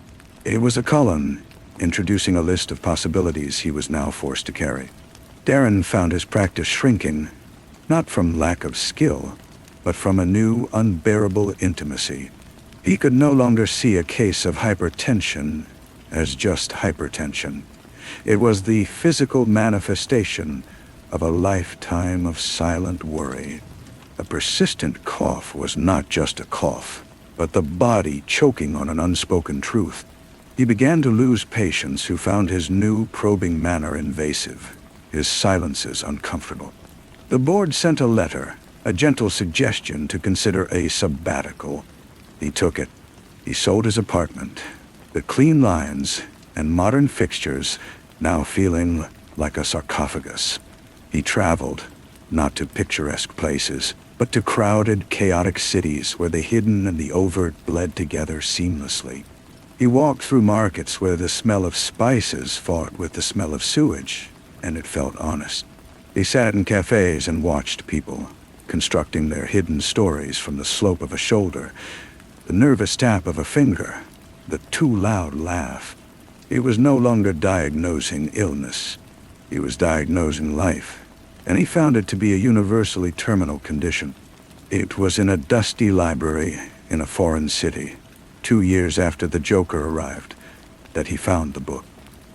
It was a column, introducing a list of possibilities he was now forced to carry. Darren found his practice shrinking, not from lack of skill, but from a new, unbearable intimacy. He could no longer see a case of hypertension as just hypertension. It was the physical manifestation of a lifetime of silent worry. A persistent cough was not just a cough, but the body choking on an unspoken truth. He began to lose patients who found his new, probing manner invasive, his silences uncomfortable. The board sent a letter, a gentle suggestion to consider a sabbatical. He took it. He sold his apartment, the clean lines and modern fixtures now feeling like a sarcophagus. He traveled, not to picturesque places, but to crowded, chaotic cities where the hidden and the overt bled together seamlessly. He walked through markets where the smell of spices fought with the smell of sewage, and it felt honest. He sat in cafes and watched people, constructing their hidden stories from the slope of a shoulder, the nervous tap of a finger, the too loud laugh. He was no longer diagnosing illness. He was diagnosing life, and he found it to be a universally terminal condition. It was in a dusty library in a foreign city, 2 years after the Joker arrived, that he found the book.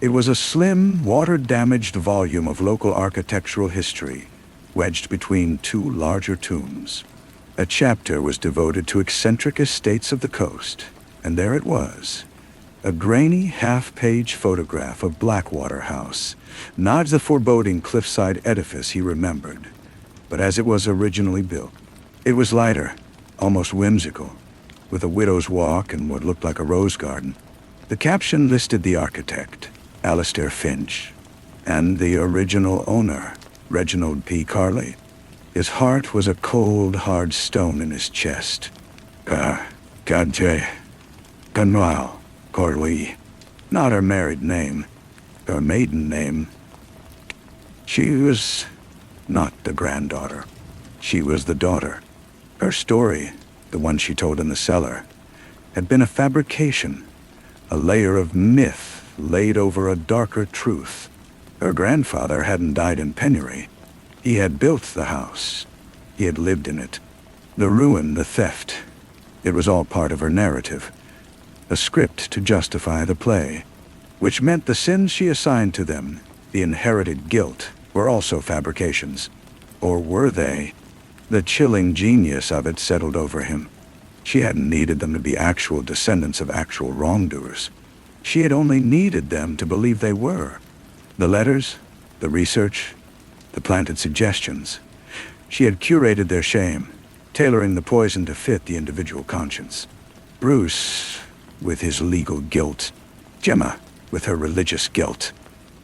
It was a slim, water-damaged volume of local architectural history, wedged between two larger tombs. A chapter was devoted to eccentric estates of the coast, and there it was. A grainy, half-page photograph of Blackwater House, not the foreboding cliffside edifice he remembered, but as it was originally built. It was lighter, almost whimsical, with a widow's walk and what looked like a rose garden. The caption listed the architect, Alistair Finch, and the original owner, Reginald P. Carley. His heart was a cold, hard stone in his chest. Kadje, Kanwal, Carley. Not her married name, her maiden name. She was not the granddaughter. She was the daughter. Her story, the one she told in the cellar, had been a fabrication, a layer of myth laid over a darker truth. Her grandfather hadn't died in penury. He had built the house. He had lived in it. The ruin, the theft, it was all part of her narrative. A script to justify the play, which meant the sins she assigned to them, the inherited guilt, were also fabrications. Or were they? The chilling genius of it settled over him. She hadn't needed them to be actual descendants of actual wrongdoers. She had only needed them to believe they were. The letters, the research, the planted suggestions. She had curated their shame, tailoring the poison to fit the individual conscience. Bruce, with his legal guilt. Gemma, with her religious guilt.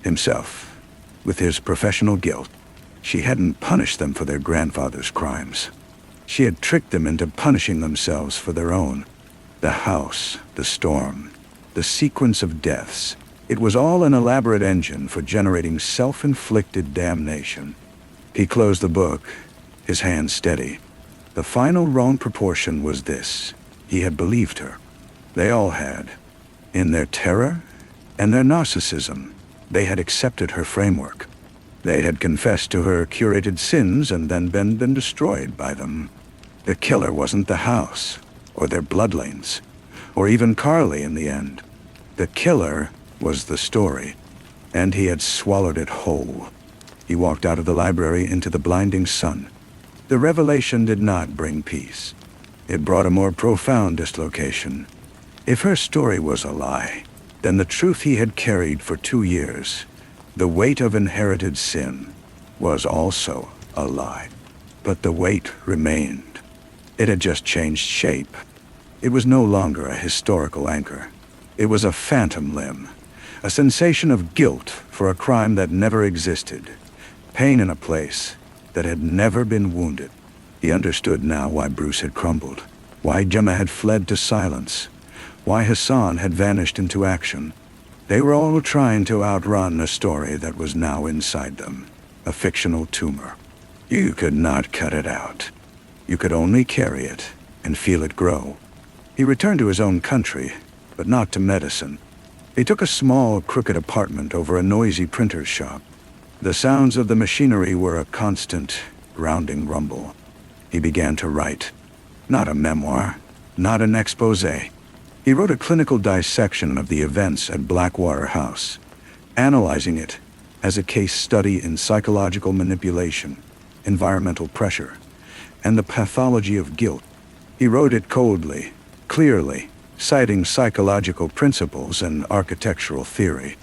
Himself, with his professional guilt. She hadn't punished them for their grandfather's crimes. She had tricked them into punishing themselves for their own. The house, the storm, the sequence of deaths. It was all an elaborate engine for generating self-inflicted damnation. He closed the book, his hand steady. The final wrong proportion was this. He had believed her. They all had. In their terror and their narcissism, they had accepted her framework. They had confessed to her curated sins and then been destroyed by them. The killer wasn't the house, or their bloodlines, or even Carley in the end. The killer was the story, and he had swallowed it whole. He walked out of the library into the blinding sun. The revelation did not bring peace. It brought a more profound dislocation. If her story was a lie, then the truth he had carried for 2 years, the weight of inherited sin, was also a lie. But the weight remained. It had just changed shape. It was no longer a historical anchor. It was a phantom limb, a sensation of guilt for a crime that never existed, pain in a place that had never been wounded. He understood now why Bruce had crumbled, why Gemma had fled to silence, why Hassan had vanished into action. They were all trying to outrun a story that was now inside them, a fictional tumor. You could not cut it out. You could only carry it and feel it grow. He returned to his own country, but not to medicine. He took a small, crooked apartment over a noisy printer's shop. The sounds of the machinery were a constant, grounding rumble. He began to write. Not a memoir, not an exposé. He wrote a clinical dissection of the events at Blackwater House, analyzing it as a case study in psychological manipulation, environmental pressure, and the pathology of guilt. He wrote it coldly, clearly, citing psychological principles and architectural theory.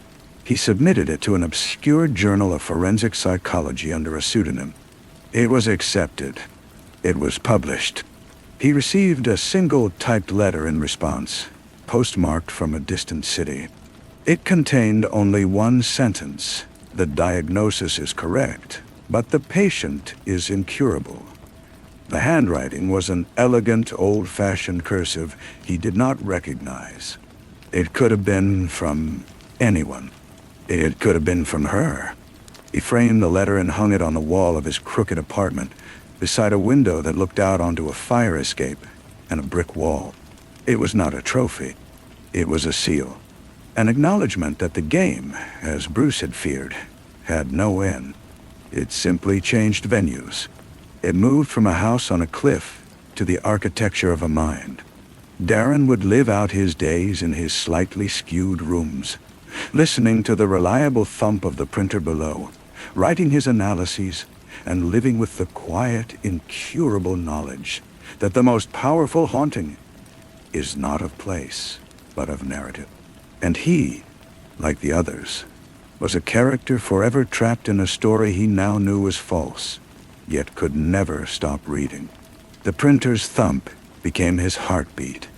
He submitted it to an obscure journal of forensic psychology under a pseudonym. It was accepted. It was published. He received a single typed letter in response, postmarked from a distant city. It contained only one sentence. The diagnosis is correct, but the patient is incurable. The handwriting was an elegant, old-fashioned cursive he did not recognize. It could have been from anyone. It could have been from her. He framed the letter and hung it on the wall of his crooked apartment, beside a window that looked out onto a fire escape and a brick wall. It was not a trophy. It was a seal. An acknowledgement that the game, as Bruce had feared, had no end. It simply changed venues. It moved from a house on a cliff to the architecture of a mind. Darren would live out his days in his slightly skewed rooms, listening to the reliable thump of the printer below, writing his analyses, and living with the quiet, incurable knowledge that the most powerful haunting is not of place, but of narrative. And he, like the others, was a character forever trapped in a story he now knew was false, yet could never stop reading. The printer's thump became his heartbeat,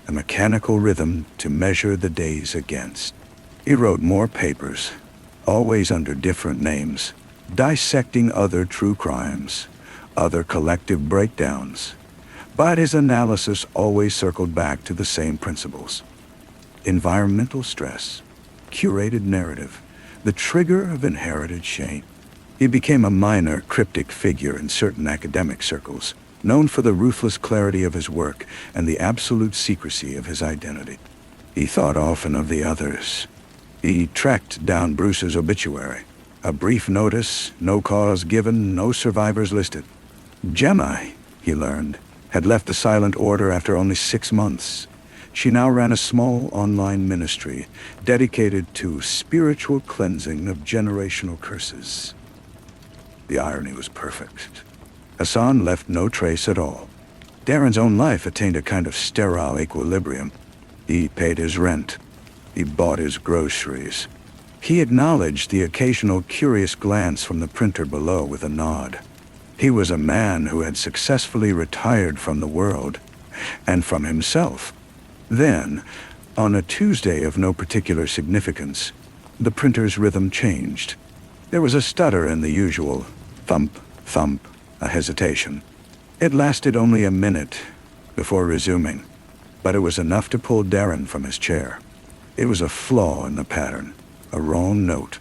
a mechanical rhythm to measure the days against. He wrote more papers, always under different names, dissecting other true crimes, other collective breakdowns, but his analysis always circled back to the same principles. Environmental stress, curated narrative, the trigger of inherited shame. He became a minor, cryptic figure in certain academic circles, known for the ruthless clarity of his work and the absolute secrecy of his identity. He thought often of the others. He tracked down Bruce's obituary. A brief notice, no cause given, no survivors listed. Gemma, he learned, had left the Silent Order after only 6 months. She now ran a small online ministry dedicated to spiritual cleansing of generational curses. The irony was perfect. Hassan left no trace at all. Darren's own life attained a kind of sterile equilibrium. He paid his rent. He bought his groceries. He acknowledged the occasional curious glance from the printer below with a nod. He was a man who had successfully retired from the world and from himself. Then, on a Tuesday of no particular significance, the printer's rhythm changed. There was a stutter in the usual thump, thump, a hesitation. It lasted only a minute before resuming, but it was enough to pull Darren from his chair. It was a flaw in the pattern, a wrong note.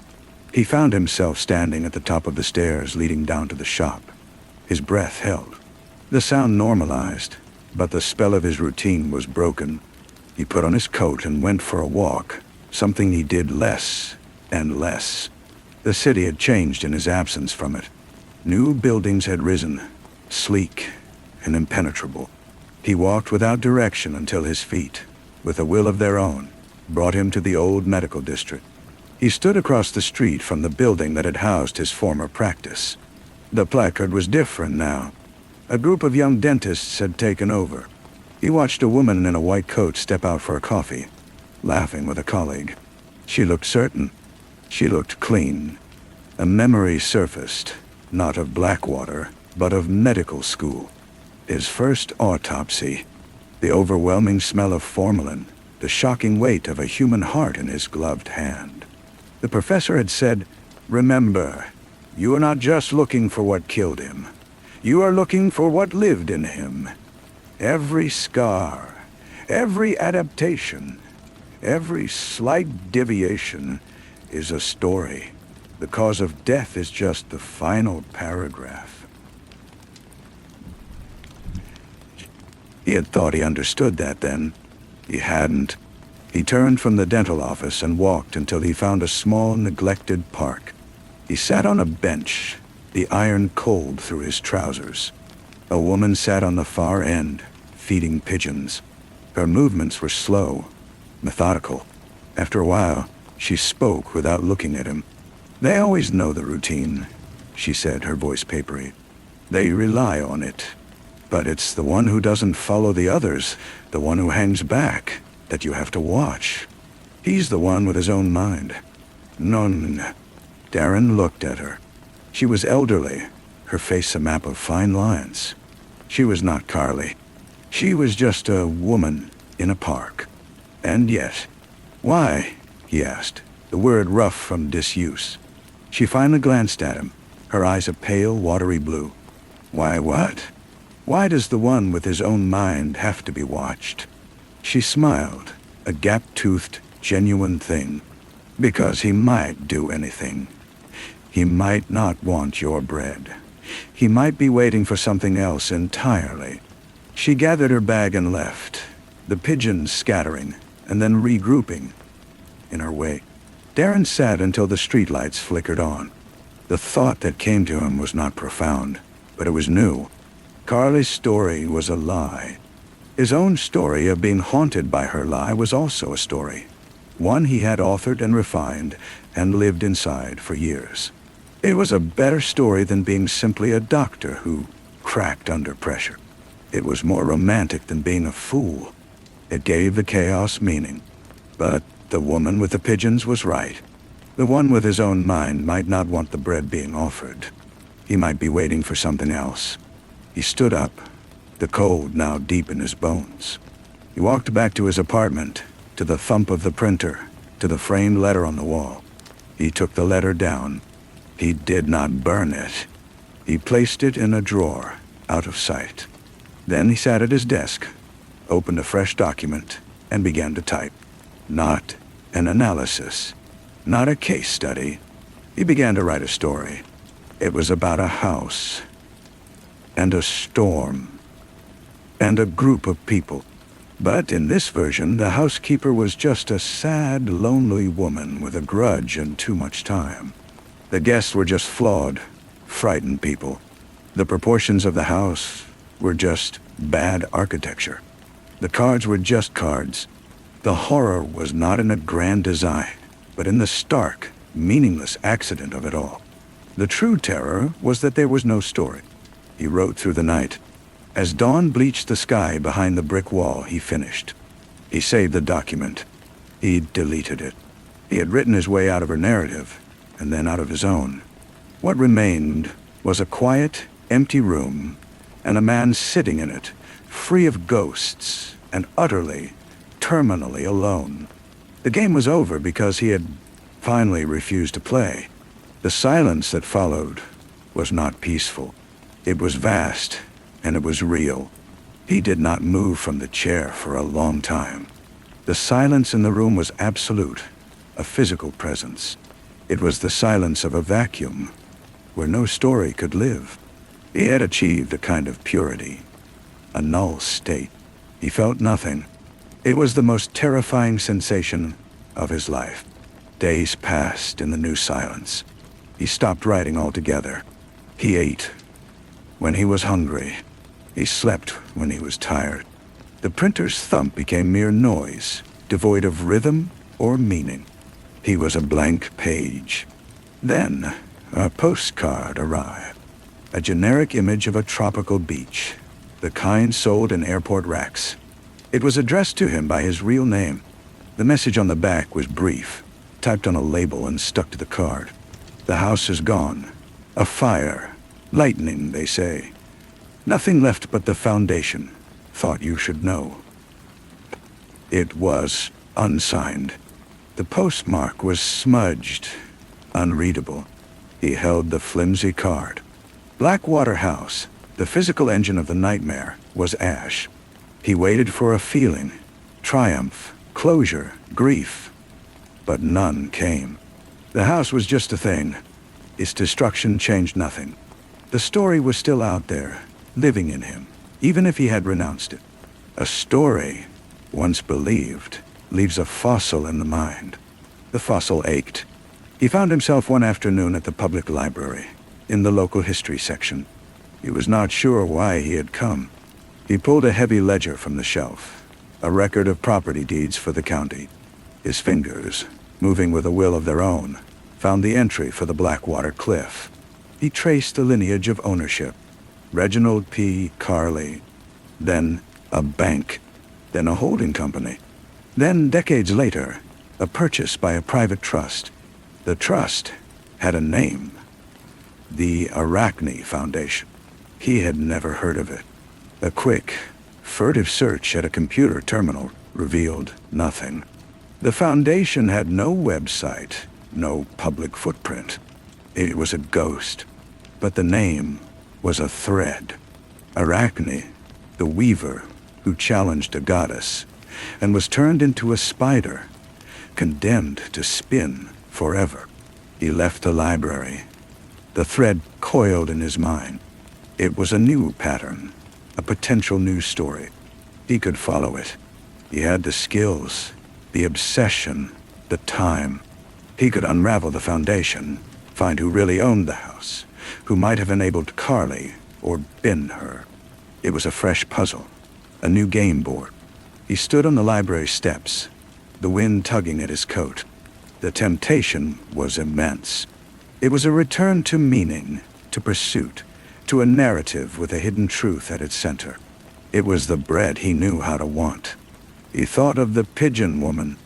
He found himself standing at the top of the stairs leading down to the shop. His breath held. The sound normalized, but the spell of his routine was broken. He put on his coat and went for a walk, something he did less and less. The city had changed in his absence from it. New buildings had risen, sleek and impenetrable. He walked without direction until his feet, with a will of their own, brought him to the old medical district. He stood across the street from the building that had housed his former practice. The placard was different now. A group of young dentists had taken over. He watched a woman in a white coat step out for a coffee, laughing with a colleague. She looked certain. She looked clean. A memory surfaced, not of Blackwater, but of medical school. His first autopsy, the overwhelming smell of formalin, the shocking weight of a human heart in his gloved hand. The professor had said, "Remember, you are not just looking for what killed him. You are looking for what lived in him. Every scar, every adaptation, every slight deviation is a story. The cause of death is just the final paragraph." He had thought he understood that then. He hadn't. He turned from the dental office and walked until he found a small, neglected park. He sat on a bench, the iron cold through his trousers. A woman sat on the far end, feeding pigeons. Her movements were slow, methodical. After a while, she spoke without looking at him. "They always know the routine," she said, her voice papery. "They rely on it. But it's the one who doesn't follow the others, the one who hangs back, that you have to watch. He's the one with his own mind." None. Darren looked at her. She was elderly, her face a map of fine lines. She was not Carly. She was just a woman in a park. And yet, "Why?" he asked, the word rough from disuse. She finally glanced at him, her eyes a pale, watery blue. "Why what? Why does the one with his own mind have to be watched?" She smiled, a gap-toothed, genuine thing. "Because he might do anything. He might not want your bread. He might be waiting for something else entirely." She gathered her bag and left, the pigeons scattering and then regrouping in her wake. Darren sat until the streetlights flickered on. The thought that came to him was not profound. but it was new. Carly's story was a lie. His own story of being haunted by her lie was also a story. One he had authored and refined and lived inside for years. It was a better story than being simply a doctor who cracked under pressure. It was more romantic than being a fool. It gave the chaos meaning. But the woman with the pigeons was right. The one with his own mind might not want the bread being offered. He might be waiting for something else. He stood up, the cold now deep in his bones. He walked back to his apartment, to the thump of the printer, to the framed letter on the wall. He took the letter down. He did not burn it. He placed it in a drawer, out of sight. Then he sat at his desk, opened a fresh document, and began to type. Not an analysis, not a case study. He began to write a story. It was about a house, and a storm, and a group of people. But in this version, the housekeeper was just a sad, lonely woman with a grudge and too much time. The guests were just flawed, frightened people. The proportions of the house were just bad architecture. The cards were just cards. The horror was not in a grand design, but in the stark, meaningless accident of it all. The true terror was that there was no story. He wrote through the night. As dawn bleached the sky behind the brick wall, he finished. He saved the document. He deleted it. He had written his way out of her narrative, and then out of his own. What remained was a quiet, empty room, and a man sitting in it, free of ghosts, and utterly, terminally alone. The game was over because he had finally refused to play. The silence that followed was not peaceful. It was vast, and it was real. He did not move from the chair for a long time. The silence in the room was absolute, a physical presence. It was the silence of a vacuum, where no story could live. He had achieved a kind of purity, a null state. He felt nothing. It was the most terrifying sensation of his life. Days passed in the new silence. He stopped writing altogether. He ate when he was hungry. He slept when he was tired. The printer's thump became mere noise, devoid of rhythm or meaning. He was a blank page. Then, a postcard arrived. A generic image of a tropical beach, the kind sold in airport racks. It was addressed to him by his real name. The message on the back was brief, typed on a label and stuck to the card. The house is gone. A fire. Lightning, they say. Nothing left but the foundation. Thought you should know. It was unsigned. The postmark was smudged, unreadable. He held the flimsy card. Blackwater House, the physical engine of the nightmare, was ash. He waited for a feeling, triumph, closure, grief. But none came. The house was just a thing. Its destruction changed nothing. The story was still out there, living in him, even if he had renounced it. A story, once believed, leaves a fossil in the mind. The fossil ached. He found himself one afternoon at the public library, in the local history section. He was not sure why he had come. He pulled a heavy ledger from the shelf, a record of property deeds for the county. His fingers, moving with a will of their own, found the entry for the Blackwater Cliff. He traced the lineage of ownership. Reginald P. Carly, then a bank, then a holding company. Then, decades later, a purchase by a private trust. The trust had a name. The Arachne Foundation. He had never heard of it. A quick, furtive search at a computer terminal revealed nothing. The foundation had no website, no public footprint. It was a ghost. But the name was a thread. Arachne, the weaver who challenged a goddess and was turned into a spider, condemned to spin forever. He left the library. The thread coiled in his mind. It was a new pattern, a potential new story. He could follow it. He had the skills, the obsession, the time. He could unravel the foundation, find who really owned the house, who might have enabled Carly, or been her. It was a fresh puzzle, a new game board. He stood on the library steps, the wind tugging at his coat. The temptation was immense. It was a return to meaning, to pursuit, to a narrative with a hidden truth at its center. It was the bread he knew how to want. He thought of the pigeon woman.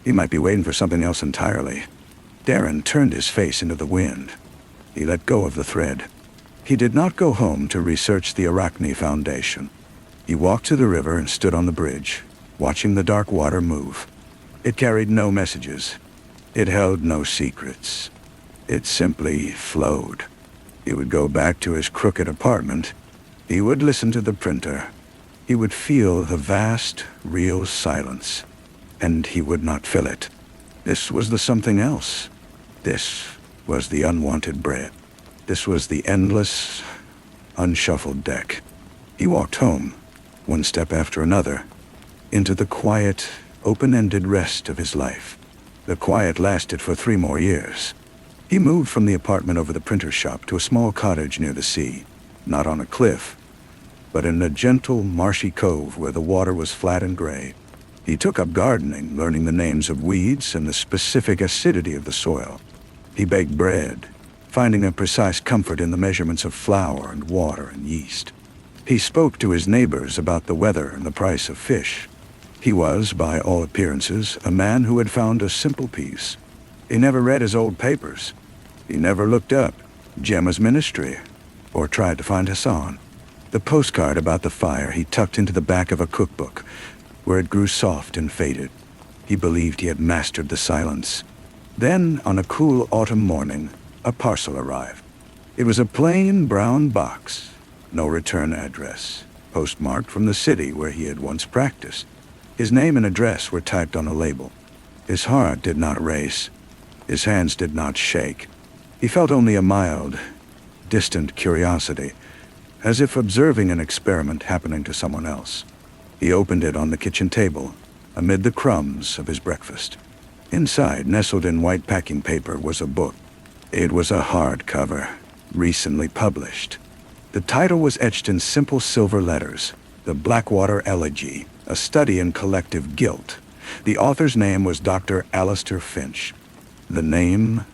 He might be waiting for something else entirely. Darren turned his face into the wind. He let go of the thread. He did not go home to research the Arachne Foundation. He walked to the river and stood on the bridge, watching the dark water move. It carried no messages. It held no secrets. It simply flowed. He would go back to his crooked apartment. He would listen to the printer. He would feel the vast, real silence. And he would not fill it. This was the something else. This was the unwanted bread. This was the endless, unshuffled deck. He walked home, one step after another, into the quiet, open-ended rest of his life. The quiet lasted for 3 more years. He moved from the apartment over the printer's shop to a small cottage near the sea, not on a cliff, but in a gentle, marshy cove where the water was flat and gray. He took up gardening, learning the names of weeds and the specific acidity of the soil. He baked bread, finding a precise comfort in the measurements of flour and water and yeast. He spoke to his neighbors about the weather and the price of fish. He was, by all appearances, a man who had found a simple peace. He never read his old papers. He never looked up Gemma's ministry or tried to find Hassan. The postcard about the fire he tucked into the back of a cookbook, where it grew soft and faded. He believed he had mastered the silence. Then, on a cool autumn morning, a parcel arrived. It was a plain brown box, no return address, postmarked from the city where he had once practiced. His name and address were typed on a label. His heart did not race. His hands did not shake. He felt only a mild, distant curiosity, as if observing an experiment happening to someone else. He opened it on the kitchen table, amid the crumbs of his breakfast. Inside, nestled in white packing paper, was a book. It was a hardcover, recently published. The title was etched in simple silver letters, The Blackwater Elegy, a study in collective guilt. The author's name was Dr. Alistair Finch, the name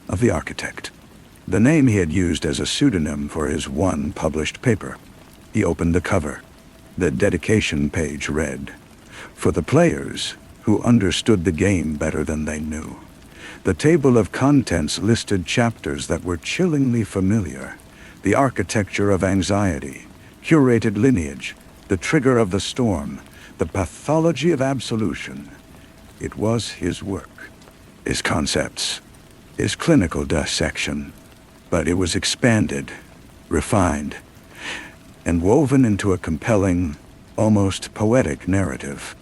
of the architect. The name he had used as a pseudonym for his one published paper. He opened the cover. The dedication page read, "For the players who understood the game better than they knew." The table of contents listed chapters that were chillingly familiar. The architecture of anxiety, curated lineage, the trigger of the storm, the pathology of absolution. It was his work, his concepts, his clinical dissection, but it was expanded, refined, and woven into a compelling, almost poetic narrative.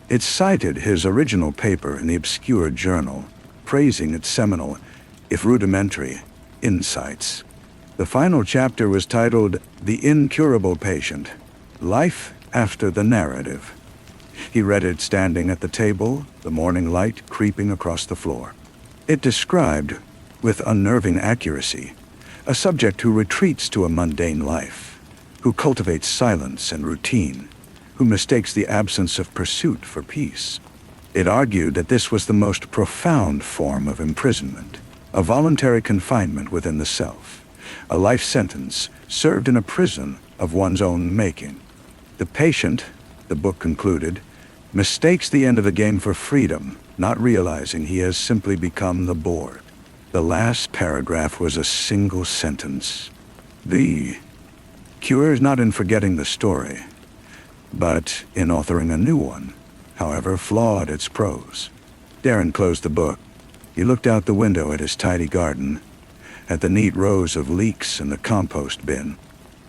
It cited his original paper in the obscure journal, praising its seminal, if rudimentary, insights. The final chapter was titled The Incurable Patient, Life After the Narrative. He read it standing at the table, the morning light creeping across the floor. It described, with unnerving accuracy, a subject who retreats to a mundane life, who cultivates silence and routine, who mistakes the absence of pursuit for peace. It argued that this was the most profound form of imprisonment, a voluntary confinement within the self, a life sentence served in a prison of one's own making. The patient, the book concluded, mistakes the end of the game for freedom, not realizing he has simply become the board. The last paragraph was a single sentence. The cure is not in forgetting the story, but in authoring a new one, however flawed its prose. Darren closed the book. He looked out the window at his tidy garden, at the neat rows of leeks in the compost bin.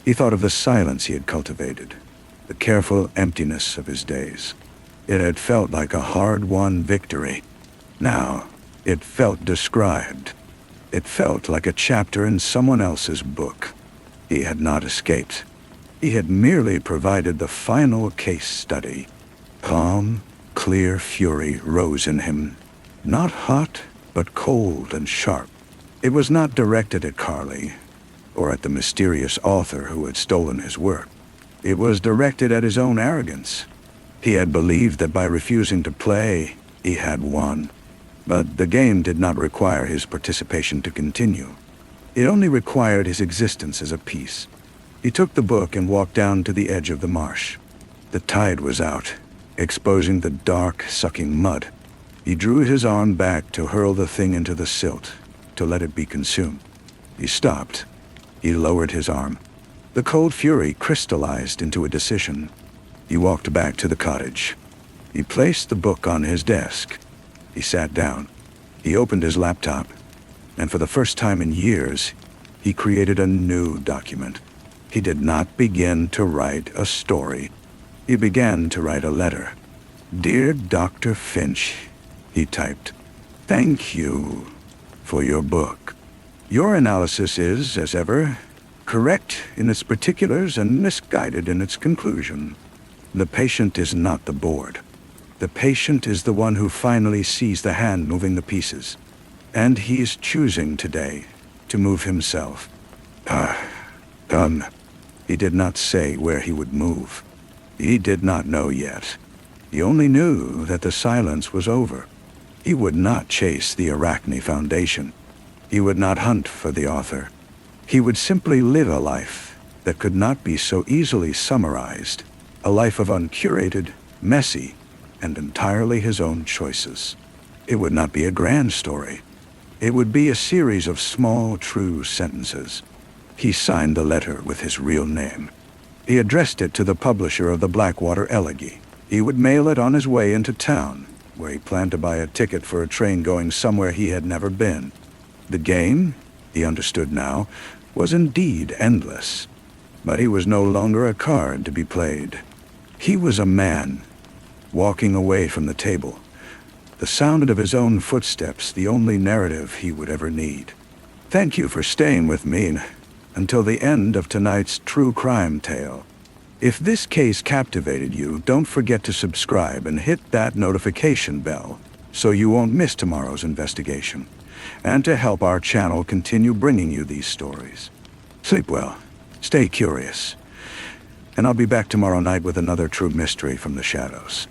He thought of the silence he had cultivated, the careful emptiness of his days. It had felt like a hard-won victory. Now, it felt described. It felt like a chapter in someone else's book. He had not escaped. He had merely provided the final case study. Calm, clear fury rose in him, not hot, but cold and sharp. It was not directed at Carly, or at the mysterious author who had stolen his work. It was directed at his own arrogance. He had believed that by refusing to play, he had won. But the game did not require his participation to continue. It only required his existence as a piece. He took the book and walked down to the edge of the marsh. The tide was out, exposing the dark, sucking mud. He drew his arm back to hurl the thing into the silt, to let it be consumed. He stopped. He lowered his arm. The cold fury crystallized into a decision. He walked back to the cottage. He placed the book on his desk. He sat down. He opened his laptop. And for the first time in years, he created a new document. He did not begin to write a story. He began to write a letter. "Dear Dr. Finch," he typed, "thank you for your book. Your analysis is, as ever, correct in its particulars and misguided in its conclusion. The patient is not the board. The patient is the one who finally sees the hand moving the pieces. And he is choosing today to move himself." Done. He did not say where he would move. He did not know yet. He only knew that the silence was over. He would not chase the Arachne Foundation. He would not hunt for the author. He would simply live a life that could not be so easily summarized, a life of uncurated, messy, and entirely his own choices. It would not be a grand story. It would be a series of small, true sentences. He signed the letter with his real name. He addressed it to the publisher of the Blackwater Elegy. He would mail it on his way into town, where he planned to buy a ticket for a train going somewhere he had never been. The game, he understood now, was indeed endless. But he was no longer a card to be played. He was a man, walking away from the table. The sound of his own footsteps, the only narrative he would ever need. Thank you for staying with me until the end of tonight's true crime tale. If this case captivated you, don't forget to subscribe and hit that notification bell so you won't miss tomorrow's investigation, and to help our channel continue bringing you these stories. Sleep well, stay curious, and I'll be back tomorrow night with another true mystery from the shadows.